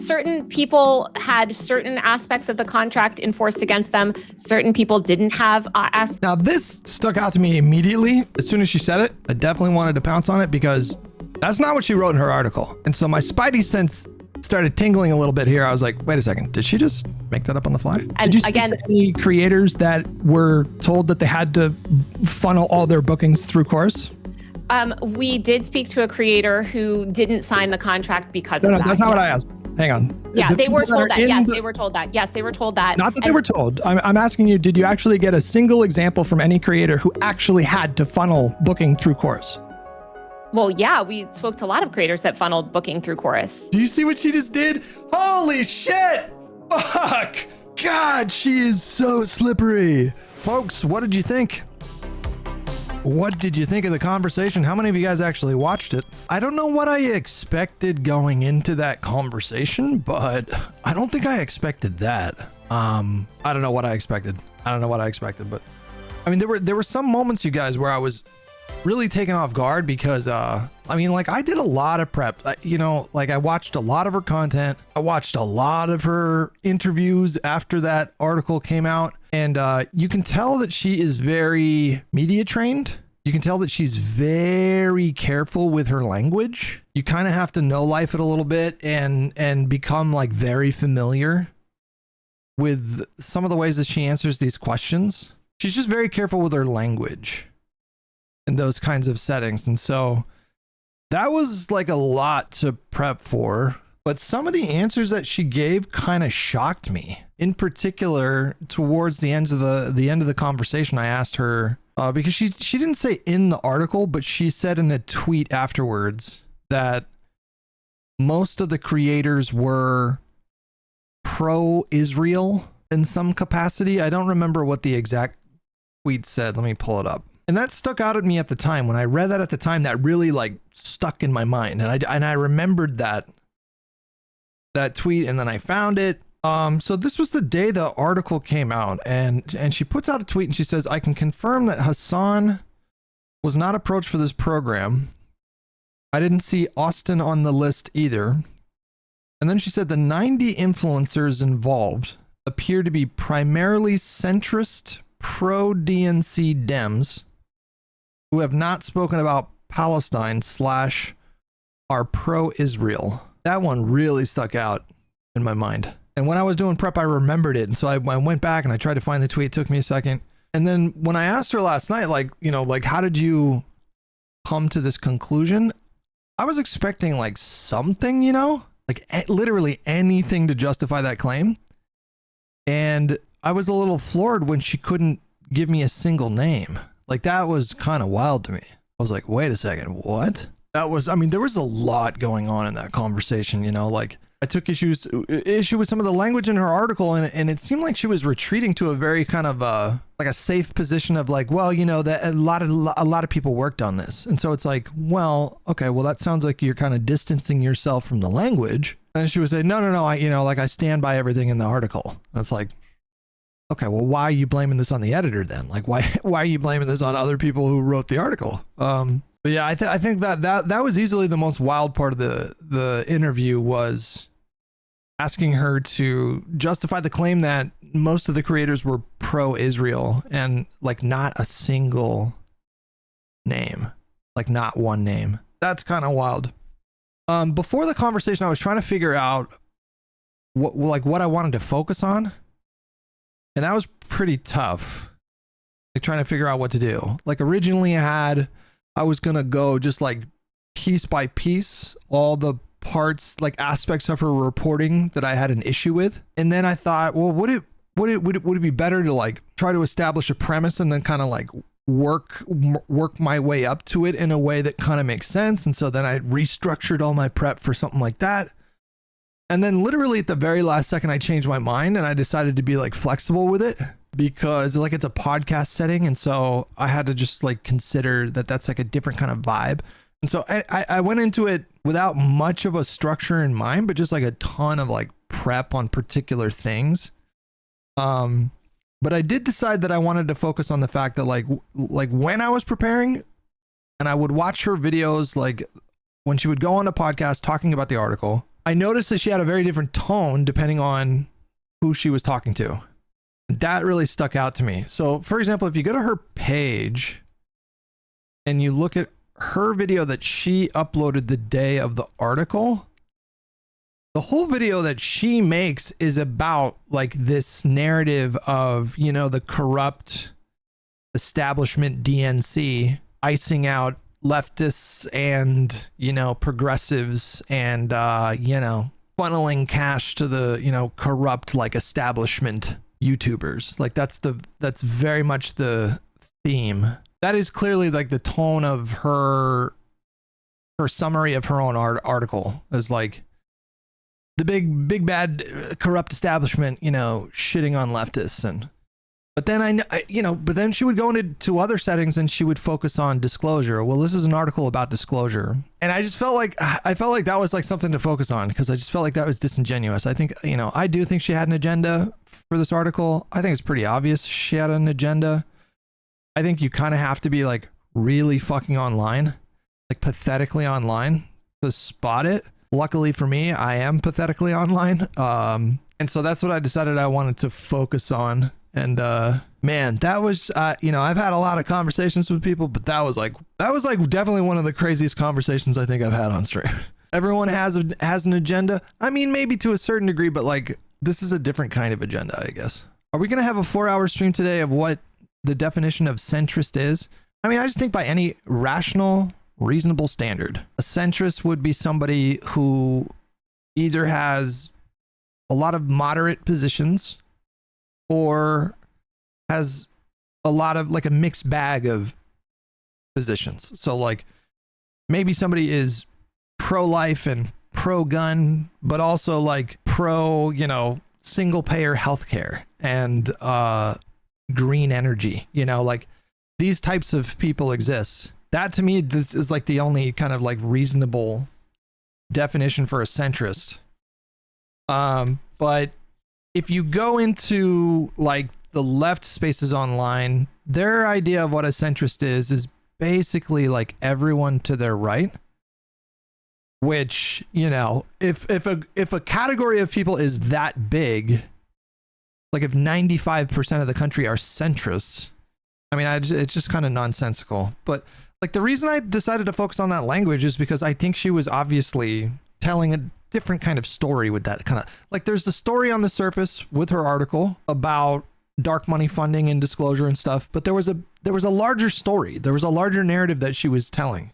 certain people had certain aspects of the contract enforced against them. Certain people didn't have aspects. Now, this stuck out to me immediately. As soon as she said it, I definitely wanted to pounce on it because that's not what she wrote in her article. And so my spidey sense started tingling a little bit here. I was like, wait a second, did she just make that up on the fly? And did you again, speak to any creators that were told that they had to funnel all their bookings through Chorus? We did speak to a creator who didn't sign the contract because of that. No, that's not what I asked. Hang on. Yeah, they were told that. Yes, they were told that. Yes, they were told that. Not that they were told. I'm asking you, did you actually get a single example from any creator who actually had to funnel booking through Chorus? Well, yeah, we spoke to a lot of creators that funneled booking through Chorus. Do you see what she just did? Holy shit! Fuck! God, she is so slippery. Folks, what did you think? What did you think of the conversation? How many of you guys actually watched it? I don't know what I expected going into that conversation, but I don't think I expected that. I don't know what I expected. But I mean, there were some moments, you guys, where I was really taken off guard because I mean, like, I did a lot of prep. I watched a lot of her content. I watched a lot of her interviews after that article came out, and you can tell that she is very media trained. You can tell that she's very careful with her language. You kind of have to know life it a little bit and become like very familiar with some of the ways that she answers these questions. She's just very careful with her language in those kinds of settings. And so that was like a lot to prep for, but some of the answers that she gave kind of shocked me. In particular, towards the end of the conversation, I asked her, because she didn't say in the article, but she said in a tweet afterwards that most of the creators were pro-Israel in some capacity. I don't remember what the exact tweet said. Let me pull it up. And that stuck out at me at the time. When I read that at the time, that really like stuck in my mind. And I remembered that tweet, and then I found it. So this was the day the article came out, and she puts out a tweet and she says, "I can confirm that Hassan was not approached for this program. I didn't see Austin on the list either." And then she said the 90 influencers involved appear to be primarily centrist pro-DNC Dems who have not spoken about Palestine / are pro-Israel. That one really stuck out in my mind. And when I was doing prep, I remembered it. And so I went back and I tried to find the tweet. It took me a second. And then when I asked her last night, like, how did you come to this conclusion? I was expecting like something, literally anything to justify that claim. And I was a little floored when she couldn't give me a single name. Like, that was kind of wild to me. I was like, wait a second, what? There was a lot going on in that conversation, like, I took issue with some of the language in her article, and it seemed like she was retreating to a very kind of like a safe position of like, well, that a lot of people worked on this. And so it's like, well, okay, well, that sounds like you're kind of distancing yourself from the language. And she would say, no, I stand by everything in the article. And it's like, okay, well, why are you blaming this on the editor then? Like, why are you blaming this on other people who wrote the article? But yeah, I think that was easily the most wild part of the interview, was asking her to justify the claim that most of the creators were pro-Israel, and like not a single name, like not one name. That's kind of wild. Before the conversation, I was trying to figure out what I wanted to focus on. And that was pretty tough. Like, trying to figure out what to do. Like, originally I was going to go just like piece by piece, all the parts, like aspects of her reporting that I had an issue with. And then I thought, well, would it be better to like try to establish a premise and then kind of like work my way up to it in a way that kind of makes sense? And so then I restructured all my prep for something like that. And then literally at the very last second, I changed my mind and I decided to be like flexible with it, because like it's a podcast setting. And so I had to just like consider that that's like a different kind of vibe. And so I went into it without much of a structure in mind, but just like a ton of like prep on particular things. But I did decide that I wanted to focus on the fact that like when I was preparing and I would watch her videos, like when she would go on a podcast talking about the article, I noticed that she had a very different tone depending on who she was talking to. That really stuck out to me. So, for example, if you go to her page and you look at her video that she uploaded the day of the article, the whole video that she makes is about like this narrative of, you know, the corrupt establishment DNC icing out leftists and, you know, progressives and, you know, funneling cash to the, you know, corrupt like establishment YouTubers. Like that's very much the theme. That is clearly like the tone of her summary of her own article is like the big bad corrupt establishment, you know, shitting on leftists. And but then but then she would go into other settings and she would focus on disclosure. Well, this is an article about disclosure. And I just felt like that was like something to focus on because I just felt like that was disingenuous. I think, you know, I do think she had an agenda for this article. I think it's pretty obvious she had an agenda. I think you kind of have to be like really fucking online, like pathetically online to spot it. Luckily for me, I am pathetically online. And so that's what I decided I wanted to focus on. And man, that was you know, I've had a lot of conversations with people, but that was like definitely one of the craziest conversations I think I've had on stream. Everyone has an agenda. I mean, maybe to a certain degree, but like this is a different kind of agenda, I guess. Are we gonna have a 4-hour stream today of what the definition of centrist is? I mean, I just think by any rational, reasonable standard, a centrist would be somebody who either has a lot of moderate positions or has a lot of like a mixed bag of positions. So like maybe somebody is pro-life and pro-gun, but also like pro, you know, single payer healthcare and green energy, you know, like these types of people exist. That to me, this is like the only kind of like reasonable definition for a centrist. But if you go into like the left spaces online, their idea of what a centrist is basically like everyone to their right, which, you know, if a category of people is that big, like if 95% of the country are centrists, I mean, it's just kind of nonsensical. But like the reason I decided to focus on that language is because I think she was obviously telling a different kind of story with that kind of like there's the story on the surface with her article about dark money funding and disclosure and stuff, but there was a larger story. There was a larger narrative that she was telling.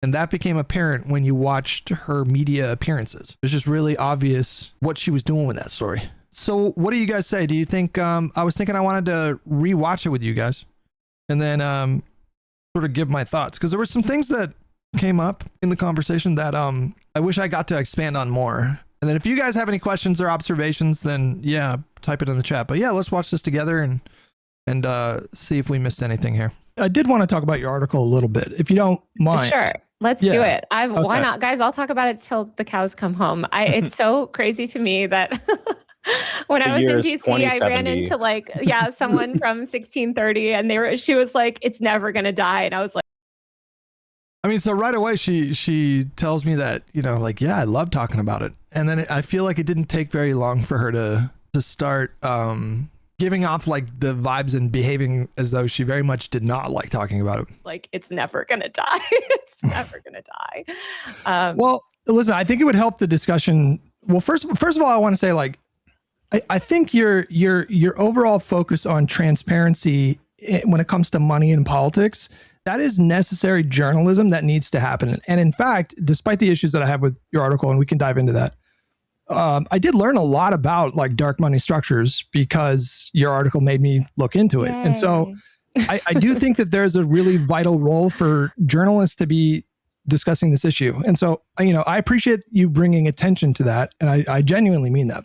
And that became apparent when you watched her media appearances. It was just really obvious what she was doing with that story. So what do you guys say? Do you think, I was thinking I wanted to rewatch it with you guys and then sort of give my thoughts. Because there were some things that came up in the conversation that I wish I got to expand on more. And then if you guys have any questions or observations, then yeah, type it in the chat. But yeah, let's watch this together and see if we missed anything here. I did want to talk about your article a little bit, if you don't mind. Sure. Let's do it. Why not? Guys, I'll talk about it till the cows come home. It's so crazy to me that when I was in DC, I ran into like, someone from 1630 and she was like, it's never going to die. And I was like, I mean, so right away she tells me that, you know, like, yeah, I love talking about it. And then I feel like it didn't take very long for her to start giving off like the vibes and behaving as though she very much did not like talking about it. Like, it's never gonna die. It's never gonna die. Well, listen, I think it would help the discussion. Well, first of all, I want to say like, I think your overall focus on transparency when it comes to money and politics, that is necessary journalism that needs to happen. And in fact, despite the issues that I have with your article, and we can dive into that, I did learn a lot about like dark money structures because your article made me look into it. Yay. And so I do think that there's a really vital role for journalists to be discussing this issue. And so, you know, I appreciate you bringing attention to that. And I genuinely mean that.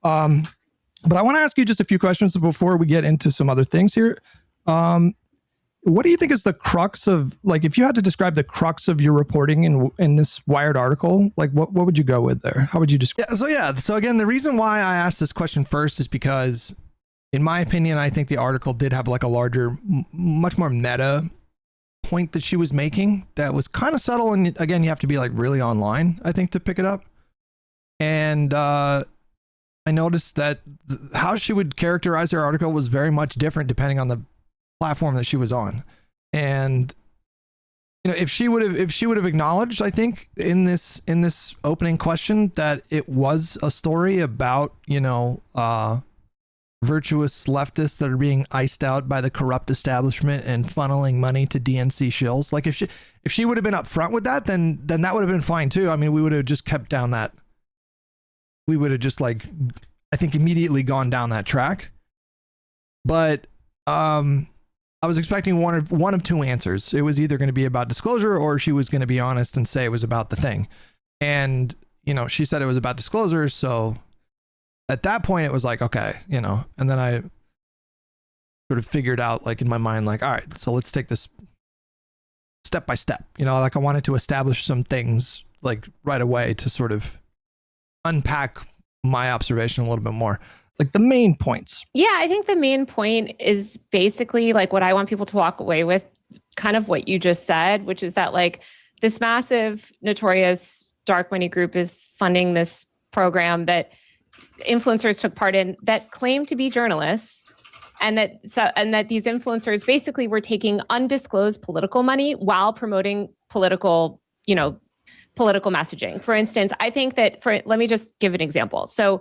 But I want to ask you just a few questions before we get into some other things here. What do you think is the crux of, like, if you had to describe the crux of your reporting in this Wired article, like what would you go with there? How would you describe? So again, the reason why I asked this question first is because, in my opinion, I think the article did have like a larger, much more meta point that she was making that was kind of subtle. And again, you have to be like really online, I think, to pick it up. And I noticed that how she would characterize her article was very much different depending on the platform that she was on. And if she would have acknowledged, I think in this opening question, that it was a story about virtuous leftists that are being iced out by the corrupt establishment and funneling money to DNC shills. Like if she would have been upfront with that, then that would have been fine too. I mean, we would have just kept down that. We would have just I think immediately gone down that track. But I was expecting one of two answers. It was either going to be about disclosure, or she was going to be honest and say it was about the thing. And she said it was about disclosure, so at that point it was like, okay, and then I sort of figured out in my mind, all right, so let's take this step by step. I wanted to establish some things right away to sort of unpack my observation a little bit more. The main points. Yeah, I think the main point is basically what I want people to walk away with, kind of what you just said, which is that this massive, notorious dark money group is funding this program that influencers took part in that claimed to be journalists, and that these influencers basically were taking undisclosed political money while promoting political messaging. For instance, I think that let me just give an example. So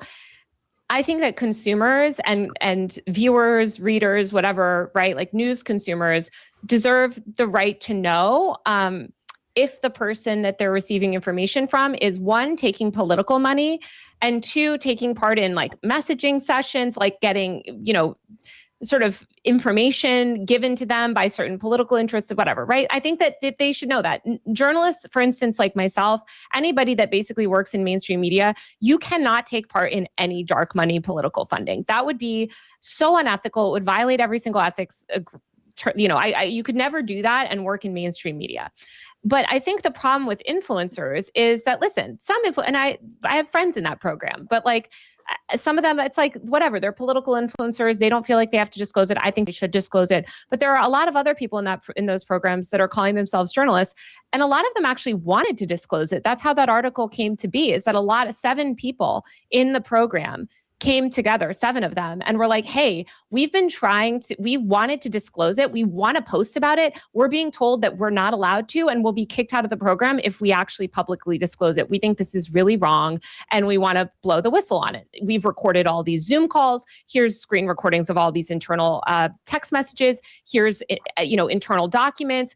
I think that consumers and viewers, readers, whatever, right, news consumers deserve the right to know if the person that they're receiving information from is, one, taking political money, and two, taking part in messaging sessions, getting, sort of information given to them by certain political interests, whatever, right? I think that they should know that. Journalists, for instance, like myself, anybody that basically works in mainstream media, you cannot take part in any dark money political funding. That would be so unethical. It would violate every single ethics. You could never do that and work in mainstream media. But I think the problem with influencers is that, listen, and I have friends in that program, but some of them, it's whatever, they're political influencers. They don't feel like they have to disclose it. I think they should disclose it. But there are a lot of other people in those programs that are calling themselves journalists. And a lot of them actually wanted to disclose it. That's how that article came to be, is that 7 people in the program came together, 7 of them, and were like, hey, we wanted to disclose it. We want to post about it. We're being told that we're not allowed to, and we'll be kicked out of the program if we actually publicly disclose it. We think this is really wrong, and we want to blow the whistle on it. We've recorded all these Zoom calls. Here's screen recordings of all these internal text messages. Here's, internal documents.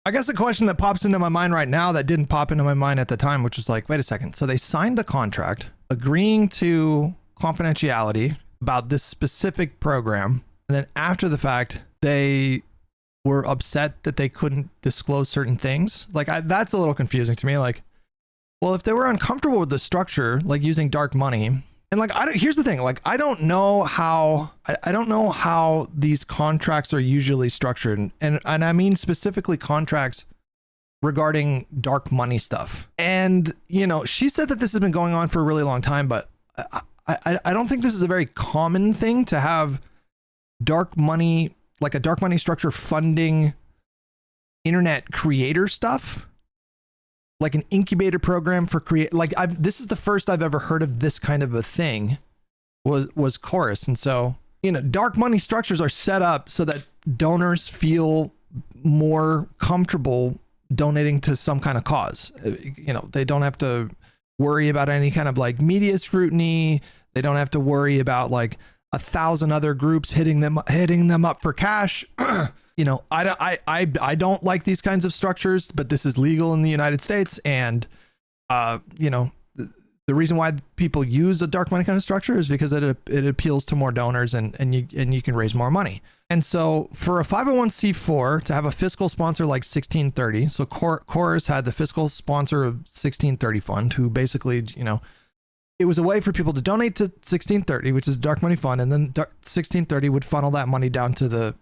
I guess the question that pops into my mind right now that didn't pop into my mind at the time, which was wait a second. So they signed a contract agreeing to confidentiality about this specific program. And then after the fact, they were upset that they couldn't disclose certain things. That's a little confusing to me. Well, if they were uncomfortable with the structure, using dark money, and here's the thing, I don't know how these contracts are usually structured. And I mean specifically contracts regarding dark money stuff. And, she said that this has been going on for a really long time, but I don't think this is a very common thing to have dark money, a dark money structure funding internet creator stuff. An incubator program for this is the first I've ever heard of this kind of a thing was Chorus. And so, dark money structures are set up so that donors feel more comfortable donating to some kind of cause. They don't have to worry about any kind of media scrutiny. They don't have to worry about 1,000 other groups hitting them up for cash. I don't like these kinds of structures, but this is legal in the United States. And, the reason why people use a dark money kind of structure is because it appeals to more donors and you can raise more money. And so for a 501c4 to have a fiscal sponsor like 1630, so Chorus had the fiscal sponsor of 1630 Fund, who basically, it was a way for people to donate to 1630, which is a dark money fund. And then 1630 would funnel that money down to the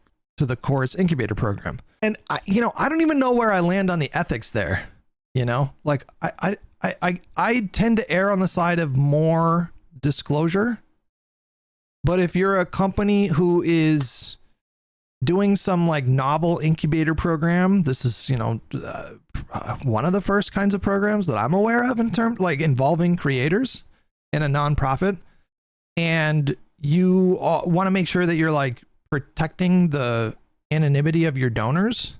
Chorus incubator program. And I don't even know where I land on the ethics there. I tend to err on the side of more disclosure. But if you're a company who is doing some novel incubator program, this is, one of the first kinds of programs that I'm aware of in terms like involving creators in a nonprofit, and you want to make sure that you're like protecting the anonymity of your donors,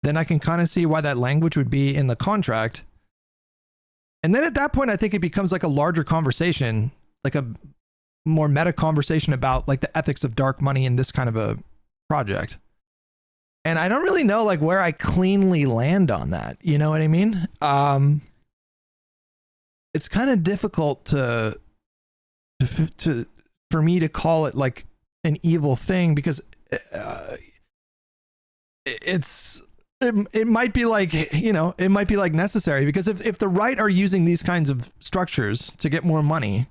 then I can kind of see why that language would be in the contract. And then at that point, I think it becomes like a larger conversation, like a more meta conversation about like the ethics of dark money in this kind of a project. And I don't really know like where I cleanly land on that. You know what I mean? It's kind of difficult for me to call it like an evil thing, because it might be like, you know, it might be like necessary, because if the right are using these kinds of structures to get more money,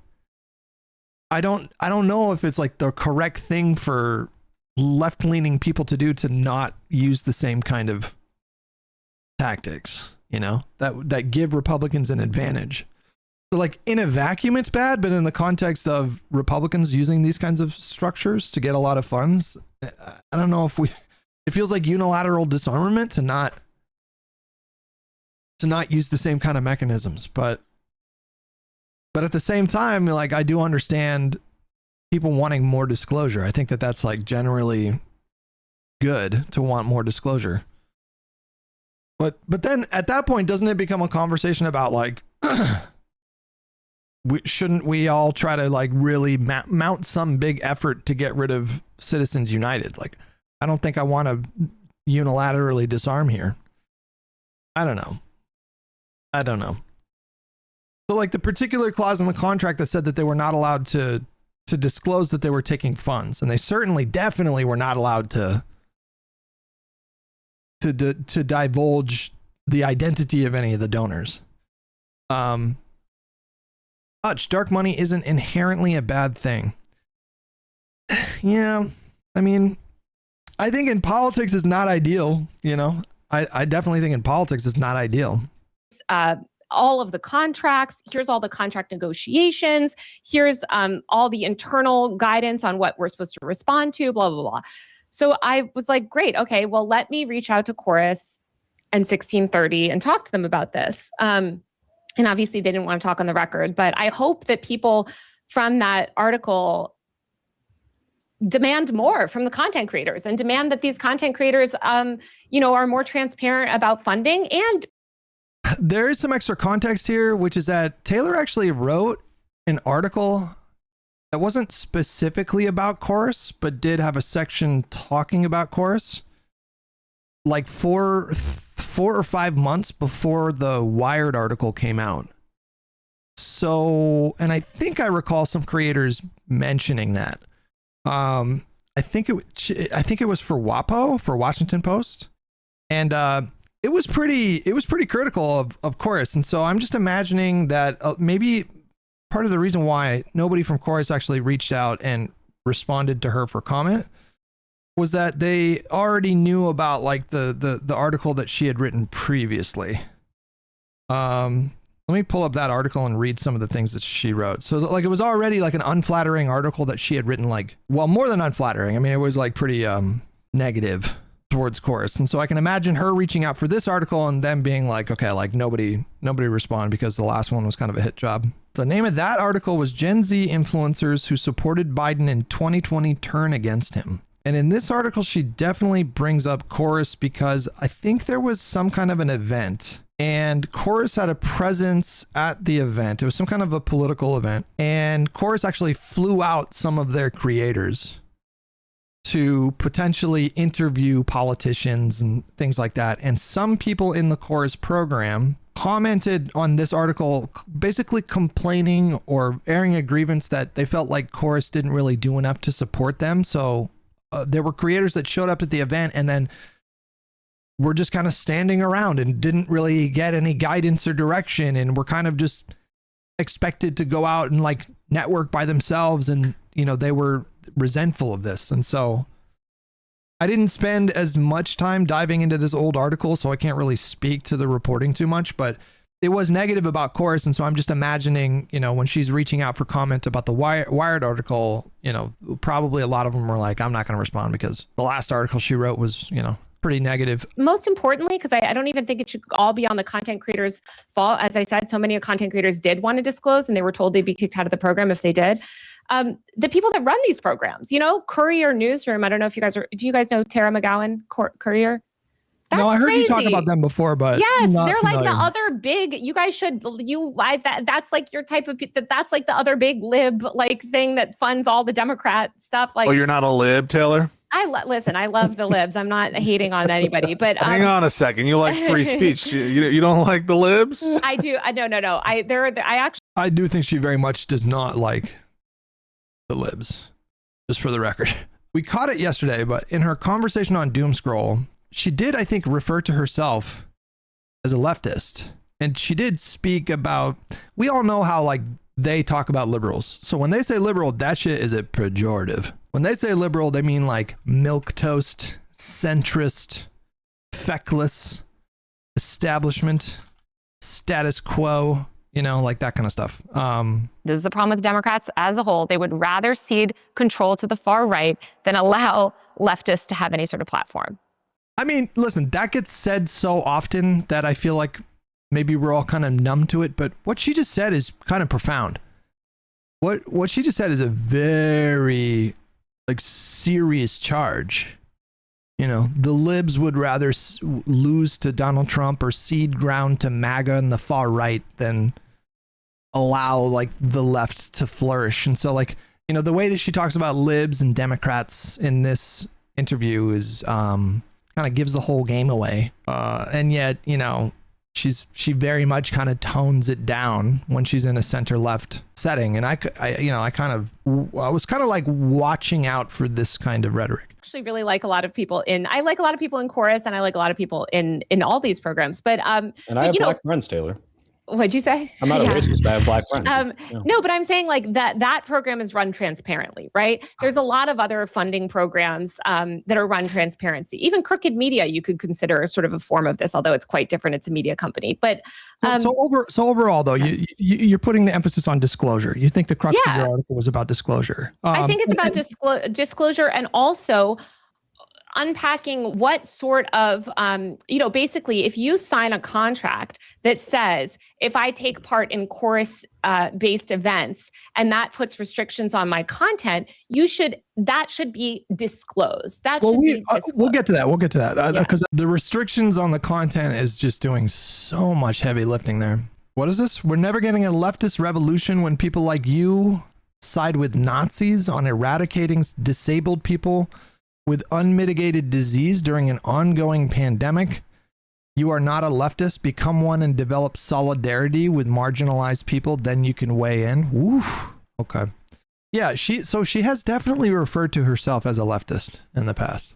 I don't know if it's like the correct thing for left-leaning people to do, to not use the same kind of tactics, you know, that give Republicans an advantage. So like in a vacuum, it's bad, but in the context of Republicans using these kinds of structures to get a lot of funds, I don't know if it feels like unilateral disarmament to not use the same kind of mechanisms. But at the same time, like, I do understand people wanting more disclosure. I think that that's like generally good to want more disclosure. But then at that point, doesn't it become a conversation about like, shouldn't we all try to like really mount some big effort to get rid of Citizens United? Like, I don't think I want to unilaterally disarm here. I don't know. So like the particular clause in the contract that said that they were not allowed to disclose that they were taking funds, and they definitely were not allowed to divulge the identity of any of the donors. Hutch, dark money isn't inherently a bad thing. Yeah, I mean, I think in politics it's not ideal, you know. I definitely think in politics it's not ideal. All of the contracts, here's all the contract negotiations, here's all the internal guidance on what we're supposed to respond to, blah, blah, blah. So I was like, great, okay, well, let me reach out to Chorus and 1630 and talk to them about this. And obviously they didn't want to talk on the record, but I hope that people from that article demand more from the content creators, and demand that these content creators, you know, are more transparent about funding. And there is some extra context here, which is that Taylor actually wrote an article that wasn't specifically about Chorus, but did have a section talking about Chorus, like four or 5 months before the Wired article came out. So, and I think I recall some creators mentioning that. I think it was for WAPO, for Washington Post, and it was pretty critical of Chorus. And so I'm just imagining that maybe part of the reason why nobody from Chorus actually reached out and responded to her for comment was that they already knew about like the article that she had written previously. Let me pull up that article and read some of the things that she wrote. So like it was already like an unflattering article that she had written, like, well, more than unflattering. I mean, it was like pretty negative towards Chorus. And so I can imagine her reaching out for this article and them being like, okay, like nobody respond because the last one was kind of a hit job. The name of that article was Gen Z Influencers Who Supported Biden in 2020 Turn Against Him. And in this article, she definitely brings up Chorus because I think there was some kind of an event and Chorus had a presence at the event. It was some kind of a political event, and Chorus actually flew out some of their creators to potentially interview politicians and things like that. And some people in the Chorus program commented on this article, basically complaining or airing a grievance that they felt like Chorus didn't really do enough to support them. So there were creators that showed up at the event and then were just kind of standing around and didn't really get any guidance or direction, and were kind of just expected to go out and like network by themselves, and you know, they were resentful of this. And so I didn't spend as much time diving into this old article, so I can't really speak to the reporting too much, but it was negative about Chorus. And so I'm just imagining, you know, when she's reaching out for comment about the Wired article, you know, probably a lot of them were like, I'm not going to respond because the last article she wrote was, you know, pretty negative. Most importantly, because I don't even think it should all be on the content creators' fault. As I said, so many content creators did want to disclose, and they were told they'd be kicked out of the program if they did. The people that run these programs, Courier Newsroom. I don't know if do you guys know Tara McGowan, Courier? That's no, I heard you talk about them before, but yes, they're like the other big. You guys should that's like your type of. That's like the other big lib thing that funds all the Democrat stuff. Like, oh, you're not a lib, Taylor? Listen. I love the libs. I'm not hating on anybody, but hang on a second. You like free speech? You don't like the libs? I do. No. I do think she very much does not like the libs. Just for the record, we caught it yesterday, but in her conversation on Doomscroll, she did, I think, refer to herself as a leftist. And she did speak about, we all know how they talk about liberals. So when they say liberal, that shit is a pejorative. When they say liberal, they mean milquetoast, centrist, feckless, establishment, status quo, that kind of stuff. This is the problem with Democrats as a whole. They would rather cede control to the far right than allow leftists to have any sort of platform. I mean, listen, that gets said so often that I feel like maybe we're all kind of numb to it, but what she just said is kind of profound. What she just said is a very serious charge. The libs would rather lose to Donald Trump or cede ground to MAGA and the far right than allow the left to flourish. And so the way that she talks about libs and Democrats in this interview is kind of gives the whole game away. And yet, she very much kind of tones it down when she's in a center left setting. And I was kind of watching out for this kind of rhetoric. Actually really like a lot of people in Chorus, and I like a lot of people in all these programs. But and I have black friends, Taylor. What'd you say? I'm not a racist. I have black friends. No, but I'm saying that program is run transparently, right? There's a lot of other funding programs that are run transparency. Even Crooked Media, you could consider sort of a form of this, although it's quite different. It's a media company. But so overall, though, you're putting the emphasis on disclosure. You think the crux of your article was about disclosure. I think it's about disclosure, and also unpacking what sort of, basically, if you sign a contract that says, if I take part in chorus-based events and that puts restrictions on my content, that should be disclosed. We'll get to that. Because the restrictions on the content is just doing so much heavy lifting there. What is this? We're never getting a leftist revolution when people like you side with Nazis on eradicating disabled people with unmitigated disease during an ongoing pandemic. You are not a leftist. Become one and develop solidarity with marginalized people. Then you can weigh in. Woof. Okay. Yeah, she has definitely referred to herself as a leftist in the past.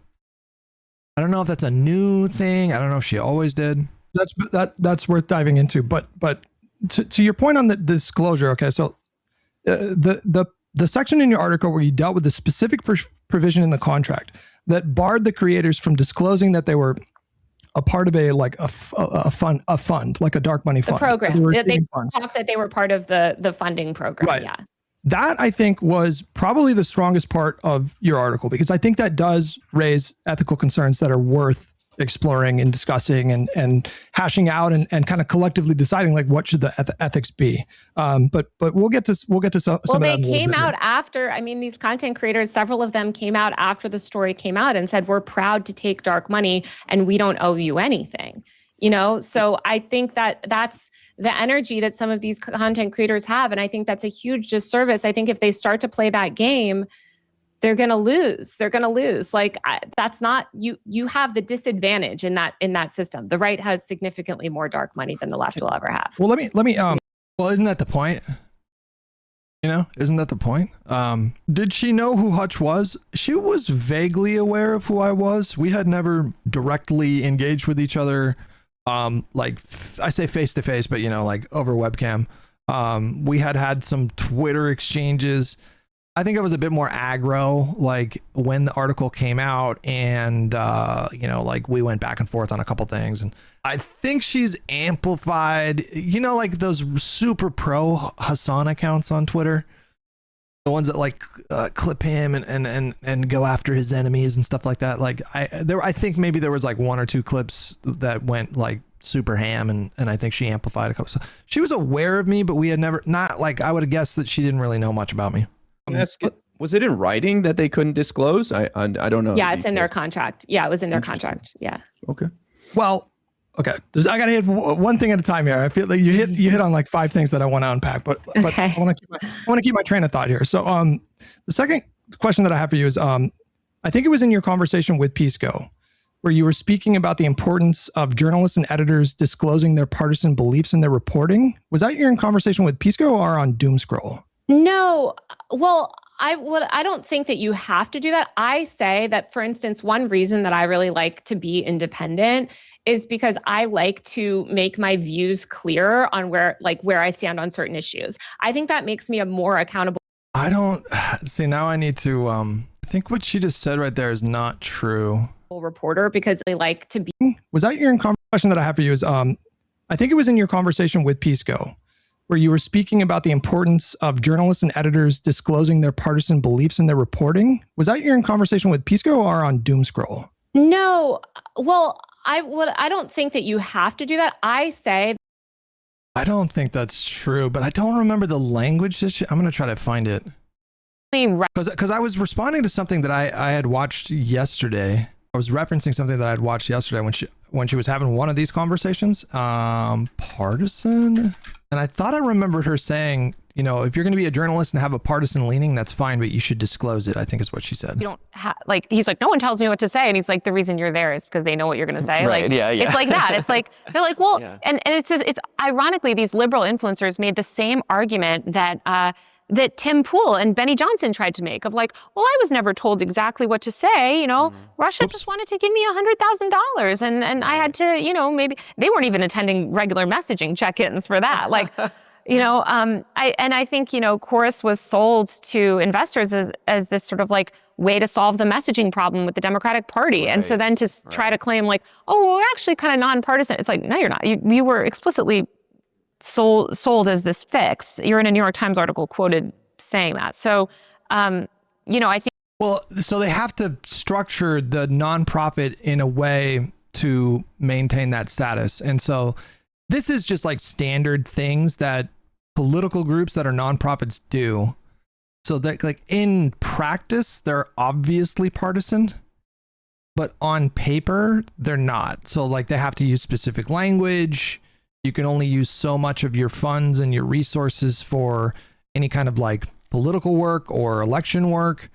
I don't know if that's a new thing. I don't know if she always did. That's worth diving into. But to your point on the disclosure, okay, so the section in your article where you dealt with the specific provision in the contract that barred the creators from disclosing that they were a part of a fund, like a dark money fund. The program. They talked that they were part of the funding program. Right. Yeah. That, I think, was probably the strongest part of your article, because I think that does raise ethical concerns that are worth exploring and discussing and hashing out and kind of collectively deciding what should the ethics be. But we'll get to some of that. Well, they came out after. I mean, these content creators, several of them came out after the story came out and said, "We're proud to take dark money and we don't owe you anything." So I think that's the energy that some of these content creators have, and I think that's a huge disservice. I think if they start to play that game, they're going to lose. That's not you. You have the disadvantage in that system. The right has significantly more dark money than the left will ever have. Well, let me. Well, isn't that the point? Isn't that the point? Did she know who Hutch was? She was vaguely aware of who I was. We had never directly engaged with each other. I say face to face, but over webcam. We had some Twitter exchanges. I think it was a bit more aggro, when the article came out, and we went back and forth on a couple things, and I think she's amplified, those super pro Hassan accounts on Twitter. the ones that like clip him and go after his enemies and stuff like that. Like I think maybe there was like 1 or 2 clips that went like super ham, and I think she amplified a couple. So she was aware of me, but we had never, not like, I would have guessed that she didn't really know much about me. Was it in writing that they couldn't disclose? I don't know. Yeah, it's in their contract. Yeah, it was in their contract. Yeah. Okay. Well, okay. I gotta hit one thing at a time here. I feel like you hit on like 5 things that I want to unpack, but okay. I want to keep my train of thought here. So the second question that I have for you is I think it was in your conversation with Pisco, where you were speaking about the importance of journalists and editors disclosing their partisan beliefs in their reporting. Was that your conversation with Pisco or on Doomscroll? No. Well, I don't think that you have to do that. I say that, for instance, one reason that I really like to be independent is because I like to make my views clear on where I stand on certain issues. I think that makes me a more accountable. I don't see, now I need to I think what she just said right there is not true. Reporter, because they like to be. Was that your question that I have for you is I think it was in your conversation with Pisco, where you were speaking about the importance of journalists and editors disclosing their partisan beliefs in their reporting. Was that your conversation with Pisco or on Doomscroll? No. Well, I don't think that you have to do that. I say. I don't think that's true, but I don't remember the language that I'm going to try to find it. Because I was responding to something that I had watched yesterday. I was referencing something that I'd watched yesterday when she was having one of these conversations. Partisan? And I thought I remembered her saying, you know, if you're going to be a journalist and have a partisan leaning, that's fine, but you should disclose it, I think is what she said. You don't have, he's like, no one tells me what to say. And he's like, the reason you're there is because they know what you're going to say. Right, like, yeah. It's like that. It's like, they're like, well, yeah. and it's ironically, these liberal influencers made the same argument that Tim Pool and Benny Johnson tried to make of like, well, I was never told exactly what to say. You know, Russia just wanted to give me $100,000 and I had to, you know, maybe they weren't even attending regular messaging check-ins for that. Like, you know, I think, you know, Chorus was sold to investors as this sort of like way to solve the messaging problem with the Democratic Party. Right. And so then to try to claim like, oh, we're actually kind of nonpartisan. It's like, no, you're not. You were explicitly sold as this fix. You're in a New York Times article quoted saying that. So, you know, I think. Well, so they have to structure the nonprofit in a way to maintain that status. And so this is just like standard things that political groups that are nonprofits do. So that like in practice, they're obviously partisan, but on paper, they're not. So like they have to use specific language. You can only use so much of your funds and your resources for any kind of like political work or election work.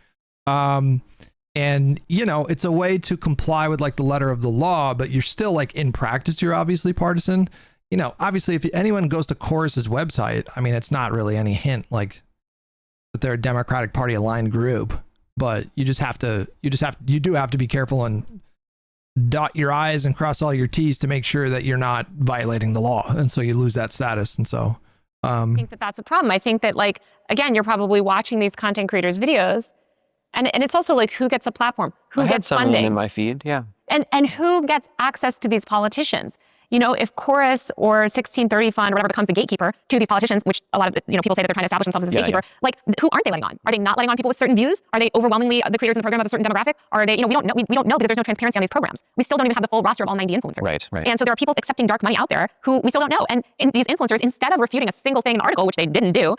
And, you know, it's a way to comply with like the letter of the law, but you're still like in practice, you're obviously partisan. You know, obviously, if anyone goes to Chorus's website, I mean, it's not really any hint like that they're a Democratic Party aligned group, but you do have to be careful and dot your I's and cross all your T's to make sure that you're not violating the law. And so you lose that status. And so I think that that's a problem. I think that like, again, you're probably watching these content creators' videos and it's also like who gets a platform, who gets funding in my feed. Yeah. And who gets access to these politicians. You know, if Chorus or 1630 Fund or whatever becomes the gatekeeper to these politicians, which a lot of, you know, people say that they're trying to establish themselves as a gatekeeper, like who aren't they letting on? Are they not letting on people with certain views? Are they overwhelmingly the creators in the program of a certain demographic? Are they, you know, we don't know because there's no transparency on these programs. We still don't even have the full roster of all 90 influencers. Right. And so there are people accepting dark money out there who we still don't know. And these influencers, instead of refuting a single thing in the article, which they didn't do,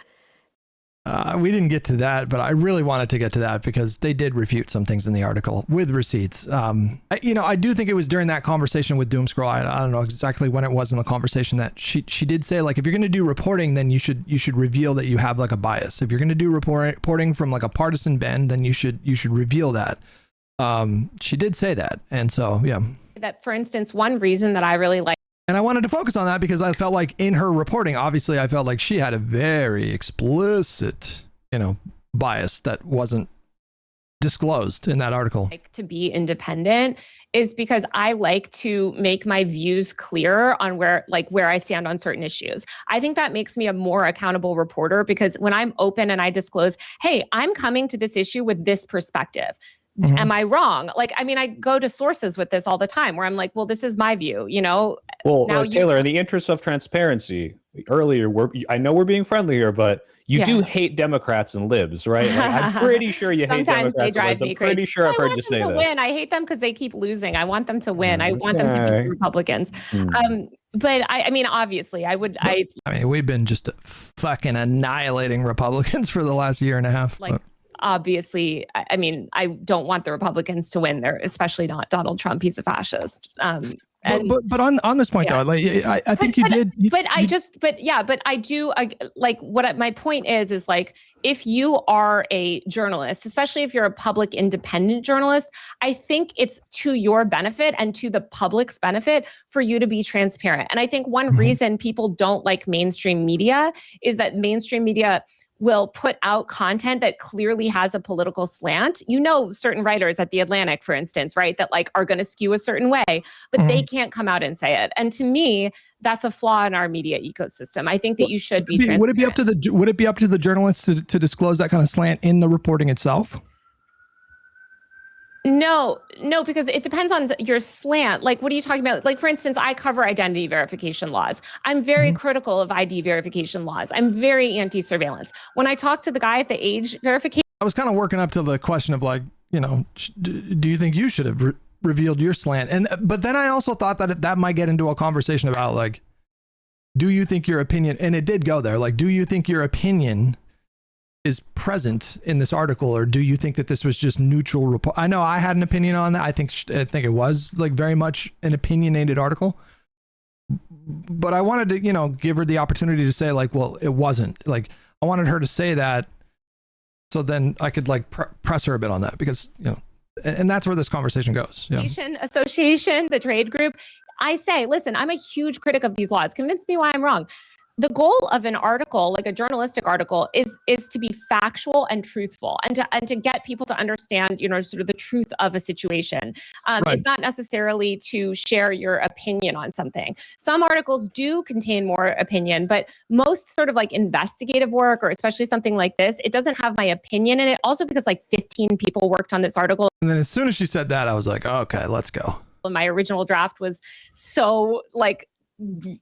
we didn't get to that, but I really wanted to get to that because they did refute some things in the article with receipts. I do think it was during that conversation with Doomscroll. I don't know exactly when it was in the conversation that she did say, like, if you're going to do reporting, then you should reveal that you have like a bias. If you're going to do reporting from like a partisan bend, then you should reveal that. She did say that. And so, yeah. That, for instance, one reason that I really like. And I wanted to focus on that because I felt like in her reporting, obviously, I felt like she had a very explicit, you know, bias that wasn't disclosed in that article. Like to be independent is because I like to make my views clear on where I stand on certain issues. I think that makes me a more accountable reporter because when I'm open and I disclose, hey, I'm coming to this issue with this perspective. Mm-hmm. Am I wrong? Like, I mean, I go to sources with this all the time where I'm like, well, this is my view, you know? Well, Taylor, in the interest of transparency, earlier, I know we're being friendly here, but You do hate Democrats and libs, right? Like, I'm pretty sure you hate Sometimes Democrats they drive and libs. me I'm crazy. pretty sure I've heard you say to this. win. I hate them because they keep losing. I want them to win. I want them to be Republicans. But I mean, obviously, I mean, we've been just fucking annihilating Republicans for the last year and a half. Like, obviously, I mean, I don't want the Republicans to win. They're especially not Donald Trump. He's a fascist. But on this point though, like I think you did. But I do. Like what my point is like, if you are a journalist, especially if you're a public independent journalist, I think it's to your benefit and to the public's benefit for you to be transparent. And I think one reason people don't like mainstream media is that mainstream media will put out content that clearly has a political slant. You know, certain writers at The Atlantic, for instance, right, that like are going to skew a certain way, but they can't come out and say it. And to me, that's a flaw in our media ecosystem. I think that you should be transparent. Would it be up to the journalists to disclose that kind of slant in the reporting itself? No, because it depends on your slant. Like, what are you talking about? Like, for instance, I cover identity verification laws. I'm very critical of ID verification laws. I'm very anti-surveillance. When I talk to the guy at the age verification, I was kind of working up to the question of like, you know, do you think you should have revealed your slant? But then I also thought that that might get into a conversation about like, do you think your opinion, and it did go there, like, do you think your opinion is present in this article, or do you think that this was just neutral report? I know I had an opinion on that. I think it was like very much an opinionated article, but I wanted to, you know, give her the opportunity to say like, well, it wasn't. Like, I wanted her to say that, so then I could like press her a bit on that, because, you know, and that's where this conversation goes. Yeah. Association, the trade group. I say, listen, I'm a huge critic of these laws. Convince me why I'm wrong. The goal of an article, like a journalistic article, is to be factual and truthful, and to get people to understand, you know, sort of the truth of a situation. Right. It's not necessarily to share your opinion on something. Some articles do contain more opinion, but most sort of like investigative work, or especially something like this, it doesn't have my opinion in it. Also, because like 15 people worked on this article. And then as soon as she said that, I was like, oh, okay, let's go. My original draft was so like,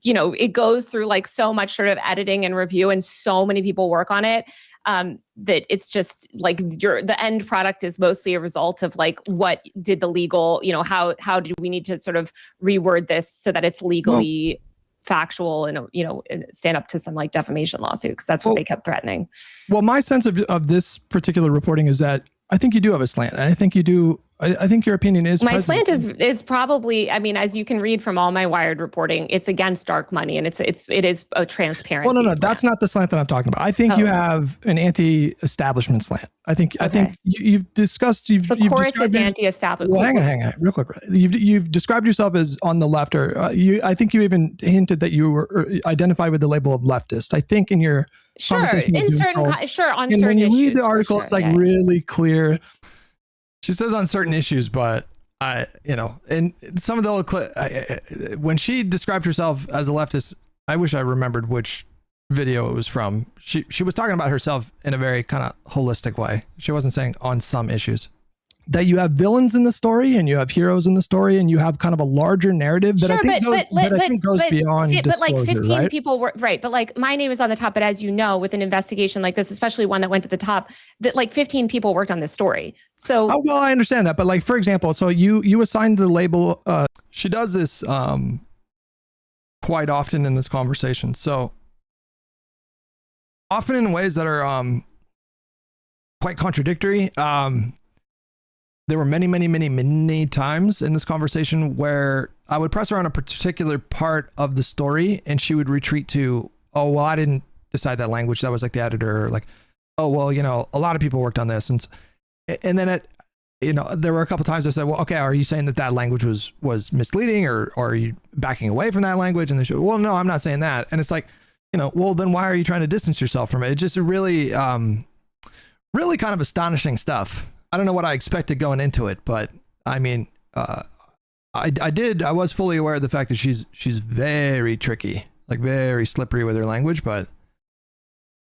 you know, it goes through like so much sort of editing and review, and so many people work on it, that it's just like the end product is mostly a result of like, what did the legal, you know, how did we need to sort of reword this so that it's legally factual and, you know, and stand up to some like defamation lawsuit, because that's what they kept threatening. Well, my sense of this particular reporting is that I think you do have a slant. I think you do. I think your opinion is my slant is probably, I mean, as you can read from all my Wired reporting, it's against dark money, and it is a transparency. Well, no, slant. That's not the slant that I'm talking about. I think you have an anti-establishment slant. I think you've discussed. The chorus is anti-establishment. Well, hang on, real quick. You've described yourself as on the left, or I think you even hinted that you were identified with the label of leftist. I think in your conversation in certain on and certain when you issues, read the article, it's like really clear. She says on certain issues, but you know, and some of the when she described herself as a leftist, I wish I remembered which video it was from. She was talking about herself in a very kind of holistic way. She wasn't saying on some issues. That you have villains in the story and you have heroes in the story, and you have kind of a larger narrative that I think goes beyond disclosure, but like 15 right? people were right. But like my name is on the top. But as you know, with an investigation like this, especially one that went to the top, that like 15 people worked on this story. So well, I understand that, but like for example, so you assigned the label. She does this quite often in this conversation. So often in ways that are quite contradictory. There were many times in this conversation where I would press her on a particular part of the story, and she would retreat to, oh, well, I didn't decide that language. That was like the editor. Or like, oh, well, you know, a lot of people worked on this. And then you know, there were a couple times I said, well, okay, are you saying that language was misleading, or are you backing away from that language? And they said, well, no, I'm not saying that. And it's like, you know, well, then why are you trying to distance yourself from it? It's just really kind of astonishing stuff. I don't know what I expected going into it, but I mean, I was fully aware of the fact that she's very tricky, like very slippery with her language, but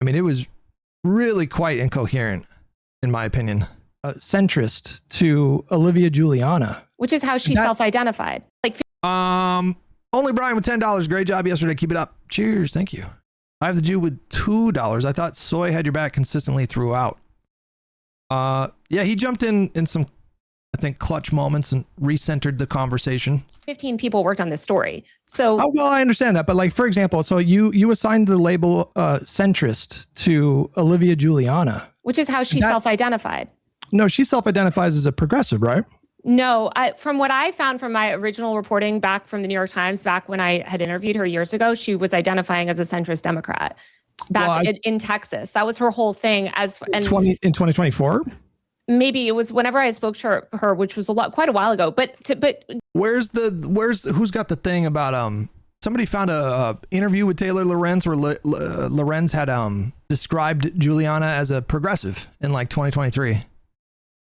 I mean, it was really quite incoherent, in my opinion. Centrist to Olivia Juliana, which is how she self-identified. Like, only Brian with $10. Great job yesterday. Keep it up. Cheers. Thank you. I have the Jew with $2. I thought Soy had your back consistently throughout. Yeah, he jumped in some, I think, clutch moments and recentered the conversation. 15 people worked on this story. So, oh, well, I understand that. But like, for example, so you assigned the label centrist to Olivia Juliana. Which is how she self-identified. No, she self-identifies as a progressive, right? No, from what I found from my original reporting back from the New York Times, back when I had interviewed her years ago, she was identifying as a centrist Democrat back in Texas. That was her whole thing. In 2024? Maybe it was whenever I spoke to her, which was quite a while ago. But who's got the thing about somebody found a interview with Taylor Lorenz where Lorenz had described Juliana as a progressive in like 2023.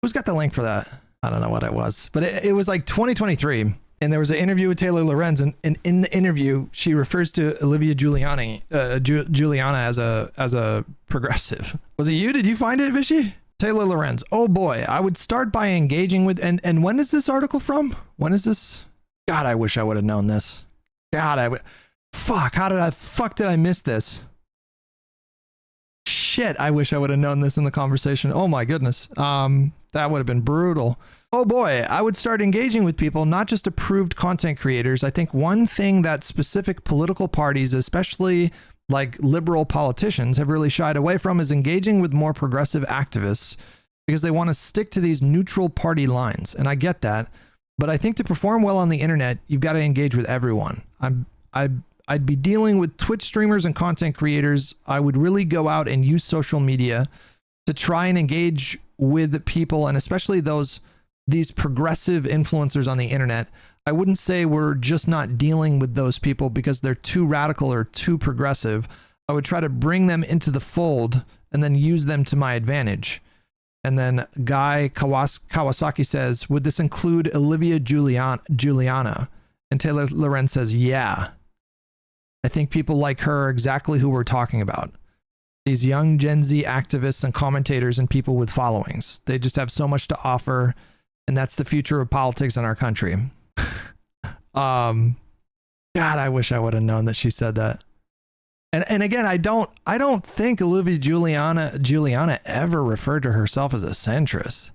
Who's got the link for that? I don't know what it was, but it was like 2023, and there was an interview with Taylor Lorenz, and in the interview, she refers to Olivia Juliana as a progressive. Was it you? Did you find it, Vishy? Taylor Lorenz. Oh boy, I would start by engaging with, and when is this article from? When is this? God, I wish I would have known this. God, fuck, did I miss this? Shit, I wish I would have known this in the conversation. Oh my goodness. That would have been brutal. Oh boy, I would start engaging with people, not just approved content creators. I think one thing that specific political parties, especially like liberal politicians, have really shied away from is engaging with more progressive activists because they want to stick to these neutral party lines. And I get that. But I think to perform well on the internet, you've got to engage with everyone. I'd be dealing with Twitch streamers and content creators. I would really go out and use social media to try and engage with people, and especially these progressive influencers on the internet. I wouldn't say we're just not dealing with those people because they're too radical or too progressive. I would try to bring them into the fold and then use them to my advantage. And then Guy Kawasaki says, would this include Olivia Juliana? And Taylor Lorenz says, yeah. I think people like her are exactly who we're talking about. These young Gen Z activists and commentators and people with followings. They just have so much to offer, and that's the future of politics in our country. God, I wish I would have known that she said that. And again, I don't think Olivia Juliana ever referred to herself as a centrist.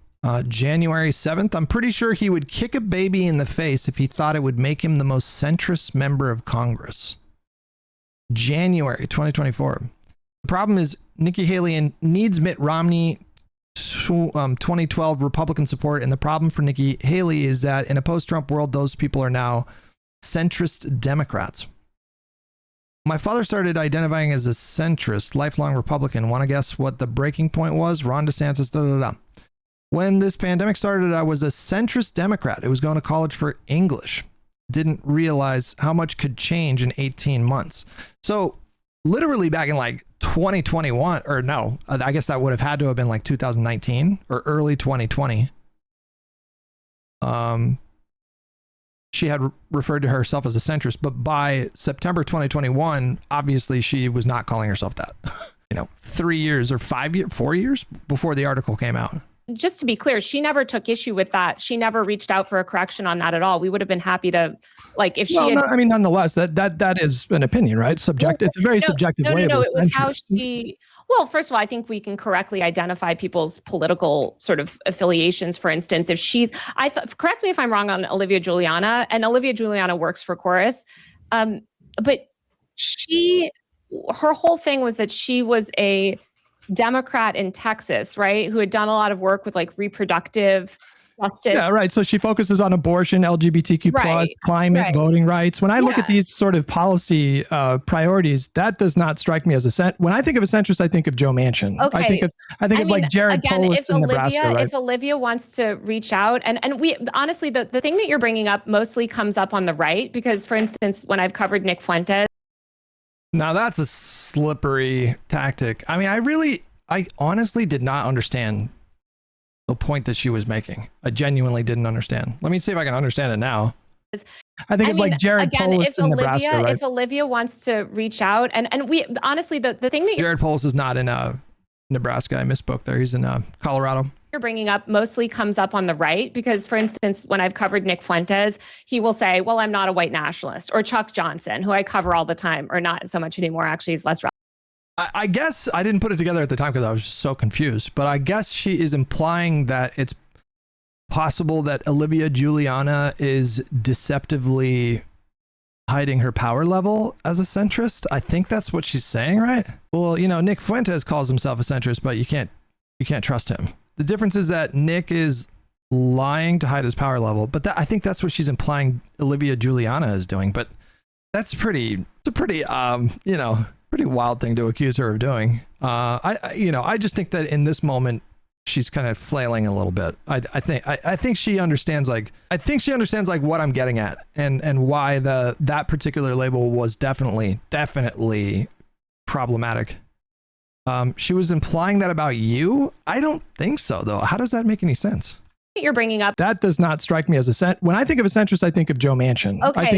January 7th, I'm pretty sure he would kick a baby in the face if he thought it would make him the most centrist member of Congress. January 2024. The problem is Nikki Haley needs Mitt Romney 2012 Republican support, and the problem for Nikki Haley is that in a post-Trump world, those people are now centrist Democrats. My father started identifying as a centrist, lifelong Republican. Want to guess what the breaking point was? Ron DeSantis, When this pandemic started, I was a centrist Democrat who was going to college for English. Didn't realize how much could change in 18 months. So literally back in like 2021, or no, I guess that would have had to have been like 2019 or early 2020. She had referred to herself as a centrist, but by September 2021, obviously she was not calling herself that. 3 years or 4 years before the article came out. Just to be clear, she never took issue with that. She never reached out for a correction on that at all. We would have been happy to, like, if she had... No, I mean, nonetheless, that is an opinion, right? Subjective. It's a very subjective way of it was how she... Well, first of all, I think we can correctly identify people's political sort of affiliations. For instance, if she's... correct me if I'm wrong on Olivia Juliana, and Olivia Juliana works for Chorus, but her whole thing was that she was a Democrat in Texas, right? Who had done a lot of work with like reproductive justice. Yeah, right. So she focuses on abortion, LGBTQ plus, climate, voting rights. When I look at these sort of policy priorities, that does not strike me as a when I think of a centrist, I think of Joe Manchin. Okay. I think of like Jared Polis in Nebraska, right? If Olivia wants to reach out, and we honestly, the thing that you're bringing up mostly comes up on the right, because for instance, when I've covered Nick Fuentes. Now that's a slippery tactic. I mean, I honestly did not understand the point that she was making. I genuinely didn't understand. Let me see if I can understand it now. I think like Jared Polis in Nebraska, right? If Olivia wants to reach out, and we honestly, the thing that Jared Polis is not in Nebraska. I misspoke there. He's in Colorado. You're bringing up mostly comes up on the right, because for instance, when I've covered Nick Fuentes, he will say, well, I'm not a white nationalist, or Chuck Johnson, who I cover all the time, or not so much anymore. Actually, he's less relevant. I guess I didn't put it together at the time because I was just so confused, but I guess she is implying that it's possible that Olivia Juliana is deceptively hiding her power level as a centrist. I think that's what she's saying, right? Well, you know, Nick Fuentes calls himself a centrist, but you can't trust him. The difference is that Nick is lying to hide his power level, but I think that's what she's implying Olivia Juliana is doing. But it's a pretty pretty wild thing to accuse her of doing. I just think that in this moment she's kind of flailing a little bit. I think she understands like what I'm getting at and why that particular label was definitely problematic. She was implying that about you. I don't think so though. How does that make any sense? You're bringing up that does not strike me as a when I think of a centrist, I think of Joe Manchin. Okay. I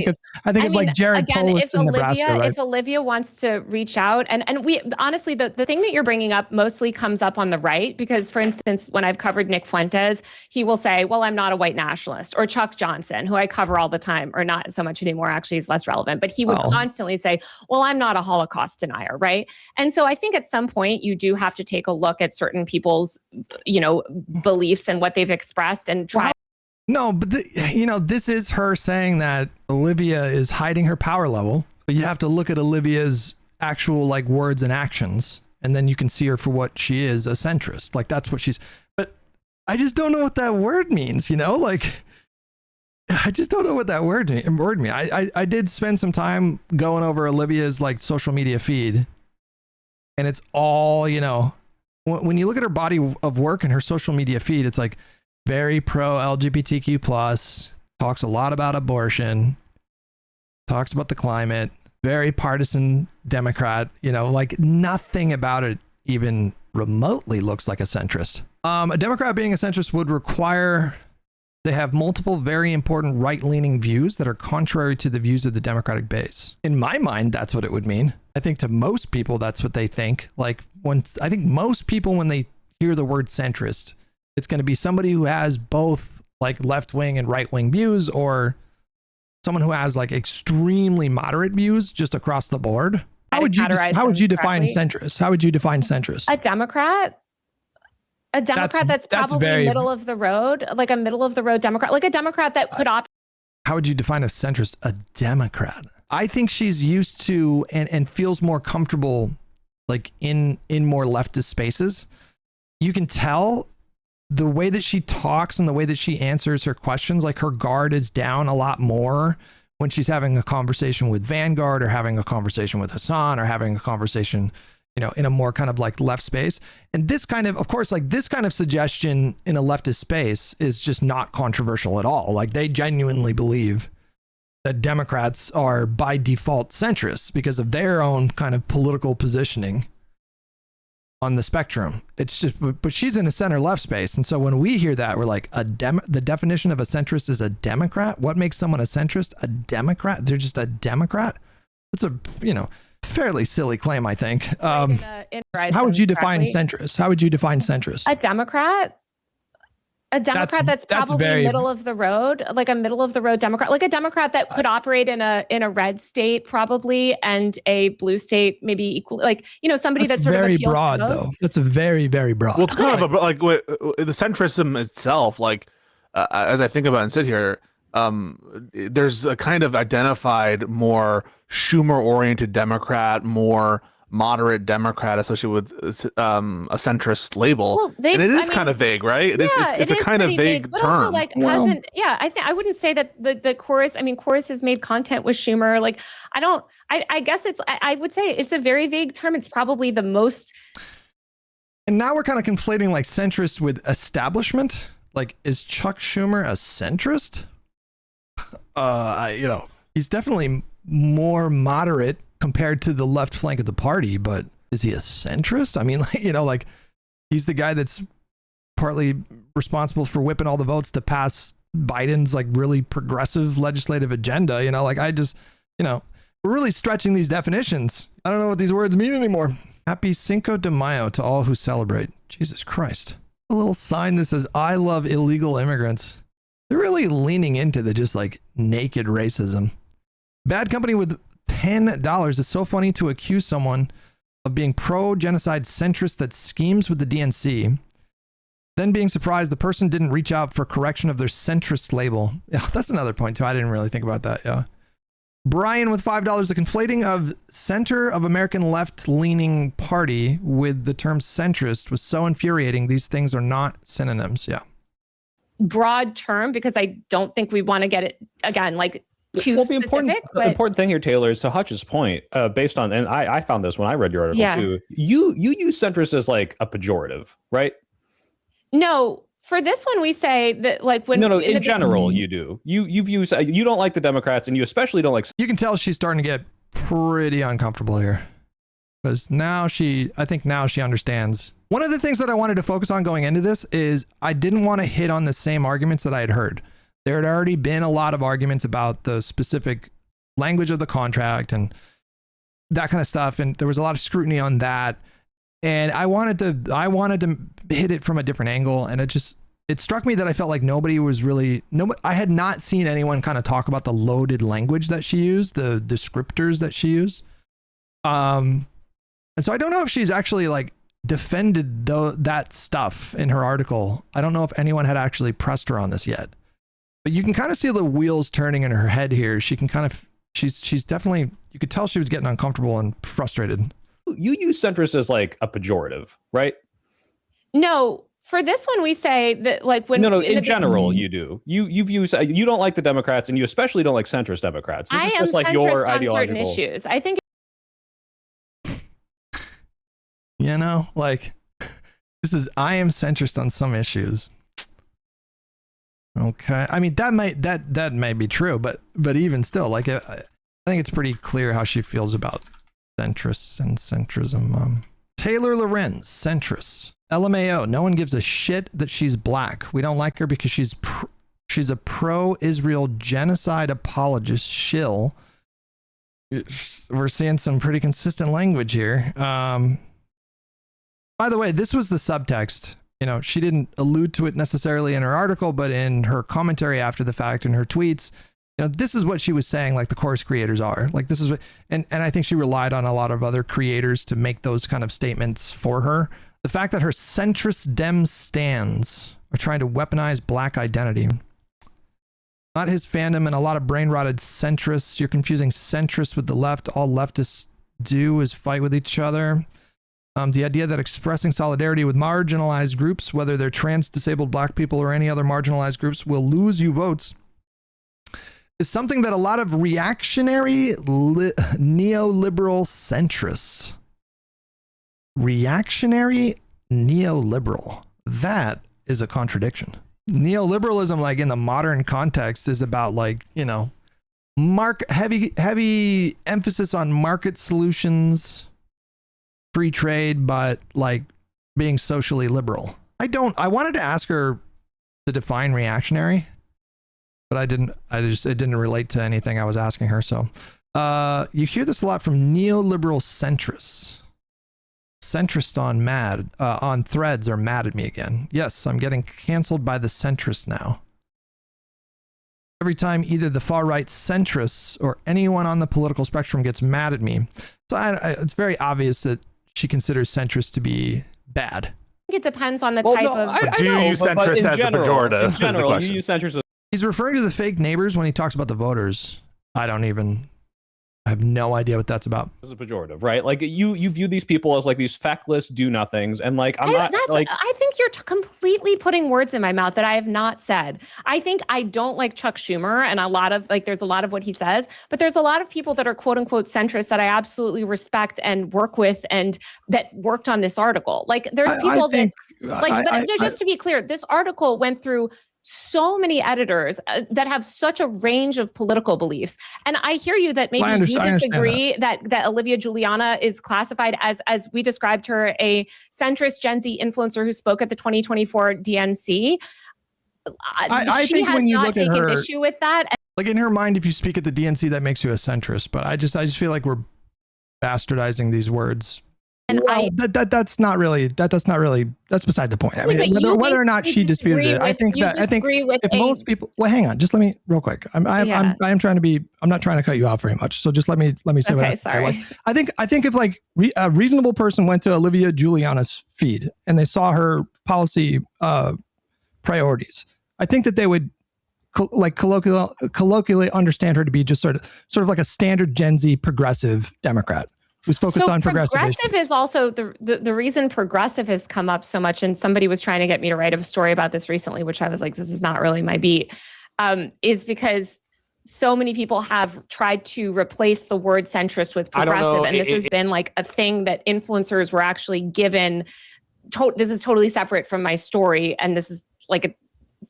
think of like Jared Polis in Nebraska, right? If Olivia wants to reach out, and we honestly, the thing that you're bringing up mostly comes up on the right, because for instance, when I've covered Nick Fuentes, he will say, well, I'm not a white nationalist, or Chuck Johnson, who I cover all the time, or not so much anymore, actually he's less relevant, but he would constantly say, well, I'm not a Holocaust denier, right? And so I think at some point you do have to take a look at certain people's, beliefs and what they've expressed and try. No, but this is her saying that Olivia is hiding her power level, but you have to look at Olivia's actual like words and actions, and then you can see her for what she is, a centrist. Like that's what she's, but I just don't know what that word means, like I just don't know what that word means. I did spend some time going over Olivia's like social media feed, and it's all, when you look at her body of work and her social media feed, it's like very pro LGBTQ plus, talks a lot about abortion, talks about the climate, very partisan Democrat, like nothing about it even remotely looks like a centrist. A Democrat being a centrist would require they have multiple very important right-leaning views that are contrary to the views of the Democratic base. In my mind, that's what it would mean. I think to most people, that's what they think. I think most people, when they hear the word centrist, it's going to be somebody who has both like left-wing and right-wing views, or someone who has like extremely moderate views just across the board. How would you define centrist? How would you define centrist? A Democrat that's probably middle of the road, like a middle of the road Democrat, like a Democrat that could opt. How would you define a centrist? A Democrat. I think she's used to and feels more comfortable like in more leftist spaces. You can tell the way that she talks and the way that she answers her questions, like her guard is down a lot more when she's having a conversation with Vanguard, or having a conversation with Hassan, or having a conversation, in a more kind of like left space. And this kind of course, like this kind of suggestion in a leftist space is just not controversial at all. Like they genuinely believe that Democrats are by default centrists because of their own kind of political positioning on the spectrum. It's just, but she's in a center left space. And so when we hear that, we're like, the definition of a centrist is a Democrat. What makes someone a centrist? A Democrat? They're just a Democrat? It's a, fairly silly claim, I think. How would you define centrist? How would you define centrist? A Democrat? A Democrat that's probably middle of the road, like a middle of the road Democrat, like a Democrat that could operate in a red state probably, and a blue state maybe equal, like somebody that's sort very of broad though. That's a very, very broad. Well, it's kind of like the centrism itself. Like as I think about it and sit here, there's a kind of identified more Schumer-oriented Democrat, more moderate Democrat associated with a centrist label. Well, and it is kind of vague, right? It's a kind of vague but term. Also, like, I wouldn't say that the chorus, chorus has made content with Schumer. Like, I guess I would say it's a very vague term. It's probably the most. And now we're kind of conflating like centrist with establishment. Like, is Chuck Schumer a centrist? He's definitely more moderate compared to the left flank of the party, but is he a centrist? I mean, like he's the guy that's partly responsible for whipping all the votes to pass Biden's like really progressive legislative agenda. We're really stretching these definitions. I don't know what these words mean anymore. Happy Cinco de Mayo to all who celebrate. Jesus Christ. A little sign that says, I love illegal immigrants. They're really leaning into the just like naked racism. Bad company with $10. It's so funny to accuse someone of being pro-genocide centrist that schemes with the DNC, then being surprised the person didn't reach out for correction of their centrist label. Yeah, that's another point too. I didn't really think about that. Yeah. Brian with $5, the conflating of center of American left-leaning party with the term centrist was so infuriating. These things are not synonyms. Yeah. Broad term, because I don't think we want to get it again, like too specific. The important thing here, Taylor, is to Hutch's point, based on, and I found this when I read your article too. You use centrist as like a pejorative, right? No, for this one, we say that like when in general you do. You've used you don't like the Democrats, and you especially don't like. You can tell she's starting to get pretty uncomfortable here, because I think now she understands. One of the things that I wanted to focus on going into this is I didn't want to hit on the same arguments that I had heard. There had already been a lot of arguments about the specific language of the contract and that kind of stuff, and there was a lot of scrutiny on that. And I wanted to hit it from a different angle, and it struck me that I felt like I had not seen anyone kind of talk about the loaded language that she used, the descriptors that she used. And so I don't know if she's actually like defended that stuff in her article. I don't know if anyone had actually pressed her on this yet, but you can kind of see the wheels turning in her head here. She can kind of, she's definitely, you could tell she was getting uncomfortable and frustrated. You use centrist as like a pejorative, right? No, for this one, we say that like when in general you do. You've used you don't like the Democrats, and you especially don't like centrist Democrats. This is just like your ideological certain issues. I think. You know, like I am centrist on some issues. Okay, I mean that may be true, but even still, like I think it's pretty clear how she feels about centrists and centrism. Taylor Lorenz, centrist. LMAO, no one gives a shit that she's black. We don't like her because she's a pro-Israel genocide apologist shill. We're seeing some pretty consistent language here. By the way, this was the subtext. You know, she didn't allude to it necessarily in her article, but in her commentary after the fact, in her tweets, you know, this is what she was saying, like the course creators are. Like this is what, and I think she relied on a lot of other creators to make those kind of statements for her. The fact that her centrist Dem stands are trying to weaponize black identity. Not his fandom and a lot of brain-rotted centrists. You're confusing centrists with the left. All leftists do is fight with each other. The idea that expressing solidarity with marginalized groups, whether they're trans, disabled, black people, or any other marginalized groups, will lose you votes, is something that a lot of reactionary neoliberal centrists, reactionary neoliberal, that is a contradiction. Neoliberalism, like in the modern context, is about like, you know, heavy emphasis on market solutions, free trade, but like being socially liberal. I wanted to ask her to define reactionary, but I didn't. It didn't relate to anything I was asking her. So you hear this a lot from neoliberal centrists. Centrists on threads are mad at me again. Yes, I'm getting canceled by the centrists now. Every time either the far right centrists or anyone on the political spectrum gets mad at me. So it's very obvious that she considers centrists to be bad. I think it depends on the type of. Do you use centrist as a pejorative? In general, you use centrist. He's referring to the fake neighbors when he talks about the voters. I have no idea what that's about. This is a pejorative, right? Like you view these people as like these feckless do-nothings, and like I think you're completely putting words in my mouth that I have not said. I think I don't like Chuck Schumer, and there's a lot of what he says, but there's a lot of people that are quote unquote centrist that I absolutely respect and work with, and that worked on this article. Like there's people just to be clear, this article went through so many editors that have such a range of political beliefs. And I hear you that maybe you disagree that Olivia Juliana is classified as we described her, a centrist Gen Z influencer who spoke at the 2024 DNC. I she think has when you not look at taken her, issue with that. Like in her mind, if you speak at the DNC, that makes you a centrist. But I just feel like we're bastardizing these words And that's beside the point. I mean, whether or not she disputed it, I think if most people, well, hang on, just let me real quick. I'm not trying to cut you off very much. So just let me say okay, sorry. Like, I think if like a reasonable person went to Olivia Giuliana's feed and they saw her policy priorities, I think that they would colloquially understand her to be just sort of like a standard Gen Z progressive Democrat who's focused on progressive is also the reason progressive has come up so much. And somebody was trying to get me to write a story about this recently, which I was like, this is not really my beat, is because so many people have tried to replace the word centrist with progressive. And this has been like a thing that influencers were actually given. This is totally separate from my story. And this is like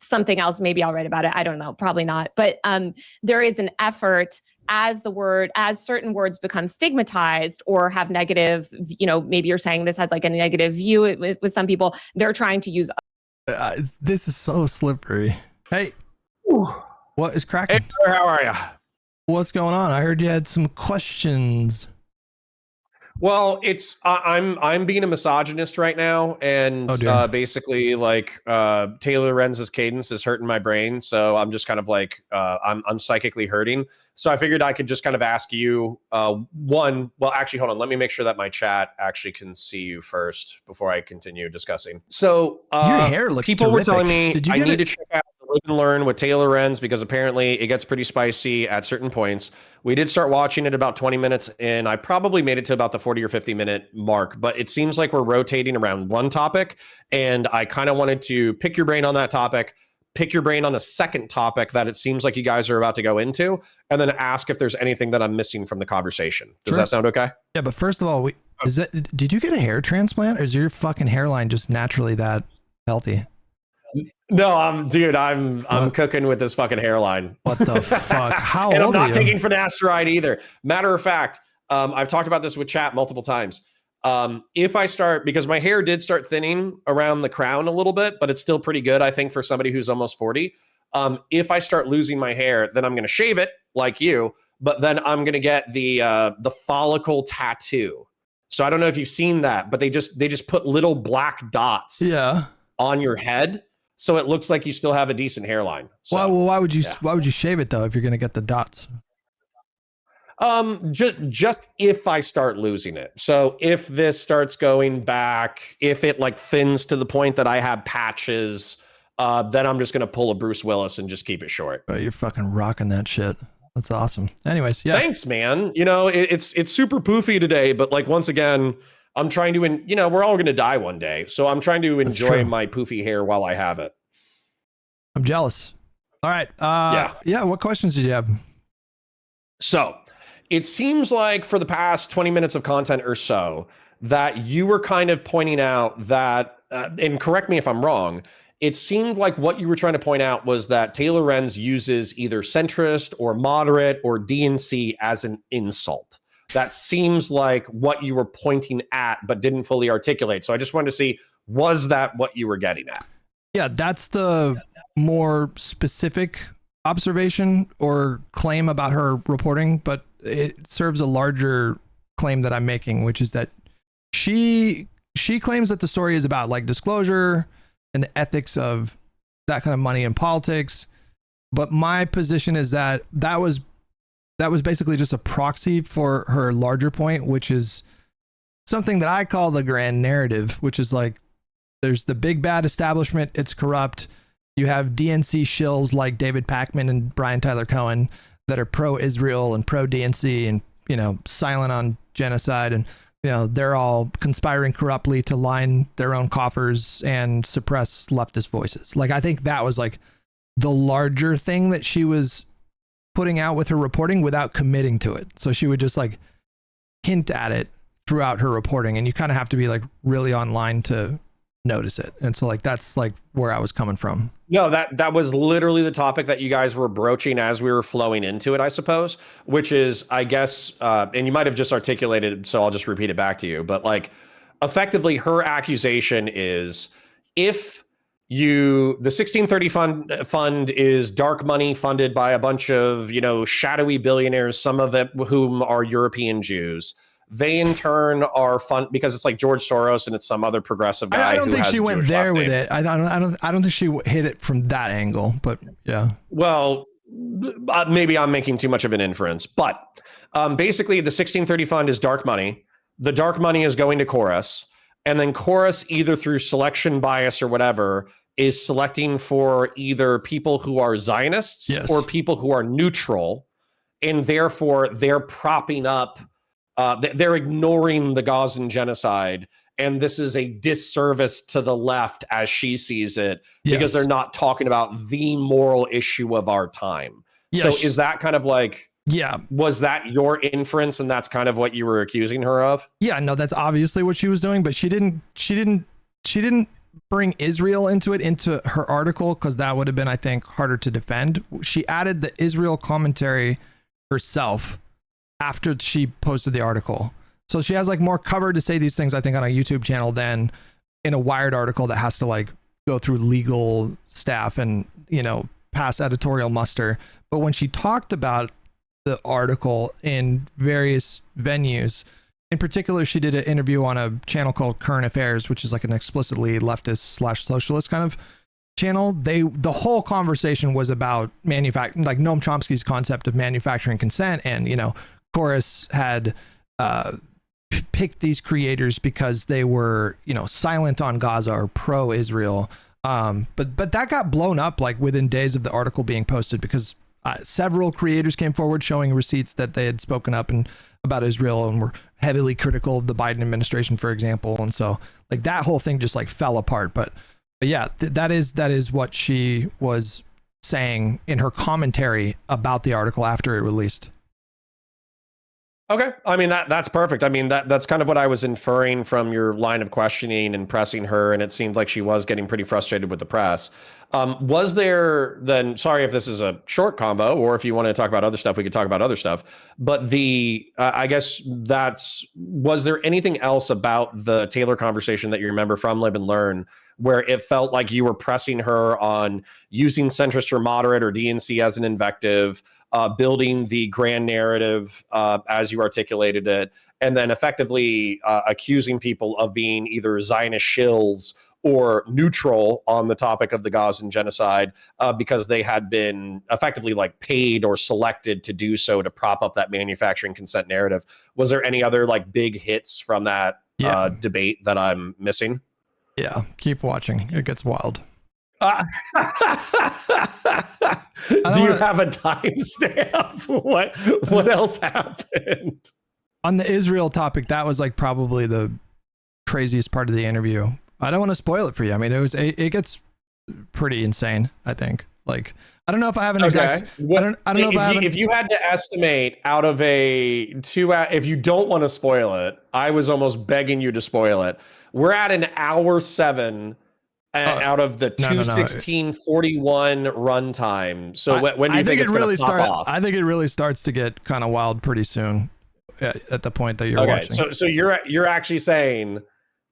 something else. Maybe I'll write about it. I don't know. Probably not. But there is an effort as certain words become stigmatized or have negative, maybe you're saying this has like a negative view with some people, they're trying to use. This is so slippery. Hey, what is cracking? Hey, how are you? What's going on? I heard you had some questions. Well, I'm being a misogynist right now, and basically like Taylor Lorenz's cadence is hurting my brain, so I'm just kind of like I'm psychically hurting. So I figured I could just kind of ask you one. Well, actually, hold on. Let me make sure that my chat actually can see you first before I continue discussing. So your hair looks people terrific. were telling me I need to check out Live and Learn with Taylor Lorenz because apparently it gets pretty spicy at certain points. We did start watching it about 20 minutes in. I probably made it to about the 40 or 50 minute mark, but it seems like we're rotating around one topic. And I kind of wanted to pick your brain on that topic, pick your brain on the second topic that it seems like you guys are about to go into, and then ask if there's anything that I'm missing from the conversation. Does that sound okay? Yeah, but first of all, did you get a hair transplant, or is your fucking hairline just naturally that healthy? No, I'm cooking with this fucking hairline. What the fuck? How old and I'm are not you? taking finasteride either. Matter of fact, I've talked about this with chat multiple times. If I start, because my hair did start thinning around the crown a little bit, but it's still pretty good, I think, for somebody who's almost 40. If I start losing my hair, then I'm going to shave it like you, but then I'm going to get the follicle tattoo. So I don't know if you've seen that, but they just put little black dots on your head. So it looks like you still have a decent hairline. So, why would you shave it though if you're going to get the dots? Just if I start losing it. So if this starts going back, if it like thins to the point that I have patches, then I'm just going to pull a Bruce Willis and just keep it short. You're fucking rocking that shit. That's awesome. Anyways, yeah. Thanks, man. It's super poofy today, but like, once again, I'm trying to, we're all going to die one day. So I'm trying to enjoy my poofy hair while I have it. I'm jealous. All right. Yeah. What questions did you have? So it seems like for the past 20 minutes of content or so that you were kind of pointing out that, and correct me if I'm wrong, it seemed like what you were trying to point out was that Taylor Lorenz uses either centrist or moderate or DNC as an insult. That seems like what you were pointing at, but didn't fully articulate. So I just wanted to see, was that what you were getting at? Yeah, that's the more specific observation or claim about her reporting, but it serves a larger claim that I'm making, which is that she claims that the story is about like disclosure and the ethics of that kind of money in politics. But my position is that was basically just a proxy for her larger point, which is something that I call the grand narrative, which is like, there's the big bad establishment, it's corrupt. You have DNC shills like David Pakman and Brian Tyler Cohen that are pro-Israel and pro-DNC and, silent on genocide. And, they're all conspiring corruptly to line their own coffers and suppress leftist voices. Like, I think that was like the larger thing that she was putting out with her reporting without committing to it. So she would just like hint at it throughout her reporting, and you kind of have to be like really online to notice it. And so like that's like where I was coming from. No, that was literally the topic that you guys were broaching as we were flowing into it, I suppose, which is, I guess, and you might have just articulated, so I'll just repeat it back to you, but like effectively her accusation is, if the 1630 fund is dark money funded by a bunch of, shadowy billionaires, some of it whom are European Jews, they in turn are fun because it's like George Soros and it's some other progressive guy. I don't think she went there with it. I don't think she hit it from that angle, but yeah. Well, maybe I'm making too much of an inference, but basically the 1630 fund is dark money. The dark money is going to Chorus, and then Chorus, either through selection bias or whatever, is selecting for either people who are Zionists or people who are neutral, and therefore they're propping up, they're ignoring the Gazan genocide, and this is a disservice to the left as she sees it, because they're not talking about the moral issue of our time. So is that kind of like... Yeah. Was that your inference, and that's kind of what you were accusing her of? Yeah, no, that's obviously what she was doing, but she didn't bring Israel into her article, because that would have been, I think, harder to defend. She added the Israel commentary herself after she posted the article. So she has like more cover to say these things, I think, on a YouTube channel than in a Wired article that has to like go through legal staff and, pass editorial muster. But when she talked about the article in various venues, in particular, she did an interview on a channel called Current Affairs, which is like an explicitly leftist/socialist kind of channel. The whole conversation was about like Noam Chomsky's concept of manufacturing consent, and Chorus had picked these creators because they were silent on Gaza or pro-Israel, but that got blown up like within days of the article being posted, because several creators came forward showing receipts that they had spoken up and about Israel and were heavily critical of the Biden administration, for example. And so like that whole thing just like fell apart. But yeah, that is what she was saying in her commentary about the article after it released. Okay. I mean, that's perfect. I mean, that's kind of what I was inferring from your line of questioning and pressing her. And it seemed like she was getting pretty frustrated with the press. Was there then, sorry if this is a short combo, or if you want to talk about other stuff, we could talk about other stuff. But I guess was there anything else about the Taylor conversation that you remember from Live and Learn where it felt like you were pressing her on using centrist or moderate or DNC as an invective, building the grand narrative as you articulated it, and then effectively accusing people of being either Zionist shills or neutral on the topic of the Gazan genocide because they had been effectively like paid or selected to do so to prop up that manufacturing consent narrative? Was there any other like big hits from that debate that I'm missing? Yeah, keep watching. It gets wild. Do you have a timestamp? What else happened? On the Israel topic, that was like probably the craziest part of the interview. I don't want to spoil it for you. I mean, it gets pretty insane, I think. Like, I don't know if I have an exact. I don't know if you had to estimate out of a 2 hour, if you don't want to spoil it, I was almost begging you to spoil it. We're at an hour 7 out of the 2:16:41 runtime. So when do you think it's going to pop off? I think it really starts to get kind of wild pretty soon at the point that you're watching. So you're actually saying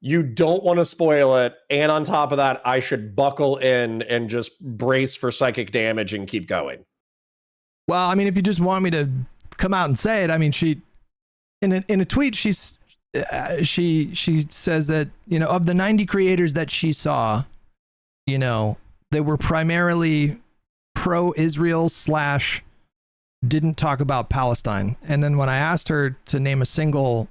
you don't want to spoil it, and on top of that, I should buckle in and just brace for psychic damage and keep going. Well, I mean, if you just want me to come out and say it, I mean, she in a tweet she says that of the 90 creators that she saw, they were primarily pro-Israel / didn't talk about Palestine. And then when I asked her to name a single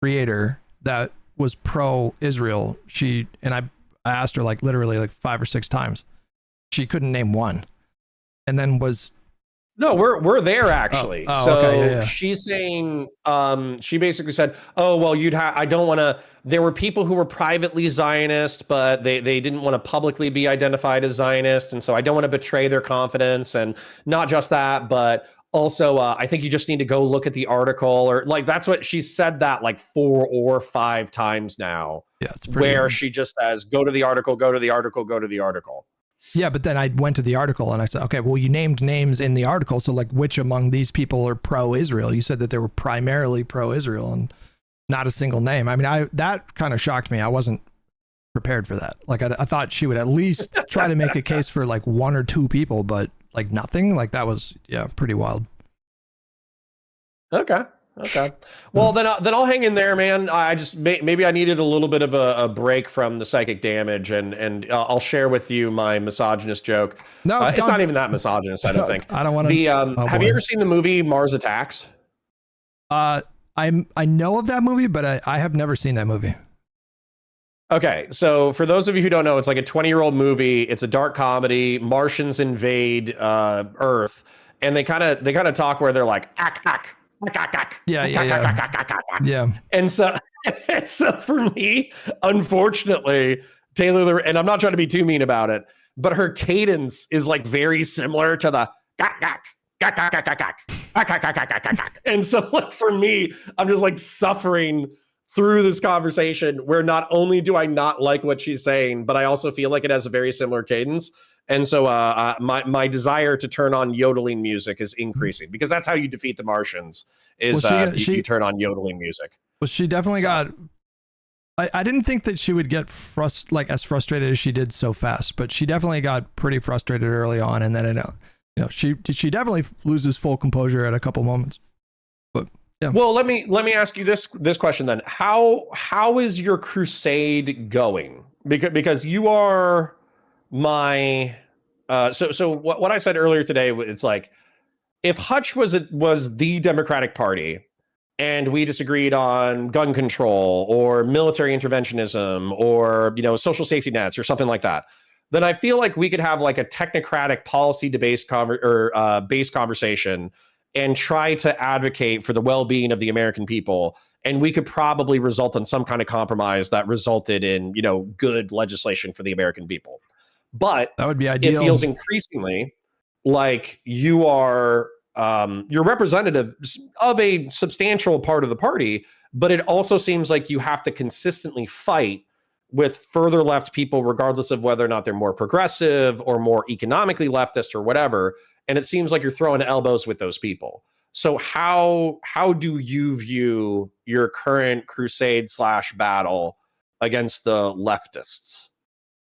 creator that was pro-Israel, I asked her like literally like 5 or 6 times. She couldn't name one. And then No, we're there actually. Okay, she's saying, she basically said, "Oh well, I don't want to." There were people who were privately Zionist, but they didn't want to publicly be identified as Zionist, and so I don't want to betray their confidence. And not just that, but also I think you just need to go look at the article, or like that's what she said that like 4 or 5 times now. Yeah, it's where she just says, "Go to the article, go to the article, go to the article." Yeah, but then I went to the article and I said, okay, well, you named names in the article. So like, which among these people are pro-Israel? You said that they were primarily pro-Israel and not a single name. I mean, that kind of shocked me. I wasn't prepared for that. Like, I thought she would at least try to make a case for like 1 or 2 people, but like nothing. Like that was, pretty wild. Okay. Okay. Well, then I'll hang in there, man. I just maybe I needed a little bit of a break from the psychic damage, and I'll share with you my misogynist joke. No, it's not even that misogynist. I don't think. I don't want to. Have you ever seen the movie Mars Attacks? I know of that movie, but I have never seen that movie. Okay, so for those of you who don't know, it's like a 20-year-old movie. It's a dark comedy. Martians invade Earth, and they kind of talk where they're like, ack, ack. Yeah. And so for me, unfortunately, Taylor, and I'm not trying to be too mean about it, but her cadence is like very similar to the and so like for me, I'm just like suffering through this conversation where not only do I not like what she's saying, but I also feel like it has a very similar cadence. And so my desire to turn on yodeling music is increasing, because that's how you defeat the Martians is you turn on yodeling music. Well, she definitely got... I didn't think that she would get as frustrated as she did so fast, but she definitely got pretty frustrated early on, and then she definitely loses full composure at a couple moments. But yeah. Well, let me ask you this question then. How is your crusade going? Because you are my so what I said earlier today, it's like, if Hutch was the Democratic Party and we disagreed on gun control or military interventionism or social safety nets or something like that, then I feel like we could have like a technocratic policy based conversation and try to advocate for the well-being of the American people, and we could probably result in some kind of compromise that resulted in good legislation for the American people. But that would be ideal. It feels increasingly like you are you're representative of a substantial part of the party, but it also seems like you have to consistently fight with further left people, regardless of whether or not they're more progressive or more economically leftist or whatever. And it seems like you're throwing elbows with those people. So how do you view your current crusade / battle against the leftists?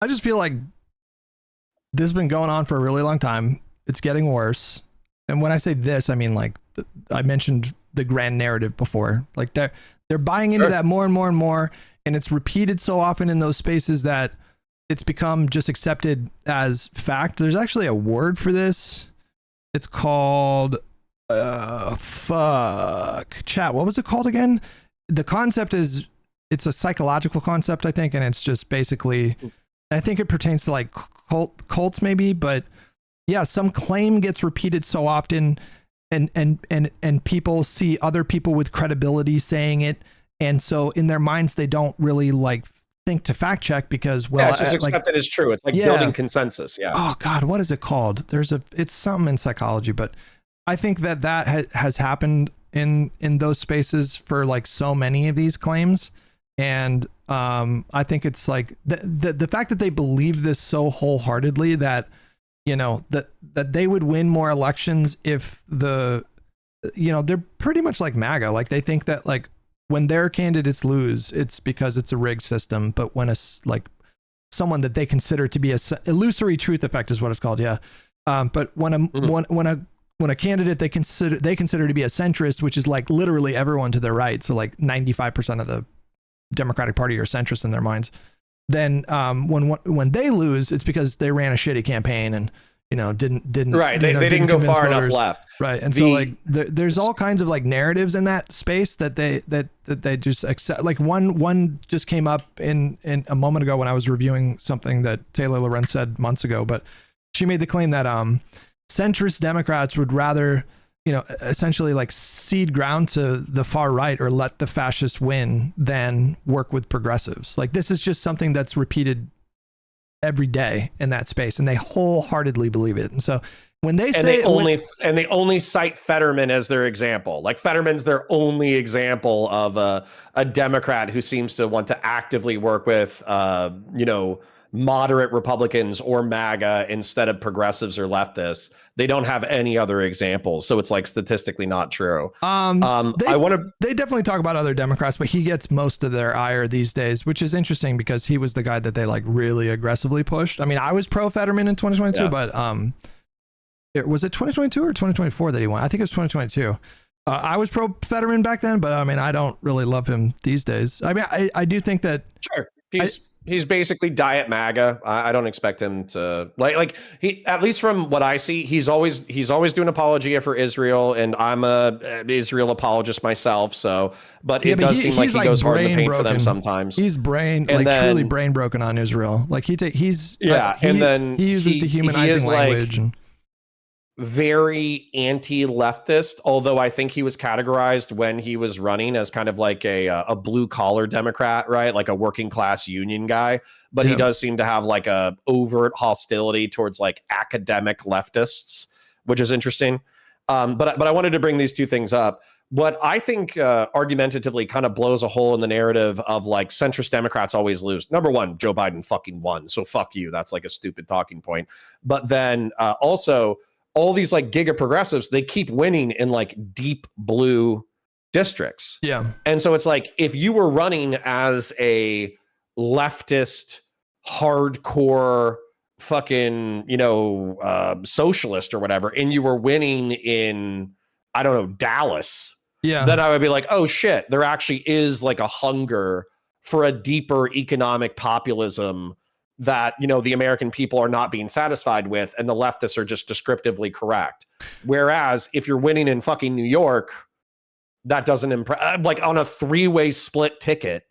I just feel like this has been going on for a really long time. It's getting worse. And when I say this, I mean, like, I mentioned the grand narrative before. Like, they're buying into that more and more and more, and it's repeated so often in those spaces that it's become just accepted as fact. There's actually a word for this. It's called chat. What was it called again? The concept is, it's a psychological concept, I think, and it's just basically, I think it pertains to like cults maybe, but yeah, some claim gets repeated so often, and people see other people with credibility saying it, and so in their minds they don't really like think to fact check, because it's just accept it as true. It's like building consensus. Yeah. Oh God, what is it called? It's something in psychology, but I think that has happened in those spaces for like so many of these claims. And I think it's like the fact that they believe this so wholeheartedly that that they would win more elections if they're pretty much like MAGA. Like, they think that like when their candidates lose, it's because it's a rigged system. But when someone that they consider to be a illusory truth effect is what it's called. Yeah. But when a candidate they consider to be a centrist, which is like literally everyone to their right, so like 95% of the Democratic Party are centrist in their minds, then when they lose, it's because they ran a shitty campaign and didn't right. They didn't go far enough left. Right. And so like there's all kinds of like narratives in that space that they just accept. Like one just came up in a moment ago when I was reviewing something that Taylor Lorenz said months ago, but she made the claim that centrist Democrats would rather essentially like cede ground to the far right or let the fascists win than work with progressives. Like, this is just something that's repeated every day in that space, and they wholeheartedly believe it. And so when they say they only cite Fetterman as their example, like Fetterman's their only example of a Democrat who seems to want to actively work with moderate Republicans or MAGA instead of progressives or leftists. They don't have any other examples, so it's like statistically not true. They definitely talk about other Democrats, but he gets most of their ire these days, which is interesting because he was the guy that they like really aggressively pushed. I mean, I was pro Fetterman in 2022, but was it 2022 or 2024 that he won? I think it was 2022. I was pro Fetterman back then, but I mean, I don't really love him these days. I mean, I do think that sure he's basically diet MAGA. I don't expect him to like he, at least from what I see, he's always doing apologia for Israel, and I'm a Israel apologist myself. So, but it does seem like he goes hard in the paint for them sometimes. He's truly brain broken on Israel. Like he uses dehumanizing language. Very anti-leftist, although I think he was categorized when he was running as kind of like a blue-collar Democrat, right? Like a working class union guy. But he does seem to have like a overt hostility towards like academic leftists, which is interesting. But I wanted to bring these two things up. What I think argumentatively kind of blows a hole in the narrative of like centrist Democrats always lose. Number one, Joe Biden fucking won. So fuck you. That's like a stupid talking point. But then also, all these like giga progressives, they keep winning in like deep blue districts. Yeah. And so it's like, if you were running as a leftist, hardcore fucking, socialist or whatever, and you were winning in, I don't know, Dallas, then I would be like, oh shit, there actually is like a hunger for a deeper economic populism that, the American people are not being satisfied with, and the leftists are just descriptively correct. Whereas if you're winning in fucking New York, that doesn't impress, like on a 3-way split ticket,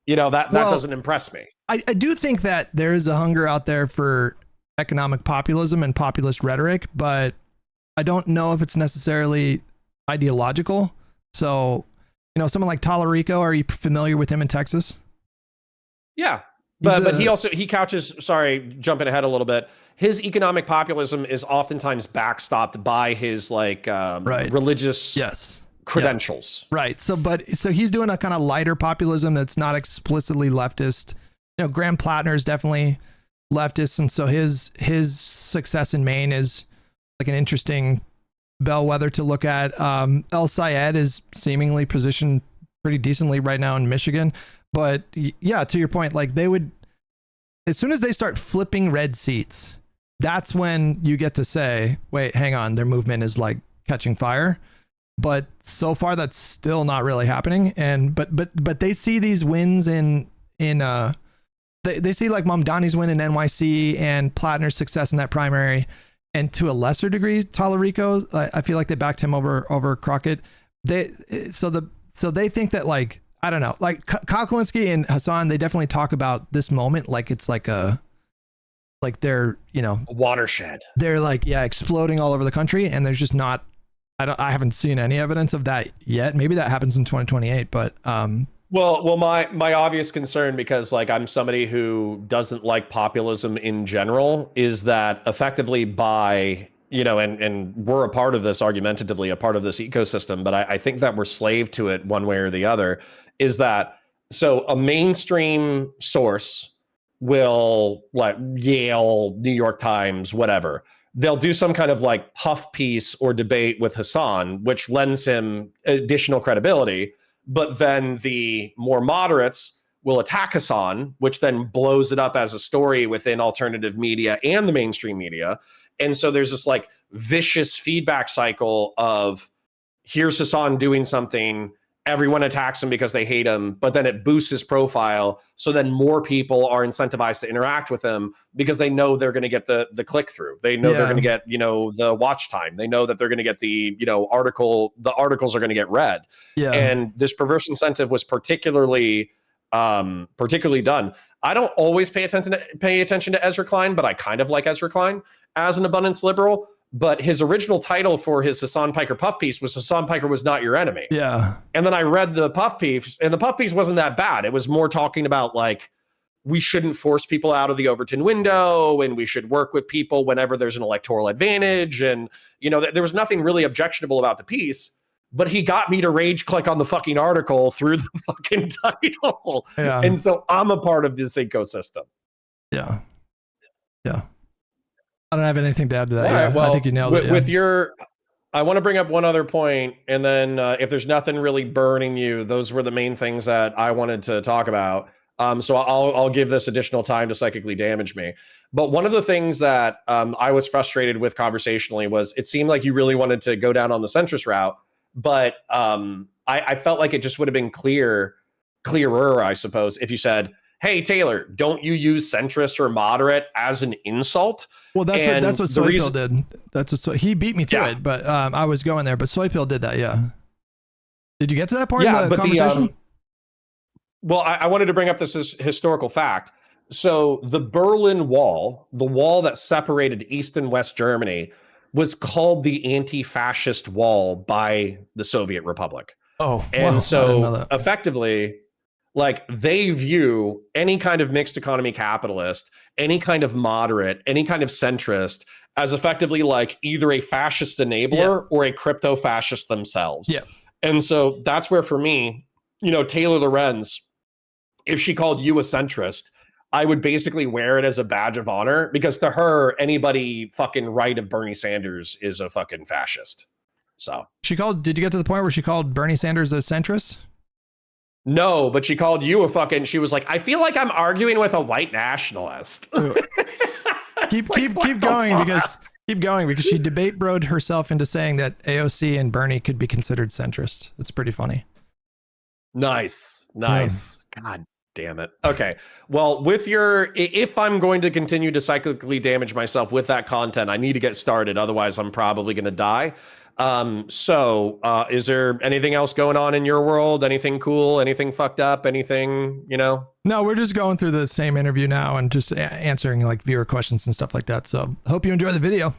that doesn't impress me. I do think that there is a hunger out there for economic populism and populist rhetoric, but I don't know if it's necessarily ideological. So, someone like Tallarico, are you familiar with him in Texas? Yeah. But he couches, sorry, jumping ahead a little bit, his economic populism is oftentimes backstopped by his like religious credentials. Yeah. Right. So he's doing a kind of lighter populism that's not explicitly leftist. Graham Plattner is definitely leftist, and so his success in Maine is like an interesting bellwether to look at. El Sayed is seemingly positioned pretty decently right now in Michigan. But yeah, to your point, like they would, as soon as they start flipping red seats, that's when you get to say, wait, hang on, their movement is like catching fire. But so far, that's still not really happening. And but they see these wins they see like Mamdani's win in NYC and Plattner's success in that primary, and to a lesser degree, Tallarico. I feel like they backed him over Crockett. So they think that like, I don't know, like Kyle Kulinski and Hassan, they definitely talk about this moment like it's like they're, a watershed. They're like, exploding all over the country, and there's just not, I haven't seen any evidence of that yet. Maybe that happens in 2028, but well, my obvious concern, because like I'm somebody who doesn't like populism in general, is that effectively by and we're a part of this, argumentatively a part of this ecosystem, but I think that we're slave to it one way or the other, is that so a mainstream source will, like Yale, New York Times, whatever, they'll do some kind of like puff piece or debate with Hassan, which lends him additional credibility. But then the more moderates will attack Hassan, which then blows it up as a story within alternative media and the mainstream media. And so there's this like vicious feedback cycle of, here's Hassan doing something, everyone attacks him because they hate him, but then it boosts his profile. So then more people are incentivized to interact with him because they know they're going to get the click through. They know they're going to get, the watch time. They know that they're going to get the articles are going to get read. Yeah. And this perverse incentive was particularly done. I don't always pay attention to Ezra Klein, but I kind of like Ezra Klein as an abundance liberal. But his original title for his Hassan Piker puff piece was Hassan Piker Was Not Your Enemy. Yeah. And then I read the puff piece, and the puff piece wasn't that bad. It was more talking about like, we shouldn't force people out of the Overton window, and we should work with people whenever there's an electoral advantage. And, there was nothing really objectionable about the piece, but he got me to rage click on the fucking article through the fucking title. Yeah. And so I'm a part of this ecosystem. Yeah. Yeah. I don't have anything to add to that. All right, well, I think you nailed it. I want to bring up one other point, and then if there's nothing really burning you, those were the main things that I wanted to talk about. So I'll give this additional time to psychically damage me. But one of the things that I was frustrated with conversationally was it seemed like you really wanted to go down on the centrist route, but I felt like it just would have been clearer, I suppose, if you said, hey, Taylor, don't you use centrist or moderate as an insult? Well, that's what Soypill did. That's what he beat me to it, but I was going there. But Soypill did that, yeah. Did you get to that part of the conversation? Well, I wanted to bring up this historical fact. So the Berlin Wall, the wall that separated East and West Germany, was called the anti-fascist wall by the Soviet Republic. Oh, and wow, so effectively, like, they view any kind of mixed economy capitalist, any kind of moderate, any kind of centrist as effectively like either a fascist enabler or a crypto fascist themselves. Yeah. And so that's where, for me, you know, Taylor Lorenz, if she called you a centrist, I would basically wear it as a badge of honor, because to her, anybody fucking right of Bernie Sanders is a fucking fascist. So did you get to the point where she called Bernie Sanders a centrist? No, but she called you a fucking, she was like, I feel like I'm arguing with a white nationalist. keep going because she debate broed herself into saying that AOC and Bernie could be considered centrist. It's pretty funny. Nice. God damn it. Okay. Well, if I'm going to continue to cyclically damage myself with that content, I need to get started. Otherwise, I'm probably going to die. So is there anything else going on in your world? Anything cool? Anything fucked up? Anything, you know? No, we're just going through the same interview now and just answering like viewer questions and stuff like that. So hope you enjoy the video.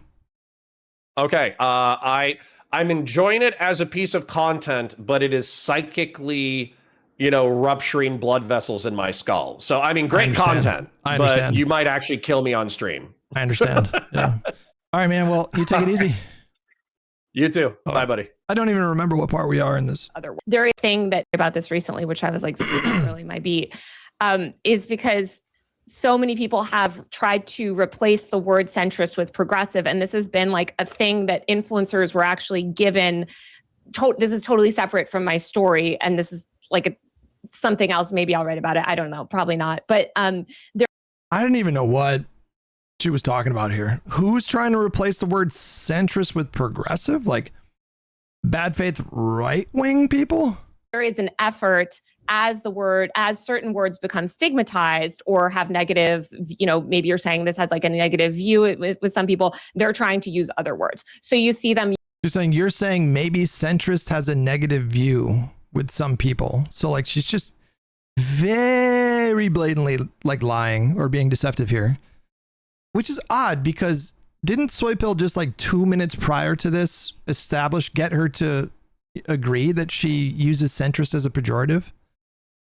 Okay. I'm enjoying it as a piece of content, but it is psychically, you know, rupturing blood vessels in my skull. So, I mean, great content, but you might actually kill me on stream. I understand. Yeah. All right, man. Well, you take it easy. You too. Bye, buddy. I don't even remember what part we are in this. There is a thing that about this recently, which I was like, this is really my beat, is because so many people have tried to replace the word centrist with progressive. And this has been like a thing that influencers were actually given. This is totally separate from my story. And this is like something else. Maybe I'll write about it. I don't know. Probably not. But I didn't even know what she was talking about here. Who's trying to replace the word centrist with progressive? Like bad faith right-wing people? There is an effort as certain words become stigmatized or have negative, you know, maybe you're saying this has like a negative view with some people, they're trying to use other words. So you see them. You're saying maybe centrist has a negative view with some people. So like she's just very blatantly like lying or being deceptive here. Which is odd because didn't Soypill just like 2 minutes prior to this get her to agree that she uses centrist as a pejorative?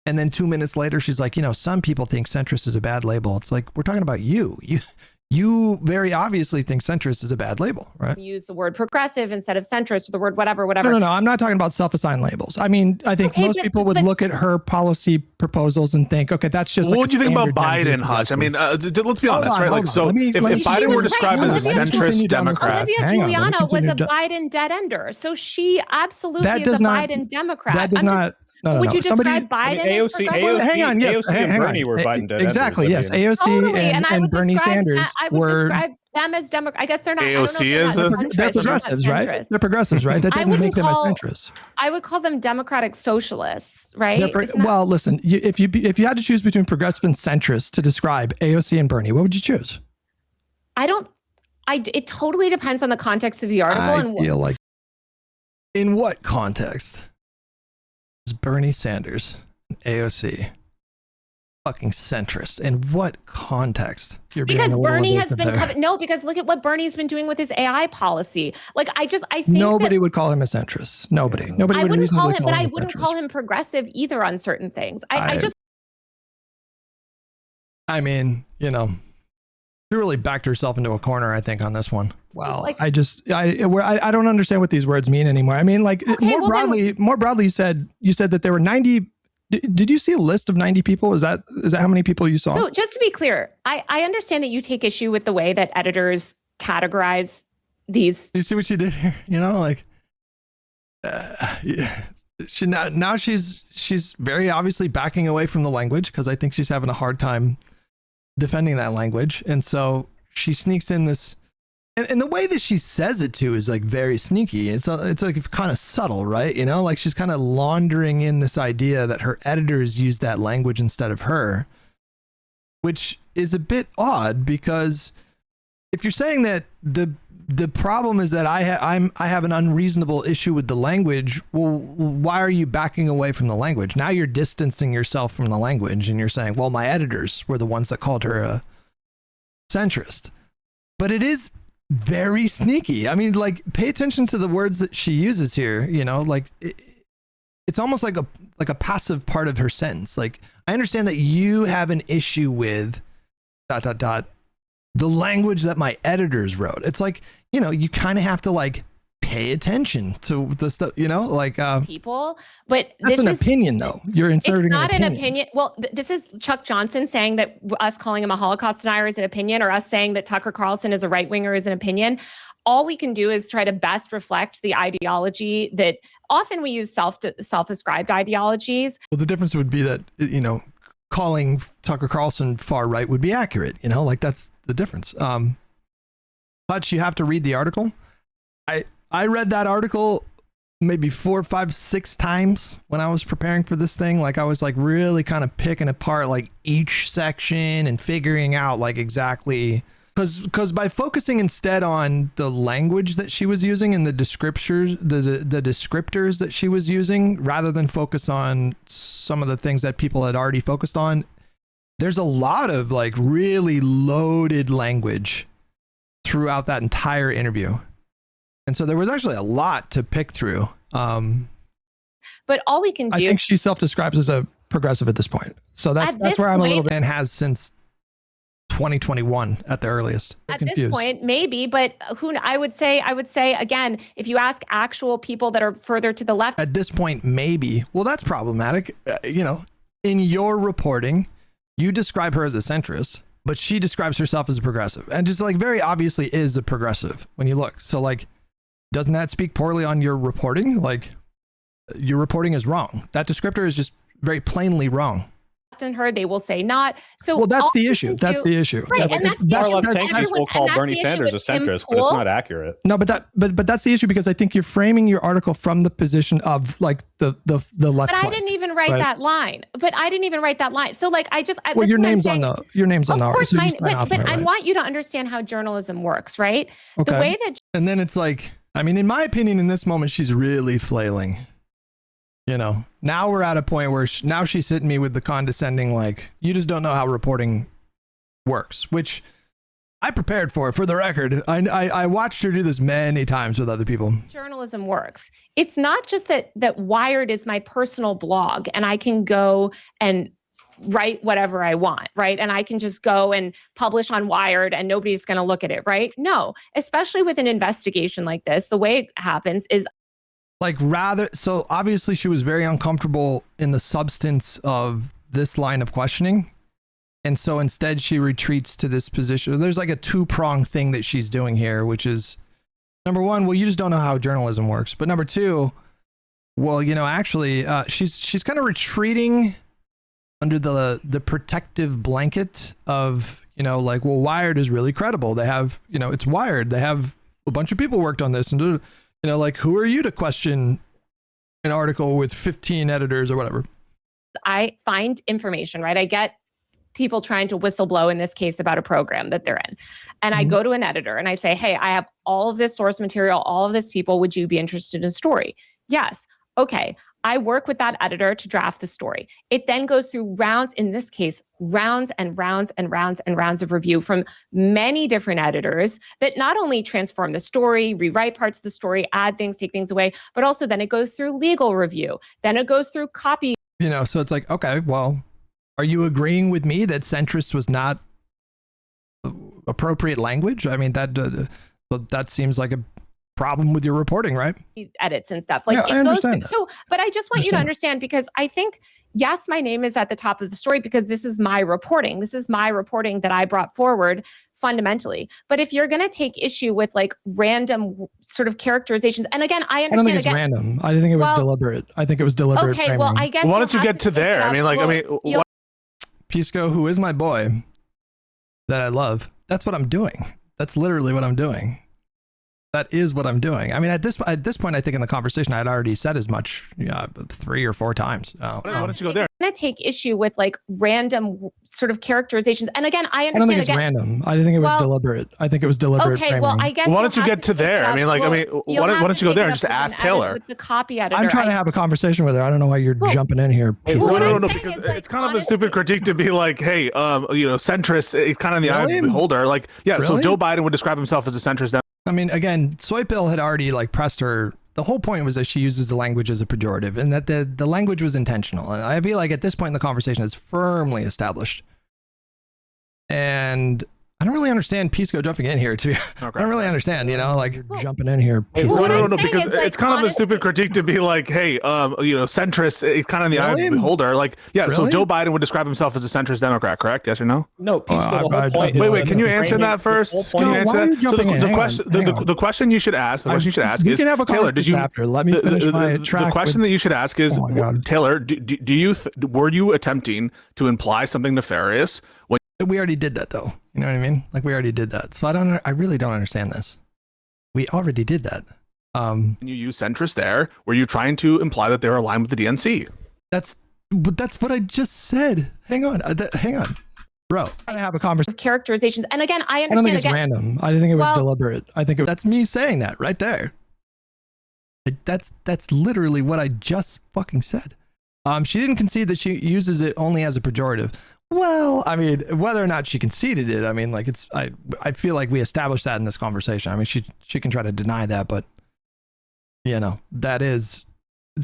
And then 2 minutes later, she's like, you know, some people think centrist is a bad label. It's like, we're talking about you. You very obviously think centrist is a bad label, right? Use the word progressive instead of centrist or the word whatever. No. I'm not talking about self-assigned labels. I mean, I think most people would look at her policy proposals and think, okay, that's just. What do you think about Biden, Hutch? I mean, let's be honest, right? Like, so if Biden were described as a centrist Democrat, Olivia Giuliano was a Biden dead ender, so she absolutely is a Biden Democrat. That does not. No. Would you describe Biden as progressive? Hang on, yes. AOC and Bernie were Biden dead exactly, yes. AOC and Bernie Sanders were. Describe them as Democrat. I guess they're not. AOC they're progressives, right? They're progressives, right? That doesn't make them as centrist. I would call them democratic socialists, right? Well, listen, if you had to choose between progressive and centrist to describe AOC and Bernie, what would you choose? It totally depends on the context of the article. I feel like. In what context is Bernie Sanders, AOC, fucking centrist? In what context? Because Bernie has been because look at what Bernie's been doing with his AI policy. Like I think nobody would call him a centrist. Nobody I wouldn't call him, but I wouldn't call him progressive either on certain things. I mean, you know, she really backed herself into a corner, I think, on this one. Wow. I don't understand what these words mean anymore. I mean, like more broadly, you said that there were 90. Did you see a list of 90 people? Is that how many people you saw? So just to be clear, I understand that you take issue with the way that editors categorize these. You see what she did here? You know, like she's very obviously backing away from the language because I think she's having a hard time defending that language. And so she sneaks in this And the way that she says it too is like very sneaky. It's like kind of subtle, right? You know, like she's kind of laundering in this idea that her editors use that language instead of her, which is a bit odd because if you're saying that the problem is that I have an unreasonable issue with the language, well, why are you backing away from the language? Now you're distancing yourself from the language and you're saying, well, my editors were the ones that called her a centrist. But it is very sneaky. I mean, like, pay attention to the words that she uses here, you know, like it's almost like a passive part of her sentence. Like, I understand that you have an issue with ... the language that my editors wrote. It's like, you know, you kind of have to like pay attention to the stuff, you know, like people. But that's an opinion, though. You're inserting. It's not an opinion. Well, this is Chuck Johnson saying that us calling him a Holocaust denier is an opinion, or us saying that Tucker Carlson is a right winger is an opinion. All we can do is try to best reflect the ideology that often we use self-described ideologies. Well, the difference would be that, you know, calling Tucker Carlson far right would be accurate, you know, like that's the difference. Hutch, you have to read the article. I read that article maybe 4, 5, 6 times when I was preparing for this thing. Like I was like really kind of picking apart like each section and figuring out like exactly, because by focusing instead on the language that she was using and the descriptors, the descriptors that she was using, rather than focus on some of the things that people had already focused on, there's a lot of like really loaded language throughout that entire interview. And so there was actually a lot to pick through. But all we can do... I think she self-describes as a progressive at this point. So that's where I'm a little bit, and has since 2021 at the earliest. At this point, maybe, but I would say again, if you ask actual people that are further to the left... At this point, maybe. Well, that's problematic. You know, in your reporting, you describe her as a centrist, but she describes herself as a progressive, and just like very obviously is a progressive when you look. So like, doesn't that speak poorly on your reporting? Like, your reporting is wrong. That descriptor is just very plainly wrong. And her, they will say not. So well, that's the issue. That's the issue. Right, and that's the issue. Left-tankers will call Bernie Sanders a centrist, but it's not accurate. No, but that's the issue, because I think you're framing your article from the position of like the left. But I didn't even write that line. So like well, your name's on the article. Of course, but I want you to understand how journalism works, right? Okay. The way that, and then it's like, I mean, in my opinion, in this moment, she's really flailing. You know, now we're at a point where now she's hitting me with the condescending, like, you just don't know how reporting works, which I prepared for the record. I watched her do this many times with other people. Journalism works. It's not just that Wired is my personal blog and I can go and write whatever I want, right? And I can just go and publish on Wired and nobody's going to look at it, right? No, especially with an investigation like this, the way it happens is like so obviously she was very uncomfortable in the substance of this line of questioning. And so instead she retreats to this position. There's like a 2-pronged thing that she's doing here, which is number one, well, you just don't know how journalism works. But number two, well, you know, actually she's kind of retreating under the protective blanket of, you know, like, well, Wired is really credible. They have, you know, it's Wired. They have a bunch of people worked on this, and you know, like, who are you to question an article with 15 editors or whatever? I find information, right? I get people trying to whistleblow in this case about a program that they're in. And I go to an editor and I say, hey, I have all of this source material, all of this people. Would you be interested in a story? Yes. Okay. I work with that editor to draft the story. It then goes through rounds, in this case, rounds and rounds and rounds and rounds of review from many different editors that not only transform the story, rewrite parts of the story, add things, take things away, but also then it goes through legal review. Then it goes through copy. You know, so it's like, okay, well, are you agreeing with me that centrist was not appropriate language? I mean, that seems like a problem with your reporting, right? Edits and stuff like yeah, it goes through. So, but I just want you to understand, because I think, yes, my name is at the top of the story because this is my reporting. This is my reporting that I brought forward fundamentally. But if you're going to take issue with like random sort of characterizations, and again, I understand. I don't think it's random. I think it was deliberate. I think it was deliberate. Okay, well, I guess. Why don't you get to there? Pisco, who is my boy that I love, that's what I'm doing. That's literally what I'm doing. That is what I'm doing. I mean, at this point, I think in the conversation, I had already said as much 3 or 4 times. Why don't you go there? I'm going to take issue with like random sort of characterizations. And again, I understand. I don't think it's random. I think it was deliberate. I think it was deliberate. Okay, well, I guess. Why don't you get to there? I mean, like, why don't you go there and just ask Taylor? The copy editor. I'm trying to have a conversation with her. I don't know why you're jumping in here. No, because it's kind of a stupid critique to be like, hey, centrist. It's kind of in the eye of the beholder. Like, yeah, so Joe Biden would describe himself as a centrist. I mean, again, Soy Pill had already like pressed her. The whole point was that she uses the language as a pejorative and that the language was intentional. And I feel like at this point in the conversation, it's firmly established. And I don't really understand Pisco jumping in here too. I don't really understand, like you're jumping in here. No, because it's kind of a stupid critique to be like, hey, centrist. It's kind of in the eye of the beholder. Like, yeah, so Joe Biden would describe himself as a centrist Democrat, correct? Yes or no? No, Pisco. The whole point. Wait, can you answer that first? Can you answer that? So the question you should ask, is, Taylor, did you? Let me finish my track. The question that you should ask is, Taylor, were you attempting to imply something nefarious? We already did that though. You know what I mean? Like we already did that. So I really don't understand this. We already did that. When you use centrist there, were you trying to imply that they were aligned with the DNC? That's what I just said. Hang on. Bro, I have a conversation. Characterizations. And again, I understand. I don't think it's random. I think it was deliberate. I think that's me saying that right there. That's literally what I just fucking said. She didn't concede that she uses it only as a pejorative. Well, I mean, whether or not she conceded it, I mean, like I feel like we established that in this conversation. I mean, she can try to deny that, but it's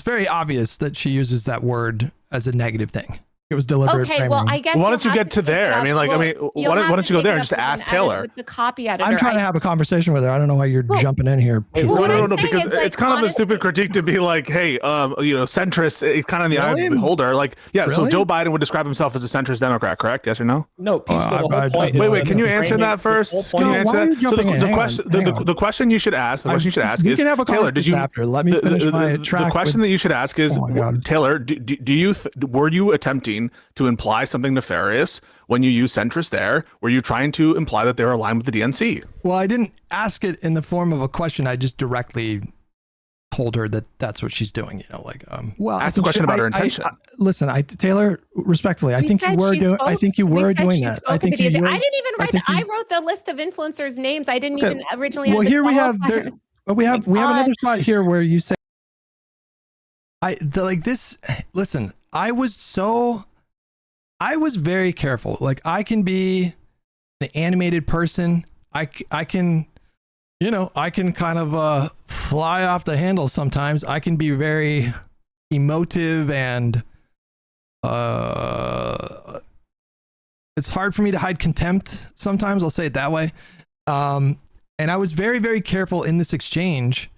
very obvious that she uses that word as a negative thing. It was deliberate. Okay, well, I guess. Why don't you get to there? I mean, like, why don't you go there and just ask Taylor? The copy editor. I'm trying to have a conversation with her. I don't know why you're jumping in here. No, because it's kind of a stupid critique to be like, hey, centrist. It's kind of in the eye of the beholder. Like, yeah, so Joe Biden would describe himself as a centrist Democrat, correct? Yes or no? No, Pisco. The whole point. Wait, can you answer that first? Can you answer that? So the question you should ask, is, Taylor, did you? Let me finish my track. The question that you should ask is, Taylor, were you attempting to imply something nefarious when you use centrist there? Were you trying to imply that they were aligned with the DNC? Well, I didn't ask it in the form of a question. I just directly told her that that's what she's doing. Well, ask the question about her intention. Listen, Taylor, respectfully, I think you were doing that. I think you were doing that. I didn't even write that. I wrote the list of influencers' names. I didn't even originally. Well, here we have another spot here where you say, listen, I was very careful. Like, I can be an animated person. I can kind of fly off the handle sometimes. I can be very emotive and it's hard for me to hide contempt sometimes. I'll say it that way. And I was very, very careful in this exchange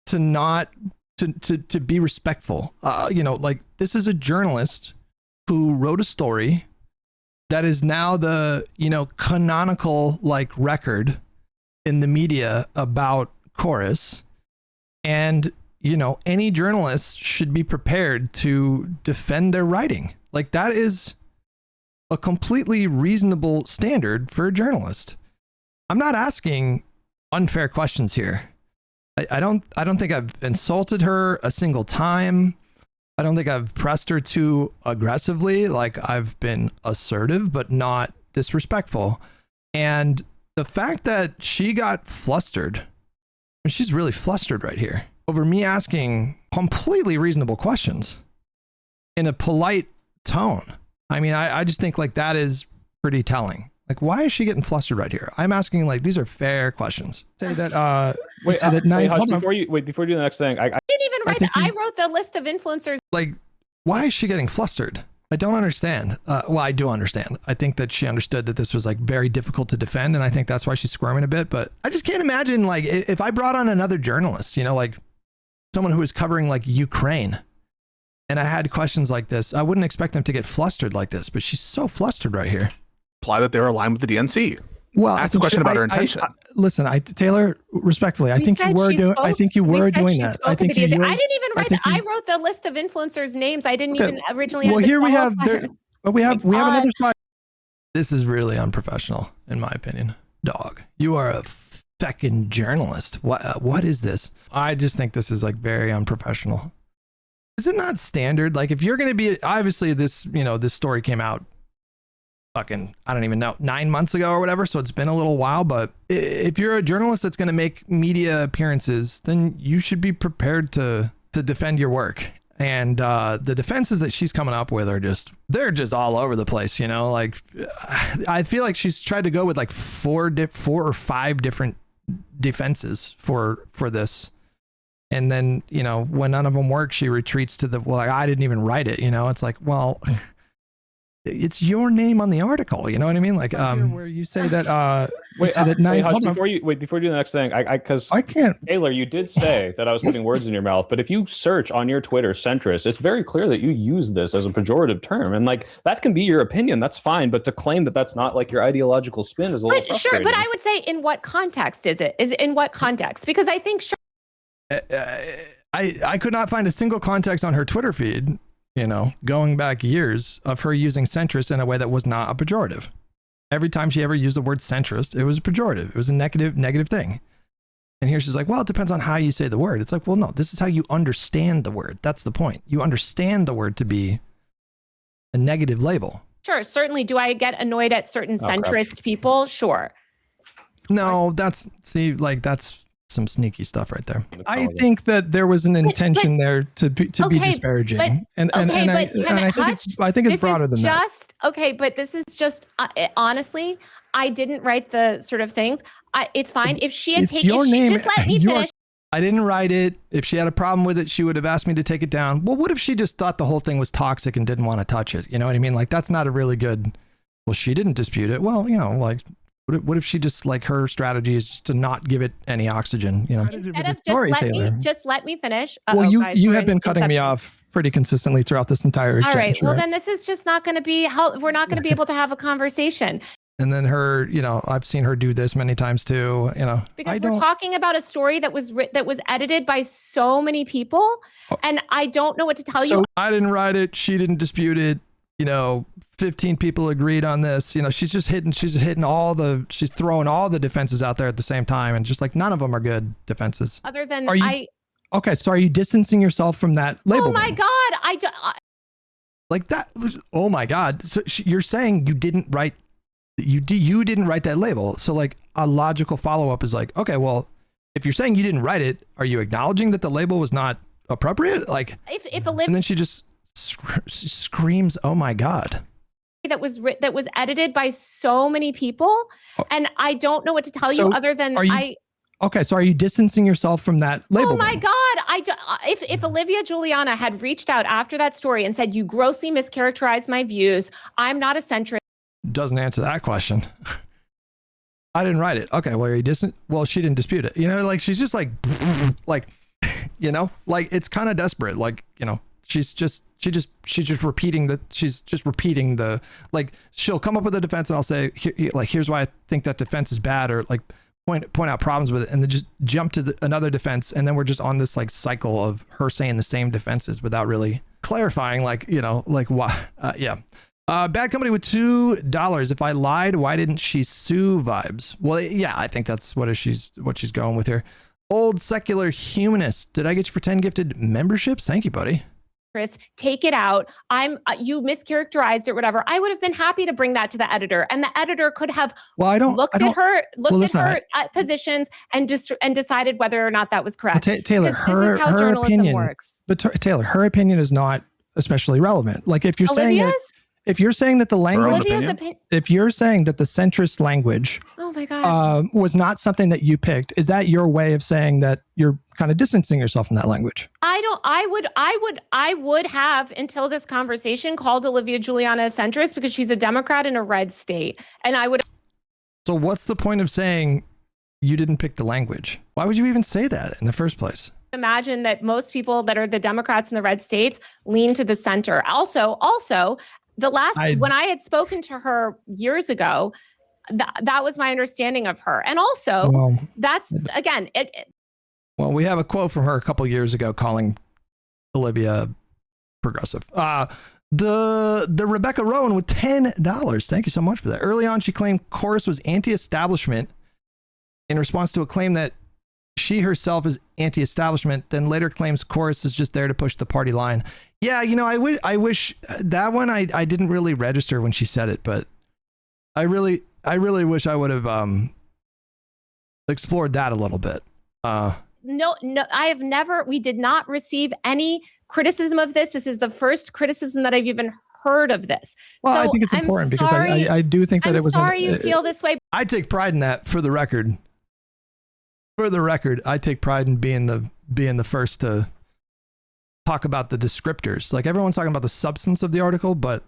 to not to be respectful. Like, this is a journalist who wrote a story that is now the, canonical like record in the media about Chorus. And, any journalist should be prepared to defend their writing. Like, that is a completely reasonable standard for a journalist. I'm not asking unfair questions here. I don't think I've insulted her a single time. I don't think I've pressed her too aggressively. Like, I've been assertive, but not disrespectful. And the fact that she got flustered, she's really flustered right here over me asking completely reasonable questions in a polite tone. I mean, I just think like that is pretty telling. Like, why is she getting flustered right here? I'm asking, like, these are fair questions. Say that, Hutch, before you do the next thing, I didn't even write that. I wrote the list of influencers. Like, why is she getting flustered? I don't understand. Well, I do understand. I think that she understood that this was like very difficult to defend. And I think that's why she's squirming a bit, but I just can't imagine, like, if I brought on another journalist, like someone who was covering like Ukraine, and I had questions like this, I wouldn't expect them to get flustered like this, but she's so flustered right here. Imply that they were aligned with the DNC. Well, ask the question about her intention. Listen, Taylor, respectfully, I think you were doing that. I think you were doing that. I didn't even write that. I wrote the list of influencers' names. I didn't even originally. Well, here we have another spot. This is really unprofessional, in my opinion. dog. You are a feckin' journalist. What is this? I just think this is like very unprofessional. Is it not standard? Like if you're going to be, obviously this, this story came out fucking, I don't even know, 9 months ago or whatever. So it's been a little while, but if you're a journalist that's going to make media appearances, then you should be prepared to defend your work. And the defenses that she's coming up with they're just all over the place, like I feel like she's tried to go with like four or five different defenses for this. And then, when none of them work, she retreats to I didn't even write it, it's like, well, it's your name on the article, you know what I mean? Like, where you say that, Hutch, before you do the next thing, because I can't. Taylor, you did say that I was putting words in your mouth, but if you search on your Twitter centrist, it's very clear that you use this as a pejorative term, and like that can be your opinion, that's fine, but to claim that that's not like your ideological spin is a little frustrating. Sure, but I would say, in what context is it? Is in what context? Because I think I could not find a single context on her Twitter feed, going back years, of her using centrist in a way that was not a pejorative. Every time she ever used the word centrist, it was a pejorative. It was a negative thing. And here she's like, well, it depends on how you say the word. It's like, well, no, this is how you understand the word. That's the point. You understand the word to be a negative label. Sure, certainly. Do I get annoyed at certain centrist people? Sure. No, that's some sneaky stuff right there. I think that there was an intention there to be disparaging, I think it's broader than that. Okay, but this is just honestly, I didn't write the sort of things. It's fine if she had taken. If she just let me finish. I didn't write it. If she had a problem with it, she would have asked me to take it down. Well, what if she just thought the whole thing was toxic and didn't want to touch it? You know what I mean? Like that's not a really good. Well, she didn't dispute it. Well, like. What if she just her strategy is just to not give it any oxygen? Instead of just let me finish. Well, you have been cutting me off pretty consistently throughout this entire exchange. All right. Well, then this is just not going to be we're not going to be able to have a conversation. And then her, I've seen her do this many times too. Because we're talking about a story that was edited by so many people, and I don't know what to tell you. I didn't write it. She didn't dispute it. 15 people agreed on this. She's throwing all the defenses out there at the same time, and just like none of them are good defenses. Other than okay, so are you distancing yourself from that label? Oh my God, like that. Oh my God. So you're saying you didn't write that label. So like a logical follow-up is like, okay, well, if you're saying you didn't write it, are you acknowledging that the label was not appropriate? Like and then she just screams, oh my God. That was edited by so many people, and I don't know what to tell you other than Okay, so are you distancing yourself from that label? Oh my God! If Olivia Juliana had reached out after that story and said, you grossly mischaracterized my views, I'm not a centrist. Doesn't answer that question. I didn't write it. Okay, well, are you distant? Well, she didn't dispute it. Like she's just like it's kind of desperate. Like, she's just repeating the like she'll come up with a defense and I'll say here's why I think that defense is bad, or like point out problems with it, and then just jump to another defense, and then we're just on this like cycle of her saying the same defenses without really clarifying why. Bad Company with $2. If I lied, why didn't she sue vibes? Well, yeah, I think that's what she's going with here. Old Secular Humanist, did I get you for 10 gifted memberships? Thank you, buddy. Take it out. You mischaracterized it, whatever. I would have been happy to bring that to the editor, and the editor could have looked at her positions and decided whether or not that was correct. Well, Taylor, this is how journalism opinion works. But Taylor, her opinion is not especially relevant. Like if you're saying that the language, if you're saying that the centrist language, oh my God, was not something that you picked, is that your way of saying that you're kind of distancing yourself from that language? I would have, until this conversation, called Olivia Juliana a centrist because she's a Democrat in a red state, and I would. So what's the point of saying you didn't pick the language? Why would you even say that in the first place? Imagine that most people that are the Democrats in the red states lean to the center. Also. When I had spoken to her years ago, that was my understanding of her. And also, that's, again... Well, we have a quote from her a couple years ago calling Olivia progressive. The Rebecca Rowan with $10. Thank you so much for that. Early on, she claimed Chorus was anti-establishment in response to a claim that she herself is anti-establishment, then later claims Chorus is just there to push the party line. Yeah, you know, I wish that one I didn't really register when she said it, but I really wish I would have explored that a little bit. No, we did not receive any criticism of this. This is the first criticism that I've even heard of this. Well, so I think it's important because I do think that it was. I'm sorry you feel this way. I take pride in that. For the record, I take pride in being the first to talk about the descriptors. Like everyone's talking about the substance of the article, but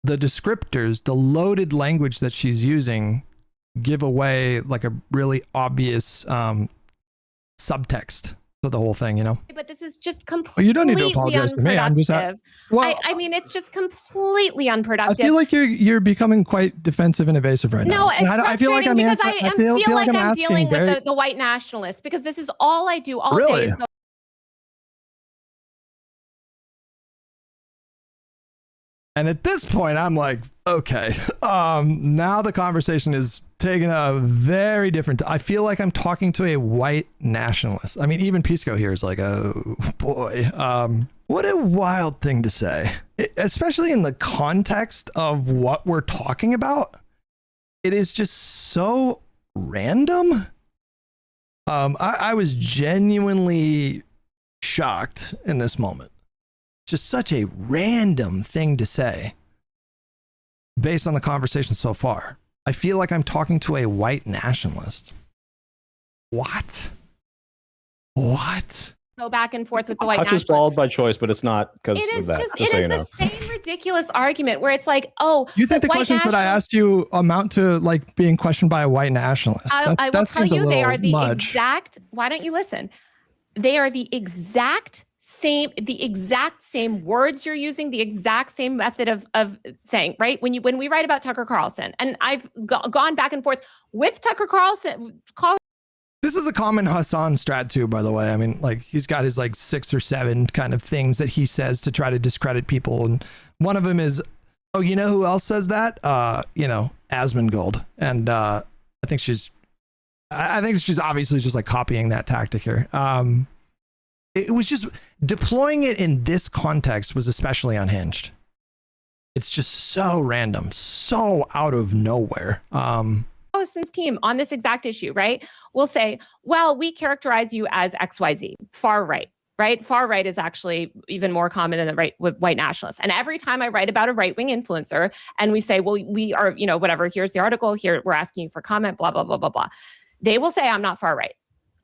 the descriptors, the loaded language that she's using, give away like a really obvious subtext to the whole thing, you know. But this is just completely you don't need to apologize to me. I'm just I mean, it's just completely unproductive. I feel like you're becoming quite defensive and evasive right now. No, it's frustrating I feel like because I feel like I'm dealing with the white nationalists, because this is all I do all day. Is go and at this point, I'm like, okay, now the conversation is taking a very different. I feel like I'm talking to a white nationalist. I mean, even Pisco here is like, oh boy, what a wild thing to say, especially in the context of what we're talking about. It is just so random. I was genuinely shocked in this moment. Just such a random thing to say based on the conversation so far. I feel like I'm talking to a white nationalist. What? Go back and forth with the white Hutch is bald by choice, but it's not because of that. It is the same ridiculous argument where it's like, oh, you think the questions that I asked you amount to like being questioned by a white nationalist? I will tell you, they are the exact. Why don't you listen? They are the exact same words you're using, the exact same method of saying, right? When we write about Tucker Carlson, and I've gone back and forth with Tucker Carlson. This is a common Hassan strat too, by the way. I mean, like he's got his like 6 or 7 kind of things that he says to try to discredit people, and one of them is, oh, you know who else says that? Asmongold, and I think she's obviously just like copying that tactic here. It was just deploying it in this context was especially unhinged. It's just so random, so out of nowhere. Carlson's team on this exact issue, right? Will say, well, we characterize you as XYZ, far right, right? Far right is actually even more common than the right with white nationalists. And every time I write about a right-wing influencer and we say, well, we are, whatever, here's the article, here, we're asking you for comment, blah, blah, blah, blah, blah. They will say, I'm not far right.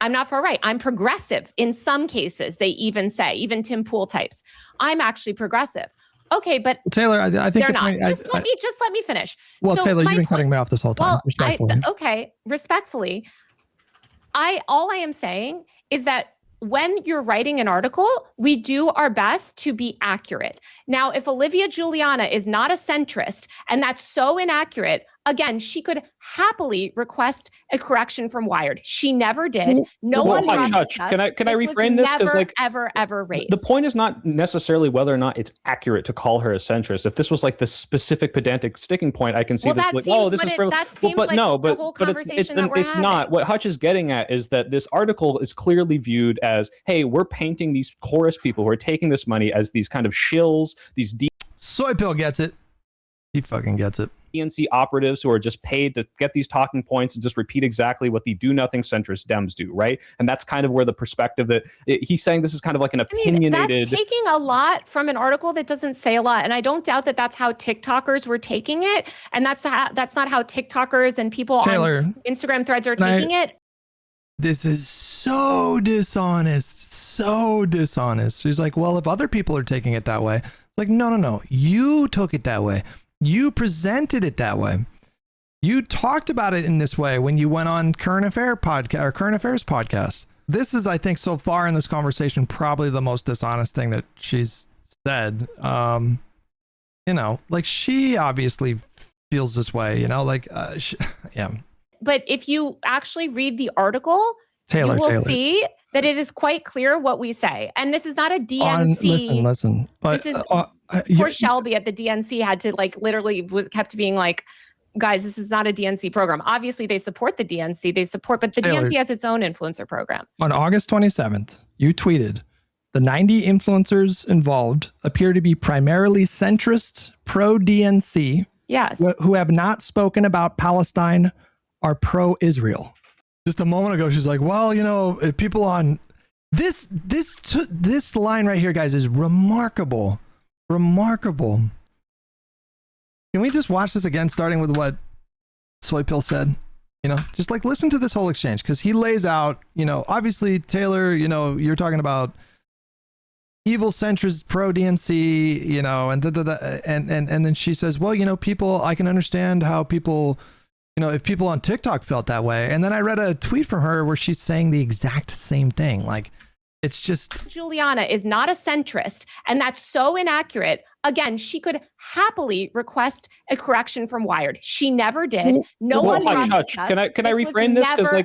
I'm not far right. I'm progressive. In some cases, they even say, even Tim Pool types, I'm actually progressive. Okay, but Taylor, I think they're not. Just let me finish. Well, so Taylor, you've been cutting me off this whole time. Well, respectfully, all I am saying is that when you're writing an article, we do our best to be accurate. Now, if Olivia Juliana is not a centrist and that's so inaccurate, again, she could happily request a correction from Wired. She never did. No one Hutch, can I reframe this? Because like ever raised. The point is not necessarily whether or not it's accurate to call her a centrist. If this was like the specific pedantic sticking point, I can see this like, oh, this is for. But it's not. What Hutch is getting at is that this article is clearly viewed as, hey, we're painting these chorus people who are taking this money as these kind of shills, these Soy Pill gets it. He fucking gets it. DNC operatives who are just paid to get these talking points and just repeat exactly what the do-nothing centrist Dems do, right? And that's kind of where the perspective that he's saying this is kind of like an opinionated... that's taking a lot from an article that doesn't say a lot. And I don't doubt that that's how TikTokers were taking it. And that's not how TikTokers and people on Instagram threads are taking it. This is so dishonest. So dishonest. She's like, well, if other people are taking it that way, it's like, no. You took it that way. You presented it that way. You talked about it in this way when you went on Current Affairs podcast. This is, I think, so far in this conversation, probably the most dishonest thing that she's said. Like she obviously feels this way, yeah. But if you actually read the article, you will see that it is quite clear what we say. And this is not a DNC. Listen. This is poor Shelby at the DNC had to literally kept being like, guys, this is not a DNC program. Obviously, they support the DNC. But the DNC has its own influencer program. On August 27th, you tweeted, the 90 influencers involved appear to be primarily centrist, pro-DNC, yes, who have not spoken about Palestine, are pro-Israel. Just a moment ago, she's like, well, if people on this line right here, guys, is remarkable. Remarkable. Can we just watch this again, starting with what Soy Pill said? Just listen to this whole exchange, because he lays out, obviously, Taylor, you're talking about evil centrist pro DNC, and then she says, well, people, I can understand how people, if people on TikTok felt that way. And then I read a tweet from her where she's saying the exact same thing. It's just Juliana is not a centrist, and that's so inaccurate. Again, she could happily request a correction from Wired. She never did. No one Hutch, can I reframe this? Because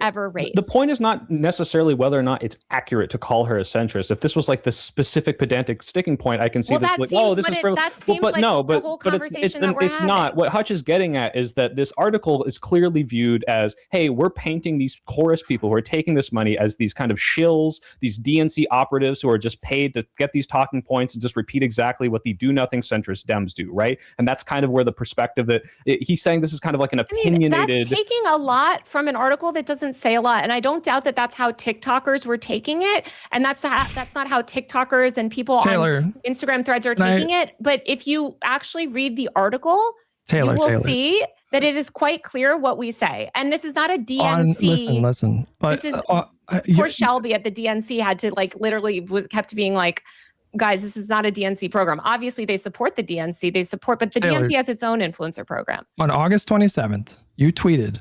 ever raised. The point is not necessarily whether or not it's accurate to call her a centrist. If this was the specific pedantic sticking point, I can see this this is for. But it's not. What Hutch is getting at is that this article is clearly viewed as, hey, we're painting these chorus people who are taking this money as these kind of shills, these DNC operatives who are just paid to get these talking points and just repeat exactly what the do-nothing centrist Dems do, right? And that's kind of where the perspective that he's saying this is kind of an opinionated... that's taking a lot from an article that doesn't say a lot. And I don't doubt that that's how TikTokers were taking it. And that's not how TikTokers and people on Instagram threads are taking it. But if you actually read the article, you will see that it is quite clear what we say. And this is not a DNC. Listen. This is poor Shelby at the DNC had to literally kept being like, guys, this is not a DNC program. Obviously, they support the DNC. But the DNC has its own influencer program. On August 27th, you tweeted,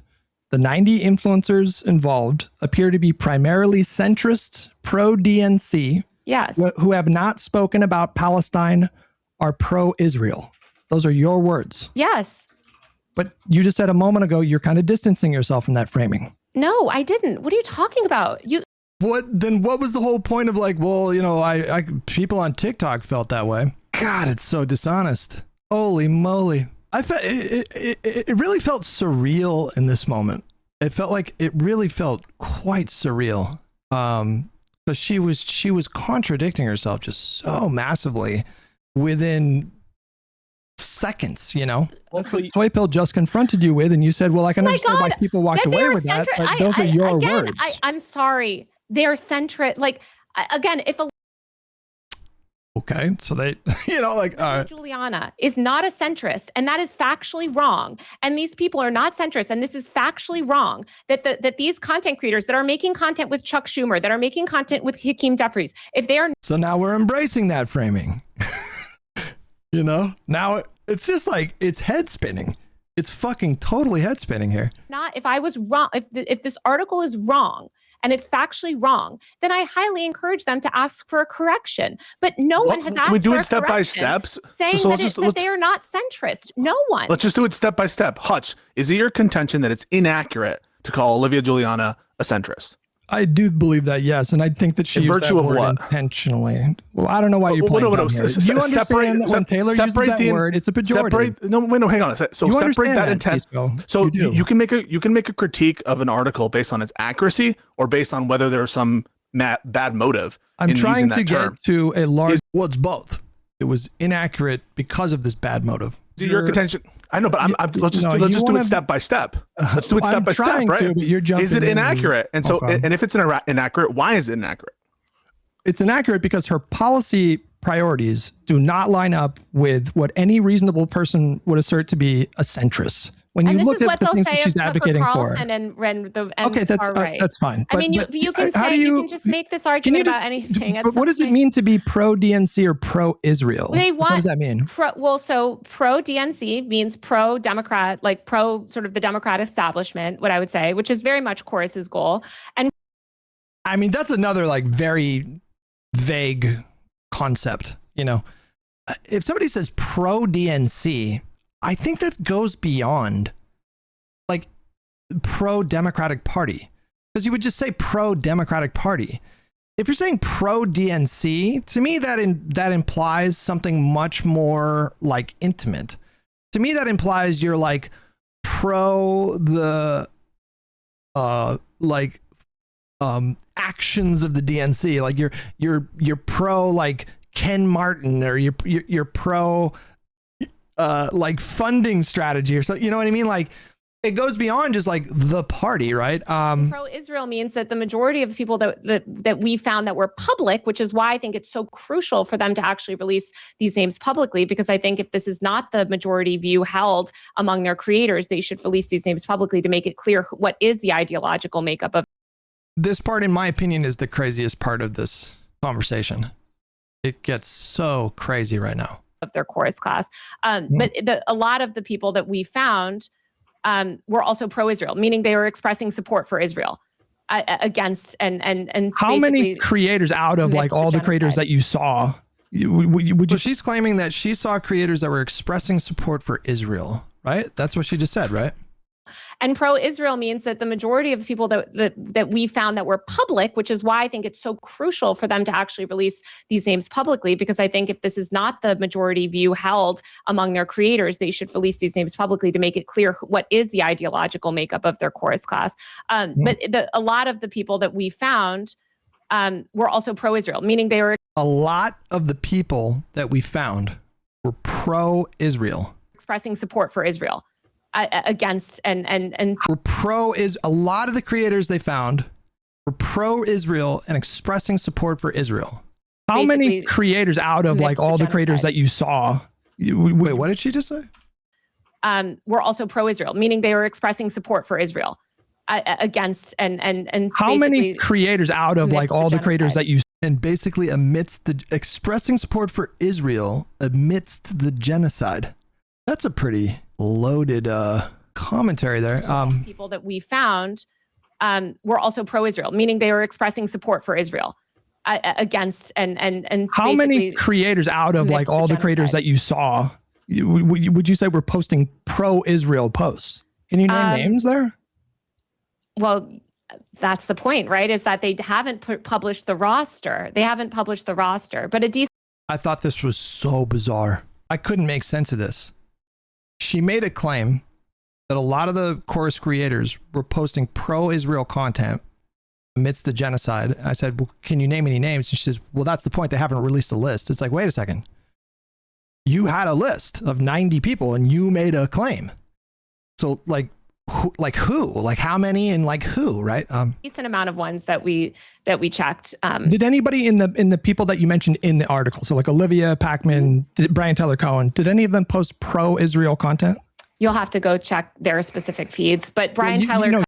the 90 influencers involved appear to be primarily centrist, pro-DNC, yes, who have not spoken about Palestine, are pro-Israel. Those are your words. Yes. But you just said a moment ago, you're kind of distancing yourself from that framing. No, I didn't. What are you talking about? What was the whole point of I people on TikTok felt that way? God, it's so dishonest. Holy moly. I felt it really felt surreal in this moment. It really felt quite surreal. But she was contradicting herself just so massively within seconds, Soy Pill just confronted you with, and you said, well, I can understand why people walked away with that, but those are your words. I'm sorry. They're centric. Again, if a okay, so they, Juliana is not a centrist, and that is factually wrong. And these people are not centrist, and this is factually wrong. That these content creators that are making content with Chuck Schumer, that are making content with Hakeem Jeffries, if they are, so now we're embracing that framing. Now it's just it's head spinning. It's fucking totally head spinning here. Not if I was wrong, if this article is wrong and it's factually wrong, then I highly encourage them to ask for a correction. But no one has asked for a correction. Can we do it step by steps? Saying that they are not centrist. No one. Let's just do it step by step. Hutch, is it your contention that it's inaccurate to call Olivia Juliana a centrist? I do believe that, yes, and I think that she used that word intentionally. Well, I don't know why you're playing here. You understand that when Taylor uses that word, it's a pejorative. Hang on. So separate that intent. So you can make a critique of an article based on its accuracy or based on whether there's some bad motive. I'm trying to get to a large. Well, it's both. It was inaccurate because of this bad motive. Your contention. I know, but let's just do it step by step. Let's do it step by step, right? Is it inaccurate? And so, and if it's inaccurate, why is it inaccurate? It's inaccurate because her policy priorities do not line up with what any reasonable person would assert to be a centrist. When you look at the things that she's advocating for. Okay, that's fine. I mean, you can say, you can just make this argument about anything. But what does it mean to be pro-DNC or pro-Israel? What does that mean? So pro-DNC means pro-Democrat, pro sort of the Democrat establishment, what I would say, which is very much Chorus's goal. And I mean, that's another very vague concept, If somebody says pro-DNC, I think that goes beyond pro-Democratic Party. because you would just say pro-Democratic Party. If you're saying pro-DNC, to me that implies something much more like intimate. To me that implies you're like pro the actions of the DNC, like you're pro like Ken Martin, or you're pro like funding strategy or something, you know what I mean? Like it goes beyond just like the party, right? Pro-Israel means that the majority of people that we found that were public, which is why I think it's so crucial for them to actually release these names publicly, because I think if this is not the majority view held among their creators, they should release these names publicly to make it clear what is the ideological makeup of this part. In my opinion, is the craziest part of this conversation. It gets so crazy right now. Of their chorus class. But a lot of the people that we found were also pro-Israel, meaning they were expressing support for Israel against and how many creators out of like all the creators that you saw would you? She's claiming that she saw creators that were expressing support for Israel, right? That's what she just said, right? And pro-Israel means that the majority of people that we found that were public, which is why I think it's so crucial for them to actually release these names publicly, because I think if this is not the majority view held among their creators, they should release these names publicly to make it clear what is the ideological makeup of their chorus class. But a lot of the people that we found were also pro-Israel, meaning they were... A lot of the people that we found were pro-Israel. Expressing support for Israel. Against and were a lot of the creators they found were pro-Israel and expressing support for Israel. How many creators out of like all the creators that you saw? Wait, what did she just say? Were also pro-Israel, meaning they were expressing support for Israel against and how many creators out of like all the creators that you and basically amidst the expressing support for Israel amidst the genocide. That's a pretty loaded commentary there. People that we found were also pro-Israel, meaning they were expressing support for Israel against and how many creators out of like all the creators that you saw would you say were posting pro-Israel posts? Can you name names there? Well, that's the point, right? Is that they haven't published the roster. They haven't published the roster, but I thought this was so bizarre. I couldn't make sense of this. She made a claim that a lot of the chorus creators were posting pro-Israel content amidst the genocide. I said, well, can you name any names? And she says, well, that's the point. They haven't released a list. It's like, wait a second. You had a list of 90 people and you made a claim. So like who? Like how many and like who, right? Decent amount of ones that we checked. Did anybody in the people that you mentioned in the article, so like Olivia Packman, Brian Tyler Cohen, did any of them post pro-Israel content? You'll have to go check their specific feeds, but Brian Tyler.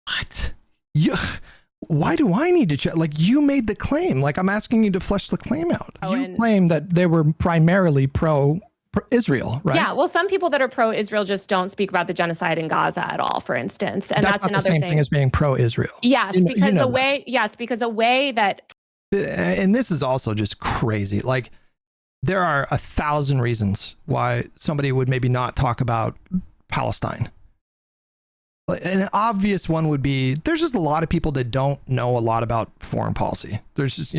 What? Why do I need to check? Like you made the claim. Like I'm asking you to flesh the claim out. You claim that they were primarily pro-Israel, right? Yeah. Well, some people that are pro-Israel just don't speak about the genocide in Gaza at all, for instance, and that's another thing as being pro-Israel. Yes, because a way. Yes, because a way that. And this is also just crazy. Like there are 1,000 reasons why somebody would maybe not talk about Palestine. An obvious one would be there's just a lot of people that don't know a lot about foreign policy. There's just,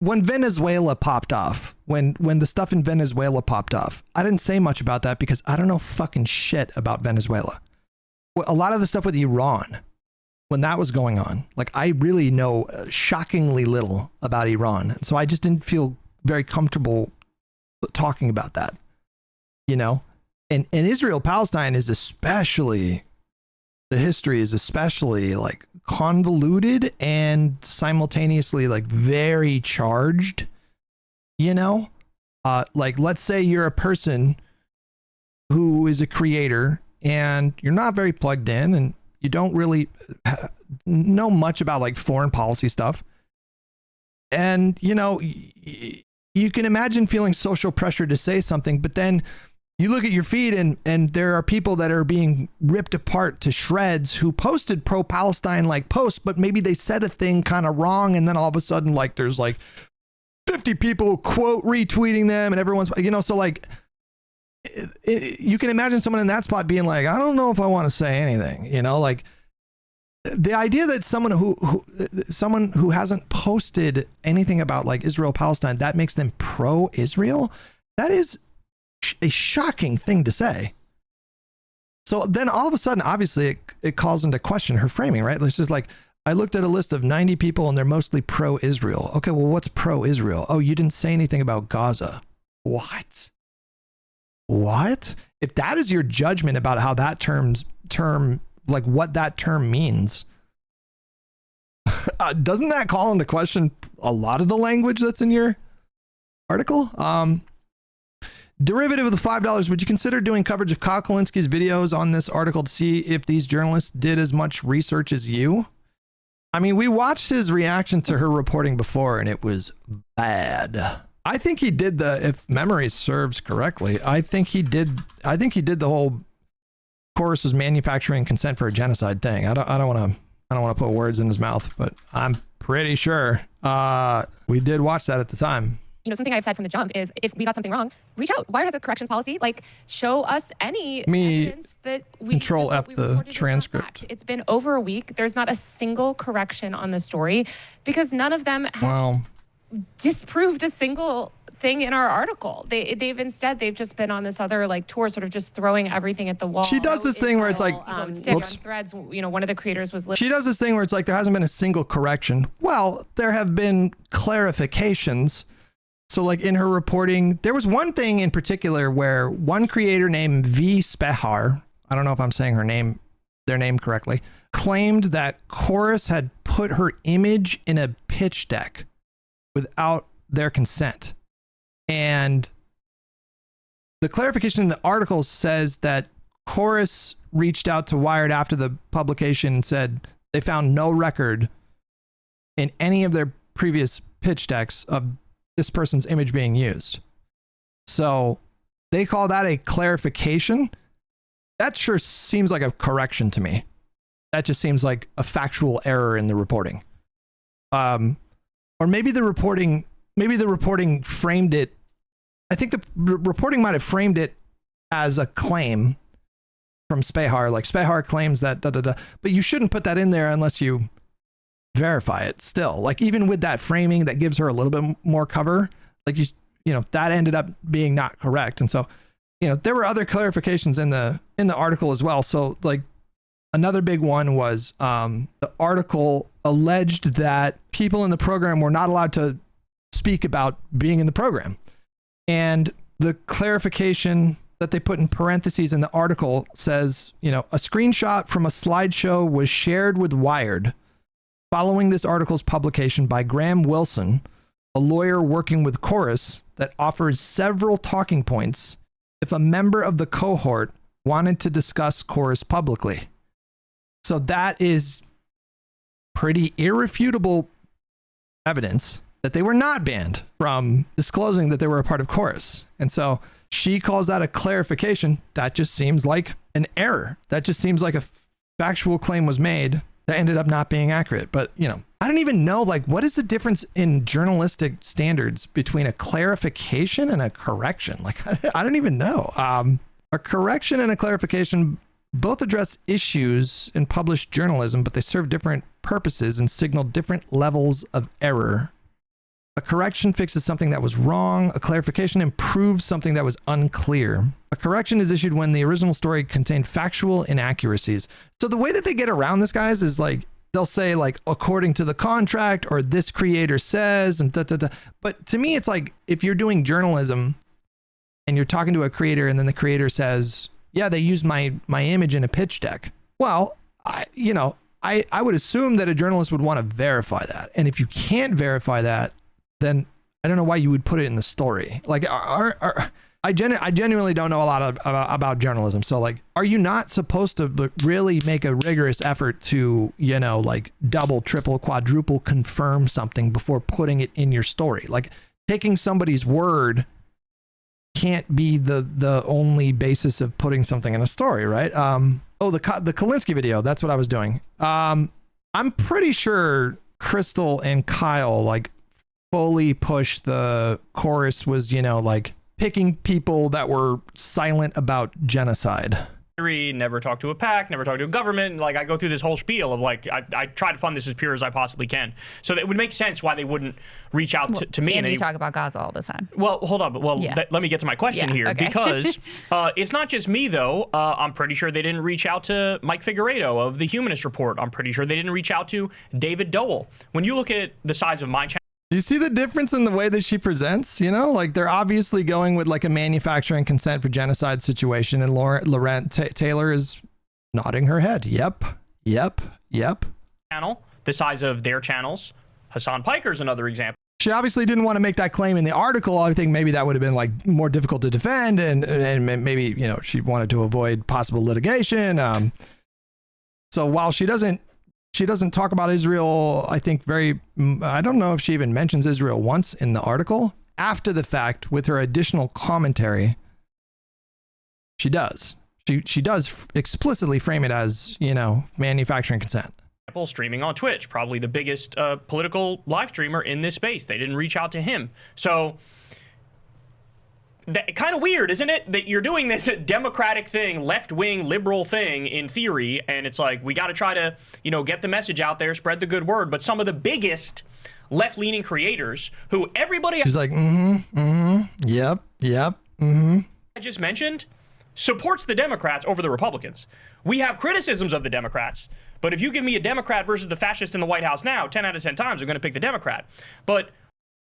when Venezuela popped off, when the stuff in Venezuela popped off, I didn't say much about that because I don't know fucking shit about Venezuela. A lot of the stuff with Iran, when that was going on, like I really know shockingly little about Iran. So I just didn't feel very comfortable talking about that, And Israel, Palestine is especially, the history is especially like convoluted and simultaneously like very charged, like let's say you're a person who is a creator and you're not very plugged in and you don't really know much about like foreign policy stuff. And, you can imagine feeling social pressure to say something, but then you look at your feed and there are people that are being ripped apart to shreds who posted pro-Palestine like posts, but maybe they said a thing kind of wrong. And then all of a sudden, like there's like 50 people quote retweeting them and everyone's, so like you can imagine someone in that spot being like, I don't know if I want to say anything, you know, like the idea that someone who hasn't posted anything about like Israel Palestine, that makes them pro-Israel. That is a shocking thing to say. So then all of a sudden, obviously it calls into question her framing, right? It's just like, I looked at a list of 90 people and they're mostly pro-Israel. Okay, well, what's pro-Israel? Oh, you didn't say anything about Gaza. What? If that is your judgment about how that term, like what that term means, doesn't that call into question a lot of the language that's in your article? Derivative of the $5, would you consider doing coverage of Kyle Kulinski's videos on this article to see if these journalists did as much research as you? I mean, we watched his reaction to her reporting before and it was bad. I think he did if memory serves correctly, I think he did the whole Chorus was manufacturing consent for a genocide thing. I don't want to put words in his mouth, but I'm pretty sure we did watch that at the time. You know, something I've said from the jump is if we got something wrong, reach out. Wired has a corrections policy. Like, show us any evidence that we Control F the transcript. It's been over a week. There's not a single correction on the story because none of them have disproved a single thing in our article. They've just been on this other like tour, sort of just throwing everything at the wall. She does this thing where it's like, on Threads, you know, one of the creators was. She does this thing where it's like there hasn't been a single correction. Well, there have been clarifications. So like in her reporting, there was one thing in particular where one creator named V Spehar, I don't know if I'm saying their name correctly, claimed that Chorus had put her image in a pitch deck without their consent. And the clarification in the article says that Chorus reached out to Wired after the publication and said they found no record in any of their previous pitch decks of this person's image being used. So they call that a clarification. That sure seems like a correction to me. That just seems like a factual error in the reporting. Or maybe the reporting framed it. I think the reporting might have framed it as a claim from Spehar. Like Spehar claims that but you shouldn't put that in there unless you verify it still. Like even with that framing that gives her a little bit more cover, like you know, that ended up being not correct. And so, you know, there were other clarifications in the article as well. So like another big one was the article alleged that people in the program were not allowed to speak about being in the program. And the clarification that they put in parentheses in the article says, you know, a screenshot from a slideshow was shared with Wired following this article's publication by Graham Wilson, a lawyer working with Chorus, that offers several talking points if a member of the cohort wanted to discuss Chorus publicly. So that is pretty irrefutable evidence that they were not banned from disclosing that they were a part of Chorus. And so she calls that a clarification. That just seems like an error. That just seems like a factual claim was made that ended up not being accurate. But, you know, I don't even know, like, what is the difference in journalistic standards between a clarification and a correction? Like, I don't even know. A correction and a clarification both address issues in published journalism, but they serve different purposes and signal different levels of error. A correction fixes something that was wrong. A clarification improves something that was unclear. A correction is issued when the original story contained factual inaccuracies. So the way that they get around this, guys, is like, they'll say like, according to the contract, or this creator says, and But to me, it's like, if you're doing journalism and you're talking to a creator and then the creator says, yeah, they used my image in a pitch deck. Well, I would assume that a journalist would want to verify that. And if you can't verify that, then I don't know why you would put it in the story. Like, I genuinely don't know a lot about journalism. So like, are you not supposed to really make a rigorous effort to, you know, like double, triple, quadruple confirm something before putting it in your story? Like, taking somebody's word can't be the only basis of putting something in a story, right? The Kulinski video, that's what I was doing. I'm pretty sure Crystal and Kyle like fully pushed the Chorus was, you know, like picking people that were silent about genocide. Never talk to a PAC, never talk to a government. Like, I go through this whole spiel of like, I try to fund this as pure as I possibly can. So it would make sense why they wouldn't reach out to me. And you talk about Gaza all the time. Well, hold on. Well, let me get to my question here, okay. Because it's not just me, though. I'm pretty sure they didn't reach out to Mike Figueredo of the Humanist Report. I'm pretty sure they didn't reach out to David Dole. When you look at the size of my channel, you see the difference in the way that she presents, you know, like they're obviously going with like a manufacturing consent for genocide situation, and Lorenz Taylor is nodding her head. Yep. Channel, the size of their channels. Hassan Piker's another example. She obviously didn't want to make that claim in the article. I think maybe that would have been like more difficult to defend, and maybe, you know, she wanted to avoid possible litigation. So while she doesn't talk about Israel, I think I don't know if she even mentions Israel once in the article. After the fact, with her additional commentary, she does. She does explicitly frame it as, you know, manufacturing consent. Streaming on Twitch, probably the biggest political live streamer in this space. They didn't reach out to him. So kind of weird, isn't it, that you're doing this democratic thing, left-wing liberal thing in theory, and it's like, we got to try to, you know, get the message out there, spread the good word. But some of the biggest left-leaning creators who everybody is like, yep, I just mentioned, supports the Democrats over the Republicans. We have criticisms of the Democrats, but if you give me a Democrat versus the fascist in the White House now, 10 out of 10 times I'm going to pick the Democrat. But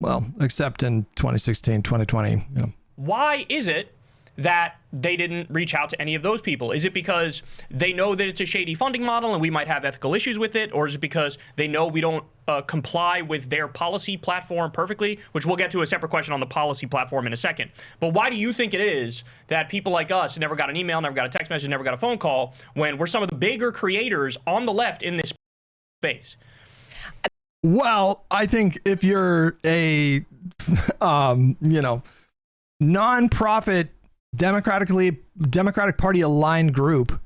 well, except in 2016, 2020, you know. Why is it that they didn't reach out to any of those people? Is it because they know that it's a shady funding model and we might have ethical issues with it? Or is it because they know we don't comply with their policy platform perfectly? Which we'll get to a separate question on the policy platform in a second. But why do you think it is that people like us never got an email, never got a text message, never got a phone call when we're some of the bigger creators on the left in this space? Well, I think if you're a, you know, non-profit Democratic Party aligned group,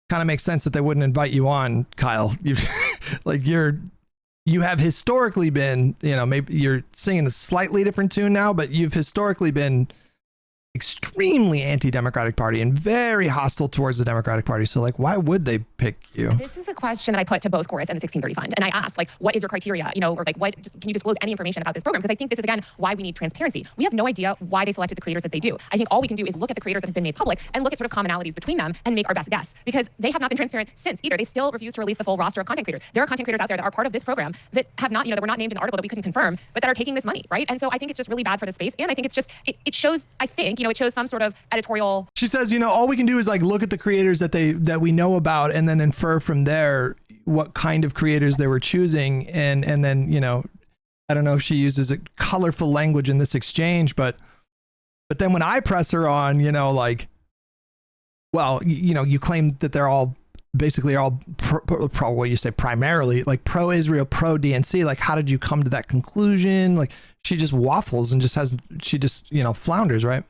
kind of makes sense that they wouldn't invite you on, Kyle. You have historically been, you know, maybe you're singing a slightly different tune now, but you've historically been extremely anti-Democratic Party and very hostile towards the Democratic Party. So like, why would they pick you? This is a question that I put to both Chorus and the 1630 Fund. And I asked, like, what is your criteria? You know, or like, can you disclose any information about this program? Because I think this is, again, why we need transparency. We have no idea why they selected the creators that they do. I think all we can do is look at the creators that have been made public and look at sort of commonalities between them and make our best guess, because they have not been transparent since either. They still refuse to release the full roster of content creators. There are content creators out there that are part of this program that have not, you know, that were not named in the article that we couldn't confirm, but that are taking this money, right? And so I think it's just really bad for the space. And I think it's just, it shows, I think, you know, it shows some sort of editorial. She says, you know, all we can do is like look at the creators that we know about and then infer from there what kind of creators they were choosing. And then, you know, I don't know if she uses a colorful language in this exchange, but then when I press her on, you know, like, well, you know, you claim that they're all basically all pro what you say, primarily like pro-Israel, pro-DNC. Like, how did you come to that conclusion? Like, she just waffles and she just, you know, flounders, right?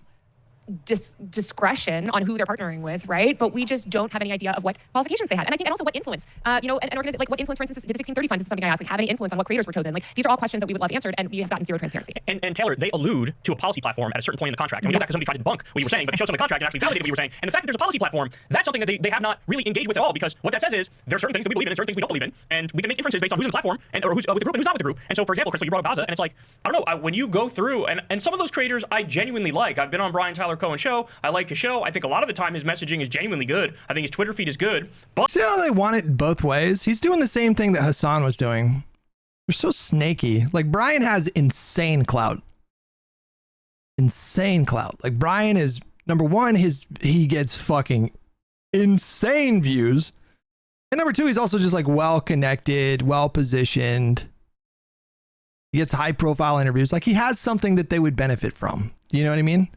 Discretion on who they're partnering with, right? But we just don't have any idea of what qualifications they had. And I think, and also what influence, you know, an organization, like what influence, for instance, did the 1630 Fund, this is something I asked, like, have any influence on what creators were chosen? Like, these are all questions that we would love answered, and we have gotten zero transparency. And Taylor, they allude to a policy platform at a certain point in the contract. And we know that because somebody tried to debunk what you were saying, but they chose on the contract and actually validated what you were saying. And the fact that there's a policy platform, that's something that they have not really engaged with at all, because what that says is there are certain things that we believe in and certain things we don't believe in, and we can make inferences based on who's in the platform and or who's with the group and who's not with the group. And so, for example, Crystal, you brought up Gaza, and it's like, I don't know, when you go through, and some of those creators I genuinely like. I've been on Brian Tyler Cohen's show. I like his show. I think a lot of the time his messaging is genuinely good. I think his Twitter feed is good. But see how they want it both ways? He's doing the same thing that Hassan was doing. They're so snaky. Like, Brian has insane clout. Insane clout. Like, Brian is, number one, he gets fucking insane views. And number two, he's also just like well-connected, well-positioned. He gets high-profile interviews. Like, he has something that they would benefit from. You know what I mean?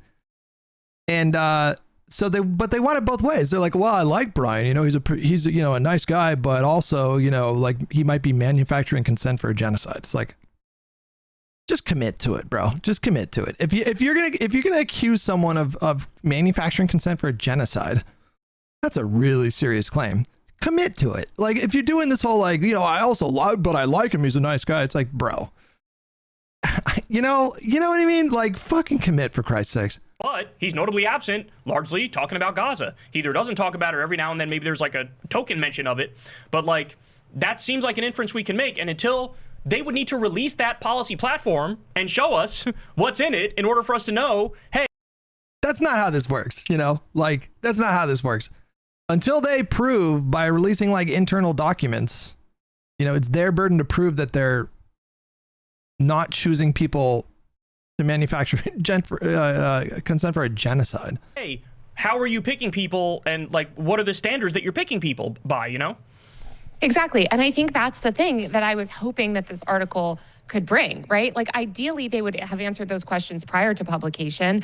And but they want it both ways. They're like, well, I like Brian. You know, he's you know, a nice guy, but also, you know, like, he might be manufacturing consent for a genocide. It's like, just commit to it, bro. Just commit to it. If you're gonna accuse someone of manufacturing consent for a genocide, that's a really serious claim. Commit to it. Like, if you're doing this whole, like, you know, I also like, but I like him, he's a nice guy. It's like, bro, You know what I mean? Like, fucking commit, for Christ's sakes. But he's notably absent, largely talking about Gaza. He either doesn't talk about it, or every now and then maybe there's like a token mention of it. But like, that seems like an inference we can make. And until they would need to release that policy platform and show us what's in it in order for us to know, hey. That's not how this works, you know? Like, that's not how this works. Until they prove by releasing like internal documents, you know, it's their burden to prove that they're not choosing people to manufacture consent for a genocide. Hey, how are you picking people, and like, what are the standards that you're picking people by, you know? Exactly. And I think that's the thing that I was hoping that this article could bring, right? Like, ideally, they would have answered those questions prior to publication.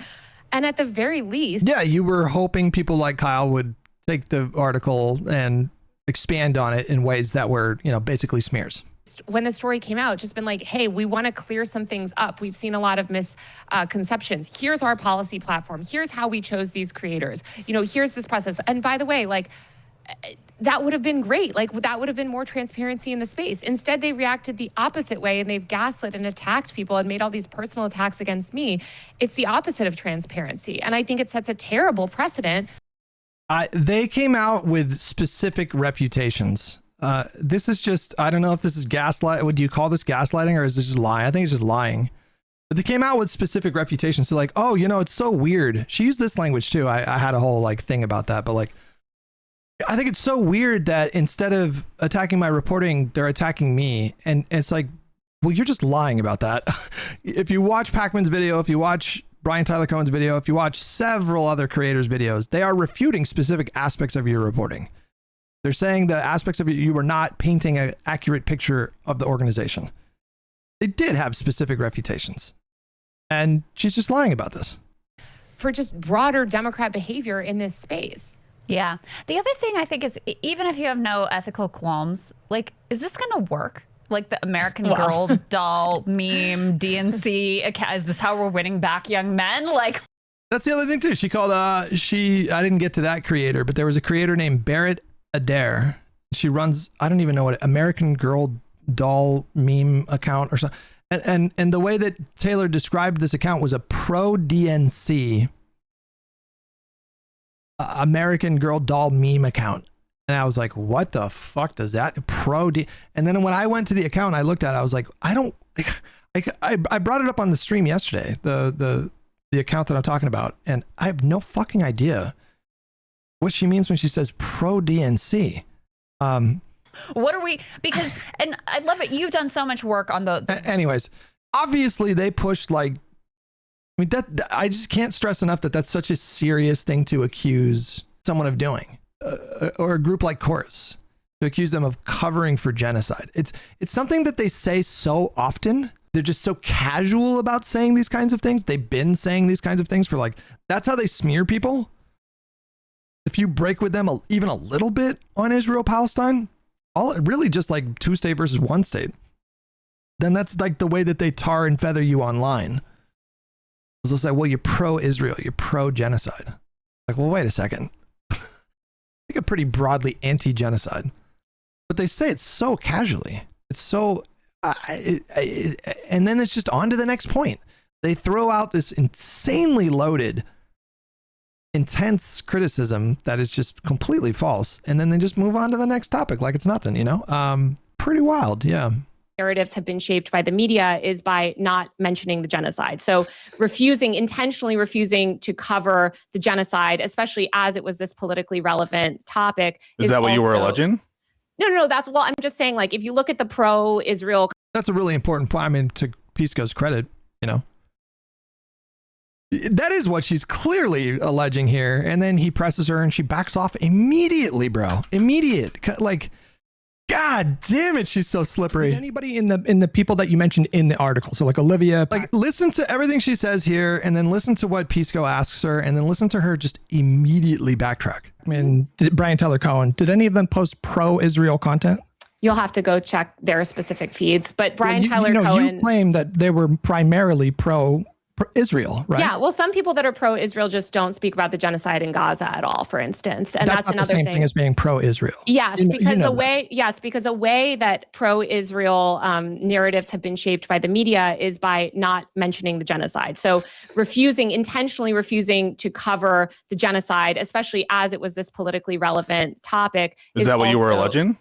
And at the very least... Yeah, you were hoping people like Kyle would take the article and expand on it in ways that were, you know, basically smears. When the story came out, just been like, hey, we want to clear some things up. We've seen a lot of misconceptions. Here's our policy platform. Here's how we chose these creators. You know, here's this process. And by the way, like, that would have been great. Like, that would have been more transparency in the space. Instead, they reacted the opposite way, and they've gaslit and attacked people and made all these personal attacks against me. It's the opposite of transparency. And I think it sets a terrible precedent. They came out with specific refutations. This is just, I don't know if this is gaslight. Would you call this gaslighting, or is this just lying? I think it's just lying. But they came out with specific refutations. So like, oh, you know, it's so weird. She used this language too. I had a whole like thing about that, but like, I think it's so weird that instead of attacking my reporting, they're attacking me. And it's like, well, you're just lying about that. If you watch Pacman's video, if you watch Brian Tyler Cohen's video, if you watch several other creators' videos, they are refuting specific aspects of your reporting. They're saying the aspects of it, you were not painting an accurate picture of the organization. They did have specific refutations. And she's just lying about this. For just broader Democrat behavior in this space. Yeah. The other thing I think is, even if you have no ethical qualms, like, is this going to work? Like the American Girl doll meme, DNC, is this how we're winning back young men? Like, that's the other thing too. She called, I didn't get to that creator, but there was a creator named Barrett Adair. She runs, I don't even know what, American Girl doll meme account or something. And the way that Taylor described this account was a pro DNC American Girl doll meme account. And I was like, what the fuck does that And then when I went to the account, I looked at it, I was like, I brought it up on the stream yesterday, the account that I'm talking about. And I have no fucking idea what she means when she says pro DNC. What are we, because, and I love it. You've done so much work on anyways, obviously they pushed like, I mean, I just can't stress enough that that's such a serious thing to accuse someone of doing, or a group like Chorus, to accuse them of covering for genocide. It's something that they say so often. They're just so casual about saying these kinds of things. They've been saying these kinds of things for like, that's how they smear people. If you break with them even a little bit on Israel-Palestine, really just like 2 state versus 1 state, then that's like the way that they tar and feather you online. They'll say, well, you're pro-Israel, you're pro-genocide. Like, well, wait a second. I think I'm pretty broadly anti-genocide. But they say it so casually. It's so... and then it's just on to the next point. They throw out this insanely loaded, intense criticism that is just completely false. And then they just move on to the next topic like it's nothing, you know? Pretty wild, yeah. Narratives have been shaped by the media is by not mentioning the genocide. So intentionally refusing to cover the genocide, especially as it was this politically relevant topic. Is that what you were alleging? No, I'm just saying, like, if you look at the pro-Israel. That's a really important point. I mean, to Pisco's credit, you know. That is what she's clearly alleging here. And then he presses her and she backs off immediately, bro. Immediate. Like, God damn it, she's so slippery. Anybody in the people that you mentioned in the article, so like Olivia, like, listen to everything she says here, and then listen to what Pisco asks her, and then listen to her just immediately backtrack. I mean, Brian Tyler Cohen, did any of them post pro-Israel content? You'll have to go check their specific feeds, but Brian Tyler Cohen... You claim that they were primarily pro Israel, right? Yeah, well, some people that are pro-Israel just don't speak about the genocide in Gaza at all, for instance, and that's not another the same thing as being pro-Israel. Yes, because a way that pro-Israel narratives have been shaped by the media is by not mentioning the genocide. So intentionally refusing to cover the genocide, especially as it was this politically relevant topic. Is that what you were alleging?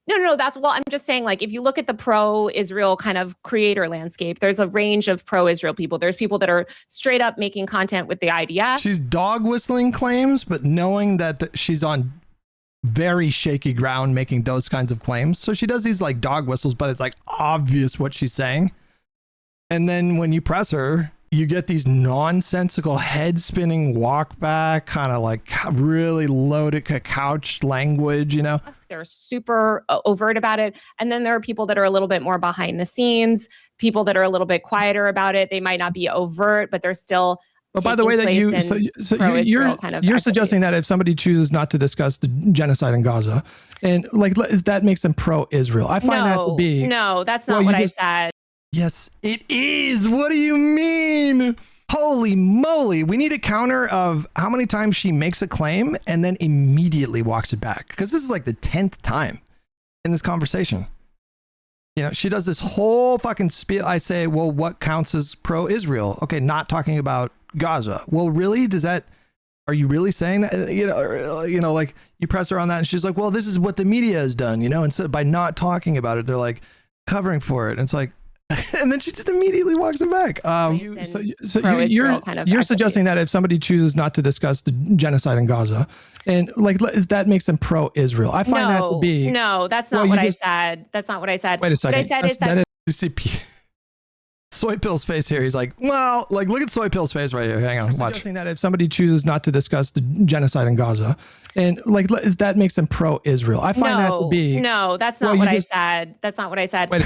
No, I'm just saying, like, if you look at the pro-Israel kind of creator landscape, there's a range of pro-Israel people. There's people that are straight up making content with the IDF. She's dog whistling claims, but knowing that she's on very shaky ground making those kinds of claims. So she does these like dog whistles, but it's like obvious what she's saying. And then when you press her, you get these nonsensical head spinning walk back, kind of like really loaded couch language, you know? They're super overt about it. And then there are people that are a little bit more behind the scenes, people that are a little bit quieter about it. They might not be overt, but they're still. But by the way, that you're suggesting that if somebody chooses not to discuss the genocide in Gaza, and like that makes them pro-Israel. I find that to be. No, that's not what I said. Yes, it is. What do you mean? Holy moly. We need a counter of how many times she makes a claim and then immediately walks it back. Because this is like the 10th time in this conversation. You know, she does this whole fucking spiel. I say, well, what counts as pro-Israel? Okay, not talking about Gaza. Well, really? Are you really saying that? You know, like you press her on that and she's like, well, this is what the media has done, you know, and so by not talking about it, they're like covering for it. And it's like, and then she just immediately walks it back. You're suggesting that if somebody chooses not to discuss the genocide in Gaza, and like that makes them pro-Israel. I find that to be. No, that's not what I said. That's not what I said. Wait a second. What I said is that CP. Soy Pill's face here. He's like, well, like look at Soy Pill's face right here. Hang on, watch. Suggesting that if somebody chooses not to discuss the genocide in Gaza, and like that makes them pro-Israel. I find that to be. No, that's not what I said. That's not what I said. Wait.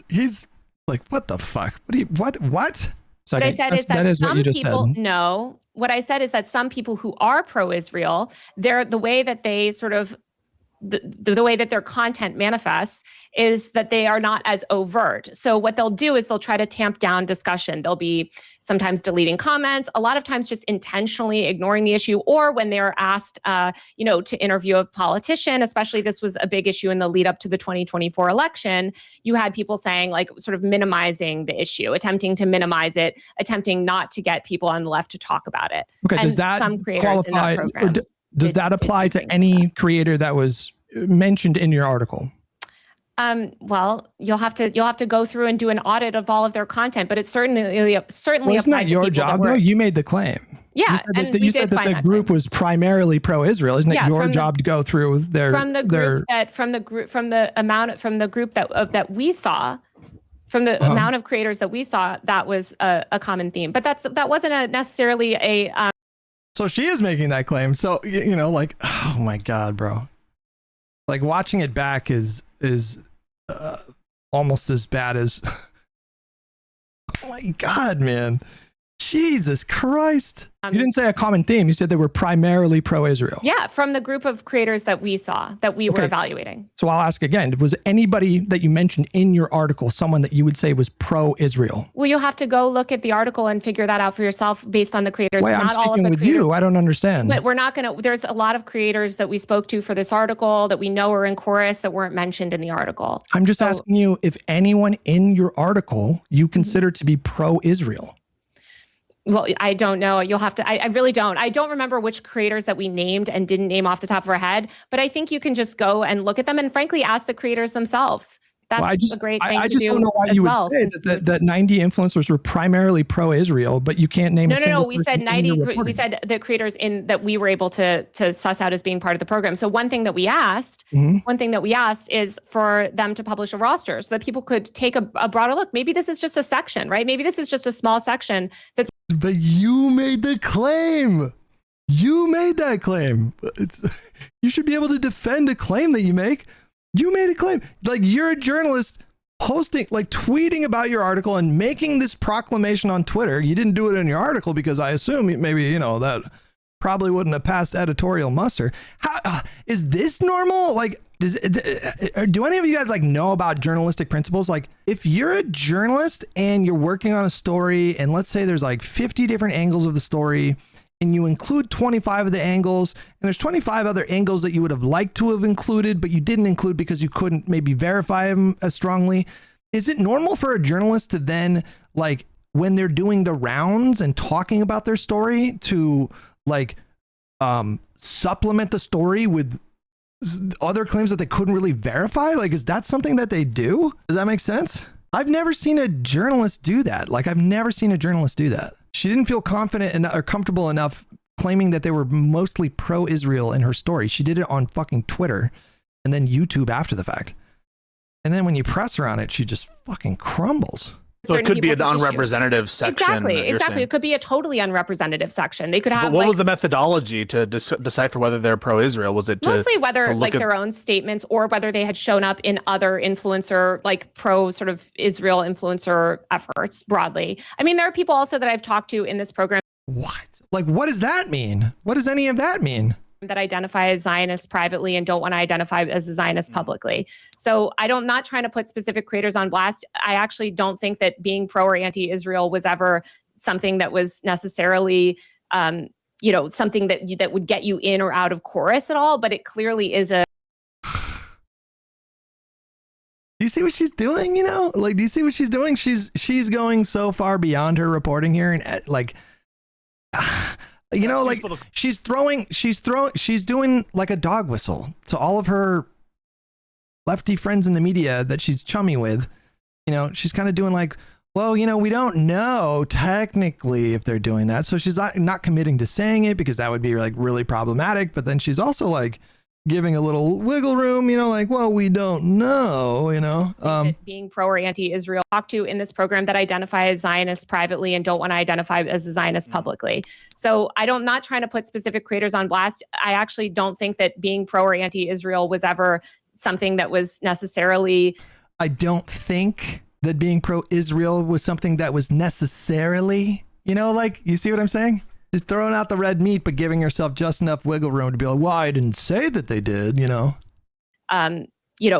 He's like, what the fuck? What? What I said is that some people, no, what I said is that some people who are pro-Israel, the way that they sort of, the way that their content manifests is that they are not as overt. So what they'll do is they'll try to tamp down discussion. They'll be sometimes deleting comments, a lot of times just intentionally ignoring the issue, or when they're asked, to interview a politician, especially this was a big issue in the lead up to the 2024 election, you had people saying like sort of minimizing the issue, attempting to minimize it, attempting not to get people on the left to talk about it. Okay, and does that qualify? Does that apply to any creator that was mentioned in your article? Well, you'll have to go through and do an audit of all of their content, but it's certainly isn't that your job though? You made the claim. Yeah, you said that the group was primarily pro-Israel. Isn't it your job to go through their amount of creators that we saw, that was a common theme. But that wasn't necessarily a. So she is making that claim. So like, oh my god, bro. Like watching it back is almost as bad as. Oh my god, man. Jesus Christ. You didn't say a common theme. You said they were primarily pro-Israel. Yeah, from the group of creators that we saw, that we were evaluating. So I'll ask again, was anybody that you mentioned in your article someone that you would say was pro-Israel? Well, you'll have to go look at the article and figure that out for yourself based on the creators. Wait, not I'm all of the with creators. You. I don't understand. But we're not going to, there's a lot of creators that we spoke to for this article that we know are in chorus that weren't mentioned in the article. I'm just asking you if anyone in your article you consider to be pro-Israel. Well, I don't know. You'll have to, I really don't. I don't remember which creators that we named and didn't name off the top of our head, but I think you can just go and look at them and frankly ask the creators themselves. That's a great thing to do. I just don't know why you would say that 90 influencers were primarily pro-Israel, but you can't name. No. We said 90. We said the creators that we were able to suss out as being part of the program. So one thing that we asked, is for them to publish a roster so that people could take a broader look. Maybe this is just a section, right? Maybe this is just a small section that's. But you made the claim. You made that claim. You should be able to defend a claim that you make. You made a claim. Like you're a journalist posting, like tweeting about your article and making this proclamation on Twitter. You didn't do it in your article because I assume maybe, that probably wouldn't have passed editorial muster. How is this normal? Like Do any of you guys like know about journalistic principles? Like if you're a journalist and you're working on a story and let's say there's like 50 different angles of the story and you include 25 of the angles and there's 25 other angles that you would have liked to have included, but you didn't include because you couldn't maybe verify them as strongly. Is it normal for a journalist to then like when they're doing the rounds and talking about their story to like supplement the story with other claims that they couldn't really verify? Like, is that something that they do? Does that make sense? I've never seen a journalist do that. Like, I've never seen a journalist do that. She didn't feel confident or comfortable enough claiming that they were mostly pro-Israel in her story. She did it on fucking Twitter and then YouTube after the fact. And then when you press her on it, she just fucking crumbles. So it could be an unrepresentative section. Exactly. It could be a totally unrepresentative section. They could have. But what was the methodology to decipher whether they're pro-Israel? Was it mostly whether like their own statements or whether they had shown up in other influencer, like pro sort of Israel influencer efforts broadly? I mean, there are people also that I've talked to in this program. What? Like, what does that mean? What does any of that mean? That identify as Zionists privately and don't want to identify as a Zionist publicly. So I'm not trying to put specific creators on blast. I actually don't think that being pro or anti-Israel was ever something that was necessarily, something that would get you in or out of chorus at all. But it clearly is a. Do you see what she's doing? You know, like, do you see what she's doing? She's going so far beyond her reporting here, and like. You know, like she's doing like a dog whistle to all of her lefty friends in the media that she's chummy with. You know, she's kind of doing like, well, you know, we don't know technically if they're doing that. So she's not committing to saying it because that would be like really problematic. But then she's also like giving a little wiggle room, you know, like, well, we don't know, you know. Being pro or anti-Israel, talk to in this program that identify as Zionists privately and don't want to identify as a Zionist publicly. So I'm not trying to put specific creators on blast. I actually don't think that being pro or anti-Israel was ever something that was necessarily. I don't think that being pro-Israel was something that was necessarily, you know, like, you see what I'm saying? Just throwing out the red meat, but giving yourself just enough wiggle room to be like, well, I didn't say that they did, you know?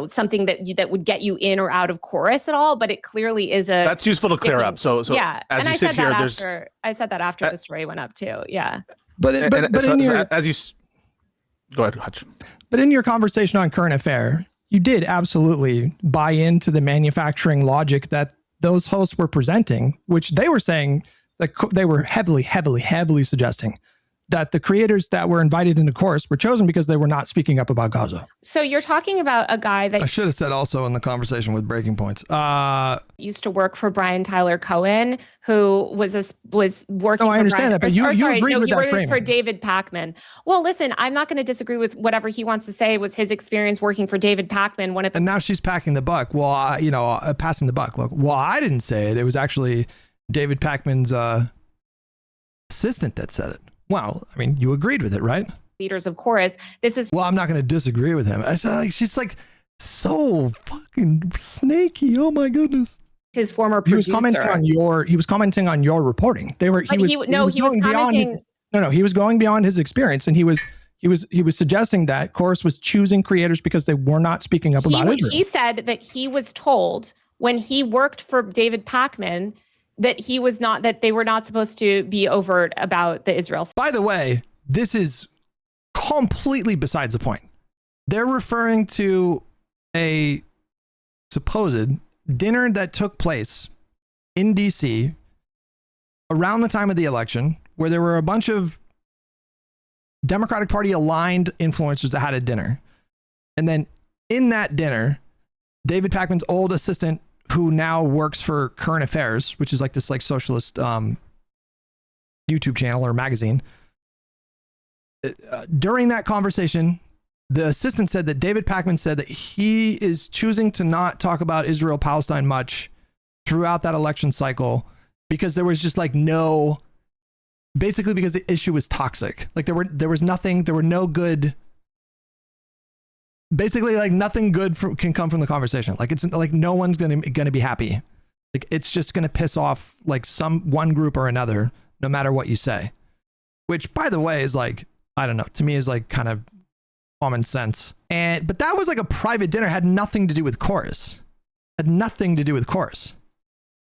Something that would get you in or out of chorus at all, but it clearly is a. That's useful to clear up. So yeah, as and you sit here, there's. I said that after the story went up too. Yeah. Go ahead, Hutch. But in your conversation on Current Affair, you did absolutely buy into the manufacturing logic that those hosts were presenting, which they were saying. Like they were heavily suggesting that the creators that were invited into chorus were chosen because they were not speaking up about Gaza. So you're talking about a guy that I should have said also in the conversation with Breaking Points. Used to work for Brian Tyler Cohen, who was working. No, I understand that, but you agreed with that framing. For David Pakman. Well, listen, I'm not going to disagree with whatever he wants to say was his experience working for David Pakman. And now she's packing the buck. Well, passing the buck. Look, well, I didn't say it. It was actually David Pakman's assistant that said it. Well, I mean, you agreed with it, right? Leaders of chorus. This is. Well, I'm not going to disagree with him. I said, like, she's like so fucking snaky. Oh my goodness. His former producer. He was commenting on your reporting. He was going beyond his experience, and he was suggesting that chorus was choosing creators because they were not speaking up about Israel. He said that he was told when he worked for David Pakman that they were not supposed to be overt about the Israel. By the way, this is completely besides the point. They're referring to a supposed dinner that took place in DC around the time of the election, where there were a bunch of Democratic Party aligned influencers that had a dinner. And then in that dinner, David Pakman's old assistant, who now works for Current Affairs, which is like this like socialist YouTube channel or magazine. During that conversation, the assistant said that David Pakman said that he is choosing to not talk about Israel-Palestine much throughout that election cycle because there was just like basically because the issue was toxic. Like there were no good. Basically, like nothing good can come from the conversation. Like it's like no one's gonna be happy. Like it's just gonna piss off like one group or another, no matter what you say. Which, by the way, is like, I don't know. To me, is like kind of common sense. But that was like a private dinner, had nothing to do with chorus.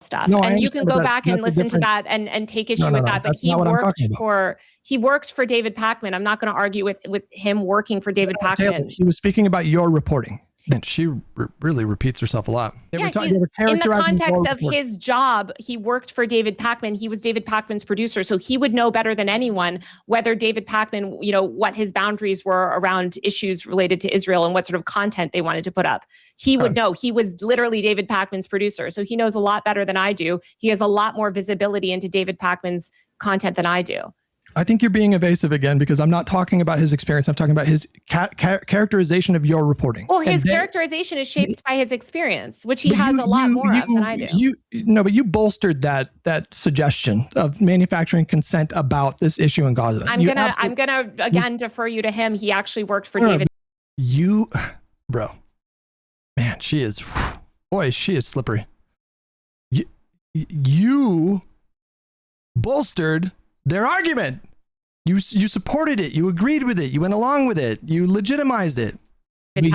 Stuff. No, and you can go back and listen to that and take issue with that. But he worked for David Pakman. I'm not going to argue with him working for David Pakman. Taylor, he was speaking about your reporting. And she really repeats herself a lot. They were in the context of his job, he worked for David Pakman. He was David Pakman's producer, so he would know better than anyone whether David Pakman, what his boundaries were around issues related to Israel and what sort of content they wanted to put up. He would know. He was literally David Pakman's producer, so he knows a lot better than I do. He has a lot more visibility into David Pakman's content than I do. I think you're being evasive again because I'm not talking about his experience. I'm talking about his characterization of your reporting. Well, his characterization is shaped by his experience, which he has a lot more of than I do. But you bolstered that suggestion of manufacturing consent about this issue in Gaza. I'm gonna again defer you to him. He actually worked for David. Bro, man, she is slippery. You bolstered their argument. You supported it. You agreed with it. You went along with it. You legitimized it. You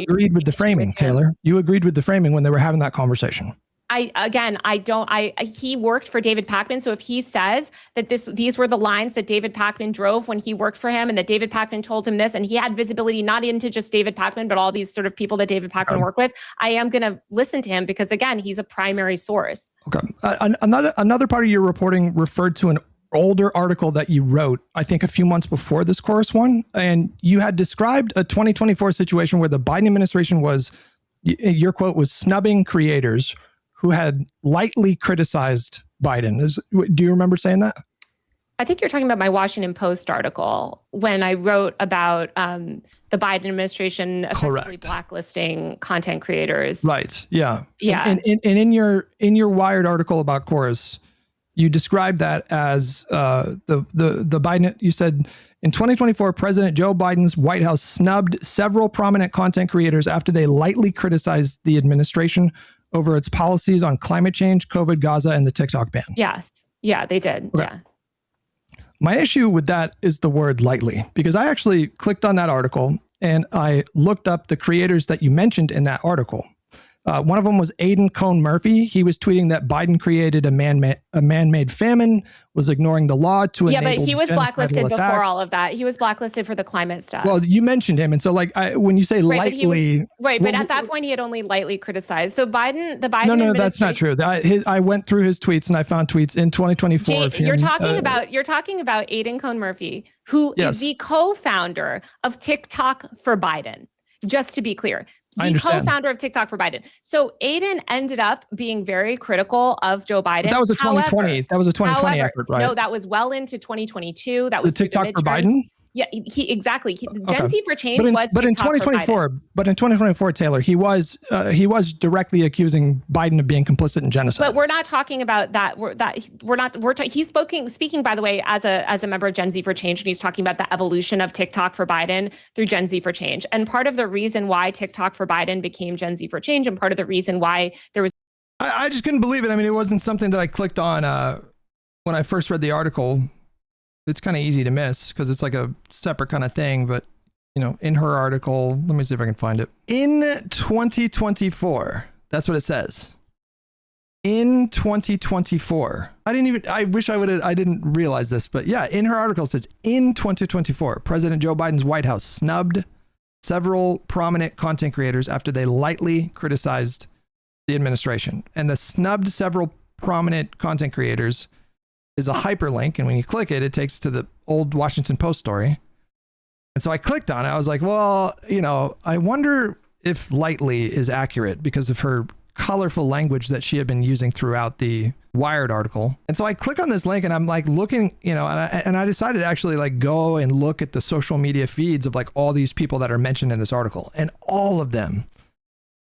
agreed with the framing, Taylor. You agreed with the framing when they were having that conversation. He worked for David Pakman. So if he says that these were the lines that David Pakman drove when he worked for him and that David Pakman told him this, and he had visibility not into just David Pakman, but all these sort of people that David Pakman worked with, I am going to listen to him because again, he's a primary source. Okay. Another part of your reporting referred to an older article that you wrote, I think a few months before this chorus one, and you had described a 2024 situation where the Biden administration was, your quote was, snubbing creators who had lightly criticized Biden. Do you remember saying that? I think you're talking about my Washington Post article when I wrote about the Biden administration effectively blacklisting content creators. Right. Yeah. Yeah. And in your Wired article about chorus, you described that as the Biden. You said in 2024, President Joe Biden's White House snubbed several prominent content creators after they lightly criticized the administration over its policies on climate change, COVID, Gaza, and the TikTok ban. Yes. Yeah, they did. Okay. Yeah. My issue with that is the word lightly, because I actually clicked on that article and I looked up the creators that you mentioned in that article. One of them was Aiden Cohn Murphy. He was tweeting that Biden created a man-made famine, was ignoring the law to enable. Yeah, but he was blacklisted before all of that. He was blacklisted for the climate stuff. Well, you mentioned him, and so when you say lightly, but at that point he had only lightly criticized. So the Biden. No, that's not true. I went through his tweets and I found tweets in 2024. You're talking about Aiden Cohn Murphy, who is the co-founder of TikTok for Biden. Just to be clear. The co-founder of TikTok for Biden. So Aiden ended up being very critical of Joe Biden. But that was a 2020. That was a 2020 effort, right? No, that was well into 2022. That was the TikTok for Biden. Yeah, exactly. Gen Z for Change was. But in 2024, Taylor, he was directly accusing Biden of being complicit in genocide. But we're not talking about that. He's speaking, by the way, as a member of Gen Z for Change, and he's talking about the evolution of TikTok for Biden through Gen Z for Change. And part of the reason why TikTok for Biden became Gen Z for Change, and part of the reason why there was. I just couldn't believe it. I mean, it wasn't something that I clicked on when I first read the article. It's kind of easy to miss because it's like a separate kind of thing. But, in her article, let me see if I can find it. In 2024, that's what it says. In 2024. I wish I didn't realize this, but yeah, in her article it says, in 2024, President Joe Biden's White House snubbed several prominent content creators after they lightly criticized the administration. And the snubbed several prominent content creators is a hyperlink, and when you click it, it takes to the old Washington Post story. And so I clicked on it. I was like, well, I wonder if lightly is accurate because of her colorful language that she had been using throughout the Wired article. And so I click on this link and I'm like looking, and I decided to actually go and look at the social media feeds of all these people that are mentioned in this article. And all of them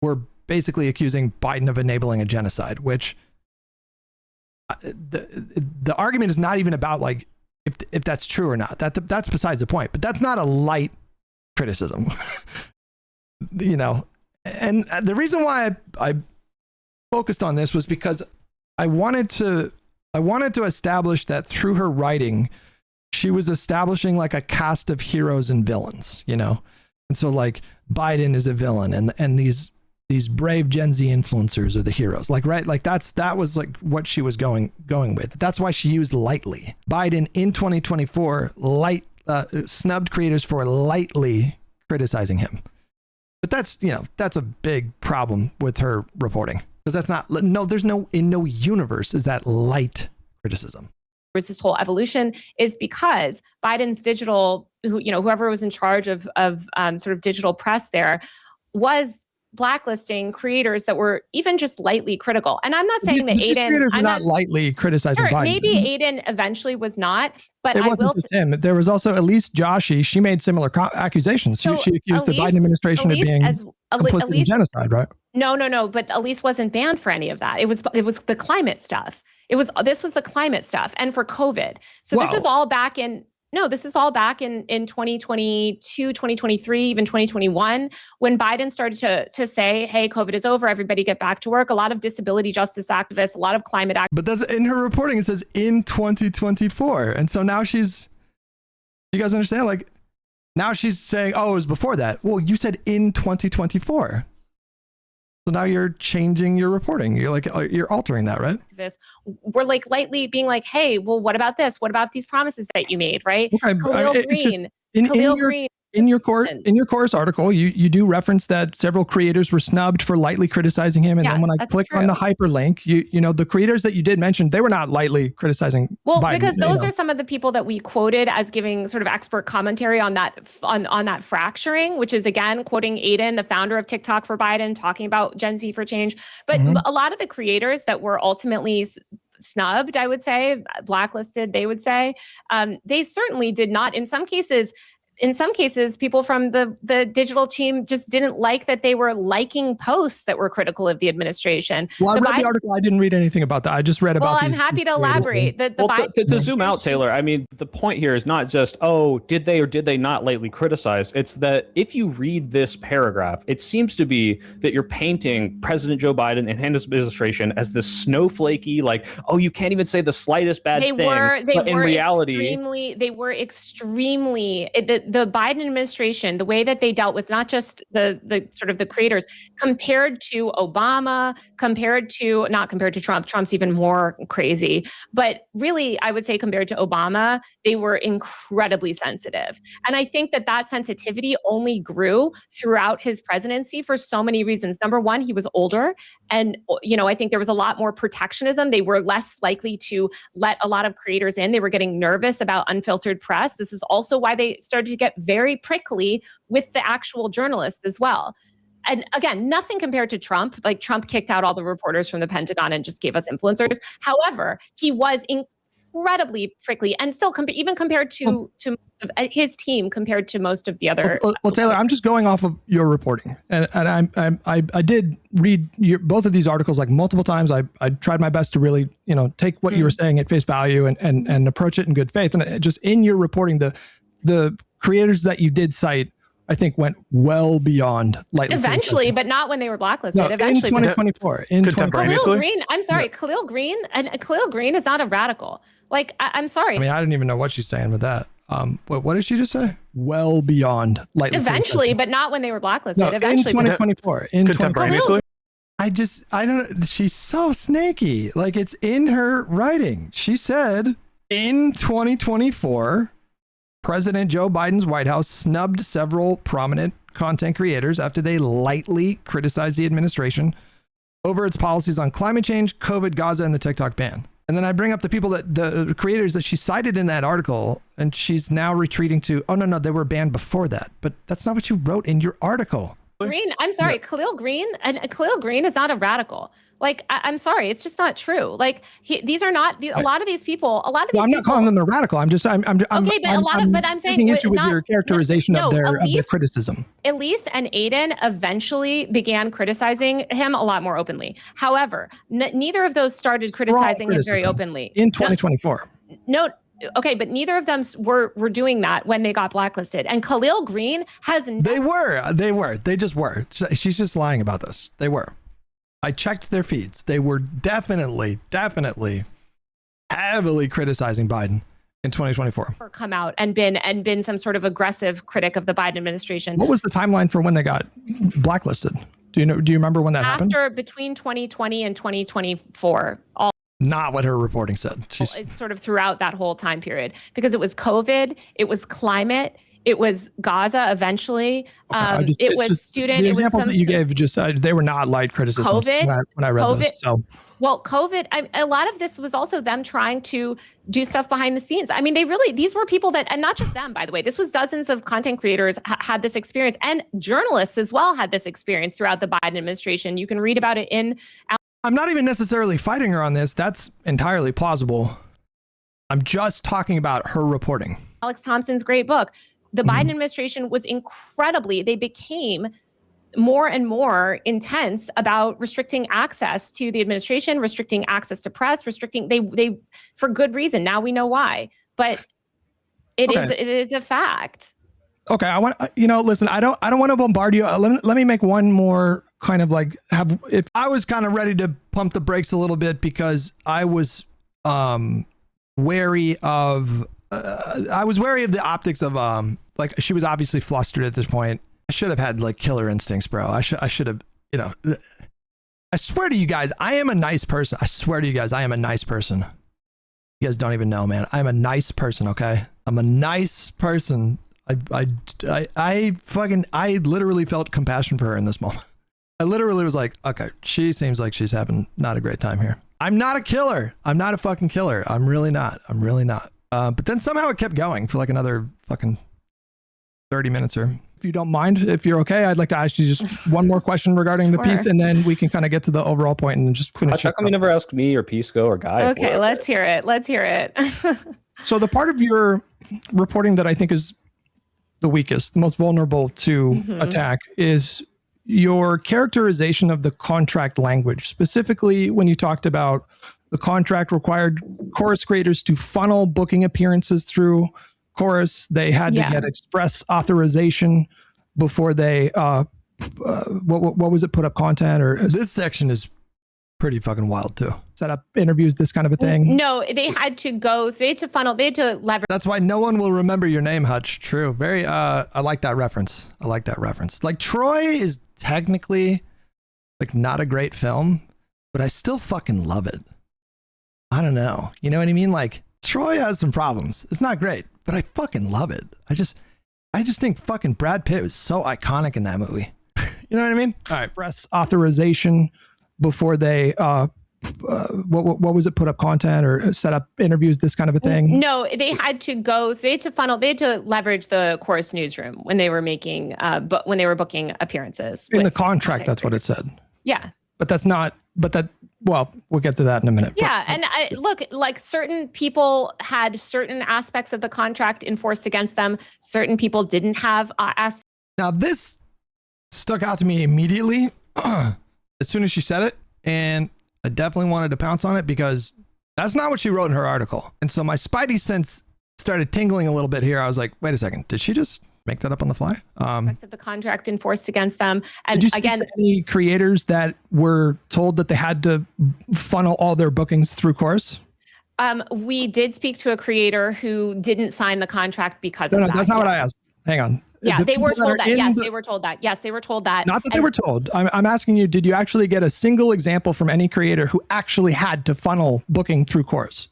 were basically accusing Biden of enabling a genocide, which the argument is not even about if that's true or not. That's besides the point. But that's not a light criticism, And the reason why I focused on this was because I wanted to establish that through her writing, she was establishing like a cast of heroes and villains, you know? And so like Biden is a villain and these brave Gen Z influencers are the heroes. Like, right. Like that was like what she was going with. That's why she used lightly. Biden in 2024 snubbed creators for lightly criticizing him. But that's, you know, that's a big problem with her reporting, because that's not, no, there's no, in no universe is that light criticism. This whole evolution is because Biden's digital, whoever was in charge of sort of digital press there was blacklisting creators that were even just lightly critical. And I'm not saying that Aiden creators are not lightly criticizing Biden. Maybe Aiden eventually was not, but it wasn't just him. There was also Elise Joshi. She made similar accusations. She accused the Biden administration of being complicit in genocide, right? No. But Elise wasn't banned for any of that. It was the climate stuff. This was the climate stuff, and for COVID. So this is all back in. No, this is all back in 2022, 2023, even 2021, when Biden started to say, hey, COVID is over, everybody get back to work. A lot of disability justice activists, a lot of climate activists. But that's in her reporting, it says in 2024. And so now you guys understand? Like, now she's saying, oh, it was before that. Well, you said in 2024. So now you're changing your reporting. You're altering that, right? We're like lightly being like, hey, well, what about this? What about these promises that you made, right? Okay. In your course article, you do reference that several creators were snubbed for lightly criticizing him. And then when I clicked on the hyperlink, you know, the creators that you did mention, they were not lightly criticizing Biden, because those are some of the people that we quoted as giving sort of expert commentary on that that fracturing, which is again quoting Aiden, the founder of TikTok for Biden, talking about Gen Z for change. But a lot of the creators that were ultimately snubbed, I would say, blacklisted, they would say, they certainly did not. In some cases, people from the digital team just didn't like that they were liking posts that were critical of the administration. Well, I read the article. I didn't read anything about that. I just read about. Well, I'm happy to elaborate. To zoom out, Taylor, I mean, the point here is not just, oh, did they or did they not lightly criticize? It's that if you read this paragraph, it seems to be that you're painting President Joe Biden and his administration as this snowflakey, like, oh, you can't even say the slightest bad thing. In reality, they were extremely. The Biden administration, the way that they dealt with not just the sort of the creators, compared to Obama, not compared to Trump. Trump's even more crazy. But really, I would say compared to Obama, they were incredibly sensitive. And I think that sensitivity only grew throughout his presidency for so many reasons. Number one, he was older. And, I think there was a lot more protectionism. They were less likely to let a lot of creators in. They were getting nervous about unfiltered press. This is also why they started to get very prickly with the actual journalists as well. And again, nothing compared to Trump. Like, Trump kicked out all the reporters from the Pentagon and just gave us influencers. However, he was incredibly prickly, and still even compared to his team, compared to most of the other. Well, Taylor, I'm just going off of your reporting, and I did read both of these articles like multiple times. I tried my best to really take what you were saying at face value and approach it in good faith. And just in your reporting, the creators that you did cite, I think, went well beyond lightly. Eventually, but not when they were blacklisted. No, eventually, in 2024. Contemporaneously. Khalil Green is not a radical. Like, I'm sorry. I mean, I didn't even know what she's saying with that. What did she just say? Well beyond lightly. Eventually, but not when they were blacklisted. No, eventually, in 2024. Contemporaneously. I don't. She's so snaky. Like, it's in her writing. She said in 2024. President Joe Biden's White House snubbed several prominent content creators after they lightly criticized the administration over its policies on climate change, COVID, Gaza, and the TikTok ban. And then I bring up the creators that she cited in that article, and she's now retreating to, oh, no, they were banned before that. But that's not what you wrote in your article. I'm sorry, Khalil Green is not a radical. Like, I'm sorry, it's just not true. Like, these are not a lot of these people. I'm not calling them a radical. I'm saying taking issue with your characterization of their criticism. Elise and Aiden eventually began criticizing him a lot more openly. However, neither of those started criticizing him very openly in 2024. No. Okay, but neither of them were doing that when they got blacklisted. And Khalil Green has. They just were. She's just lying about this. They were. I checked their feeds. They were definitely heavily criticizing Biden in 2024. Come out and been some sort of aggressive critic of the Biden administration. What was the timeline for when they got blacklisted? Do you remember when that happened? Between 2020 and 2024. Not what her reporting said. It's sort of throughout that whole time period, because it was COVID, it was climate, it was Gaza eventually. It was student. The examples that you gave, they were not light criticisms COVID, when I read COVID, this. So. Well, COVID, a lot of this was also them trying to do stuff behind the scenes. I mean, these were people that, and not just them, by the way, this was dozens of content creators had this experience, and journalists as well had this experience throughout the Biden administration. You can read about it in. I'm not even necessarily fighting her on this. That's entirely plausible. I'm just talking about her reporting. Alex Thompson's great book. The Biden administration was they became more and more intense about restricting access to the administration, restricting access to press, they for good reason. Now we know why, but it is a fact. Okay. I want, listen, I don't want to bombard you. Let me make one more kind of like if I was kind of ready to pump the brakes a little bit, because I was wary of the optics of like, she was obviously flustered at this point. I should have had like killer instincts, bro. I should have, I swear to you guys, I am a nice person. I swear to you guys, I am a nice person. You guys don't even know, man. I'm a nice person. Okay. I'm a nice person. I literally felt compassion for her in this moment. I literally was like, okay, she seems like she's having not a great time here. I'm not a killer. I'm not a fucking killer. I'm really not. But then somehow it kept going for like another fucking 30 minutes or. If you don't mind, if you're okay, I'd like to ask you just one more question regarding the piece, and then we can kind of get to the overall point and just finish. How come you never asked me or Pisco or Guy? Okay, let's hear it. So the part of your reporting that I think is the weakest, the most vulnerable to attack, is your characterization of the contract language. Specifically, when you talked about the contract required chorus creators to funnel booking appearances through Chorus, they had to get express authorization before they what was it, put up content, or this section is pretty fucking wild too. Set up interviews, this kind of a thing. No, they had to funnel, they had to leverage. That's why no one will remember your name, Hutch. True. Very I like that reference. Like, Troy is technically like not a great film, but I still fucking love it. I don't know. You know what I mean? Like, Troy has some problems. It's not great, but I fucking love it. I just think fucking Brad Pitt was so iconic in that movie. You know what I mean? All right. Press authorization before they what was it, put up content or set up interviews, this kind of a thing? No, they had to leverage the Chorus newsroom when they were making when they were booking appearances. In the contract, that's what it said. Yeah. Well, we'll get to that in a minute. Yeah, and look, like, certain people had certain aspects of the contract enforced against them. Certain people didn't have aspects. Now, this stuck out to me immediately as soon as she said it, and I definitely wanted to pounce on it because that's not what she wrote in her article. And so my spidey sense started tingling a little bit here. I was like, wait a second, did she just make that up on the fly? Aspects of the contract enforced against them. And did you speak to any creators that were told that they had to funnel all their bookings through Chorus? We did speak to a creator who didn't sign the contract because of that. No, that's not what I asked. Hang on. Yeah, they were told that. Yes, they were told that. Yes, they were told that. Not that they were told. I'm asking you, did you actually get a single example from any creator who actually had to funnel booking through Chorus?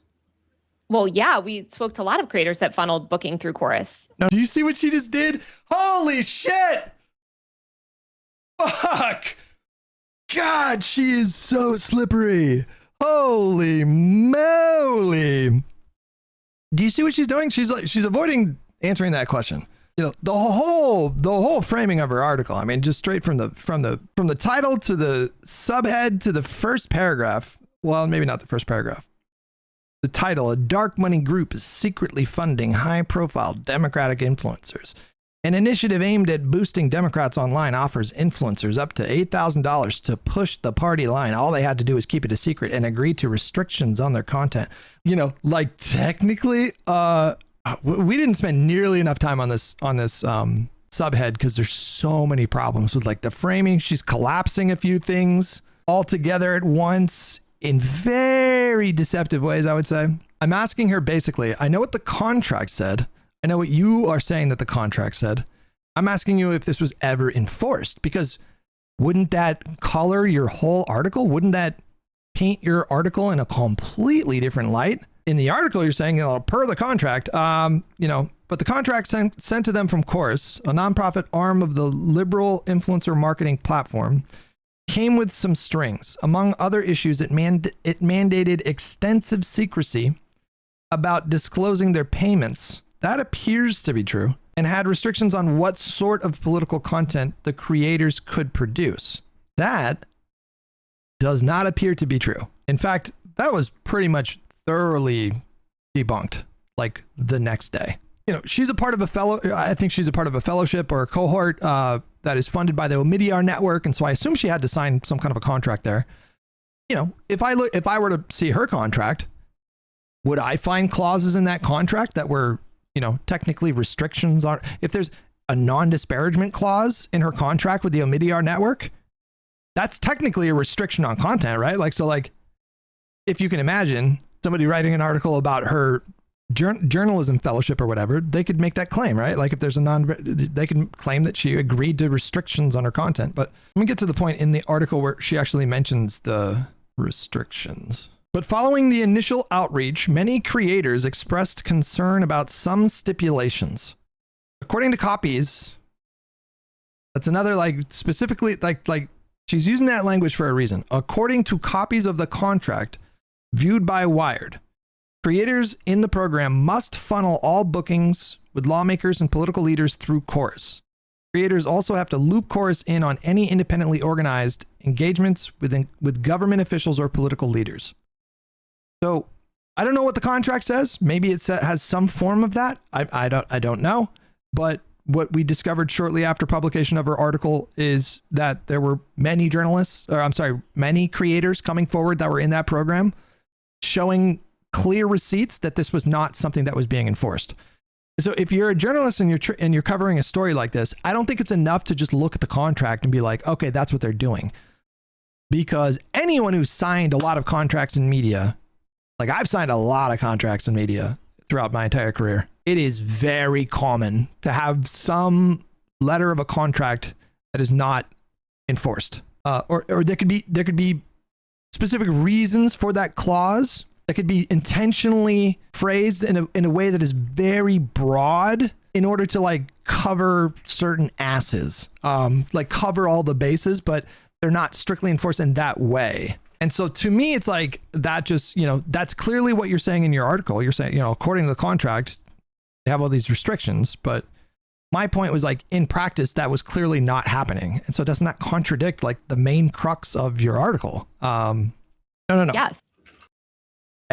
Well, yeah, we spoke to a lot of creators that funneled booking through Chorus. Now, do you see what she just did? Holy shit! Fuck! God, she is so slippery. Holy moly! Do you see what she's doing? She's avoiding answering that question. You know, the whole framing of her article. I mean, just straight from the title to the subhead to the first paragraph. Well, maybe not the first paragraph. The title: a dark money group is secretly funding high-profile Democratic influencers. An initiative aimed at boosting Democrats online offers influencers up to $8,000 to push the party line. All they had to do is keep it a secret and agree to restrictions on their content. You know, like, technically, we didn't spend nearly enough time on this subhead because there's so many problems with, like, the framing. She's collapsing a few things all together at once in very deceptive ways, I would say. I'm asking her basically, I know what the contract said. I know what you are saying that the contract said. I'm asking you if this was ever enforced, because wouldn't that color your whole article? Wouldn't that paint your article in a completely different light? In the article, you're saying, per the contract, but the contract sent to them from Chorus, a nonprofit arm of the liberal influencer marketing platform, came with some strings. Among other issues, it mandated extensive secrecy about disclosing their payments. That appears to be true, and had restrictions on what sort of political content the creators could produce. That does not appear to be true. In fact, that was pretty much thoroughly debunked like the next day. She's a part of I think she's a part of a fellowship or a cohort that is funded by the Omidyar network, and so I assume she had to sign some kind of a contract there. If I were to see her contract, would I find clauses in that contract that were, technically restrictions on, if there's a non-disparagement clause in her contract with the Omidyar network, that's technically a restriction on content, right? If you can imagine somebody writing an article about her journalism fellowship or whatever, they could make that claim, right? If there's they can claim that she agreed to restrictions on her content. But let me get to the point in the article where she actually mentions the restrictions. But following the initial outreach, many creators expressed concern about some stipulations. According to copies, that's another specifically she's using that language for a reason. According to copies of the contract viewed by Wired, creators in the program must funnel all bookings with lawmakers and political leaders through Chorus. Creators also have to loop Chorus in on any independently organized engagements with government officials or political leaders. So I don't know what the contract says. Maybe it 'has some form of that. I don't know. But what we discovered shortly after publication of her article is that there were many many creators coming forward that were in that program showing clear receipts that this was not something that was being enforced. So if you're a journalist and you're covering a story like this, I don't think it's enough to just look at the contract and be like, okay, that's what they're doing. Because anyone who's signed a lot of contracts in media, I've signed a lot of contracts in media throughout my entire career, it is very common to have some letter of a contract that is not enforced. Or there could be specific reasons for that clause that could be intentionally phrased in a way that is very broad in order to cover certain asses, cover all the bases, but they're not strictly enforced in that way. And so to me, it's that just, that's clearly what you're saying in your article. You're saying, according to the contract, they have all these restrictions, but my point was in practice, that was clearly not happening. And so doesn't that contradict the main crux of your article? No. Yes.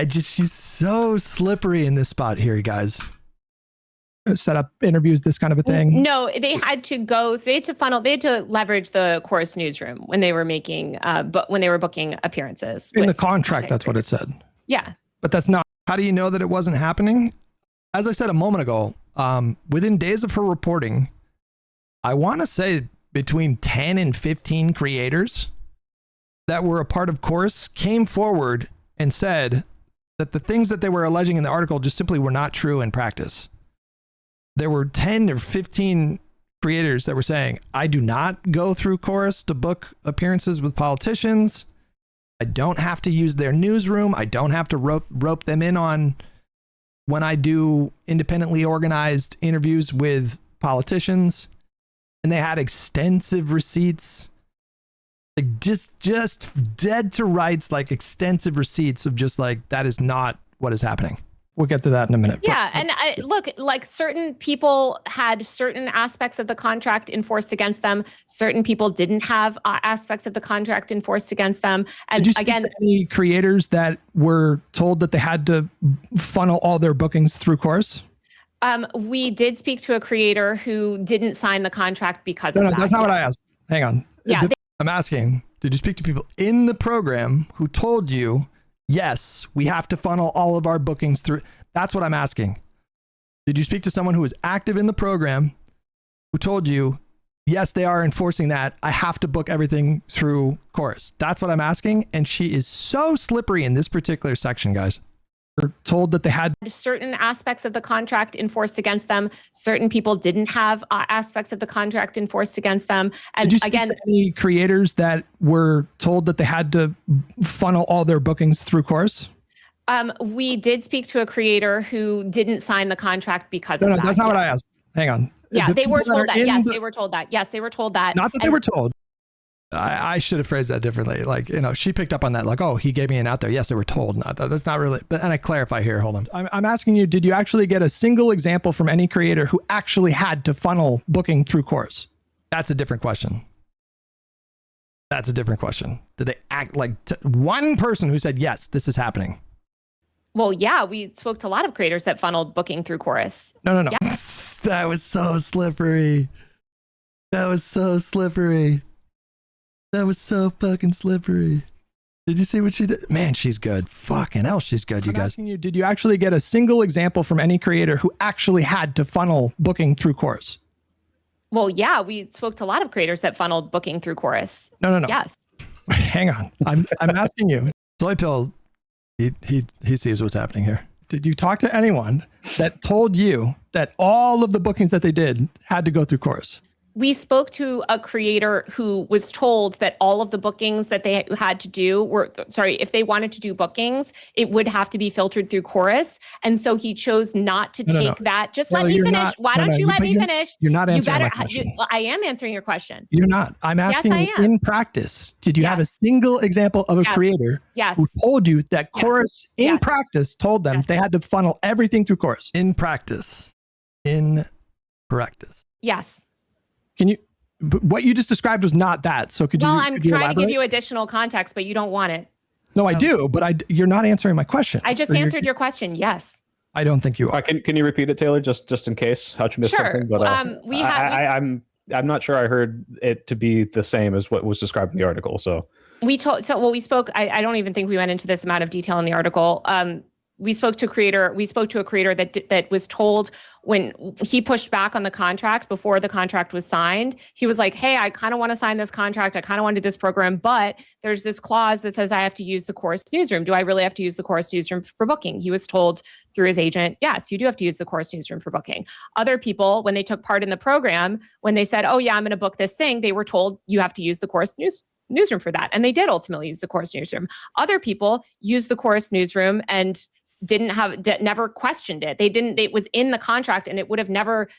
She's so slippery in this spot here, you guys. Set up interviews, this kind of a thing. No, they had to leverage the Chorus newsroom when they were making, when they were booking appearances. In the contract, that's what it said. Yeah. But that's not, how do you know that it wasn't happening? As I said a moment ago, within days of her reporting, I want to say between 10 and 15 creators that were a part of Chorus came forward and said that the things that they were alleging in the article just simply were not true in practice. There were 10 or 15 creators that were saying, I do not go through Chorus to book appearances with politicians. I don't have to use their newsroom. I don't have to rope them in on when I do independently organized interviews with politicians. And they had extensive receipts, just dead to rights, extensive receipts of just that is not what is happening. We'll get to that in a minute. Yeah. And look, certain people had certain aspects of the contract enforced against them. Certain people didn't have aspects of the contract enforced against them. And did you speak to any creators that were told that they had to funnel all their bookings through Chorus? We did speak to a creator who didn't sign the contract because of that. No, that's not what I asked. Hang on. Yeah. I'm asking, did you speak to people in the program who told you, yes, we have to funnel all of our bookings through? That's what I'm asking. Did you speak to someone who was active in the program who told you, yes, they are enforcing that, I have to book everything through Chorus? That's what I'm asking. And she is so slippery in this particular section, guys. were told that they had certain aspects of the contract enforced against them. Certain people didn't have aspects of the contract enforced against them. And did you speak to any creators that were told that they had to funnel all their bookings through Chorus? We did speak to a creator who didn't sign the contract because of that. No, that's not what I asked. Hang on. Yeah, they were told that. Yes, they were told that. Yes, they were told that. Not that they were told. I should have phrased that differently. Like, she picked up on that. Like, oh, he gave me an out there. Yes, they were told. Not that. That's not really. But and I clarify here. Hold on. I'm asking you. Did you actually get a single example from any creator who actually had to funnel booking through Chorus? That's a different question. That's a different question. Did they act like one person who said yes, this is happening? Well, yeah, we spoke to a lot of creators that funneled booking through Chorus. No. Yeah. That was so slippery. That was so slippery. That was so fucking slippery. Did you see what she did? Man, she's good. Fucking hell, she's good, you guys. Did you actually get a single example from any creator who actually had to funnel booking through Chorus? Well, yeah, we spoke to a lot of creators that funneled booking through Chorus. No. Yes. Hang on. I'm asking you. Soy Pill, he sees what's happening here. Did you talk to anyone that told you that all of the bookings that they did had to go through Chorus? We spoke to a creator who was told that all of the bookings that they had to do were, if they wanted to do bookings, it would have to be filtered through Chorus. And so he chose not to take that. Just let me finish. Why don't you let me finish? You're not answering my question. I am answering your question. You're not. I'm asking you in practice. Did you have a single example of a creator who told you that Chorus in practice told them they had to funnel everything through Chorus? In practice. In practice. Yes. Can you, what you just described was not that. So could you, I'm trying to give you additional context, but you don't want it. No, so. I do, but you're not answering my question. I just answered your question. Yes. I don't think you are. Can you repeat it, Taylor, just in case Hutch missed something? But I'm not sure I heard it to be the same as what was described in the article. So we spoke. I don't even think we went into this amount of detail in the article. We spoke to a creator that was told when he pushed back on the contract before the contract was signed, he was like, hey, I kind of want to sign this contract. I kind of want to do this program, but there's this clause that says I have to use the Chorus newsroom. Do I really have to use the Chorus newsroom for booking? He was told through his agent, yes, you do have to use the Chorus newsroom for booking. Other people, when they took part in the program, when they said, oh yeah, I'm going to book this thing, they were told you have to use the Chorus newsroom for that. And they did ultimately use the Chorus newsroom. Other people used the Chorus newsroom and never questioned it. It was in the contract, and it would have never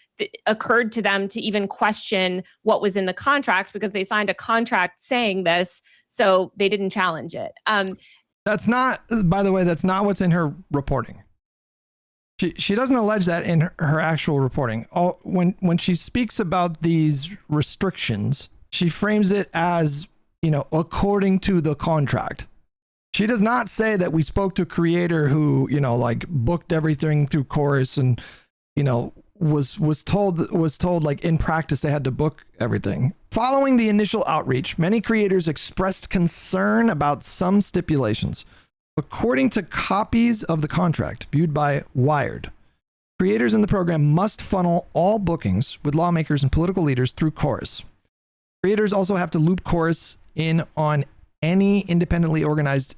occurred to them to even question what was in the contract because they signed a contract saying this, so they didn't challenge it. That's not, by the way, that's not what's in her reporting. She doesn't allege that in her actual reporting. When she speaks about these restrictions, she frames it as, according to the contract. She does not say that we spoke to a creator who, booked everything through Chorus and, was told like in practice they had to book everything. Following the initial outreach, many creators expressed concern about some stipulations. According to copies of the contract viewed by Wired, creators in the program must funnel all bookings with lawmakers and political leaders through Chorus. Creators also have to loop Chorus in on any independently organized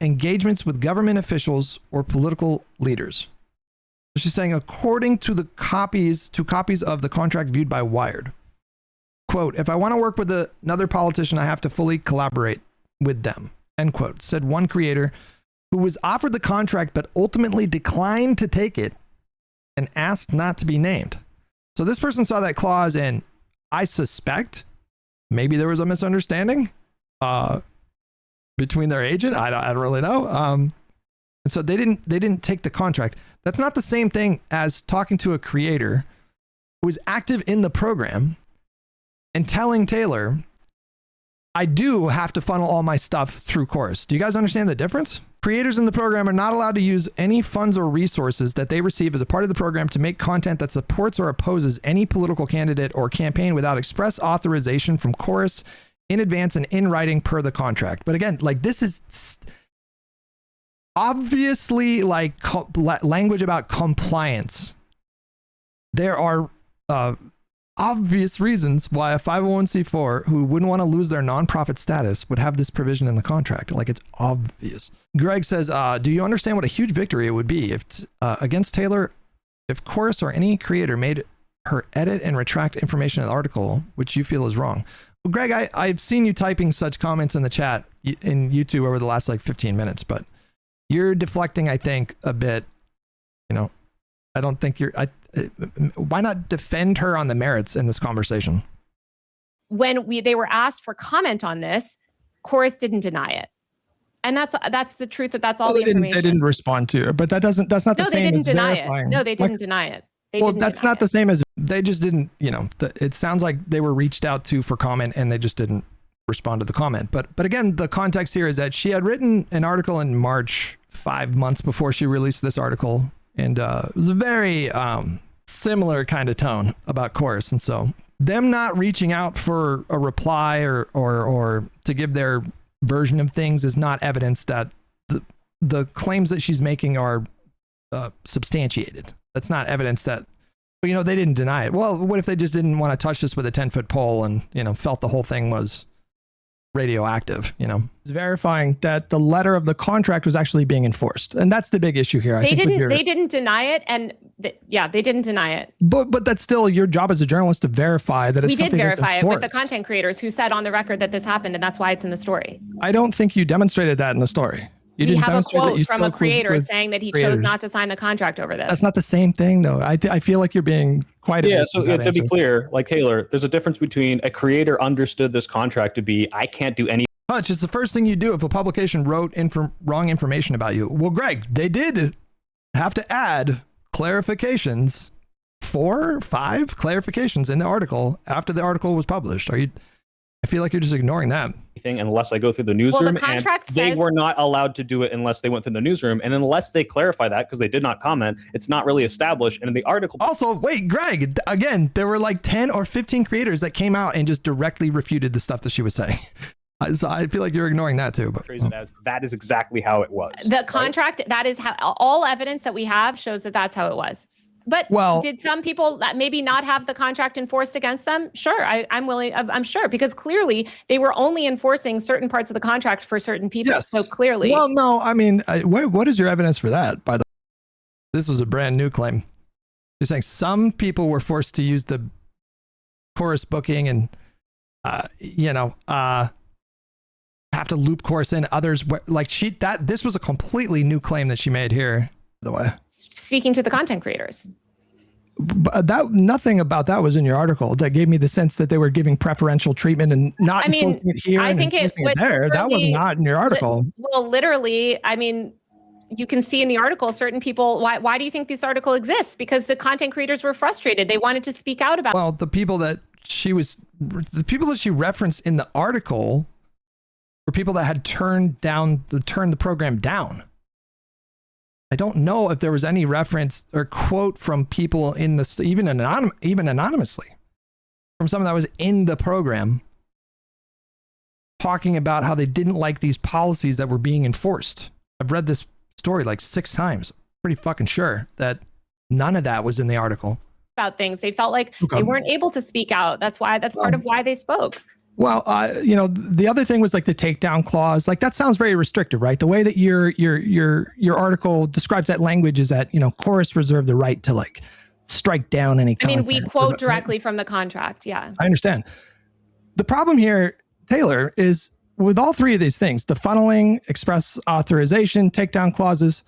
engagements with government officials or political leaders. She's saying, according to the copies of the contract viewed by Wired, quote, if I want to work with another politician, I have to fully collaborate with them, end quote, said one creator who was offered the contract but ultimately declined to take it and asked not to be named. So this person saw that clause, and I suspect maybe there was a misunderstanding between their agent. I don't really know. And so they didn't take the contract. That's not the same thing as talking to a creator who is active in the program and telling Taylor, I do have to funnel all my stuff through Chorus. Do you guys understand the difference? Creators in the program are not allowed to use any funds or resources that they receive as a part of the program to make content that supports or opposes any political candidate or campaign without express authorization from Chorus in advance and in writing per the contract. But again, like, this is obviously like language about compliance. There are obvious reasons why a 501c4 who wouldn't want to lose their nonprofit status would have this provision in the contract. Like, it's obvious. Greg says, do you understand what a huge victory it would be if against Taylor, if Chorus or any creator made her edit and retract information in the article, which you feel is wrong? Well, Greg, I've seen you typing such comments in the chat in YouTube over the last like 15 minutes, but you're deflecting, I think, a bit. You know, I don't think why not defend her on the merits in this conversation? When they were asked for comment on this, Chorus didn't deny it. And that's the truth. That's all the information. They didn't respond to it, but that's not the same as verifying. No, they didn't deny it. Well, that's not the same as they just didn't, you know, it sounds like they were reached out to for comment and they just didn't respond to the comment. But again, the context here is that she had written an article in March, 5 months before she released this article. And it was a very similar kind of tone about Chorus. And so them not reaching out for a reply or to give their version of things is not evidence that the claims that she's making are substantiated. That's not evidence that, you know, they didn't deny it. Well, what if they just didn't want to touch this with a 10-foot pole and, you know, felt the whole thing was radioactive, you know? It's verifying that the letter of the contract was actually being enforced. And that's the big issue here. They didn't deny it. And they didn't deny it. But that's still your job as a journalist to verify that it's something that's enforced. We did verify it with the content creators who said on the record that this happened, and that's why it's in the story. I don't think you demonstrated that in the story. We have a quote from a creator saying that he chose not to sign the contract over this. That's not the same thing, though. I feel like you're being quite... Yeah, so to be clear, like Taylor, there's a difference between a creator understood this contract to be, I can't do any... Hutch, it's the first thing you do if a publication wrote wrong information about you. Well, Greg, they did have to add clarifications, 4 or 5 clarifications in the article after the article was published. I feel like you're just ignoring that. Unless I go through the newsroom, well, the contract they were not allowed to do it unless they went through the newsroom, and unless they clarify that because they did not comment, it's not really established. And in the article, also, wait, Greg, again, there were like 10 or 15 creators that came out and just directly refuted the stuff that she was saying. So I feel like you're ignoring that too. But phrase it as that is exactly how it was. The contract, right? That is how all evidence that we have shows that that's how it was. But did some people that maybe not have the contract enforced against them? Sure, I'm sure, because clearly they were only enforcing certain parts of the contract for certain people. Yes. So clearly. Well, no, I mean, what is your evidence for that? By the way, this was a brand new claim. You're saying some people were forced to use the Chorus booking and, have to loop Chorus in. Others like this was a completely new claim that she made here. The way speaking to the content creators, but nothing about that was in your article that gave me the sense that they were giving preferential treatment and not enforcing it here. I think it there. That was not in your article. Well, literally, I mean, you can see in the article certain people. Why do you think this article exists? Because the content creators were frustrated. They wanted to speak out about. Well, the people that she referenced in the article were people that had turned the program down. I don't know if there was any reference or quote from people in this, even anonymously, from someone that was in the program talking about how they didn't like these policies that were being enforced. I've read this story like 6 times. Pretty fucking sure that none of that was in the article. About things. They felt like they weren't able to speak out. That's part of why they spoke. Well, the other thing was like the takedown clause. Like that sounds very restrictive, right? The way that your article describes that language is that, Chorus reserved the right to like strike down any content. I mean, we quote directly from the contract. Yeah. I understand. The problem here, Taylor, is with all 3 of these things, the funneling, express authorization, takedown clauses,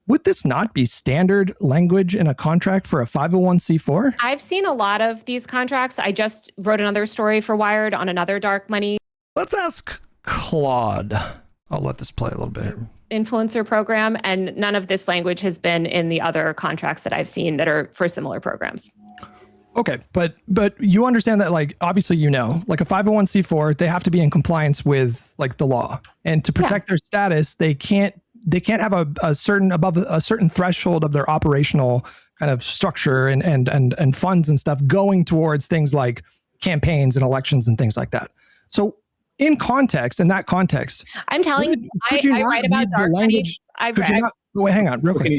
would this not be standard language in a contract for a 501c4? I've seen a lot of these contracts. I just wrote another story for Wired on another dark money. Let's ask Claude. I'll let this play a little bit here. Influencer program, and none of this language has been in the other contracts that I've seen that are for similar programs. Okay, but you understand that, like, obviously, like a 501c4, they have to be in compliance with like the law, and to protect their status, they can't have a certain threshold of their operational kind of structure and funds and stuff going towards things like campaigns and elections and things like that. So in that context, I'm telling you, I write about dark money. Wait, hang on, real quick.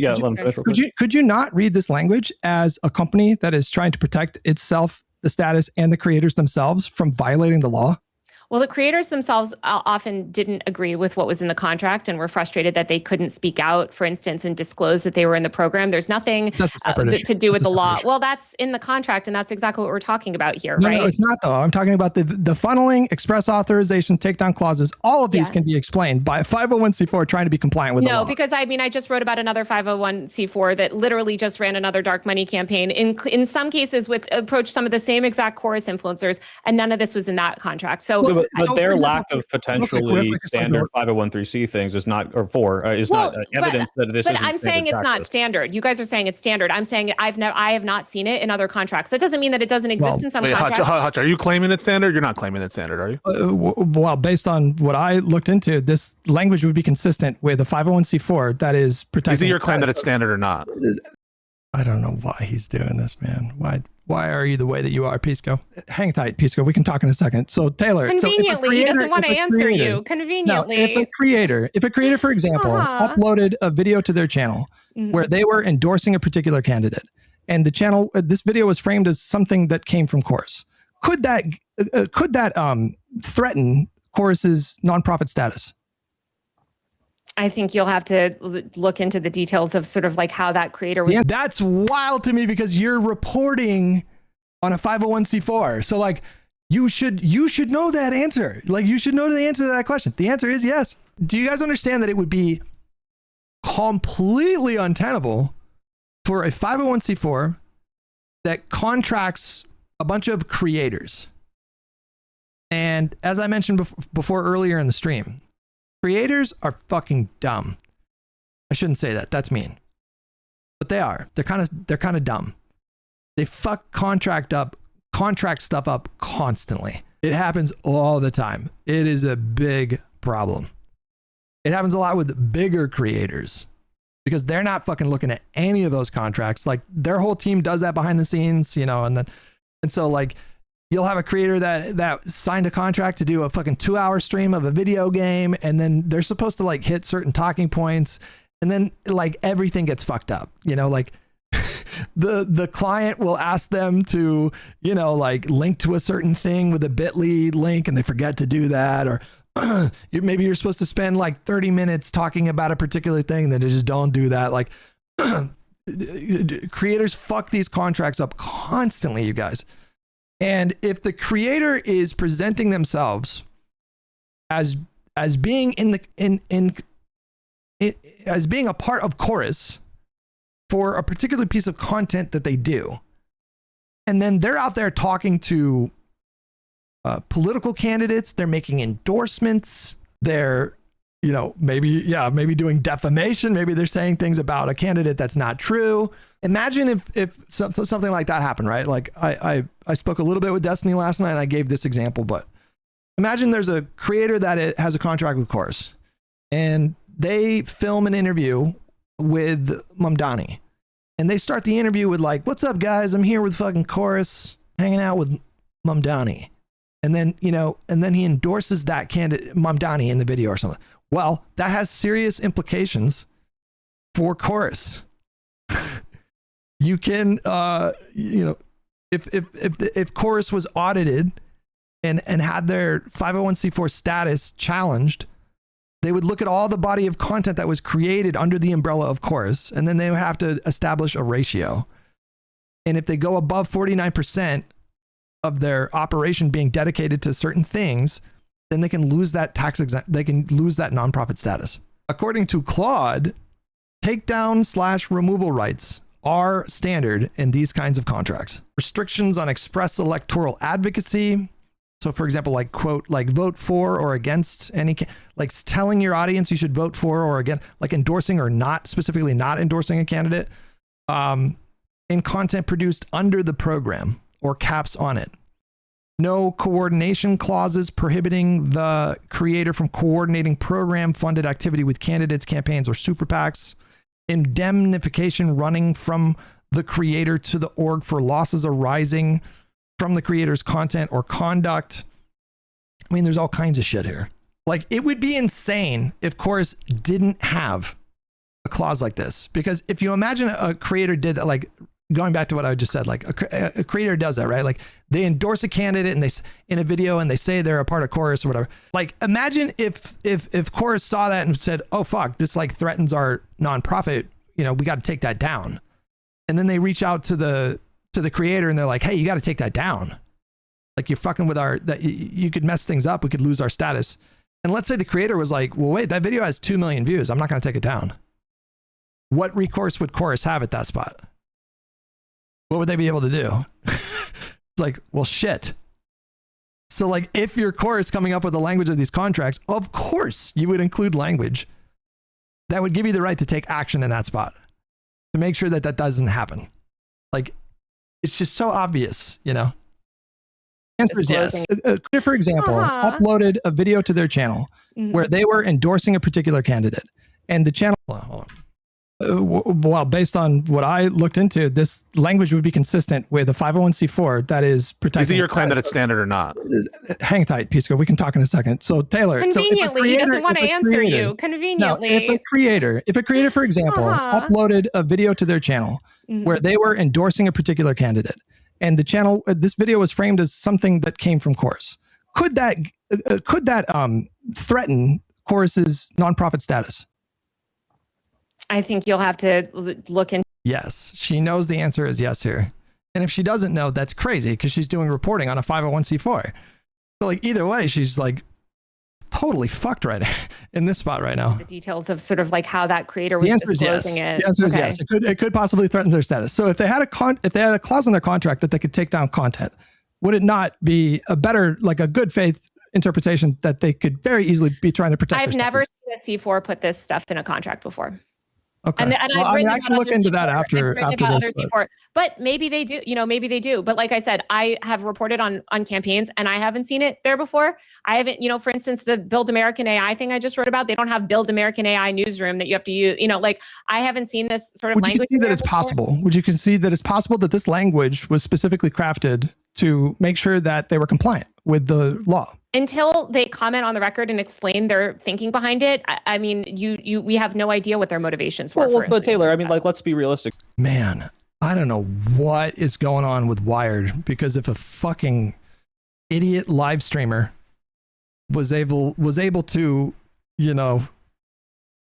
Could you not read this language as a company that is trying to protect itself the status and the creators themselves from violating the law? Well, the creators themselves often didn't agree with what was in the contract and were frustrated that they couldn't speak out, for instance, and disclose that they were in the program. There's nothing to do with the law. Well, that's in the contract, and that's exactly what we're talking about here, right? No, it's not, though. I'm talking about the funneling, express authorization, takedown clauses. All of these can be explained by a 501c4 trying to be compliant with the law. No, because I just wrote about another 501c4 that literally just ran another dark money campaign, in some cases approached some of the same exact chorus influencers, and none of this was in that contract. So but their lack of potentially standard 501c things is not, or is not evidence that this is. But I'm saying it's not standard. You guys are saying it's standard. I'm saying I have not seen it in other contracts. That doesn't mean that it doesn't exist in some contracts. Hutch, are you claiming it's standard? You're not claiming it's standard, are you? Well, based on what I looked into, this language would be consistent with a 501c4 that is protecting. Is it your claim that it's standard or not? I don't know why he's doing this, man. Why are you the way that you are, Pisco? Hang tight, Pisco. We can talk in a second. So Taylor, conveniently, he doesn't want to answer you. Conveniently, if a creator, for example, uploaded a video to their channel where they were endorsing a particular candidate, and the channel, this video was framed as something that came from Chorus, could that threaten Chorus's nonprofit status? I think you'll have to look into the details of sort of like how that creator was. Yeah, that's wild to me because you're reporting on a 501c4. So like you should know that answer. Like you should know the answer to that question. The answer is yes. Do you guys understand that it would be completely untenable for a 501c4 that contracts a bunch of creators? And as I mentioned before earlier in the stream, creators are fucking dumb. I shouldn't say that. That's mean. But they are. They're kind of dumb. They fuck contract stuff up constantly. It happens all the time. It is a big problem. It happens a lot with bigger creators because they're not fucking looking at any of those contracts. Like their whole team does that behind the scenes, and so like you'll have a creator that signed a contract to do a fucking 2-hour stream of a video game, and then they're supposed to like hit certain talking points, and then like everything gets fucked up. Like the client will ask them to, like link to a certain thing with a bit.ly link, and they forget to do that, or maybe you're supposed to spend like 30 minutes talking about a particular thing, and then they just don't do that. Like creators fuck these contracts up constantly, you guys. And if the creator is presenting themselves as being as being a part of Chorus for a particular piece of content that they do, and then they're out there talking to political candidates, they're making endorsements, they're maybe doing defamation, maybe they're saying things about a candidate that's not true. Imagine if something like that happened, right? Like I spoke a little bit with Destiny last night and I gave this example, but imagine there's a creator that has a contract with Chorus and they film an interview with Mamdani, and they start the interview with like, "What's up, guys? I'm here with fucking Chorus, hanging out with Mamdani," and then he endorses that candidate Mamdani in the video or something. Well, that has serious implications for Chorus. You can, if Chorus was audited and had their 501c4 status challenged, they would look at all the body of content that was created under the umbrella of Chorus, and then they would have to establish a ratio. And if they go above 49% of their operation being dedicated to certain things, then they can lose that they can lose that nonprofit status. According to Claude, takedown/removal rights are standard in these kinds of contracts. Restrictions on express electoral advocacy. So for example, like quote, like vote for or against any, like telling your audience you should vote for or against, like endorsing or not, specifically not endorsing a candidate, in content produced under the program or caps on it. No coordination clauses prohibiting the creator from coordinating program funded activity with candidates, campaigns, or super PACs. Indemnification running from the creator to the org for losses arising from the creator's content or conduct. I mean, there's all kinds of shit here. Like, it would be insane if Chorus didn't have a clause like this, because if you imagine a creator did that, like going back to what I just said, like a creator does that, right? Like they endorse a candidate and in a video and they say they're a part of Chorus or whatever. Like imagine if Chorus saw that and said, oh fuck, this like threatens our nonprofit, we got to take that down. And then they reach out to the creator and they're like, hey, you got to take that down. Like you're fucking with you could mess things up. We could lose our status. And let's say the creator was like, well, wait, that video has 2 million views. I'm not going to take it down. What recourse would Chorus have at that spot? What would they be able to do? It's like, well, shit. So like if your Chorus coming up with the language of these contracts, of course you would include language that would give you the right to take action in that spot to make sure that that doesn't happen. Like it's just so obvious, Answer is yes. For example, uploaded a video to their channel where they were endorsing a particular candidate and the channel, hold on. Well, based on what I looked into, this language would be consistent with a 501c4 that is protected. Is it your claim that it's standard or not? Hang tight, Pisco. We can talk in a second. So Taylor, conveniently, he doesn't want to answer you. Conveniently, if a creator, for example, uploaded a video to their channel where they were endorsing a particular candidate, and the channel, this video was framed as something that came from Chorus, could that threaten Chorus's nonprofit status? I think you'll have to look into. Yes, she knows the answer is yes here. And if she doesn't know, that's crazy because she's doing reporting on a 501c4. So like either way, she's like totally fucked right in this spot right now. The details of sort of like how that creator was disclosing it. The answer is yes. It could possibly threaten their status. So if they had a clause in their contract that they could take down content, would it not be a better, like a good faith interpretation that they could very easily be trying to protect? I've never seen a C4 put this stuff in a contract before. Okay. And I can look into that after this. But maybe they do, maybe they do. But like I said, I have reported on campaigns and I haven't seen it there before. I haven't, for instance, the Build American AI thing I just wrote about, they don't have Build American AI newsroom that you have to use, like I haven't seen this sort of language. Would you concede that it's possible? Would you concede that it's possible that this language was specifically crafted to make sure that they were compliant with the law? Until they comment on the record and explain their thinking behind it, I mean, we have no idea what their motivations were. Well, but Taylor, I mean, like, let's be realistic. Man, I don't know what is going on with Wired, because if a fucking idiot live streamer was able to,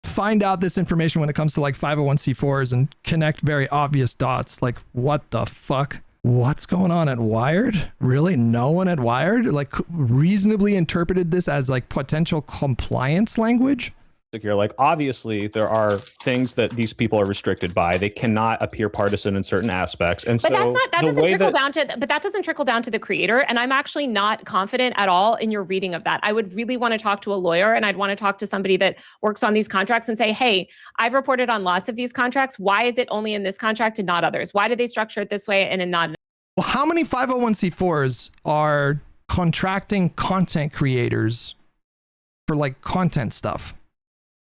find out this information when it comes to like 501c4s and connect very obvious dots, like what the fuck? What's going on at Wired? Really? No one at Wired like reasonably interpreted this as like potential compliance language? Here, like obviously there are things that these people are restricted by. They cannot appear partisan in certain aspects, and but that doesn't trickle down to the creator. And I'm actually not confident at all in your reading of that. I would really want to talk to a lawyer, and I'd want to talk to somebody that works on these contracts and say, hey, I've reported on lots of these contracts. Why is it only in this contract and not others? Why did they structure it this way and in not? Well, how many 501c4s are contracting content creators for like content stuff?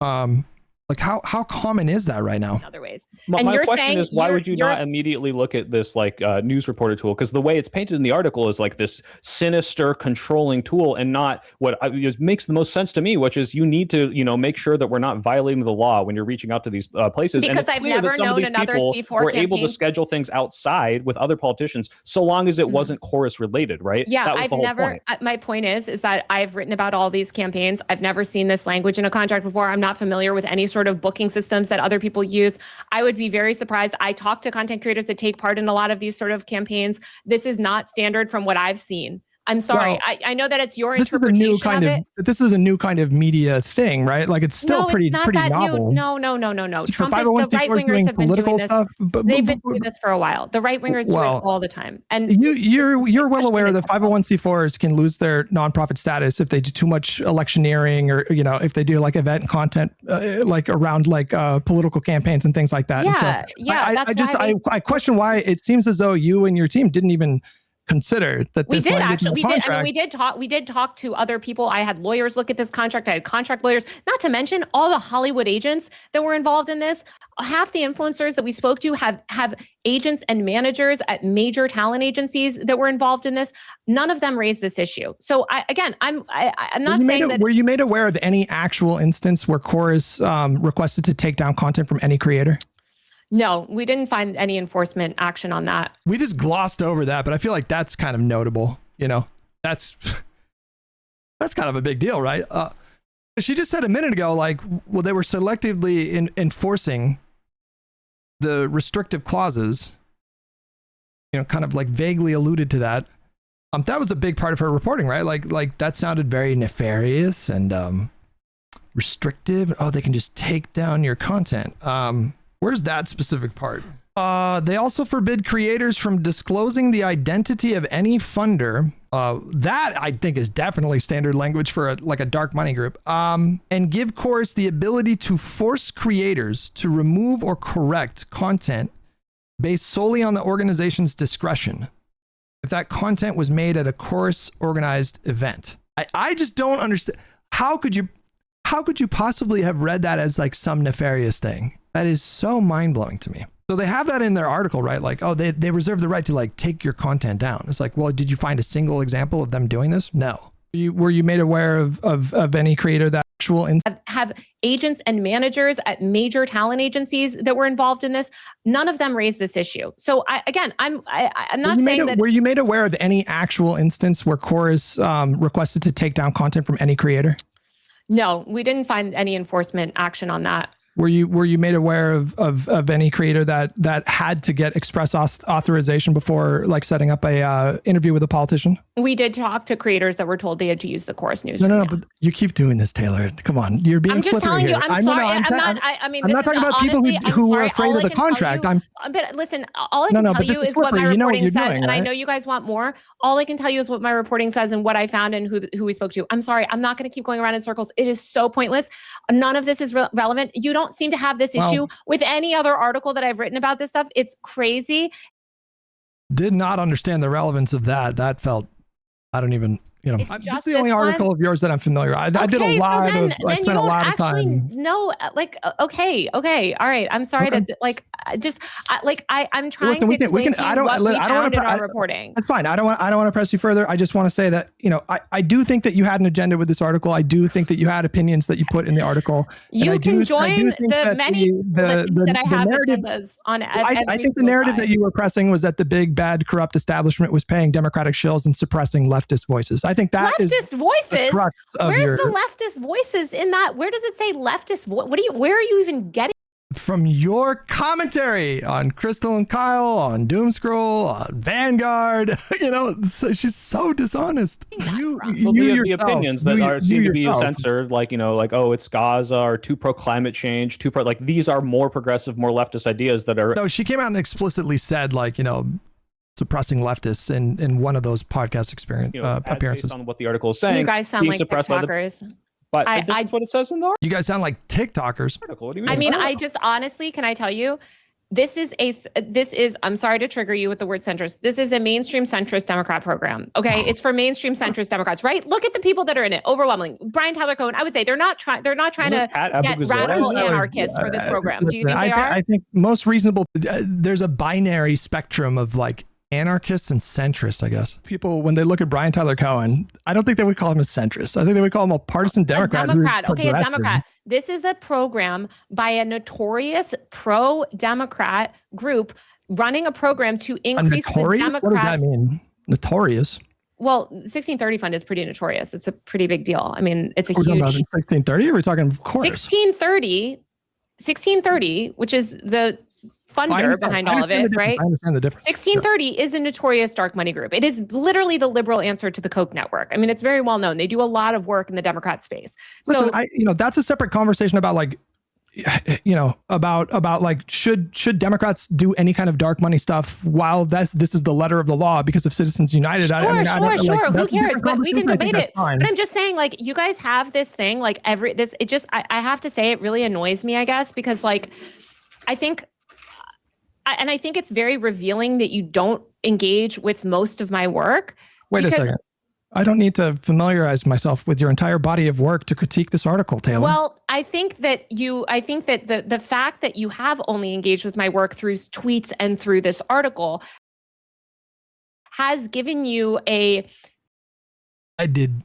Like how common is that right now? In other ways. My question is, why would you not immediately look at this like news reporter tool? Because the way it's painted in the article is like this sinister controlling tool, and not what makes the most sense to me, which is you need to make sure that we're not violating the law when you're reaching out to these places. Because I've never known another C4 were able to schedule things outside with other politicians, so long as it wasn't Chorus related, right? Yeah, I've never. My point is that I've written about all these campaigns. I've never seen this language in a contract before. I'm not familiar with any sort of booking systems that other people use. I would be very surprised. I talk to content creators that take part in a lot of these sort of campaigns. This is not standard from what I've seen. I'm sorry. Well, I know that it's your interpretation of it. This is a new kind of media thing, right? Like it's still pretty novel. No. Trump is, the right wingers have been doing this. They've been doing this for a while. The right wingers do it all the time. And you're well aware that 501c4s can lose their nonprofit status if they do too much electioneering, or if they do like event content like around like political campaigns and things like that. I question why it seems as though you and your team didn't even consider that this we did talk to other people. I had lawyers look at this contract. I had contract lawyers, not to mention all the Hollywood agents that were involved in this. Half the influencers that we spoke to have agents and managers at major talent agencies that were involved in this. None of them raised this issue. So I'm not saying that. Were you made aware of any actual instance where Chorus requested to take down content from any creator? No, we didn't find any enforcement action on that. We just glossed over that, but I feel like that's kind of notable. You know, that's kind of a big deal, right? She just said a minute ago, like, well, they were selectively enforcing the restrictive clauses, you know, kind of like vaguely alluded to that. That was a big part of her reporting, right? Like that sounded very nefarious and restrictive. Oh, they can just take down your content. Where's that specific part? They also forbid creators from disclosing the identity of any funder. That I think is definitely standard language for a dark money group. And give Chorus the ability to force creators to remove or correct content based solely on the organization's discretion if that content was made at a Chorus organized event. I just don't understand. How could you possibly have read that as like some nefarious thing? That is so mind-blowing to me. So they have that in their article, right? Like, oh, they reserve the right to like take your content down. It's like, well, did you find a single example of them doing this? No. Were you made aware of any creator that actual have agents and managers at major talent agencies that were involved in this? None of them raised this issue. So I'm not saying that. Were you made aware of any actual instance where Chorus requested to take down content from any creator? No, we didn't find any enforcement action on that. Were you made aware of any creator that had to get express authorization before like setting up a interview with a politician? We did talk to creators that were told they had to use the Chorus news. No, but you keep doing this, Taylor. Come on, you're being. I'm just telling you. I'm sorry. I'm not talking about people who are afraid of the contract. But listen, all I can tell you is what my reporting says, and I know you guys want more. All I can tell you is what my reporting says and what I found and who we spoke to. I'm sorry. I'm not going to keep going around in circles. It is so pointless. None of this is relevant. You don't seem to have this issue with any other article that I've written about this stuff. It's crazy. Did not understand the relevance of that. That felt, I don't even, you know, this is the only article of yours that I'm familiar with. I did a lot of, I spent a lot of time. No, like, okay. All right. I'm sorry that I'm trying to explain to you what we found in our reporting. That's fine. I don't want to press you further. I just want to say that, you know, I do think that you had an agenda with this article. I do think that you had opinions that you put in the article. You can join the many that I have agendas on. I think the narrative that you were pressing was that the big, bad, corrupt establishment was paying Democratic shills and suppressing leftist voices. I think that leftist voices. Where's the leftist voices in that? Where does it say leftist? Where are you even getting? From your commentary on Crystal and Kyle, on Doomscroll, on Vanguard, you know, she's so dishonest. The opinions that seem to be censored, like, you know, like, oh, it's Gaza or too pro climate change, like these are more progressive, more leftist ideas that are. No, she came out and explicitly said, like, you know, suppressing leftists in one of those podcast appearances. Based on what the article is saying, you guys sound like TikTokers. But that's what it says in the article. You guys sound like TikTokers. What do you mean? I mean, I just honestly, can I tell you, this is, I'm sorry to trigger you with the word centrist. This is a mainstream centrist Democrat program. Okay. It's for mainstream centrist Democrats, right? Look at the people that are in it. Overwhelmingly. Brian Tyler Cohen, I would say they're not trying to get radical anarchists for this program. Do you think they are? I think most reasonable, there's a binary spectrum of like anarchists and centrists, I guess. People, when they look at Brian Tyler Cohen, I don't think they would call him a centrist. I think they would call him a partisan Democrat. A Democrat. This is a program by a notorious pro-Democrat group running a program to increase the Democrats. What does that mean? Notorious? Well, 1630 Fund is pretty notorious. It's a pretty big deal. I mean, it's a huge... 1630? Or are we talking of course? 1630, which is the funder behind all of it, right? I understand the difference. 1630 is a notorious dark money group. It is literally the liberal answer to the Koch network. I mean, it's very well known. They do a lot of work in the Democrat space. Listen, that's a separate conversation about like, you know, about like should Democrats do any kind of dark money stuff while this is the letter of the law because of Citizens United? Sure. Who cares? But we can debate it. But I'm just saying, like, you guys have this thing, like I have to say, it really annoys me, I guess, because like, I think it's very revealing that you don't engage with most of my work. Wait a second. I don't need to familiarize myself with your entire body of work to critique this article, Taylor. Well, I think that the fact that you have only engaged with my work through tweets and through this article has given you I did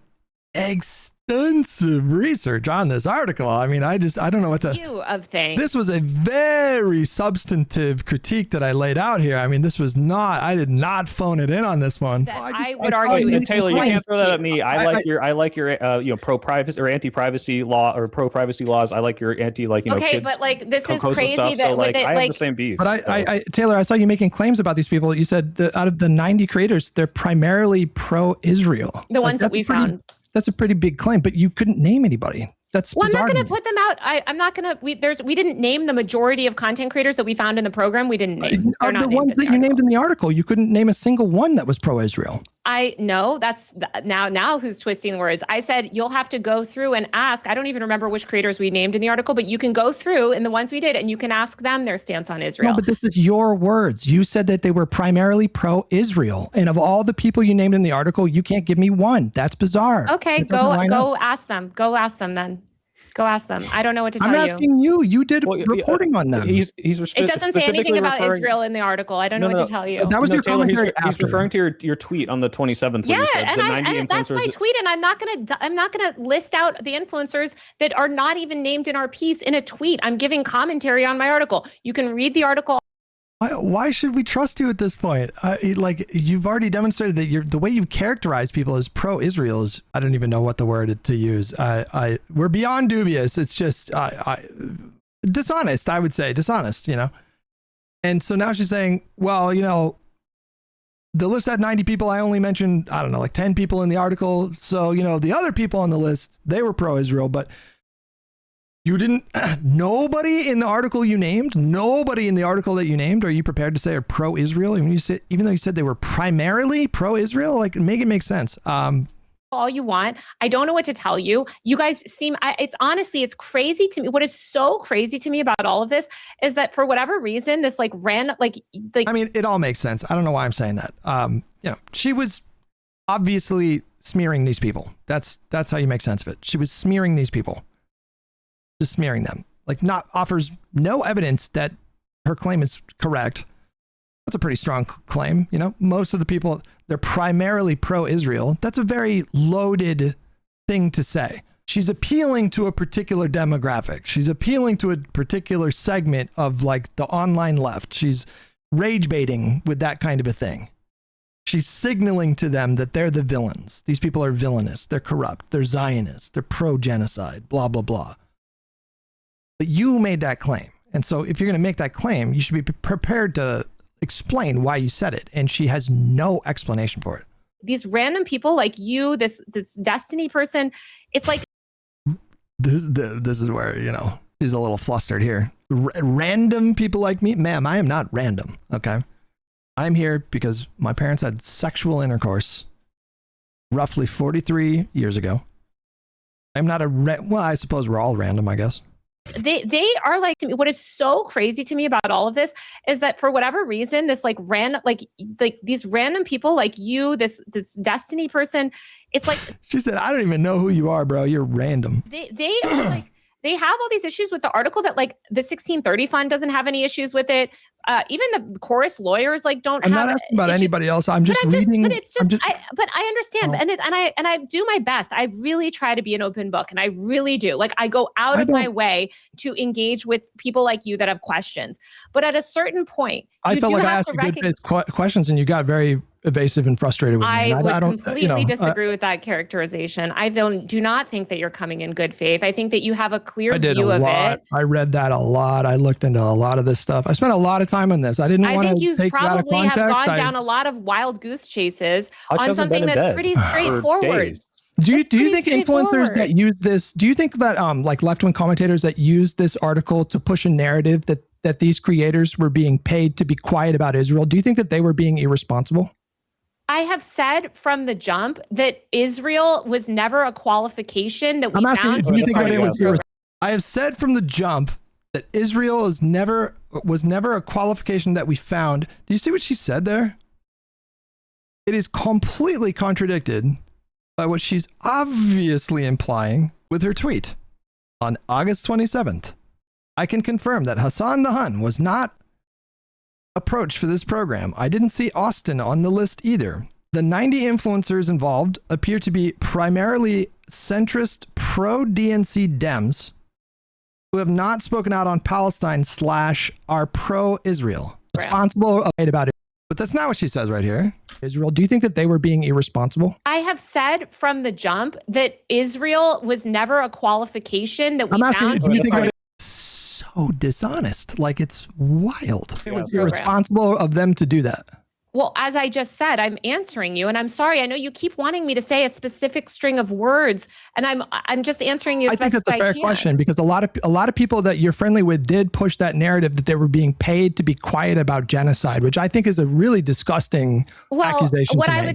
extensive research on this article. I mean, I don't know what the view of things. This was a very substantive critique that I laid out here. I mean, this was not, I did not phone it in on this one. I would argue is Taylor, you can't throw that at me. I like your pro-privacy or anti-privacy law or pro-privacy laws. I like your anti okay, kids but like this is crazy stuff. that So, with it, I like have the same beef. But I Taylor, I saw you making claims about these people. You said that out of the 90 creators, they're primarily pro-Israel. The ones that we found. That's a pretty big claim, but you couldn't name anybody. That's well, I'm bizarre not going to put them out. I'm not going to. We didn't name the majority of content creators that we found in the program. We didn't name. They're not the ones that you named in the article. You couldn't name a single one that was pro-Israel. I know that's now who's twisting words. I said you'll have to go through and ask. I don't even remember which creators we named in the article, but you can go through in the ones we did and you can ask them their stance on Israel. No, but this is your words. You said that they were primarily pro-Israel, and of all the people you named in the article, you can't give me one. That's bizarre. Okay, go ask them. Go ask them then. Go ask them. I don't know what to tell you. I'm asking you. You did reporting on them. It doesn't say anything about Israel in the article. I don't know what to tell you. That was your commentary. He's referring to your tweet on the 27th. Yeah, and that's my tweet, and I'm not gonna list out the influencers that are not even named in our piece in a tweet. I'm giving commentary on my article. You can read the article. Why should we trust you at this point? Like, you've already demonstrated that the way you characterize people as pro-Israel is, I don't even know what the word to use. We're beyond dubious. It's just dishonest, I would say. Dishonest, you know? And so now she's saying, well, you know, the list had 90 people. I only mentioned, I don't know, like 10 people in the article. So, you know, the other people on the list, they were pro-Israel, but you didn't, nobody in the article you named, nobody in the article that you named, are you prepared to say are pro-Israel? Even though you said they were primarily pro-Israel, like, make it make sense. All you want. I don't know what to tell you. You guys seem, it's crazy to me. What is so crazy to me about all of this is that for whatever reason, this like random, like, I mean, it all makes sense. I don't know why I'm saying that. You know, she was obviously smearing these people. That's how you make sense of it. She was smearing these people. Just smearing them, like, offers no evidence that her claim is correct. That's a pretty strong claim. You know, most of the people, they're primarily pro-Israel. That's a very loaded thing to say. She's appealing to a particular demographic. She's appealing to a particular segment of like the online left. She's rage baiting with that kind of a thing. She's signaling to them that they're the villains. These people are villainous. They're corrupt. They're Zionists. They're pro-genocide, blah, blah, blah. But you made that claim. And so if you're going to make that claim, you should be prepared to explain why you said it. And she has no explanation for it. These random people like you, this Destiny person, it's like... This is where, you know, she's a little flustered here. Random people like me? Ma'am, I am not random, okay? I'm here because my parents had sexual intercourse roughly 43 years ago. I'm not well, I suppose we're all random, I guess. They are like, to me, what is so crazy to me about all of this is that for whatever reason, this like random, like these random people like you, this Destiny person, it's like, she said, I don't even know who you are, bro. You're random. They are like, they have all these issues with the article that like the 1630 fund doesn't have any issues with it. Even the chorus lawyers like don't. I'm not asking about anybody else. I'm just reading. But it's just. But I understand, and I do my best. I really try to be an open book, and I really do. Like I go out of my way to engage with people like you that have questions. But at a certain point, I felt like I asked you good questions, and you got very evasive and frustrated with me. I would completely disagree with that characterization. I do not think that you're coming in good faith. I think that you have a clear view of it. I read that a lot. I looked into a lot of this stuff. I spent a lot of time on this. I didn't want to take it out of context. I think you probably have gone down a lot of wild goose chases on something that's pretty straightforward. Do you think influencers that use this, do you think that like left-wing commentators that use this article to push a narrative that these creators were being paid to be quiet about Israel, do you think that they were being irresponsible? I have said from the jump that Israel was never a qualification that we found. Do you think that it was irresponsible? I have said from the jump that Israel was never a qualification that we found. Do you see what she said there? It is completely contradicted by what she's obviously implying with her tweet on August 27th. I can confirm that Hassan the Hun was not approached for this program. I didn't see Austin on the list either. The 90 influencers involved appear to be primarily centrist pro-DNC Dems who have not spoken out on Palestine / are pro-Israel. Responsible about it. But that's not what she says right here. Israel, do you think that they were being irresponsible? I have said from the jump that Israel was never a qualification that we found. Do you think that it's so dishonest? Like, it's wild. It was irresponsible of them to do that. Well, as I just said, I'm answering you, and I'm sorry. I know you keep wanting me to say a specific string of words, and I'm just answering you as best as I can. I think that's a fair question, because a lot of people that you're friendly with did push that narrative that they were being paid to be quiet about genocide, which I think is a really disgusting accusation. What I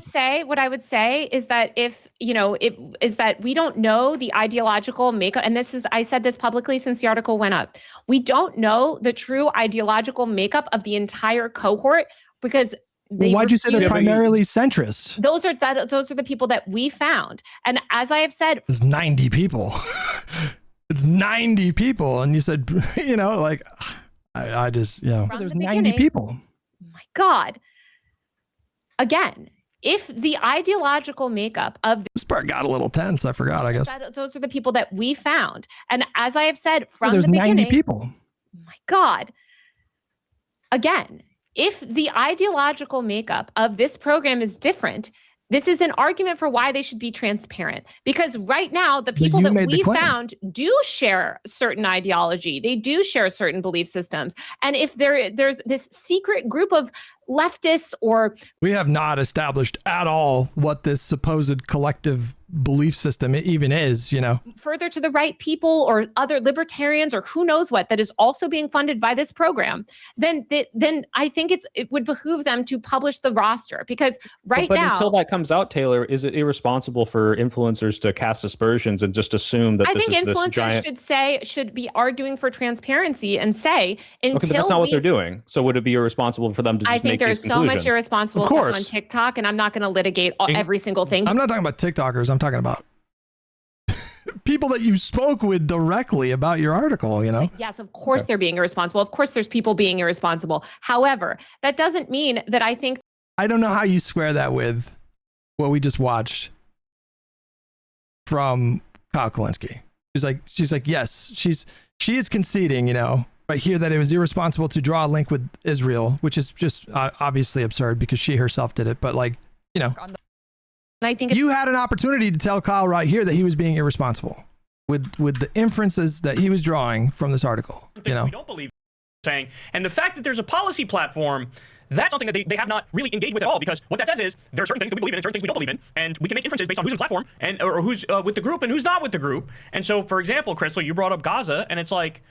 would say is that is that we don't know the ideological makeup, and I said this publicly since the article went up. We don't know the true ideological makeup of the entire cohort because. Why'd you say they're primarily centrist? Those are the people that we found. And as I have said, it's 90 people. It's 90 people. And you said, I just, there's 90 people. My God. Again, if the ideological makeup of this part got a little tense, I forgot, I guess. Those are the people that we found. And as I have said from there's the beginning, 90 people. My God. Again, if the ideological makeup of this program is different, this is an argument for why they should be transparent. Because right now, the people that we found do share certain ideology. They do share certain belief systems. And if there's this secret group of leftists or... We have not established at all what this supposed collective belief system even is, further to the right people or other libertarians or who knows what that is also being funded by this program, then I think it would behoove them to publish the roster, because now, until that comes out, Taylor, is it irresponsible for influencers to cast aspersions and just assume that influencers should be arguing for transparency and say but that's not what they're doing. So would it be irresponsible for them to just make these conclusions? I think there's so much irresponsible stuff on TikTok, and I'm not going to litigate every single thing. I'm not talking about TikTokers. I'm talking about people that you spoke with directly about your article, Yes, of course they're being irresponsible. Of course there's people being irresponsible. However, that doesn't mean that I think... I don't know how you square that with what we just watched from Kyle Kulinski. She's like, yes, she is conceding, right here that it was irresponsible to draw a link with Israel, which is just obviously absurd because she herself did it. But I think you had an opportunity to tell Kyle right here that he was being irresponsible with the inferences that he was drawing from this article. We don't believe saying, and the fact that there's a policy platform, that's something that they have not really engaged with at all, because what that says is there are certain things that we believe in and certain things we don't believe in, and we can make inferences based on who's in the platform and or who's with the group and who's not with the group. And so, for example, Crystal, you brought up Gaza, and it's like,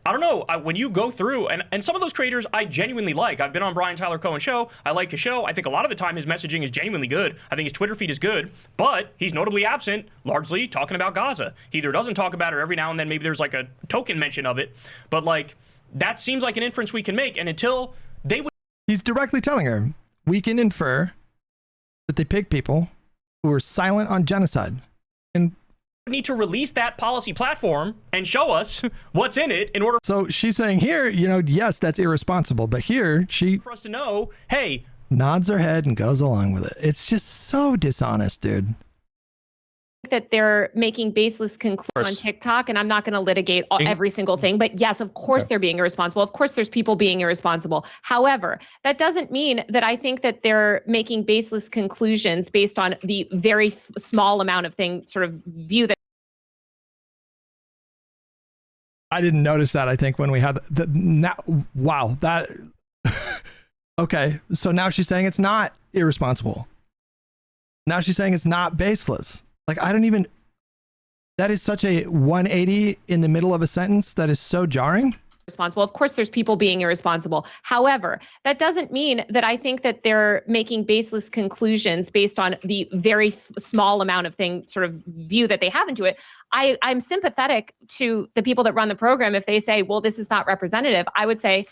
I don't know, when you go through, and some of those creators I genuinely like. I've been on Brian Tyler Cohen's show. I like his show. I think a lot of the time his messaging is genuinely good. I think his Twitter feed is good, but he's notably absent, largely talking about Gaza. He either doesn't talk about it, or every now and then maybe there's like a token mention of it. But that seems like an inference we can make, and until they would... He's directly telling her, we can infer that they pick people who are silent on genocide. And need to release that policy platform and show us what's in it in order. So she's saying here, yes, that's irresponsible, but here for us to know, hey, nods her head and goes along with it. It's just so dishonest, dude. That they're making baseless conclusions on TikTok, and I'm not going to litigate every single thing, but yes, of course they're being irresponsible. Of course there's people being irresponsible. However, that doesn't mean that I think that they're making baseless conclusions based on the very small amount of view that... I didn't notice that, I think, when we had wow, that... Okay, so now she's saying it's not irresponsible. Now she's saying it's not baseless. That is such a 180 in the middle of a sentence that is so jarring. Responsible. Of course, there's people being irresponsible. However, that doesn't mean that I think that they're making baseless conclusions based on the very small amount of view that they have into it. I'm sympathetic to the people that run the program. If they say, well, this is not representative, I would say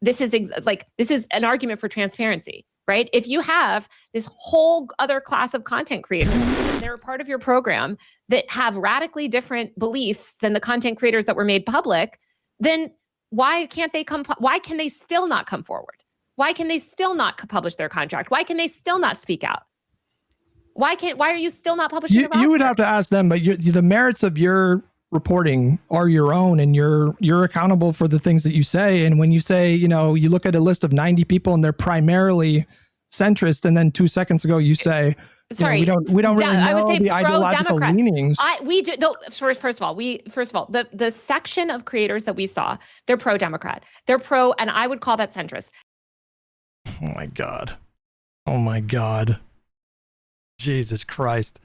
this is an argument for transparency. Right? If you have this whole other class of content creators, they're part of your program that have radically different beliefs than the content creators that were made public, then why can they still not come forward? Why can they still not publish their contract? Why can they still not speak out? Why are you still not publishing your roster? You would have to ask them, but the merits of your reporting are your own, and you're accountable for the things that you say. And when you say, you look at a list of 90 people and they're primarily centrist, and then 2 seconds ago you say, sorry, we don't really know I would say the ideological leanings. We do. No, first of all, the section of creators that we saw, they're pro-Democrat. They're pro, and I would call that centrist. Oh my God. Jesus Christ.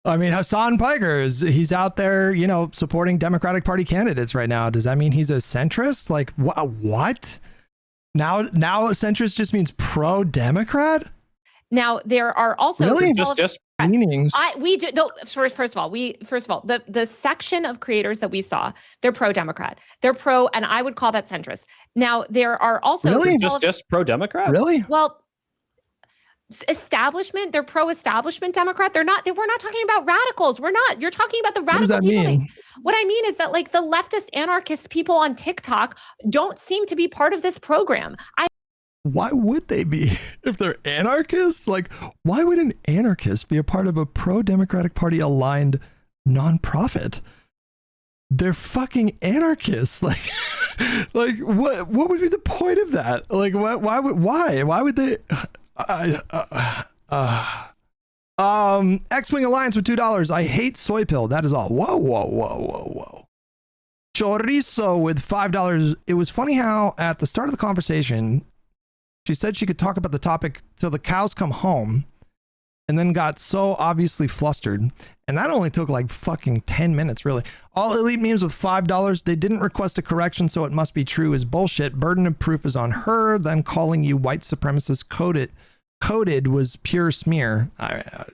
I mean, Hassan Piker he's out there, supporting Democratic Party candidates right now. Does that mean he's a centrist? Like, what? Now centrist just means pro-Democrat? Now there are also really just meanings. First of all, the section of creators that we saw, they're pro-Democrat. They're pro, and I would call that centrist. Now there are also really just pro-Democrat. Really? Well, establishment. They're pro-establishment Democrat. We're not talking about radicals. We're not. You're talking about the radical. What does that mean? What I mean is that like the leftist anarchist people on TikTok don't seem to be part of this program. Why would they be if they're anarchists? Like, why would an anarchist be a part of a pro-Democratic Party aligned nonprofit? They're fucking anarchists. Like what would be the point of that? Like, why would they? X-Wing Alliance with $2. I hate soy pill. That is all. Whoa. Chorizo with $5. It was funny how at the start of the conversation, she said she could talk about the topic till the cows come home, and then got so obviously flustered. And that only took like fucking 10 minutes, really. All elite memes with $5. They didn't request a correction, so it must be true is bullshit. Burden of proof is on her. Then calling you white supremacist coded was pure smear. I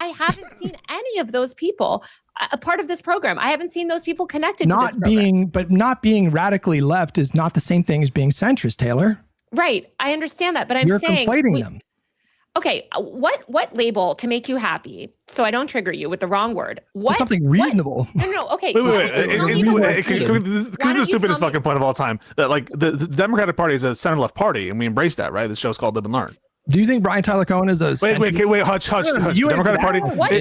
haven't seen any of those people a part of this program. I haven't seen those people connected to this program. But not being radically left is not the same thing as being centrist, Taylor. Right. I understand that, but You're conflating them. Okay, what label to make you happy so I don't trigger you with the wrong word? What something reasonable? No. Okay. Wait. This is the stupidest fucking point of all time. That like the Democratic Party is a center left party, and we embrace that, right? This show's called Live and Learn. Do you think Brian Tyler Cohen is a wait, Hutch, you Democratic Party? Hutch,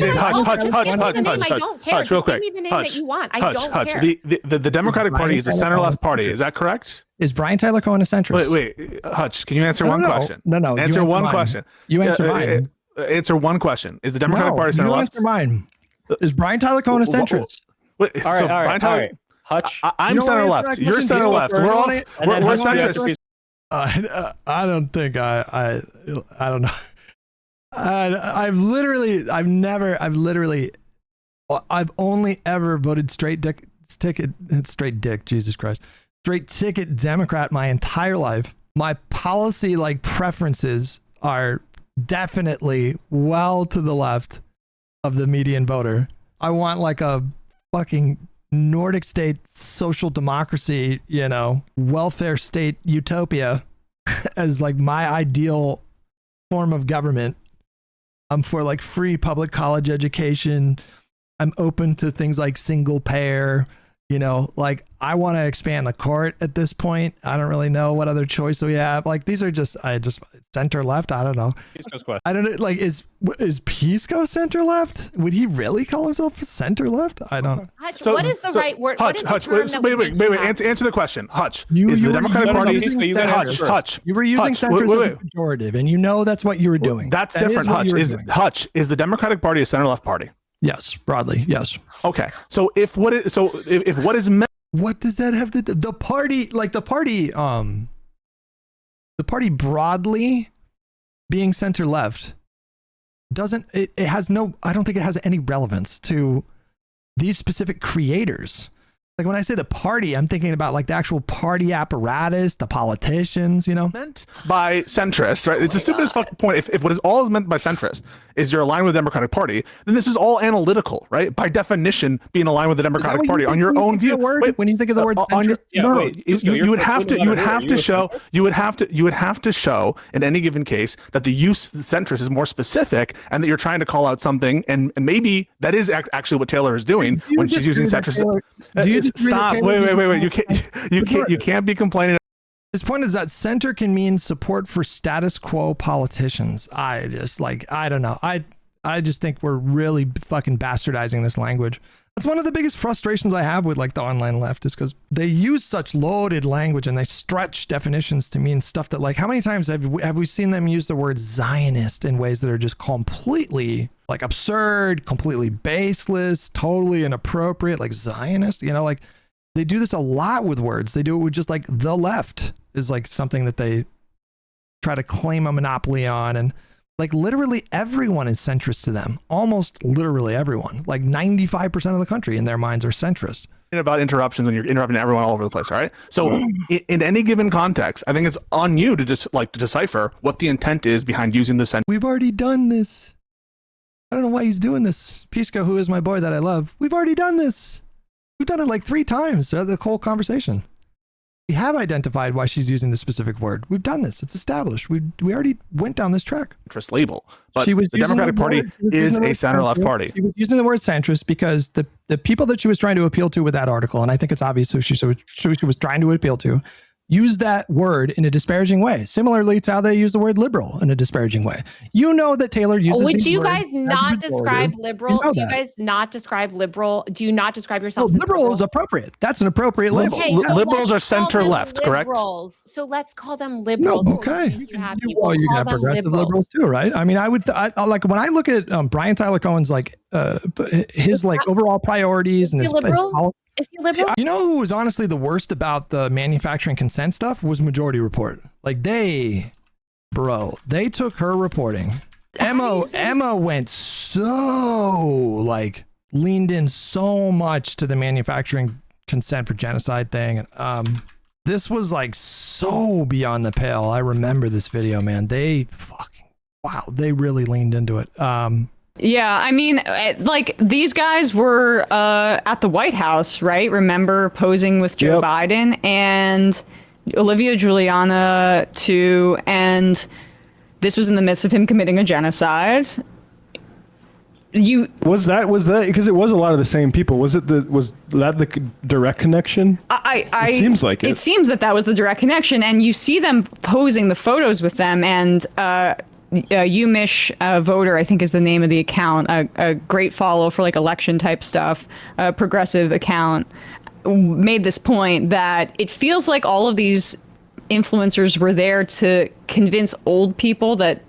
real quick. Give me the name that you want. I don't care. The Democratic Party is a center left party. Is that correct? Is Brian Tyler Cohen a centrist? Wait, Hutch, can you answer one question? No. Answer one question. You answer mine. Answer one question. Is the Democratic Party center left? Answer mine. Is Brian Tyler Cohen a centrist? Wait, all right. Hutch, I'm center left. You're center left. We're centrist. I don't think I don't know. I've only ever voted straight ticket Democrat my entire life. My policy preferences are definitely well to the left of the median voter. I want a fucking Nordic state social democracy, welfare state utopia as my ideal form of government. I'm for free public college education. I'm open to things like single payer, I want to expand the court at this point. I don't really know what other choice we have. These are just center left. I don't know. I don't know. Is Pisco center left? Would he really call himself center left? I don't know. Hutch, what is the right word? Hutch, wait. Answer the question. Hutch, is the Democratic Party? Hutch, you were using centrist as a pejorative, and that's what you were doing. That's different. Hutch, is the Democratic Party a center left party? Yes, broadly, yes. Okay, so if what is meant, what does that have to do? The party broadly being center left doesn't. It has no. I don't think it has any relevance to these specific creators. When I say the party, I'm thinking about the actual party apparatus, the politicians, meant by centrist, right? It's the stupidest fucking point. If what is all is meant by centrist is you're aligned with the Democratic Party, then this is all analytical, right? By definition, being aligned with the Democratic Party on your own view. When you think of the word centrist, you would have to show in any given case that the use centrist is more specific, and that you're trying to call out something, and maybe that is actually what Taylor is doing when she's using centrist. Stop! Wait! You can't be complaining His point is that center can mean support for status quo politicians. I don't know. I just think we're really fucking bastardizing this language. That's one of the biggest frustrations I have with like the online left is because they use such loaded language and they stretch definitions to mean stuff that like, how many times have we seen them use the word Zionist in ways that are just completely like absurd, completely baseless, totally inappropriate, like Zionist, you know, like they do this a lot with words. They do it with just like the left is like something that they try to claim a monopoly on. And like literally everyone is centrist to them. Almost literally everyone. Like 95% of the country in their minds are centrist. About interruptions and you're interrupting everyone all over the place, all right? So in any given context, I think it's on you to just like to decipher what the intent is behind using the sentence. We've already done this. I don't know why he's doing this. Pisco, who is my boy that I love. We've already done this. We've done it like 3 times throughout the whole conversation. We have identified why she's using this specific word. We've done this. It's established. We already went down this track. Interest label. But the Democratic Party is a center-left party. She was using the word centrist because the people that she was trying to appeal to with that article, and I think it's obvious who she was trying to appeal to, use that word in a disparaging way, similarly to how they use the word liberal in a disparaging way. You know that Taylor uses Would you guys not describe liberal? Do you guys not describe liberal? Do you not describe yourself? No, liberal is appropriate. That's an appropriate label. Okay, so liberals are center-left, correct? So let's call them liberals. No, okay. Well, you got progressive liberals too, right? I mean, I like when I look at Brian Tyler Cohen's like his like overall priorities and his liberal. Is he liberal? You know who was honestly the worst about the manufacturing consent stuff was Majority Report. Like they took her reporting. Emma went so like leaned in so much to the manufacturing consent for genocide thing. This was like so beyond the pale. I remember this video, man. They really leaned into it. Yeah, I mean, like these guys were at the White House, right? Remember posing with Joe Biden and Olivia Giuliana too, and this was in the midst of him committing a genocide. Was that because it was a lot of the same people? Was that the direct connection? It seems like it. It seems that was the direct connection, and you see them posing the photos with them, and Umish Voter, I think is the name of the account, a great follow for like election type stuff, a progressive account, made this point that it feels like all of these influencers were there to convince old people that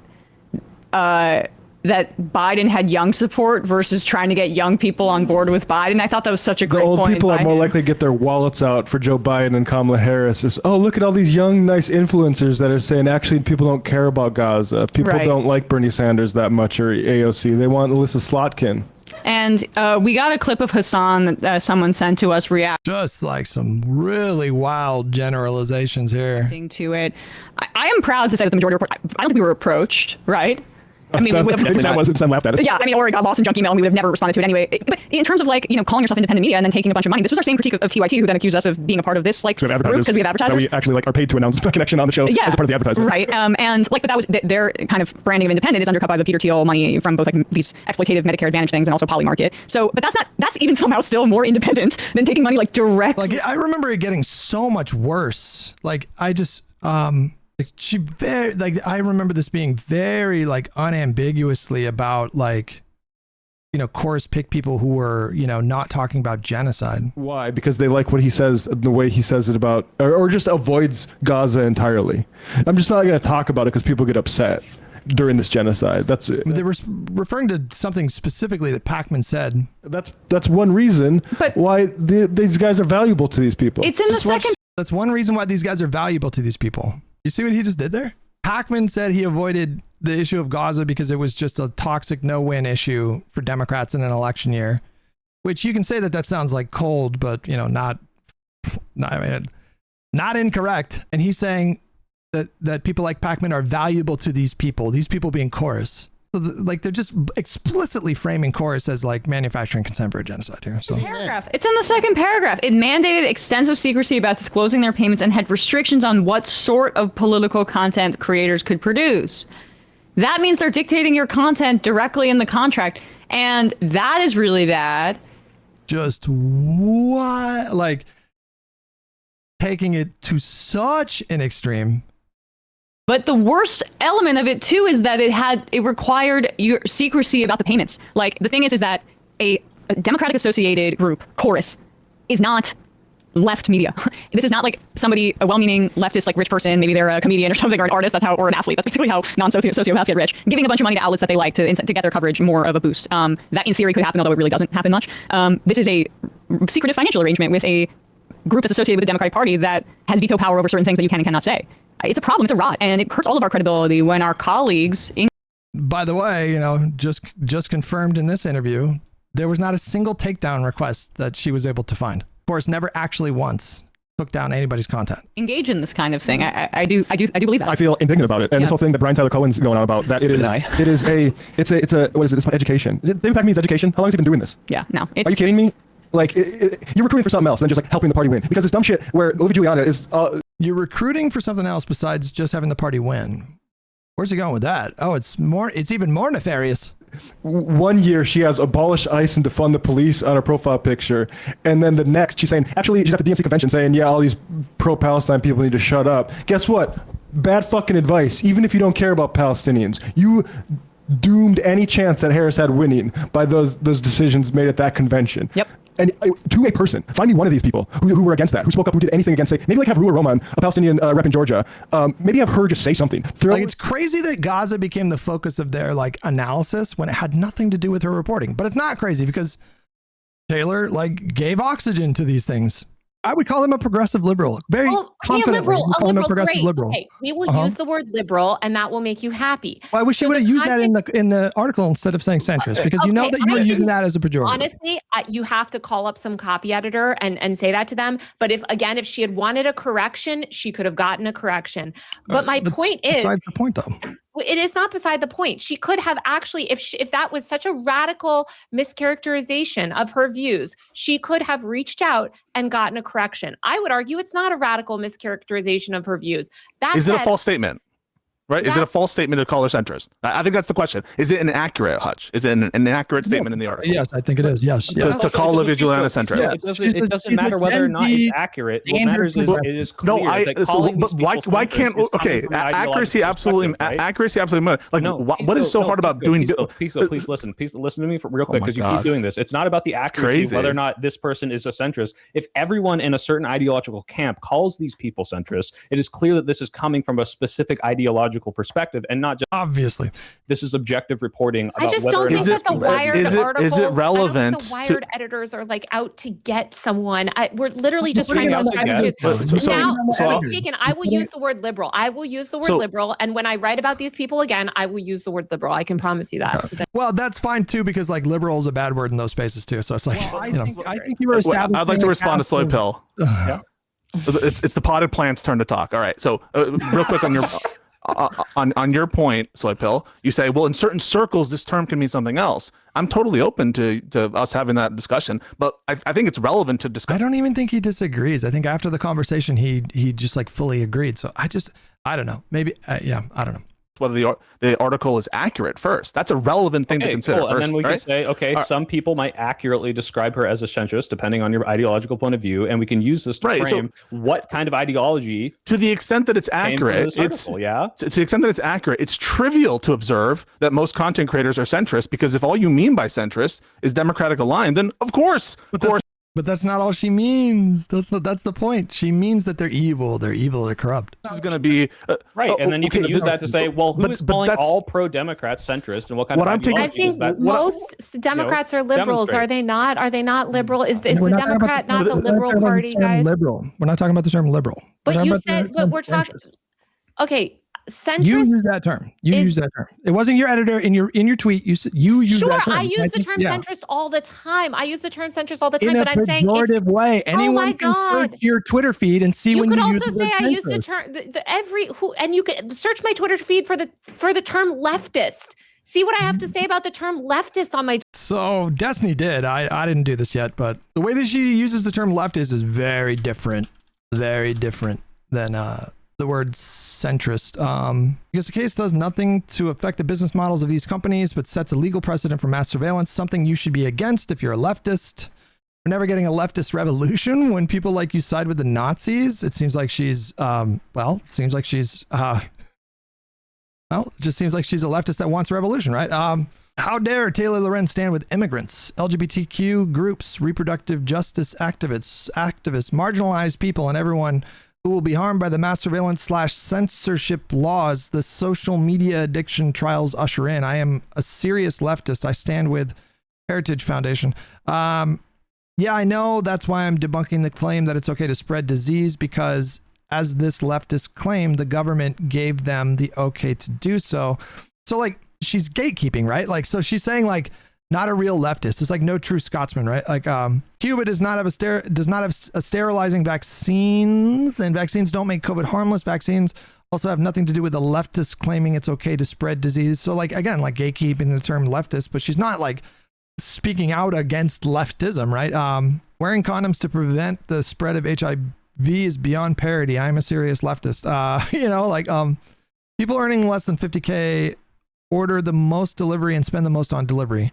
that Biden had young support versus trying to get young people on board with Biden. I thought that was such a great point. The old people are more likely to get their wallets out for Joe Biden and Kamala Harris. Oh, look at all these young, nice influencers that are saying, actually, people don't care about Gaza. People don't like Bernie Sanders that much or AOC. They want Alyssa Slotkin. And we got a clip of Hassan that someone sent to us just like some really wild generalizations here. To it. I am proud to say that the majority report, I don't think we were approached, right? I mean, Sam laughed at it. Yeah, I mean, or it got lost in junk email and we would have never responded to it anyway. But in terms of like, calling yourself independent media and then taking a bunch of money, this was our same critique of TYT, who then accused us of being a part of this like group because we have advertisers. That we actually like are paid to announce the connection on the show as a part of the advertisement. Right. And like, but that was their kind of branding of independent is undercut by the Peter Thiel money from both like these exploitative Medicare Advantage things and also Polymarket. So, but that's even somehow still more independent than taking money like directly. Like I remember it getting so much worse. Like I just I remember this being very like unambiguously about like, chorus pick people who were, not talking about genocide. Why? Because they like what he says, the way he says it about, or just avoids Gaza entirely. I'm just not going to talk about it because people get upset during this genocide. They were referring to something specifically that Pacman said. That's one reason why these guys are valuable to these people. It's in the second. That's one reason why these guys are valuable to these people. You see what he just did there? Pacman said he avoided the issue of Gaza because it was just a toxic no-win issue for Democrats in an election year, which you can say that sounds like cold, but not incorrect. And he's saying that people like Pacman are valuable to these people being chorus. So they're just explicitly framing chorus as like manufacturing consent for a genocide here. So. Paragraph. It's in the second paragraph. It mandated extensive secrecy about disclosing their payments and had restrictions on what sort of political content creators could produce. That means they're dictating your content directly in the contract. And that is really bad. Just what? Like taking it to such an extreme. But the worst element of it too is that it required your secrecy about the payments. Like the thing is that a Democratic associated group, Chorus, is not left media. This is not like somebody, a well-meaning leftist, like rich person, maybe they're a comedian or something, or an artist, that's how, or an athlete. That's basically how non-sociopaths get rich, giving a bunch of money to outlets that they like to get their coverage more of a boost. That in theory could happen, although it really doesn't happen much. This is a secretive financial arrangement with a group that's associated with the Democratic Party that has veto power over certain things that you can and cannot say. It's a problem, it's a rot, and it hurts all of our credibility when our colleagues... By the way, just confirmed in this interview, there was not a single takedown request that she was able to find. Of course, never actually once took down anybody's content. Engage in this kind of thing. I do believe that. I feel indignant about it, and this whole thing that Brian Tyler Cohen's going on about, that it's a what is it? It's about education. David Pack means education. How long has he been doing this? Yeah, no. Are you kidding me? Like, you're recruiting for something else than just like helping the party win, because this dumb shit where Olivia Giuliana is. You're recruiting for something else besides just having the party win. Where's he going with that? Oh, it's even more nefarious. 1 year she has abolish ICE and defund the police on her profile picture, and then the next she's saying, actually, she's at the DNC convention saying, yeah, all these pro-Palestine people need to shut up. Guess what? Bad fucking advice. Even if you don't care about Palestinians, you doomed any chance that Harris had winning by those decisions made at that convention. Yep. And to a person, find me one of these people who were against that, who spoke up, who did anything against, say, maybe like have Rula Roman, a Palestinian rep in Georgia, maybe have her just say something. It's crazy that Gaza became the focus of their analysis when it had nothing to do with her reporting. But it's not crazy because Taylor gave oxygen to these things. I would call him a progressive liberal. Very confidently. A liberal, great. Liberal. Okay, we will use the word liberal, and that will make you happy. Well, I wish you would have used that in the article instead of saying centrist, because you know that you were using that as a pejorative. Honestly, you have to call up some copy editor and say that to them. But if she had wanted a correction, she could have gotten a correction. But my point is, besides the point, though. It is not beside the point. She could have actually, if that was such a radical mischaracterization of her views, she could have reached out and gotten a correction. I would argue it's not a radical mischaracterization of her views. Is it a false statement? Right? Is it a false statement to call her centrist? I think that's the question. Is it inaccurate, Hutch? Is it an inaccurate statement in the article? Yes, I think it is. Yes. To call Olivia Giuliana centrist. Yeah. It doesn't matter whether or not it's accurate. What matters is it is clear that calling these people why can't accuracy absolutely what is so hard about doing? Please listen to me real quick, because you keep doing this. It's not about the accuracy whether or not this person is a centrist. If everyone in a certain ideological camp calls these people centrist, it is clear that this is coming from a specific ideological perspective and not just obviously. This is objective reporting about I just don't think that the Wired articles, is it relevant? The Wired editors are out to get someone. We're literally just trying to describe issues. I will use the word liberal. I will use the word liberal, and when I write about these people again, I will use the word liberal. I can promise you that. Well, that's fine too, because liberal is a bad word in those spaces too. So it's I think you were establishing. I'd like to respond to Soy Pill. Yeah. It's the potted plant's turn to talk. All right. So real quick on your. On your point, Soy Pill, you say, well, in certain circles, this term can mean something else. I'm totally open to us having that discussion, but I think it's relevant to discuss. I don't even think he disagrees. I think after the conversation, he just fully agreed. So I don't know. Maybe, I don't know. Whether the article is accurate first. That's a relevant thing to consider first. And then we can say, some people might accurately describe her as a centrist, depending on your ideological point of view, and we can use this to frame what kind of ideology. To the extent that it's accurate, to the extent that it's accurate, it's trivial to observe that most content creators are centrist, because if all you mean by centrist is Democratic aligned, then of course. But that's not all she means. That's the point. She means that they're evil. They're evil. They're corrupt. This is going to be and then you can use that to say, well, who is calling all pro-Democrats centrist, and what kind of ideology I think is that? most Democrats are liberals. Are they not? Are they not liberal? Is the Democrat not the liberal party, guys? Liberal. We're not talking about the term liberal. But you said, but we're talking. Okay. Centrist. You use that term. Use that term. It wasn't your editor in your tweet. You use that term. I use the term centrist all the time. I use the term centrist all the time, but I'm saying it's way. Anyone can search your Twitter feed and see when you use the term. You could also say I use the term and you could search my Twitter feed for the term leftist. See what I have to say about the term leftist on my. So Destiny did. I didn't do this yet, but the way that she uses the term leftist is very different than the word centrist, because the case does nothing to affect the business models of these companies, but sets a legal precedent for mass surveillance, something you should be against if you're a leftist. we're never getting a leftist revolution when people like you side with the Nazis. It seems like she's, it just seems like she's a leftist that wants a revolution, right? How dare Taylor Lorenz stand with immigrants, LGBTQ groups, reproductive justice activists, marginalized people, and everyone who will be harmed by the mass surveillance / censorship laws the social media addiction trials usher in. I am a serious leftist. I stand with Heritage Foundation. Yeah, I know. That's why I'm debunking the claim that it's okay to spread disease, because as this leftist claimed, the government gave them the okay to do so. So like, she's gatekeeping, right? Like, so she's saying like, not a real leftist. It's like no true Scotsman, right? Like, Cuba does not have sterilizing vaccines, and vaccines don't make COVID harmless. Vaccines also have nothing to do with the leftists claiming it's okay to spread disease. So like, again, like gatekeeping the term leftist, but she's not like speaking out against leftism, right? Wearing condoms to prevent the spread of HIV is beyond parody. I'm a serious leftist. People earning less than 50K order the most delivery and spend the most on delivery.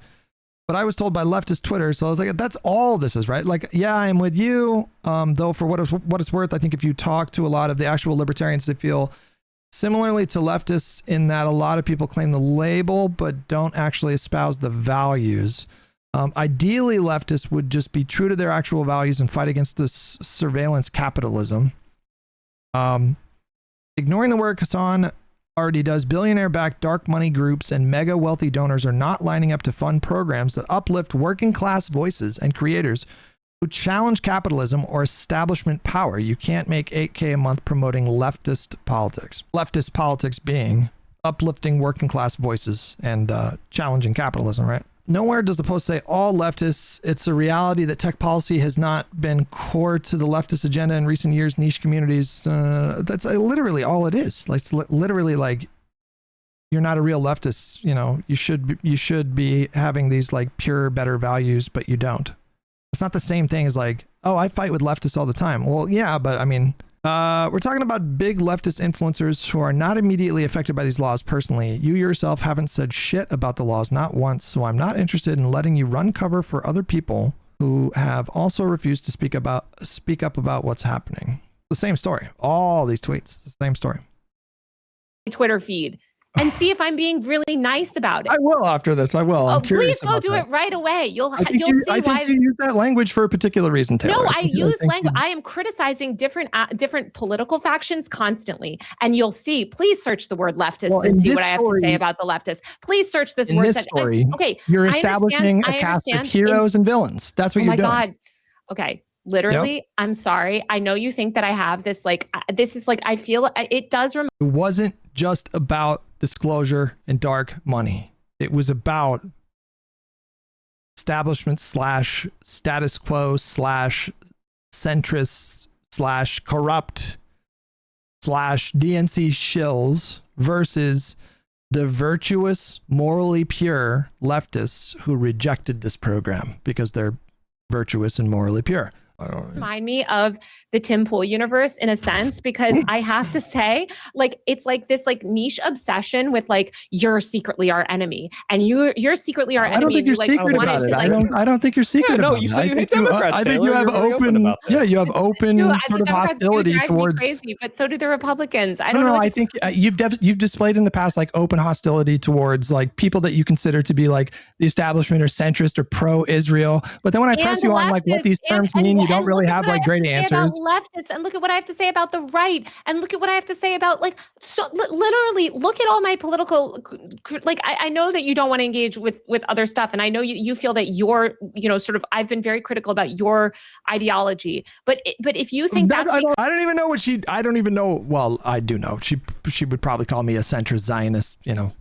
But I was told by leftist Twitter, so I was like, that's all this is, right? Like, yeah, I'm with you. Though for what it's worth, I think if you talk to a lot of the actual libertarians, they feel similarly to leftists in that a lot of people claim the label, but don't actually espouse the values. Ideally, leftists would just be true to their actual values and fight against this surveillance capitalism. Ignoring the work Hassan already does, billionaire-backed dark money groups and mega wealthy donors are not lining up to fund programs that uplift working class voices and creators who challenge capitalism or establishment power. You can't make $8K a month promoting leftist politics. Leftist politics being uplifting working class voices and challenging capitalism, right? Nowhere does the post say all leftists. It's a reality that tech policy has not been core to the leftist agenda in recent years. Niche communities, that's literally all it is. Like, it's literally like, you're not a real leftist. You know, you should be having these like pure, better values, but you don't. It's not the same thing as like, oh, I fight with leftists all the time. Well, yeah, but I mean, we're talking about big leftist influencers who are not immediately affected by these laws personally. You yourself haven't said shit about the laws, not once, so I'm not interested in letting you run cover for other people who have also refused to speak up about what's happening. The same story. All these tweets, the same story. Twitter feed. And see if I'm being really nice about it. I will after this. I will. I'm curious. Please go do it right away. You'll see why. I think you use that language for a particular reason, Taylor. No, I use language. I am criticizing different political factions constantly, and you'll see. Please search the word leftist and see what I have to say about the leftists. Please search this word. In this story, okay, you're establishing a cast of heroes and villains. That's what you're doing. Oh my God. Okay. Literally, yep. I'm sorry. I know you think that I have this, like, this is like, I feel it does remember. It wasn't just about disclosure and dark money. It was about establishment / status quo / centrist / corrupt / DNC shills versus the virtuous, morally pure leftists who rejected this program because they're virtuous and morally pure. Remind me of the Tim Pool universe in a sense, because I have to say, like, it's like this like niche obsession with like, you're secretly our enemy and you're secretly our enemy. I don't think you're secret about it. I don't think you're secret about it. You say you hate Democrats. I think you have open, you have open sort of hostility towards. Crazy, but so do the Republicans. I don't know. I think you've displayed in the past like open hostility towards like people that you consider to be like the establishment or centrist or pro-Israel. But then when I press you on like what these terms mean, you don't really have like great answers. Leftists, and look at what I have to say about the right, and look at what I have to say about like, so literally look at all my political, like, I know that you don't want to engage with other stuff, and I know you feel that you're, you know, sort of, I've been very critical about your ideology, but if you think that's I don't even know what I don't even know. Well, I do know. She would probably call me a centrist Zionist, you know,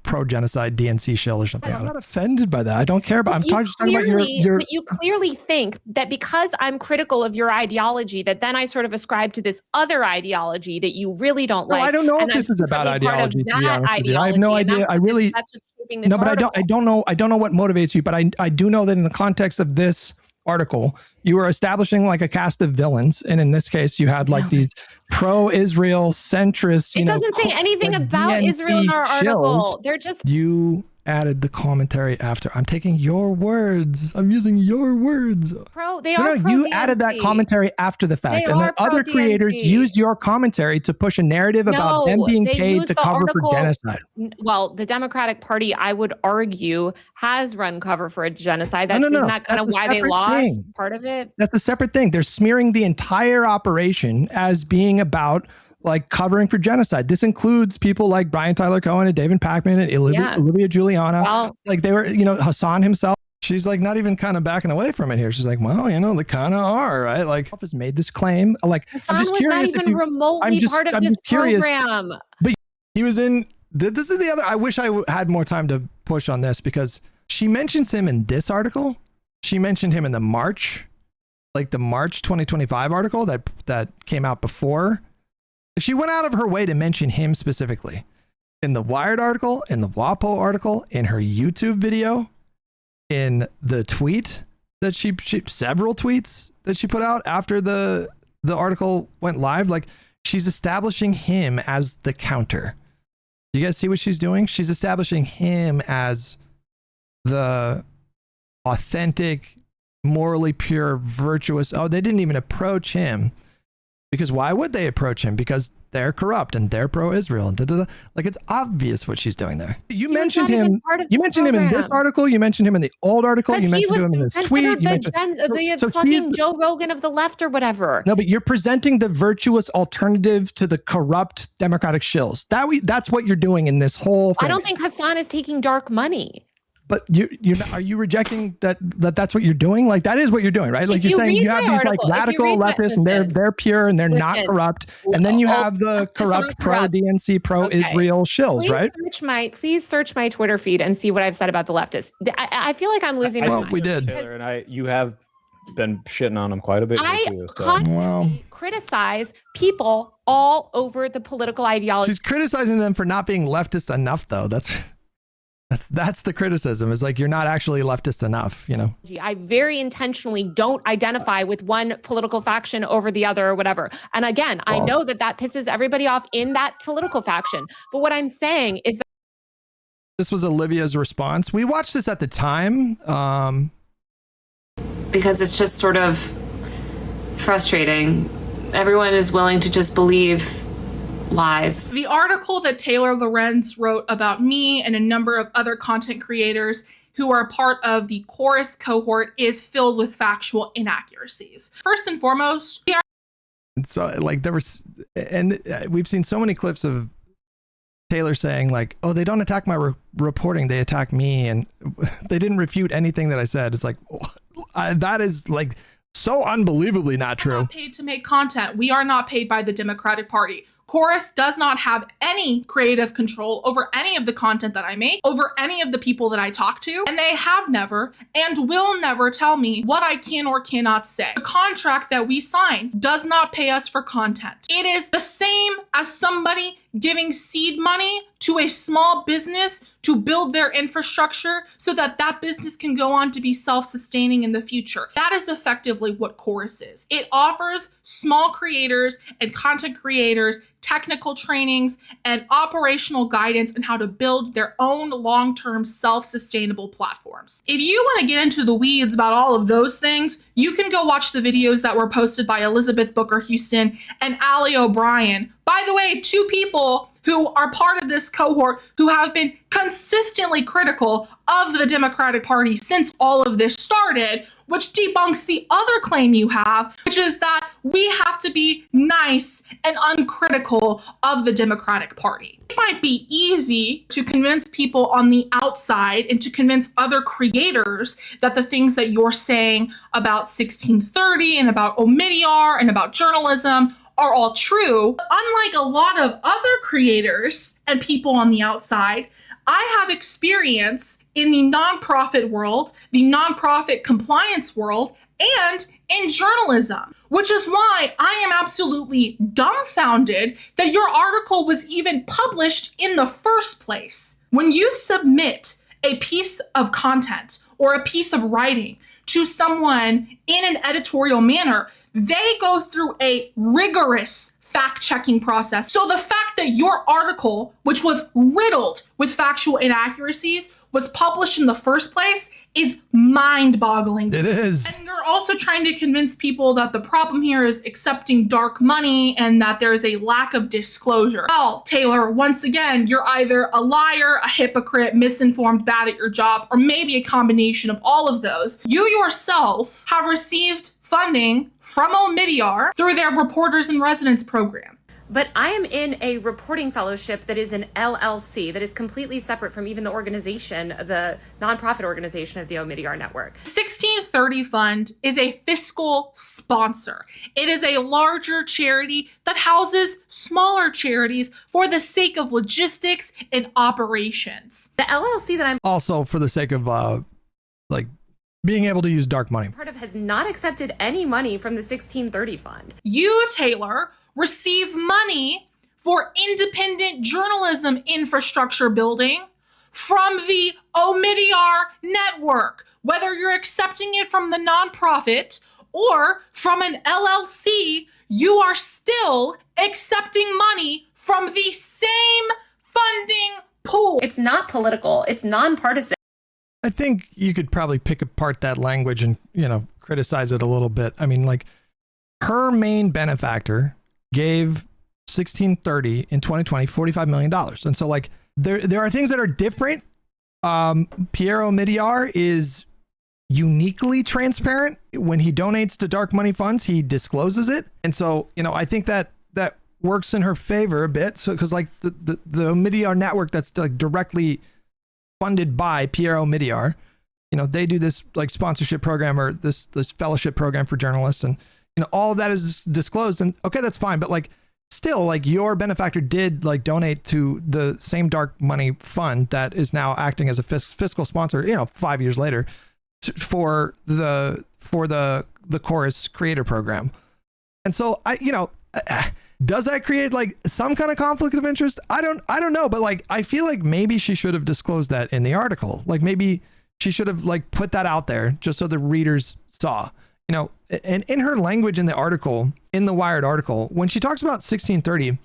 pro-genocide DNC shill or something. I'm not offended by that. I don't care about. I'm just talking about your. But you clearly think that because I'm critical of your ideology, that then I sort of ascribe to this other ideology that you really don't like. I don't know if this is about ideology. I have no idea. That's what's shaping this article. But I don't know. I don't know what motivates you. But I do know that in the context of this article, you were establishing like a cast of villains, and in this case, you had like these pro-Israel centrists. It doesn't say anything about Israel in our article. They're just you added the commentary after. I'm taking your words. I'm using your words. You added that commentary after the fact, and then other creators used your commentary to push a narrative about them being paid to cover for genocide. Well, the Democratic Party, I would argue, has run cover for a genocide. Isn't that kind of why they lost part of it? That's a separate thing. They're smearing the entire operation as being about like covering for genocide. This includes people like Brian Tyler Cohen and David Pakman and Olivia Giuliana. Well, like they were, Hassan himself. She's like not even kind of backing away from it here. She's like, well, they kind of are, right? Like, has made this claim. Like, Hassan was not even remotely part of this program. But he was in. This is the other. I wish I had more time to push on this because she mentions him in this article. She mentioned him in the March 2025 article that came out before. She went out of her way to mention him specifically in the Wired article, in the WAPO article, in her YouTube video, in the tweet that she several tweets that she put out after the article went live. Like, she's establishing him as the counter. Do you guys see what she's doing? She's establishing him as the authentic, morally pure, virtuous. Oh, they didn't even approach him. Because why would they approach him? Because they're corrupt and they're pro-Israel. Like, it's obvious what she's doing there. You mentioned him. You mentioned him in this article. You mentioned him in the old article. You mentioned him in this tweet. The fucking Joe Rogan of the left or whatever. No, but you're presenting the virtuous alternative to the corrupt Democratic shills. That's what you're doing in this whole thing. I don't think Hassan is taking dark money. But are you rejecting that's what you're doing? Like, that is what you're doing, right? Like, you're saying you have these like radical leftists and they're pure and they're not corrupt. And then you have the corrupt pro-DNC, pro-Israel shills, right? Please search my Twitter feed and see what I've said about the leftists. I feel like I'm losing my mind. We did. Taylor, and you have been shitting on them quite a bit. Constantly criticize people all over the political ideology. She's criticizing them for not being leftist enough, though. That's the criticism, is like, you're not actually leftist enough, I very intentionally don't identify with one political faction over the other or whatever. And again, I know that pisses everybody off in that political faction. But what I'm saying is that this was Olivia's response. We watched this at the time. Because it's just sort of frustrating. Everyone is willing to just believe lies. The article that Taylor Lorenz wrote about me and a number of other content creators who are part of the Chorus cohort is filled with factual inaccuracies. First and foremost, so like we've seen so many clips of Taylor saying like, oh, they don't attack my reporting, they attack me, and they didn't refute anything that I said. It's like, that is like so unbelievably not true. We're not paid to make content. We are not paid by the Democratic Party. Chorus does not have any creative control over any of the content that I make, over any of the people that I talk to, and they have never and will never tell me what I can or cannot say. The contract that we sign does not pay us for content. It is the same as somebody giving seed money to a small business to build their infrastructure so that that business can go on to be self-sustaining in the future. That is effectively what Chorus is. It offers small creators and content creators technical trainings and operational guidance on how to build their own long-term self-sustainable platforms. If you want to get into the weeds about all of those things, you can go watch the videos that were posted by Elizabeth Booker Houston and Ali O'Brien. By the way, two people who are part of this cohort who have been consistently critical of the Democratic Party since all of this started, which debunks the other claim you have, which is that we have to be nice and uncritical of the Democratic Party. It might be easy to convince people on the outside and to convince other creators that the things that you're saying about 1630 and about Omidyar and about journalism are all true. Unlike a lot of other creators and people on the outside, I have experience in the nonprofit world, the nonprofit compliance world, and in journalism, which is why I am absolutely dumbfounded that your article was even published in the first place. When you submit a piece of content or a piece of writing to someone in an editorial manner, they go through a rigorous fact-checking process. So the fact that your article, which was riddled with factual inaccuracies, was published in the first place is mind-boggling. It is. And you're also trying to convince people that the problem here is accepting dark money and that there is a lack of disclosure. Well, Taylor, once again, you're either a liar, a hypocrite, misinformed, bad at your job, or maybe a combination of all of those. You yourself have received funding from Omidyar through their Reporters in Residence program. But I am in a reporting fellowship that is an LLC that is completely separate from even the organization, the nonprofit organization of the Omidyar Network. 1630 Fund is a fiscal sponsor. It is a larger charity that houses smaller charities for the sake of logistics and operations. The LLC that I'm also for the sake of like being able to use dark money part of has not accepted any money from the 1630 Fund. You, Taylor, receive money for independent journalism infrastructure building from the Omidyar Network. Whether you're accepting it from the nonprofit or from an LLC, you are still accepting money from the same funding pool. It's not political. It's nonpartisan. I think you could probably pick apart that language and, criticize it a little bit. I mean, like, her main benefactor gave 1630 in 2020 $45 million. And so, like, there are things that are different. Pierre Omidyar is uniquely transparent. When he donates to dark money funds, he discloses it. And so, I think that works in her favor a bit. So, because, like, the Omidyar network that's, like, directly funded by Pierre Omidyar, they do this, like, sponsorship program or this fellowship program for journalists, and all of that is disclosed, and okay, that's fine, but, like, still, like, your benefactor did, like, donate to the same dark money fund that is now acting as a fiscal sponsor 5 years later for the Chorus creator program. And so does that create, like, some kind of conflict of interest? I don't know, but, like, I feel like maybe she should have disclosed that in the article. Like, maybe she should have, like, put that out there just so the readers saw. And in her language in the article, in the Wired article, when she talks about 1630,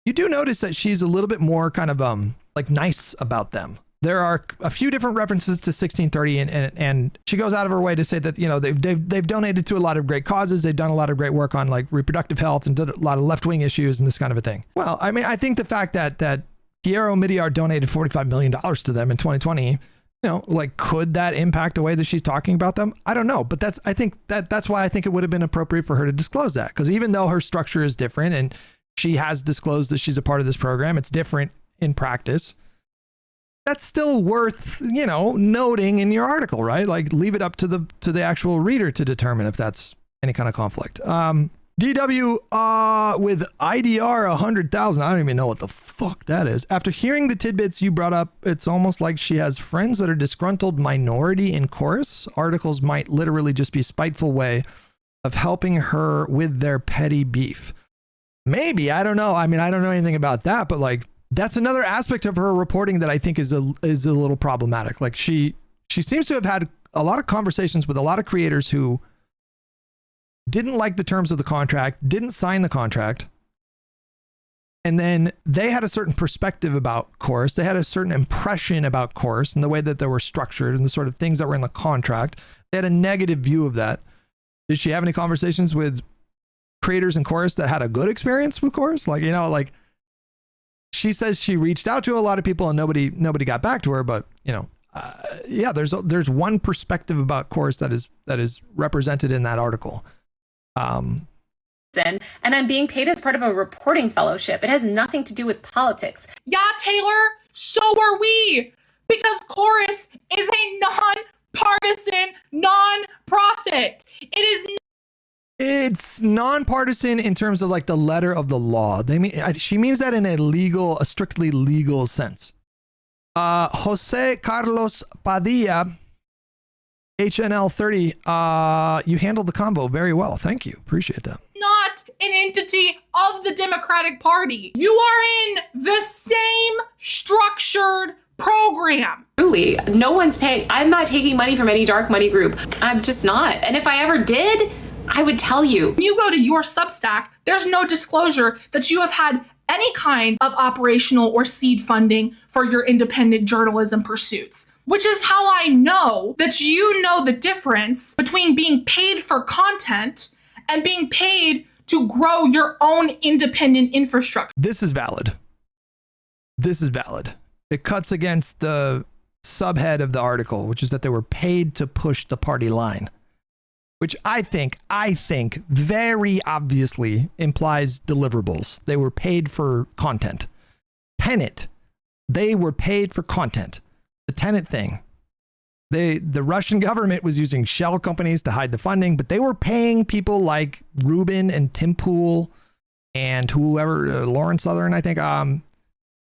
you do notice that she's a little bit more kind of like nice about them. There are a few different references to 1630, and she goes out of her way to say that they've donated to a lot of great causes. They've done a lot of great work on, like, reproductive health and did a lot of left-wing issues and this kind of a thing. Well, I mean, I think the fact that Pierre Omidyar donated $45 million to them in 2020, like, could that impact the way that she's talking about them? I don't know, but that's why I think it would have been appropriate for her to disclose that, because even though her structure is different and she has disclosed that she's a part of this program, it's different in practice. That's still worth, noting in your article, right? Like, leave it up to the actual reader to determine if that's any kind of conflict. DW with IDR 100,000. I don't even know what the fuck that is. After hearing the tidbits you brought up, it's almost like she has friends that are disgruntled minority in Chorus. Articles might literally just be a spiteful way of helping her with their petty beef. Maybe, I don't know. I mean, I don't know anything about that, but, like, that's another aspect of her reporting that I think is a little problematic. Like, she seems to have had a lot of conversations with a lot of creators who didn't like the terms of the contract, didn't sign the contract, and then they had a certain perspective about Chorus. They had a certain impression about Chorus and the way that they were structured and the sort of things that were in the contract. They had a negative view of that. Did she have any conversations with creators in Chorus that had a good experience with Chorus? Like, like, she says she reached out to a lot of people and nobody got back to her, but yeah, there's one perspective about Chorus that is represented in that article. And I'm being paid as part of a reporting fellowship. It has nothing to do with politics. Yeah, Taylor, so are we, because Chorus is a non-partisan non-profit. It's nonpartisan in terms of, like, the letter of the law. She means that in a strictly legal sense. Jose Carlos Padilla, HNL 30, you handled the combo very well. Thank you. Appreciate that. Not an entity of the Democratic Party. You are in the same structured program. Truly, no one's paying. I'm not taking money from any dark money group. I'm just not. And if I ever did, I would tell you. When you go to your Substack, there's no disclosure that you have had any kind of operational or seed funding for your independent journalism pursuits. Which is how I know that you know the difference between being paid for content and being paid to grow your own independent infrastructure. This is valid. This is valid. It cuts against the subhead of the article, which is that they were paid to push the party line, which I think very obviously implies deliverables. They were paid for content. Tenet, they were paid for content. The Tenet thing, the Russian government was using shell companies to hide the funding, but they were paying people like Rubin and Tim Pool and whoever, Lawrence Southern, I think.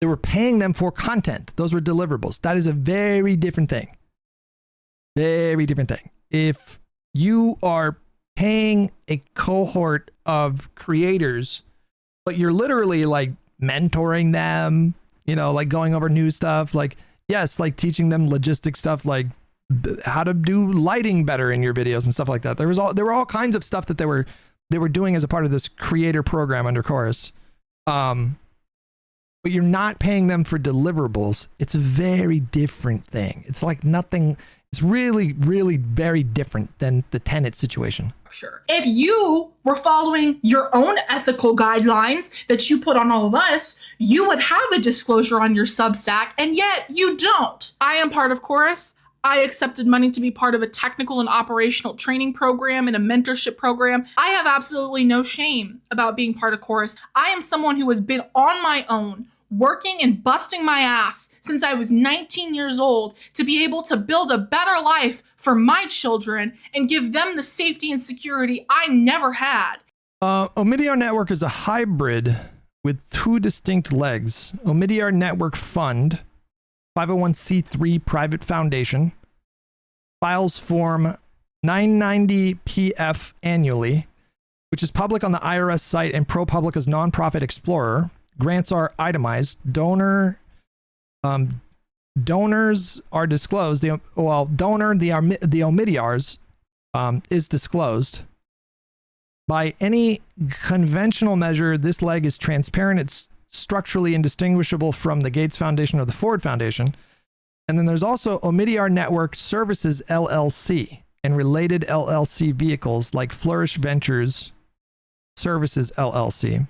They were paying them for content. Those were deliverables. That is a very different thing. Very different thing. If you are paying a cohort of creators, but you're literally like mentoring them, you know, like going over new stuff, like, yes, like teaching them logistic stuff, like how to do lighting better in your videos and stuff like that. There were all kinds of stuff that they were doing as a part of this creator program under Chorus. But you're not paying them for deliverables. It's a very different thing. It's like nothing. It's really, really very different than the Tenet situation. Sure. If you were following your own ethical guidelines that you put on all of us, you would have a disclosure on your Substack, and yet you don't. I am part of Chorus. I accepted money to be part of a technical and operational training program and a mentorship program. I have absolutely no shame about being part of Chorus. I am someone who has been on my own, working and busting my ass since I was 19 years old to be able to build a better life for my children and give them the safety and security I never had. Omidyar Network is a hybrid with two distinct legs. Omidyar Network Fund, 501c3 private foundation, files Form 990-PF annually, which is public on the IRS site and ProPublica's nonprofit Explorer. Grants are itemized. Donors are disclosed. The Omidyars is disclosed. By any conventional measure, this leg is transparent. It's structurally indistinguishable from the Gates Foundation or the Ford Foundation. And then there's also Omidyar Network Services LLC and related LLC vehicles like Flourish Ventures Services LLC.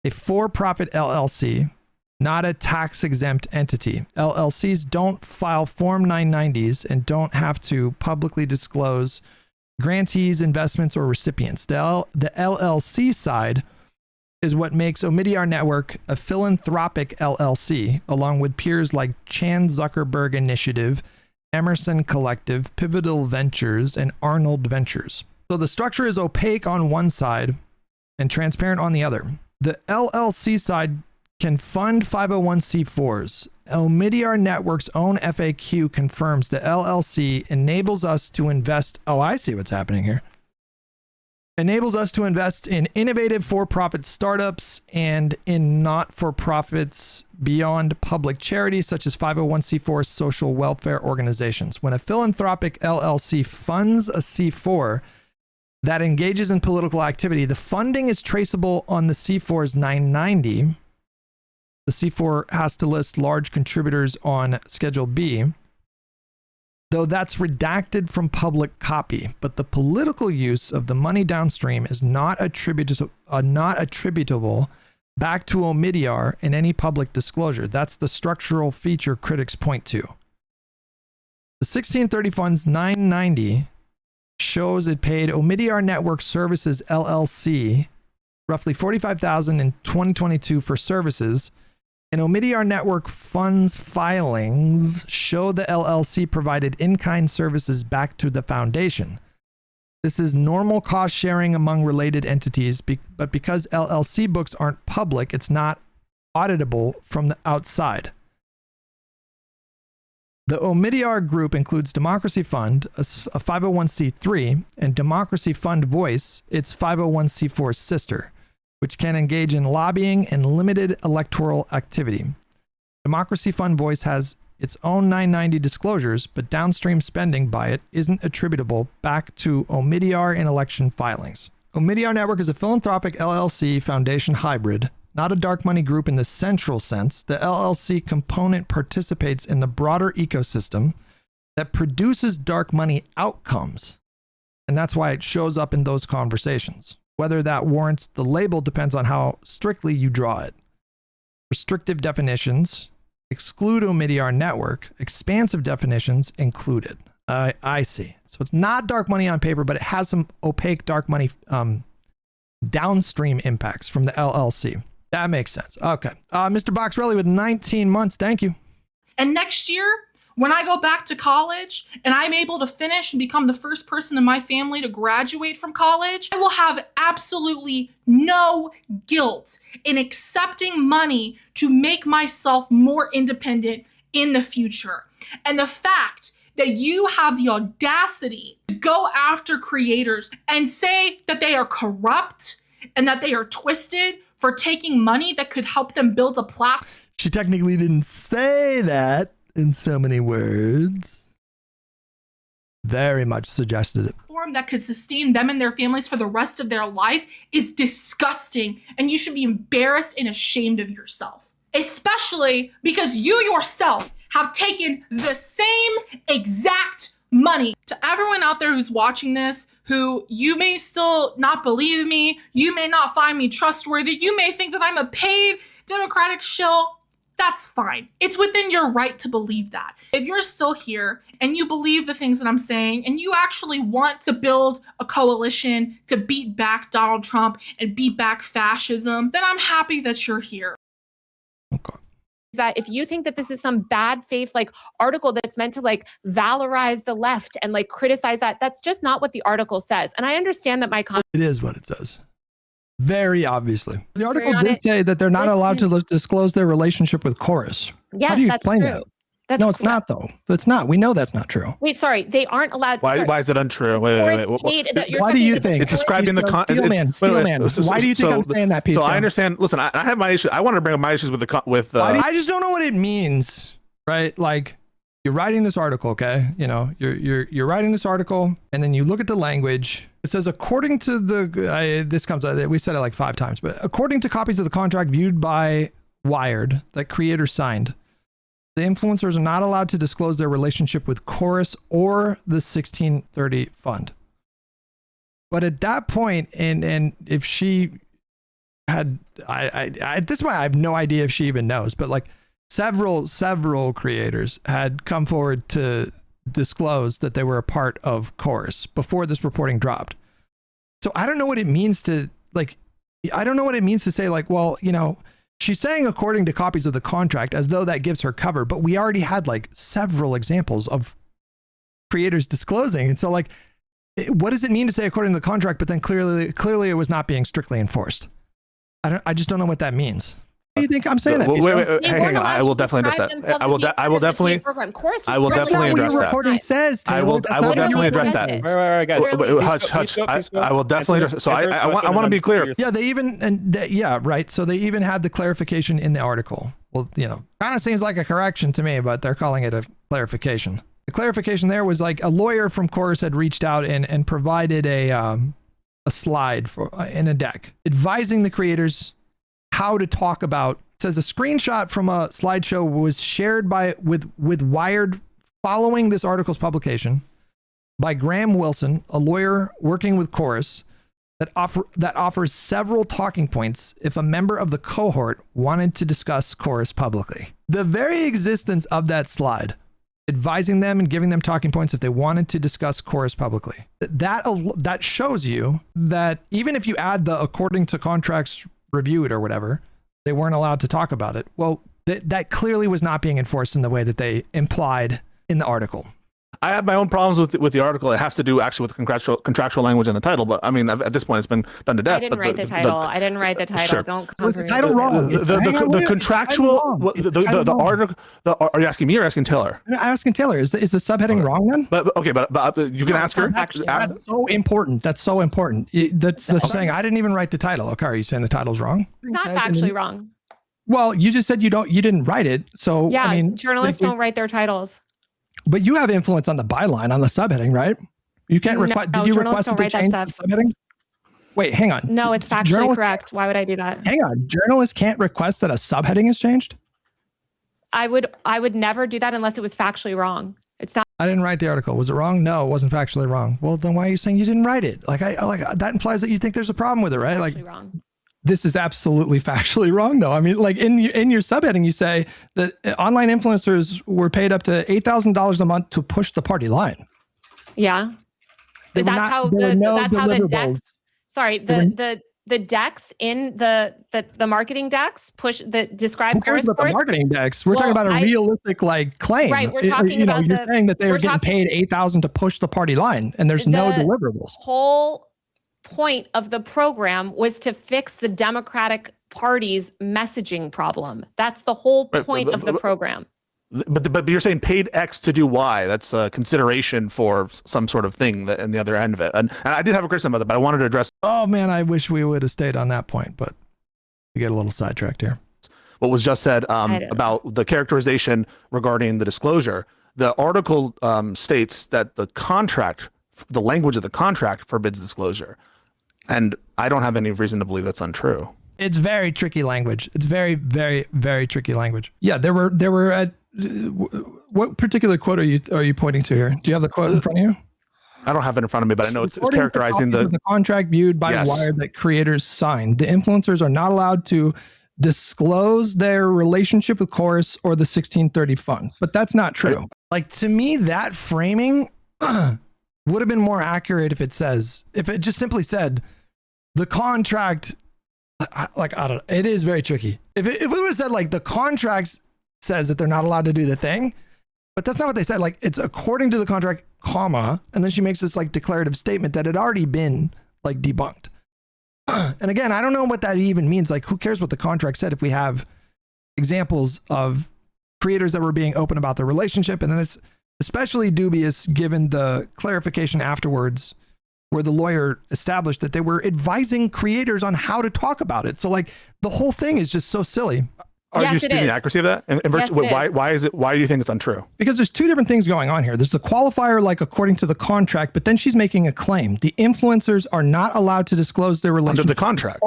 A for-profit LLC, not a tax-exempt entity. LLCs don't file Form 990s and don't have to publicly disclose grantees, investments, or recipients. The LLC side is what makes Omidyar Network a philanthropic LLC, along with peers like Chan Zuckerberg Initiative, Emerson Collective, Pivotal Ventures, and Arnold Ventures. So the structure is opaque on one side and transparent on the other. The LLC side can fund 501c4s. Omidyar Network's own FAQ confirms the LLC enables us to invest. Oh, I see what's happening here. Enables us to invest in innovative for-profit startups and in not-for-profits beyond public charities such as 501c4 social welfare organizations. When a philanthropic LLC funds a C4 that engages in political activity, the funding is traceable on the C4's 990. The C4 has to list large contributors on Schedule B, though that's redacted from public copy. But the political use of the money downstream is not attributable back to Omidyar in any public disclosure. That's the structural feature critics point to. The 1630 Fund's 990 shows it paid Omidyar Network Services LLC roughly $45,000 in 2022 for services, and Omidyar Network Funds filings show the LLC provided in-kind services back to the foundation. This is normal cost sharing among related entities, but because LLC books aren't public, it's not auditable from the outside. The Omidyar Group includes Democracy Fund, a 501c3, and Democracy Fund Voice, its 501c4 sister, which can engage in lobbying and limited electoral activity. Democracy Fund Voice has its own 990 disclosures, but downstream spending by it isn't attributable back to Omidyar in election filings. Omidyar Network is a philanthropic LLC foundation hybrid, not a dark money group in the central sense. The LLC component participates in the broader ecosystem that produces dark money outcomes. And that's why it shows up in those conversations. Whether that warrants the label depends on how strictly you draw it. Restrictive definitions exclude Omidyar network. Expansive definitions included. I see. So it's not dark money on paper, but it has some opaque dark money downstream impacts from the LLC. That makes sense. Okay. Mr. Boxrelli with 19 months. Thank you. And next year, when I go back to college and I'm able to finish and become the first person in my family to graduate from college, I will have absolutely no guilt in accepting money to make myself more independent in the future. And the fact that you have the audacity to go after creators and say that they are corrupt and that they are twisted for taking money that could help them build a platform. She technically didn't say that in so many words. Very much suggested it. That could sustain them and their families for the rest of their life is disgusting, and you should be embarrassed and ashamed of yourself. Especially because you yourself have taken the same exact money. To everyone out there who's watching this, who you may still not believe me, you may not find me trustworthy, you may think that I'm a paid Democratic shill, that's fine. It's within your right to believe that. If you're still here and you believe the things that I'm saying and you actually want to build a coalition to beat back Donald Trump and beat back fascism, then I'm happy that you're here. Okay. That if you think that this is some bad faith like article that's meant to like valorize the left and like criticize that, that's just not what the article says. And I understand that it is what it says. Very obviously. The article did say that they're not allowed to disclose their relationship with Chorus. Yes, how do you that's explain true. that? That's no, it's not though. It's not. We know that's not true. Wait, sorry. They aren't allowed. Why is it untrue? Wait. Why do you think? It's described in the Steelman. Why do you think I'm saying that piece? So I understand. Listen, I have my issue. I want to bring up my issues with I just don't know what it means, right? Like you're writing this article, okay? You know, you're writing this article, and then you look at the language. It says, according to the we said it like 5 times, but according to copies of the contract viewed by Wired that creators signed, the influencers are not allowed to disclose their relationship with Chorus or the 1630 fund. But at that point, and if she had, I at this point, I have no idea if she even knows, but like several creators had come forward to disclose that they were a part of Chorus before this reporting dropped. So I don't know what it means to say like, well, you know, she's saying according to copies of the contract as though that gives her cover, but we already had like several examples of creators disclosing. And so like, what does it mean to say according to the contract, but then clearly it was not being strictly enforced? I just don't know what that means. What do you think I'm saying that? Wait, hang on. I will definitely address that. I will definitely address that. Reporting says, I will definitely address that. Right, guys. Hutch, I will definitely address it. So I want to be clear. Yeah, they even, right. So they even had the clarification in the article. Well, you know, kind of seems like a correction to me, but they're calling it a clarification. The clarification there was like a lawyer from Chorus had reached out and provided a slide in a deck advising the creators how to talk about. It says a screenshot from a slideshow was shared with Wired following this article's publication by Graham Wilson, a lawyer working with Chorus, that offers several talking points if a member of the cohort wanted to discuss Chorus publicly. The very existence of that slide advising them and giving them talking points if they wanted to discuss Chorus publicly, that shows you that even if you add the according to contracts reviewed or whatever, they weren't allowed to talk about it. Well, that clearly was not being enforced in the way that they implied in the article. I have my own problems with the article. It has to do actually with contractual language in the title, but I mean, at this point, it's been done to death. I didn't write the title. I didn't write the title. Sure. Don't come for the title wrong. The contractual, the article. Are you asking me or asking Taylor? I'm asking Taylor. Is the subheading wrong then? But you can ask her. That's so important. That's so important. That's saying I didn't even write the title. Okay, are you saying the title's wrong? Not factually wrong. Well, you just said you didn't write it. So yeah, I mean, journalists don't write their titles. But you have influence on the byline, on the subheading, right? You can't request. Did you request to change the subheading? Wait, hang on. No, it's factually correct. Why would I do that? Hang on. Journalists can't request that a subheading is changed? I would never do that unless it was factually wrong. It's not. I didn't write the article. Was it wrong? No, it wasn't factually wrong. Well, then why are you saying you didn't write it? Like that implies that you think there's a problem with it, right? Like wrong. This is absolutely factually wrong, though. I mean, like in your subheading, you say that online influencers were paid up to $8,000 a month to push the party line. Yeah, that's how the decks. Sorry, the decks in the marketing decks describe Who cares about the marketing decks? We're talking about a realistic claim. Right, we're talking about you're saying that they were getting paid $8,000 to push the party line, and there's no deliverables. Whole point of the program was to fix the Democratic Party's messaging problem. That's the whole point of the program. But you're saying paid X to do Y. That's a consideration for some sort of thing in the other end of it. And I did have a criticism about that, but I wanted to address. Oh man, I wish we would have stayed on that point, but we get a little sidetracked here. What was just said about the characterization regarding the disclosure. The article states that the language of the contract forbids disclosure. And I don't have any reason to believe that's untrue. It's very tricky language. It's very, very, very tricky language. Yeah, there were what particular quote are you pointing to here? Do you have the quote in front of you? I don't have it in front of me, but I know it's characterizing the contract viewed by Wired that creators signed. The influencers are not allowed to disclose their relationship with Chorus or the 1630 fund, but that's not true. Like, to me, that framing would have been more accurate if it just simply said the contract. Like, I don't know. It is very tricky. If it would have said like the contract says that they're not allowed to do the thing, but that's not what they said. Like, it's according to the contract, comma, and then she makes this like declarative statement that had already been like debunked. And again, I don't know what that even means. Like, who cares what the contract said if we have examples of creators that were being open about their relationship? And then it's especially dubious given the clarification afterwards where the lawyer established that they were advising creators on how to talk about it. So like the whole thing is just so silly. Are you disputing the accuracy of that? Why do you think it's untrue? Because there's two different things going on here. There's the qualifier, like according to the contract, but then she's making a claim. The influencers are not allowed to disclose their relationship under the contract.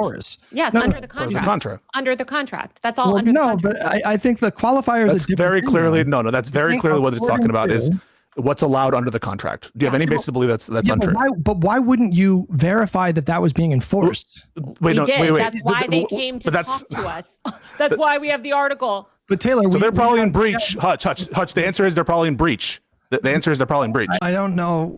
Yes, under the contract. Under the contract. That's all under the contract. No, but I think the qualifier is very clearly that's very clearly what it's talking about is what's allowed under the contract. Do you have any basis to believe that's untrue? But why wouldn't you verify that was being enforced? Wait. That's why they came to talk to us. That's why we have the article. But Taylor, so they're probably in breach. Hutch. The answer is they're probably in breach. The answer is they're probably in breach. I don't know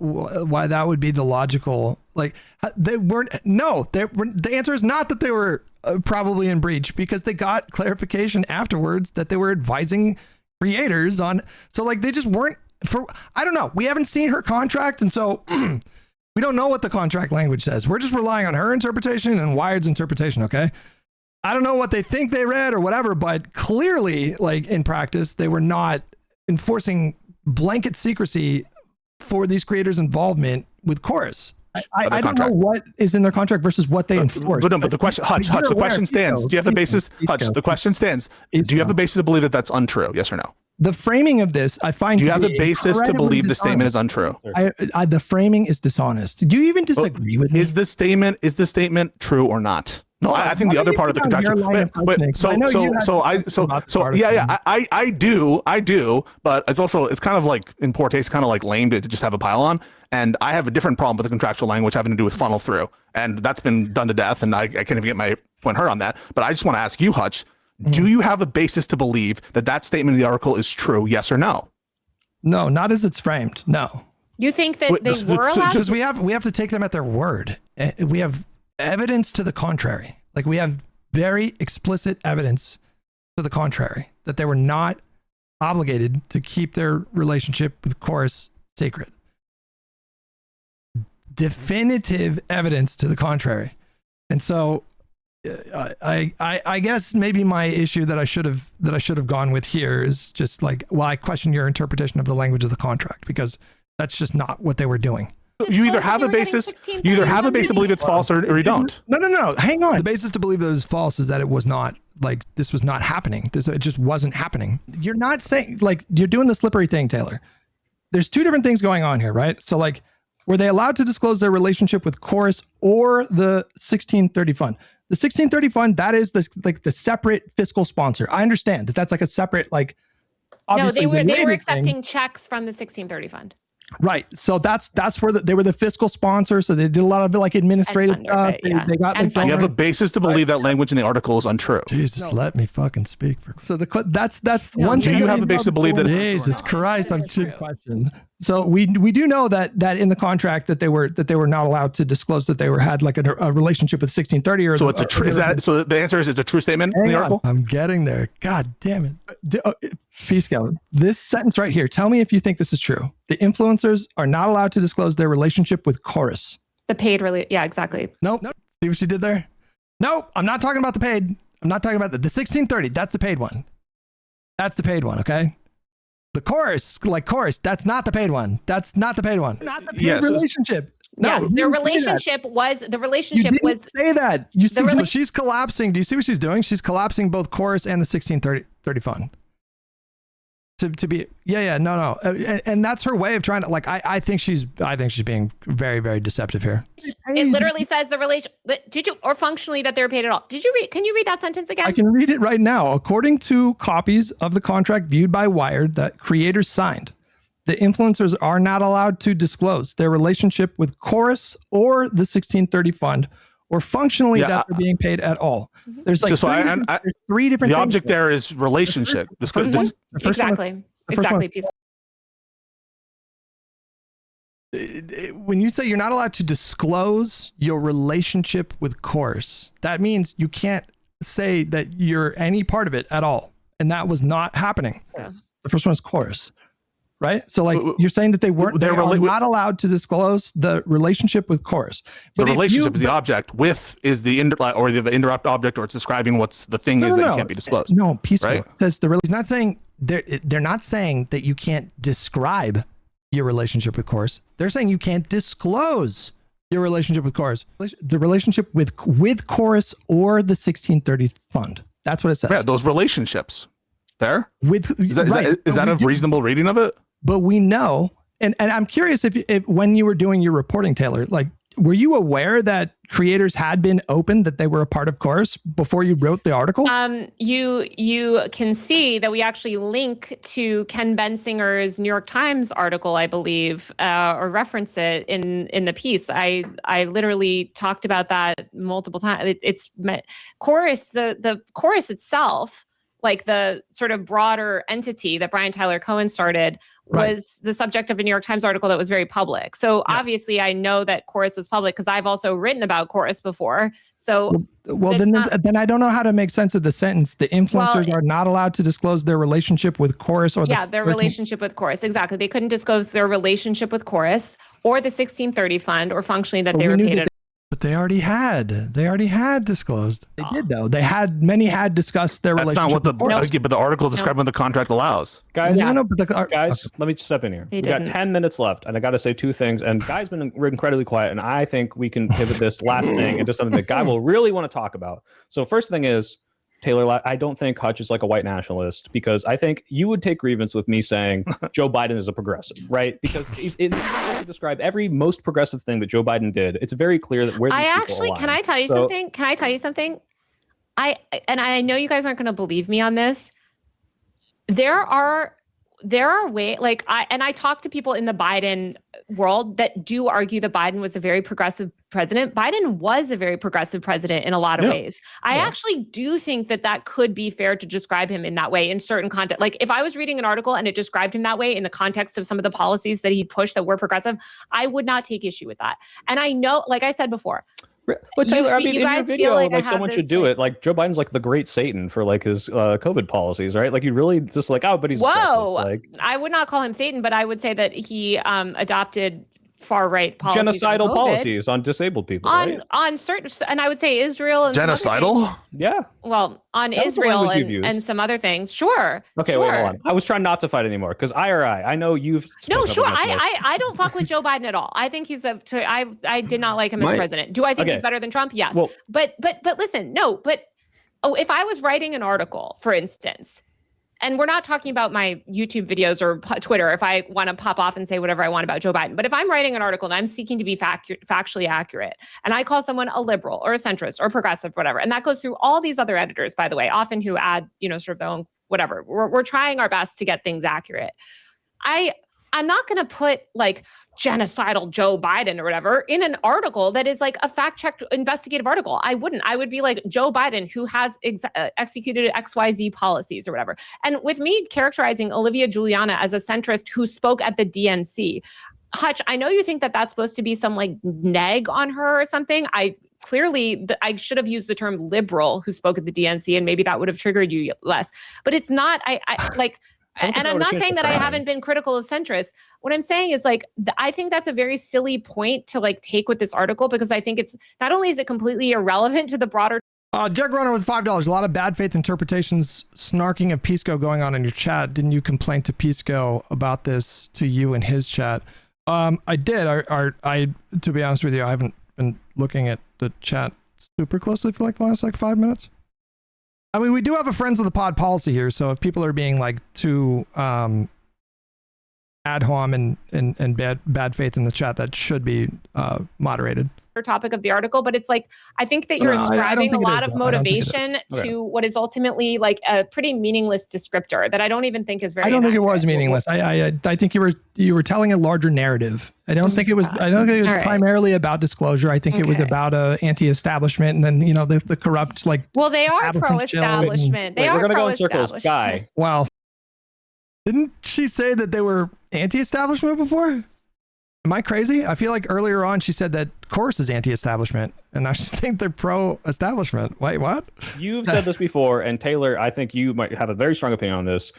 why that would be the logical. Like, they weren't. No, the answer is not that they were probably in breach, because they got clarification afterwards that they were advising creators on. So like they just weren't. I don't know. We haven't seen her contract, and so we don't know what the contract language says. We're just relying on her interpretation and Wired's interpretation, okay? I don't know what they think they read or whatever, but clearly, like in practice, they were not enforcing blanket secrecy for these creators' involvement with Chorus. I don't know what is in their contract versus what they enforce. But the question, Hutch, the question stands. Do you have a basis? Hutch, the question stands. Do you have a basis to believe that that's untrue? Yes or no? The framing of this, I find. Do you have a basis to believe the statement is untrue? The framing is dishonest. Do you even disagree with me? Is the statement true or not? No, I think the other part of the contraction. I do, but it's kind of like in poor taste, kind of like lame to just have a pile on. And I have a different problem with the contractual language having to do with funnel through, and that's been done to death. And I can't even get my point heard on that. But I just want to ask you, Hutch. Do you have a basis to believe that statement in the article is true? Yes or no? No, not as it's framed. No. You think that they were allowed? Because we have to take them at their word. We have evidence to the contrary. Like, we have very explicit evidence to the contrary that they were not obligated to keep their relationship with Chorus secret. Definitive evidence to the contrary. And so I guess maybe my issue that I should have gone with here is just like, well, I question your interpretation of the language of the contract, because that's just not what they were doing. You either have a basis to believe it's false or you don't. No. Hang on. The basis to believe that it was false is that it was not, like, this was not happening. It just wasn't happening. You're not saying, like, you're doing the slippery thing, Taylor. There's two different things going on here, right? So like, Were they allowed to disclose their relationship with Chorus or the 1630 fund? The 1630 fund, that is the separate fiscal sponsor. I understand that that's like a separate, like, obviously no, they were related accepting thing. checks from the 1630 fund. Right. So that's where they were the fiscal sponsor. So they did a lot of like administrative stuff. They got like, you have a basis to believe that language in the article is untrue. Jesus, let me fucking speak. So that's one. Do you have a basis to believe that? Jesus Christ, I'm good question. So we do know that in the contract that they were not allowed to disclose that they had like a relationship with 1630 or. So it's a true. So the answer is it's a true statement in the article. I'm getting there. God damn it. Peace Scout. This sentence right here. Tell me if you think this is true. The influencers are not allowed to disclose their relationship with Chorus. The paid yeah, exactly. Nope. See what she did there? Nope. I'm not talking about the paid. I'm not talking about the 1630. That's the paid one. That's the paid one. Okay. The Chorus, that's not the paid one. That's not the paid one. Not the paid relationship. No, yes, their relationship was the relationship was. Say that. You see, she's collapsing. Do you see what she's doing? She's collapsing both Chorus and the 1630 fund. To be no, and that's her way of trying to like. I think she's being very, very deceptive here. It literally says the relation. Did you or functionally that they're paid at all? Did you read? Can you read that sentence again? I can read it right now. According to copies of the contract viewed by Wired that creators signed, the influencers are not allowed to disclose their relationship with Chorus or the 1630 fund, or functionally that they're being paid at all. There's like three different. The object there is relationship. Exactly. When you say you're not allowed to disclose your relationship with Chorus, that means you can't say that you're any part of it at all, and that was not happening. Yeah. The first one is Chorus. Right. So like you're saying that they are not allowed to disclose the relationship with Chorus. But the relationship is the object with is the indirect object, or it's describing what's the thing that can't be disclosed. No, peaceful. Right? Says he's not saying they're not saying that you can't describe your relationship with Chorus. They're saying you can't disclose your relationship with Chorus. The relationship with Chorus or the 1630 fund. That's what it says. Yeah, those relationships. There? Is that a reasonable reading of it? But we know, and I'm curious if when you were doing your reporting, Taylor, like, were you aware that creators had been open that they were a part of Chorus before you wrote the article? You can see that we actually link to Ken Bensinger's New York Times article, I believe, or reference it in the piece. I literally talked about that multiple times. It's Chorus, the Chorus itself, like the sort of broader entity that Brian Tyler Cohen started, was the subject of a New York Times article that was very public. So obviously I know that Chorus was public because I've also written about Chorus before. So then I don't know how to make sense of the sentence. The influencers are not allowed to disclose their relationship with Chorus or their relationship with Chorus. Exactly. They couldn't disclose their relationship with Chorus or the 1630 fund or functionally that they were paid. But they already had disclosed. They did though. Many had discussed their relationship. That's not what but the article is describing what the contract allows. Guys, let me step in here. We got 10 minutes left, and I got to say two things. And Guy's been incredibly quiet, and I think we can pivot this last thing into something that Guy will really want to talk about. So first thing is, Taylor, I don't think Hutch is like a white nationalist, because I think you would take grievance with me saying Joe Biden is a progressive, right? Because if you describe every most progressive thing that Joe Biden did, it's very clear that where these people align. Can I tell you something? Can I tell you something? I know you guys aren't going to believe me on this. There are ways, like I talk to people in the Biden world that do argue that Biden was a very progressive president. Biden was a very progressive president in a lot of ways. I actually do think that could be fair to describe him in that way in certain context. Like if I was reading an article and it described him that way in the context of some of the policies that he pushed that were progressive, I would not take issue with that. And I know, like I said before, but Taylor, in your video, like someone should do it. Like Joe Biden's like the great Satan for like his COVID policies, right? Like you really just like, but he's I would not call him Satan, but I would say that he adopted far-right policies, genocidal policies on disabled people, on certain, and I would say Israel and genocidal. Well, on Israel and some other things. Sure. Okay, wait, hold on. I was trying not to fight anymore because I know you've. No, sure. I don't fuck with Joe Biden at all. I think he's I did not like him as president. Do I think he's better than Trump? Yes. Well, but listen, no. But if I was writing an article, for instance, and we're not talking about my YouTube videos or Twitter if I want to pop off and say whatever I want about Joe Biden. But if I'm writing an article and I'm seeking to be factually accurate, and I call someone a liberal or a centrist or progressive, whatever, and that goes through all these other editors, by the way, often who add, sort of their own whatever. We're trying our best to get things accurate. I'm not going to put like genocidal Joe Biden or whatever in an article that is like a fact-checked investigative article. I wouldn't. I would be like Joe Biden, who has executed XYZ policies or whatever. And with me characterizing Olivia Juliana as a centrist who spoke at the DNC, Hutch, I know you think that that's supposed to be some like neg on her or something. I should have used the term liberal who spoke at the DNC, and maybe that would have triggered you less. But it's not. And I'm not saying that I haven't been critical of centrists. What I'm saying is like, I think that's a very silly point to like take with this article, because I think it's not only is it completely irrelevant to the broader. Jack Runner with $5. A lot of bad faith interpretations, snarking of Pisco going on in your chat. Didn't you complain to Pisco about this to you in his chat? I did. I to be honest with you, I haven't been looking at the chat super closely for like the last 5 minutes. I mean, we do have a friends of the pod policy here, so if people are being like too ad hom and bad faith in the chat, that should be moderated. Topic of the article, but it's like, I think that you're ascribing a lot of motivation to what is ultimately like a pretty meaningless descriptor that I don't even think is very. I don't think it was meaningless. I think you were telling a larger narrative. I don't think it was. I don't think it was primarily about disclosure. I think it was about anti-establishment, and then the corrupt like. Well, they are pro-establishment. We're gonna go in circles, Guy. Wow. Didn't she say that they were anti-establishment before? Am I crazy? I feel like earlier on she said that Course is anti-establishment, and now she's saying they're pro-establishment. Wait, what? You've said this before, and Taylor, I think you might have a very strong opinion on this.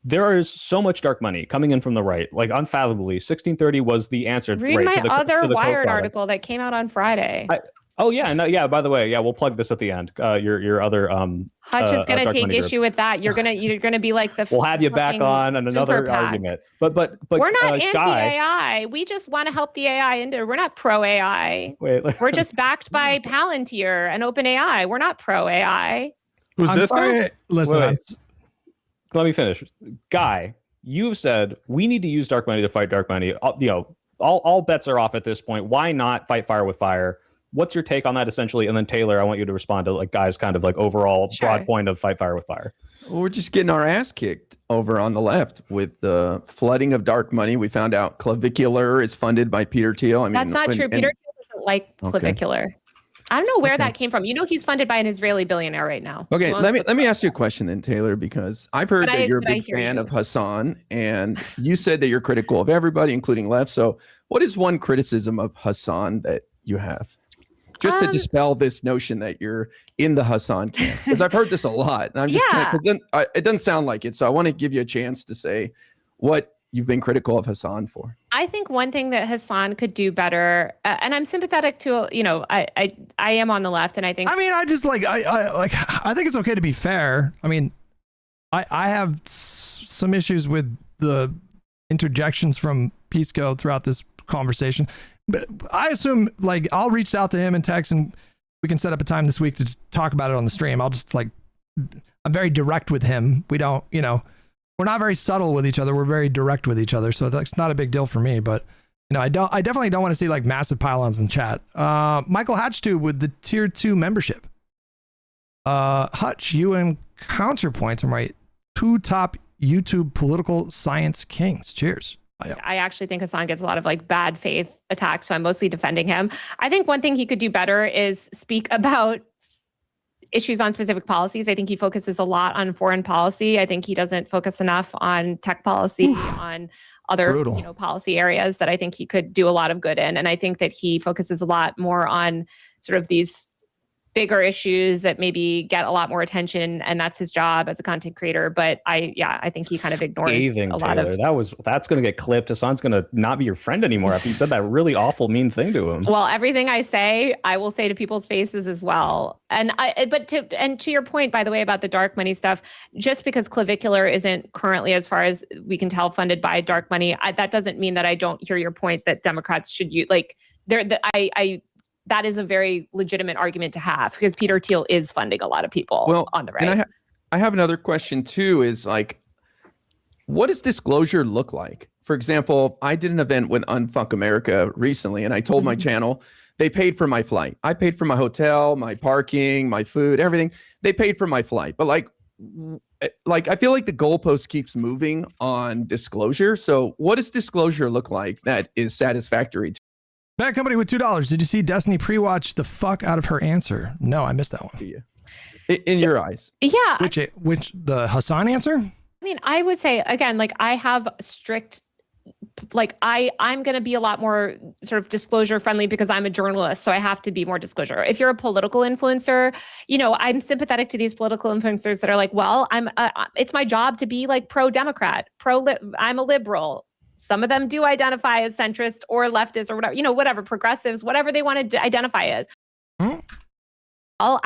There is so much dark money coming in from the right, like unfathomably. 1630 was the answer. Read my other Wired article that came out on Friday. By the way, we'll plug this at the end. Your other Hutch is going to take issue with that. You're gonna be like the. We'll have you back on another argument. But we're not anti-AI. We just want to help the AI into. We're not pro-AI. We're just backed by Palantir and OpenAI. We're not pro-AI. Who's this guy? Listen, let me finish. Guy, you've said we need to use dark money to fight dark money. All bets are off at this point. Why not fight fire with fire? What's your take on that, essentially? And then Taylor, I want you to respond to like Guy's kind of like overall broad point of fight fire with fire. Well, we're just getting our ass kicked over on the left with the flooding of dark money. We found out Clavicular is funded by Peter Thiel. I mean, that's not true. Peter Thiel doesn't like Clavicular. I don't know where that came from. He's funded by an Israeli billionaire right now. Okay, let me ask you a question then, Taylor, because I've heard that you're a big fan of Hassan, and you said that you're critical of everybody, including left. So what is one criticism of Hassan that you have? Just to dispel this notion that you're in the Hassan camp, because I've heard this a lot, and I'm just it doesn't sound like it. So I want to give you a chance to say what you've been critical of Hassan for. I think one thing that Hassan could do better, and I'm sympathetic to, I am on the left, and I think. I mean, I just I think it's okay to be fair. I mean, I have some issues with the interjections from Pisco throughout this conversation. But I assume I'll reach out to him and text, and we can set up a time this week to talk about it on the stream. I'll just I'm very direct with him. We don't, we're not very subtle with each other. We're very direct with each other. So that's not a big deal for me, but I definitely don't want to see massive pylons in chat. Michael Hatch with the tier 2 membership. Hutch, you and Counterpoints, I'm right. 2 top YouTube political science kings. Cheers. I actually think Hassan gets a lot of bad faith attacks, so I'm mostly defending him. I think one thing he could do better is speak about issues on specific policies. I think he focuses a lot on foreign policy. I think he doesn't focus enough on tech policy, on other policy areas that I think he could do a lot of good in. And I think that he focuses a lot more on sort of these bigger issues that maybe get a lot more attention, and that's his job as a content creator. But I think he kind of ignores a lot of. That's going to get clipped. Hassan's going to not be your friend anymore after you said that really awful, mean thing to him. Well, everything I say, I will say to people's faces as well. And to your point, by the way, about the dark money stuff, just because Clavicular isn't currently, as far as we can tell, funded by dark money, that doesn't mean that I don't hear your point that Democrats should use that is a very legitimate argument to have, because Peter Thiel is funding a lot of people on the right. And I have another question too, is what does disclosure look like? For example, I did an event with Unfuck America recently, and I told my channel they paid for my flight. I paid for my hotel, my parking, my food, everything. They paid for my flight. But like I feel like the goalpost keeps moving on disclosure. So what does disclosure look like that is satisfactory? Bad Company with $2. Did you see Destiny pre-watch the fuck out of her answer? No, I missed that one. In your eyes. Yeah. Which the Hassan answer? I mean, I would say, again, like I have strict, like I'm going to be a lot more sort of disclosure friendly because I'm a journalist. So I have to be more disclosure. If you're a political influencer, you know, I'm sympathetic to these political influencers that are like, well, it's my job to be like pro-Democrat, I'm a liberal. Some of them do identify as centrist or leftist or whatever, you know, whatever, progressives, whatever they want to identify as. Well,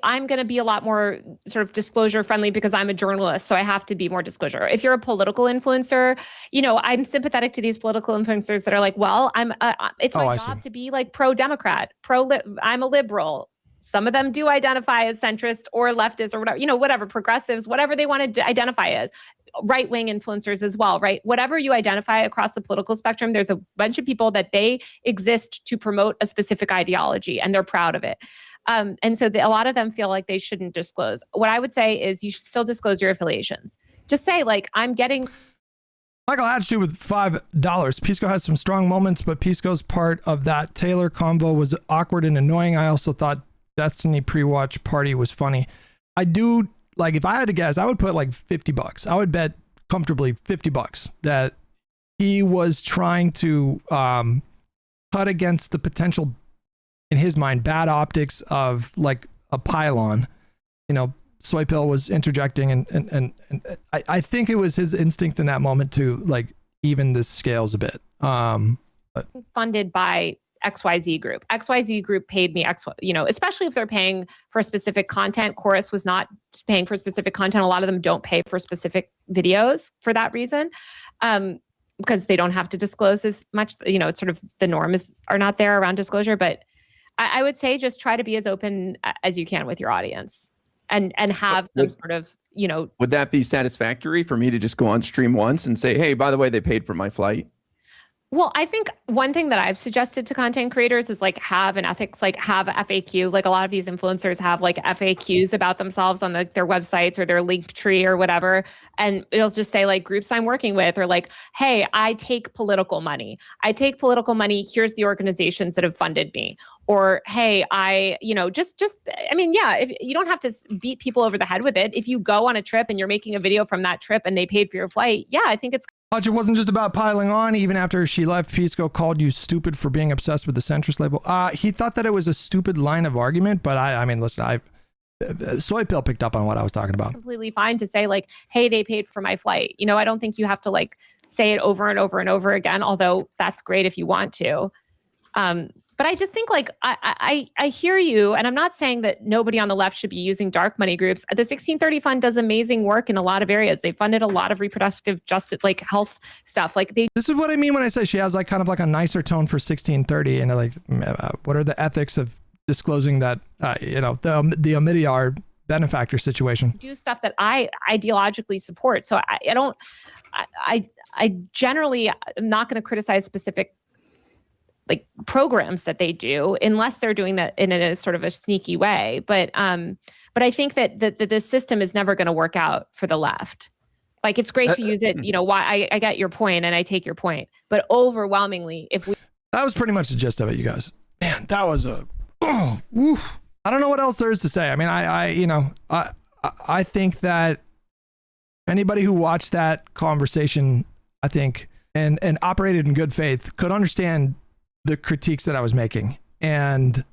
I'm going to be a lot more sort of disclosure friendly because I'm a journalist. So I have to be more disclosure. If you're a political influencer, you know, I'm sympathetic to these political influencers that are like, well, it's my job to be like pro-Democrat, I'm a liberal. Some of them do identify as centrist or leftist or whatever, you know, whatever, progressives, whatever they want to identify as. Right-wing influencers as well, right? Whatever you identify across the political spectrum, there's a bunch of people that they exist to promote a specific ideology and they're proud of it. And so a lot of them feel like they shouldn't disclose. What I would say is you should still disclose your affiliations. Just say like, I'm getting... Michael Hatch with $5. Pisco has some strong moments, but Pisco's part of that Taylor convo was awkward and annoying. I also thought Destiny pre-watch party was funny. I do... Like if I had to guess, I would put like $50. I would bet comfortably $50 that he was trying to cut against the potential, in his mind, bad optics of like a pylon. You know, Soy Pill was interjecting and I think it was his instinct in that moment to like even the scales a bit. Funded by XYZ Group. XYZ Group paid me you know, especially if they're paying for specific content. Chorus was not paying for specific content. A lot of them don't pay for specific videos for that reason, because they don't have to disclose as much. You know, it's sort of the norms are not there around disclosure. But I would say just try to be as open as you can with your audience and have some sort of, you know. Would that be satisfactory for me to just go on stream once and say, hey, by the way, they paid for my flight? Well, I think one thing that I've suggested to content creators is like have an ethics, like have a FAQ. Like a lot of these influencers have like FAQs about themselves on their websites or their link tree or whatever. And it'll just say like groups I'm working with, or like, hey, I take political money. Here's the organizations that have funded me. Or, hey, I mean, yeah, if you don't have to beat people over the head with it. If you go on a trip and you're making a video from that trip and they paid for your flight, yeah, I think it's... Hutch, it wasn't just about piling on. Even after she left, Pisco called you stupid for being obsessed with the centrist label. He thought that it was a stupid line of argument, but I mean, listen, Soy Pill picked up on what I was talking about. Completely fine to say like, hey, they paid for my flight. You know, I don't think you have to like say it over and over and over again, although that's great if you want to. But I just think like, I hear you, and I'm not saying that nobody on the left should be using dark money groups. The 1630 Fund does amazing work in a lot of areas. They funded a lot of reproductive justice, like health stuff. Like this is what I mean when I say she has like kind of like a nicer tone for 1630, and like, what are the ethics of disclosing that, you know, the Omidyar benefactor situation? Do stuff that I ideologically support. So I generally am not going to criticize specific like programs that they do unless they're doing that in a sort of a sneaky way. But I think that the system is never going to work out for the left. Like it's great to use it, you know, why I get your point and I take your point, but overwhelmingly, that was pretty much the gist of it, you guys. Man, that was I don't know what else there is to say. I mean, I think that anybody who watched that conversation, I think, and operated in good faith could understand the critiques that I was making. And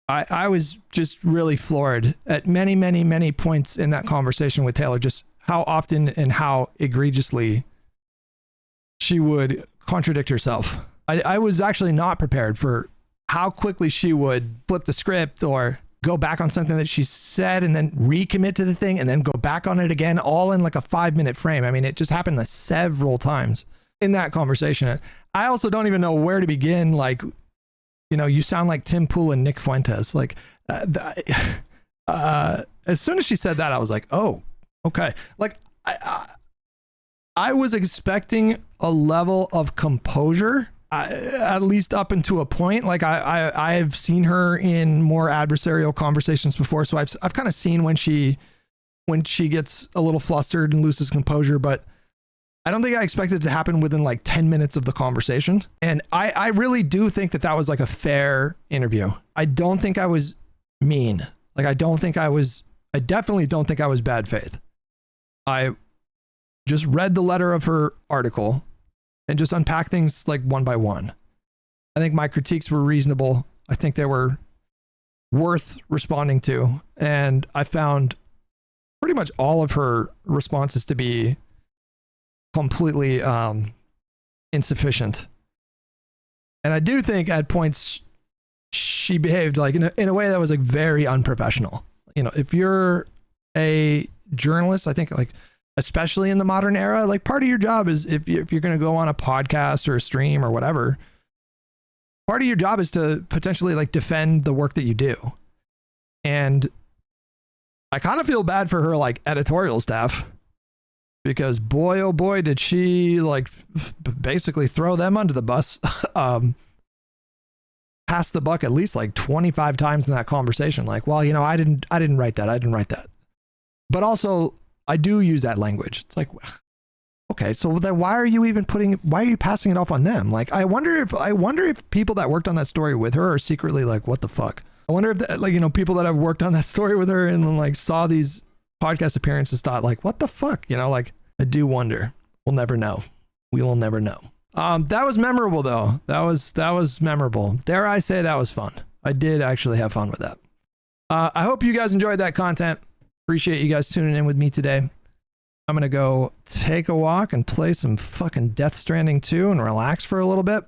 I was just really floored at many, many, many points in that conversation with Taylor, just how often and how egregiously she would contradict herself. I was actually not prepared for how quickly she would flip the script or go back on something that she said and then recommit to the thing and then go back on it again, all in like a 5-minute frame. I mean, it just happened like several times in that conversation. I also don't even know where to begin. Like, you know, you sound like Tim Pool and Nick Fuentes. Like, as soon as she said that, I was like, oh, okay. Like, I was expecting a level of composure, at least up into a point. Like I've seen her in more adversarial conversations before, so I've kind of seen when she gets a little flustered and loses composure, but I don't think I expected it to happen within like 10 minutes of the conversation. And I really do think that was like a fair interview. I don't think I was mean. Like I definitely don't think I was bad faith. I just read the letter of her article and just unpacked things like one by one. I think my critiques were reasonable. I think they were worth responding to. And I found pretty much all of her responses to be completely insufficient. And I do think at points she behaved like in a way that was like very unprofessional. You know, if you're a journalist, I think like especially in the modern era, like part of your job is if you're going to go on a podcast or a stream or whatever, part of your job is to potentially like defend the work that you do. And I kind of feel bad for her like editorial staff, because boy, oh boy, did she like basically throw them under the bus. Pass the buck at least like 25 times in that conversation. Like, well, you know, I didn't write that. But also I do use that language. It's like, okay, so then why are you passing it off on them? Like, I wonder if people that worked on that story with her are secretly like, what the fuck? I wonder if like, you know, people that have worked on that story with her and then like saw these podcast appearances thought like, what the fuck? You know, like I do wonder. We'll never know. We will never know. That was memorable though. That was memorable. Dare I say that was fun. I did actually have fun with that. I hope you guys enjoyed that content. Appreciate you guys tuning in with me today. I'm going to go take a walk and play some fucking Death Stranding 2 and relax for a little bit.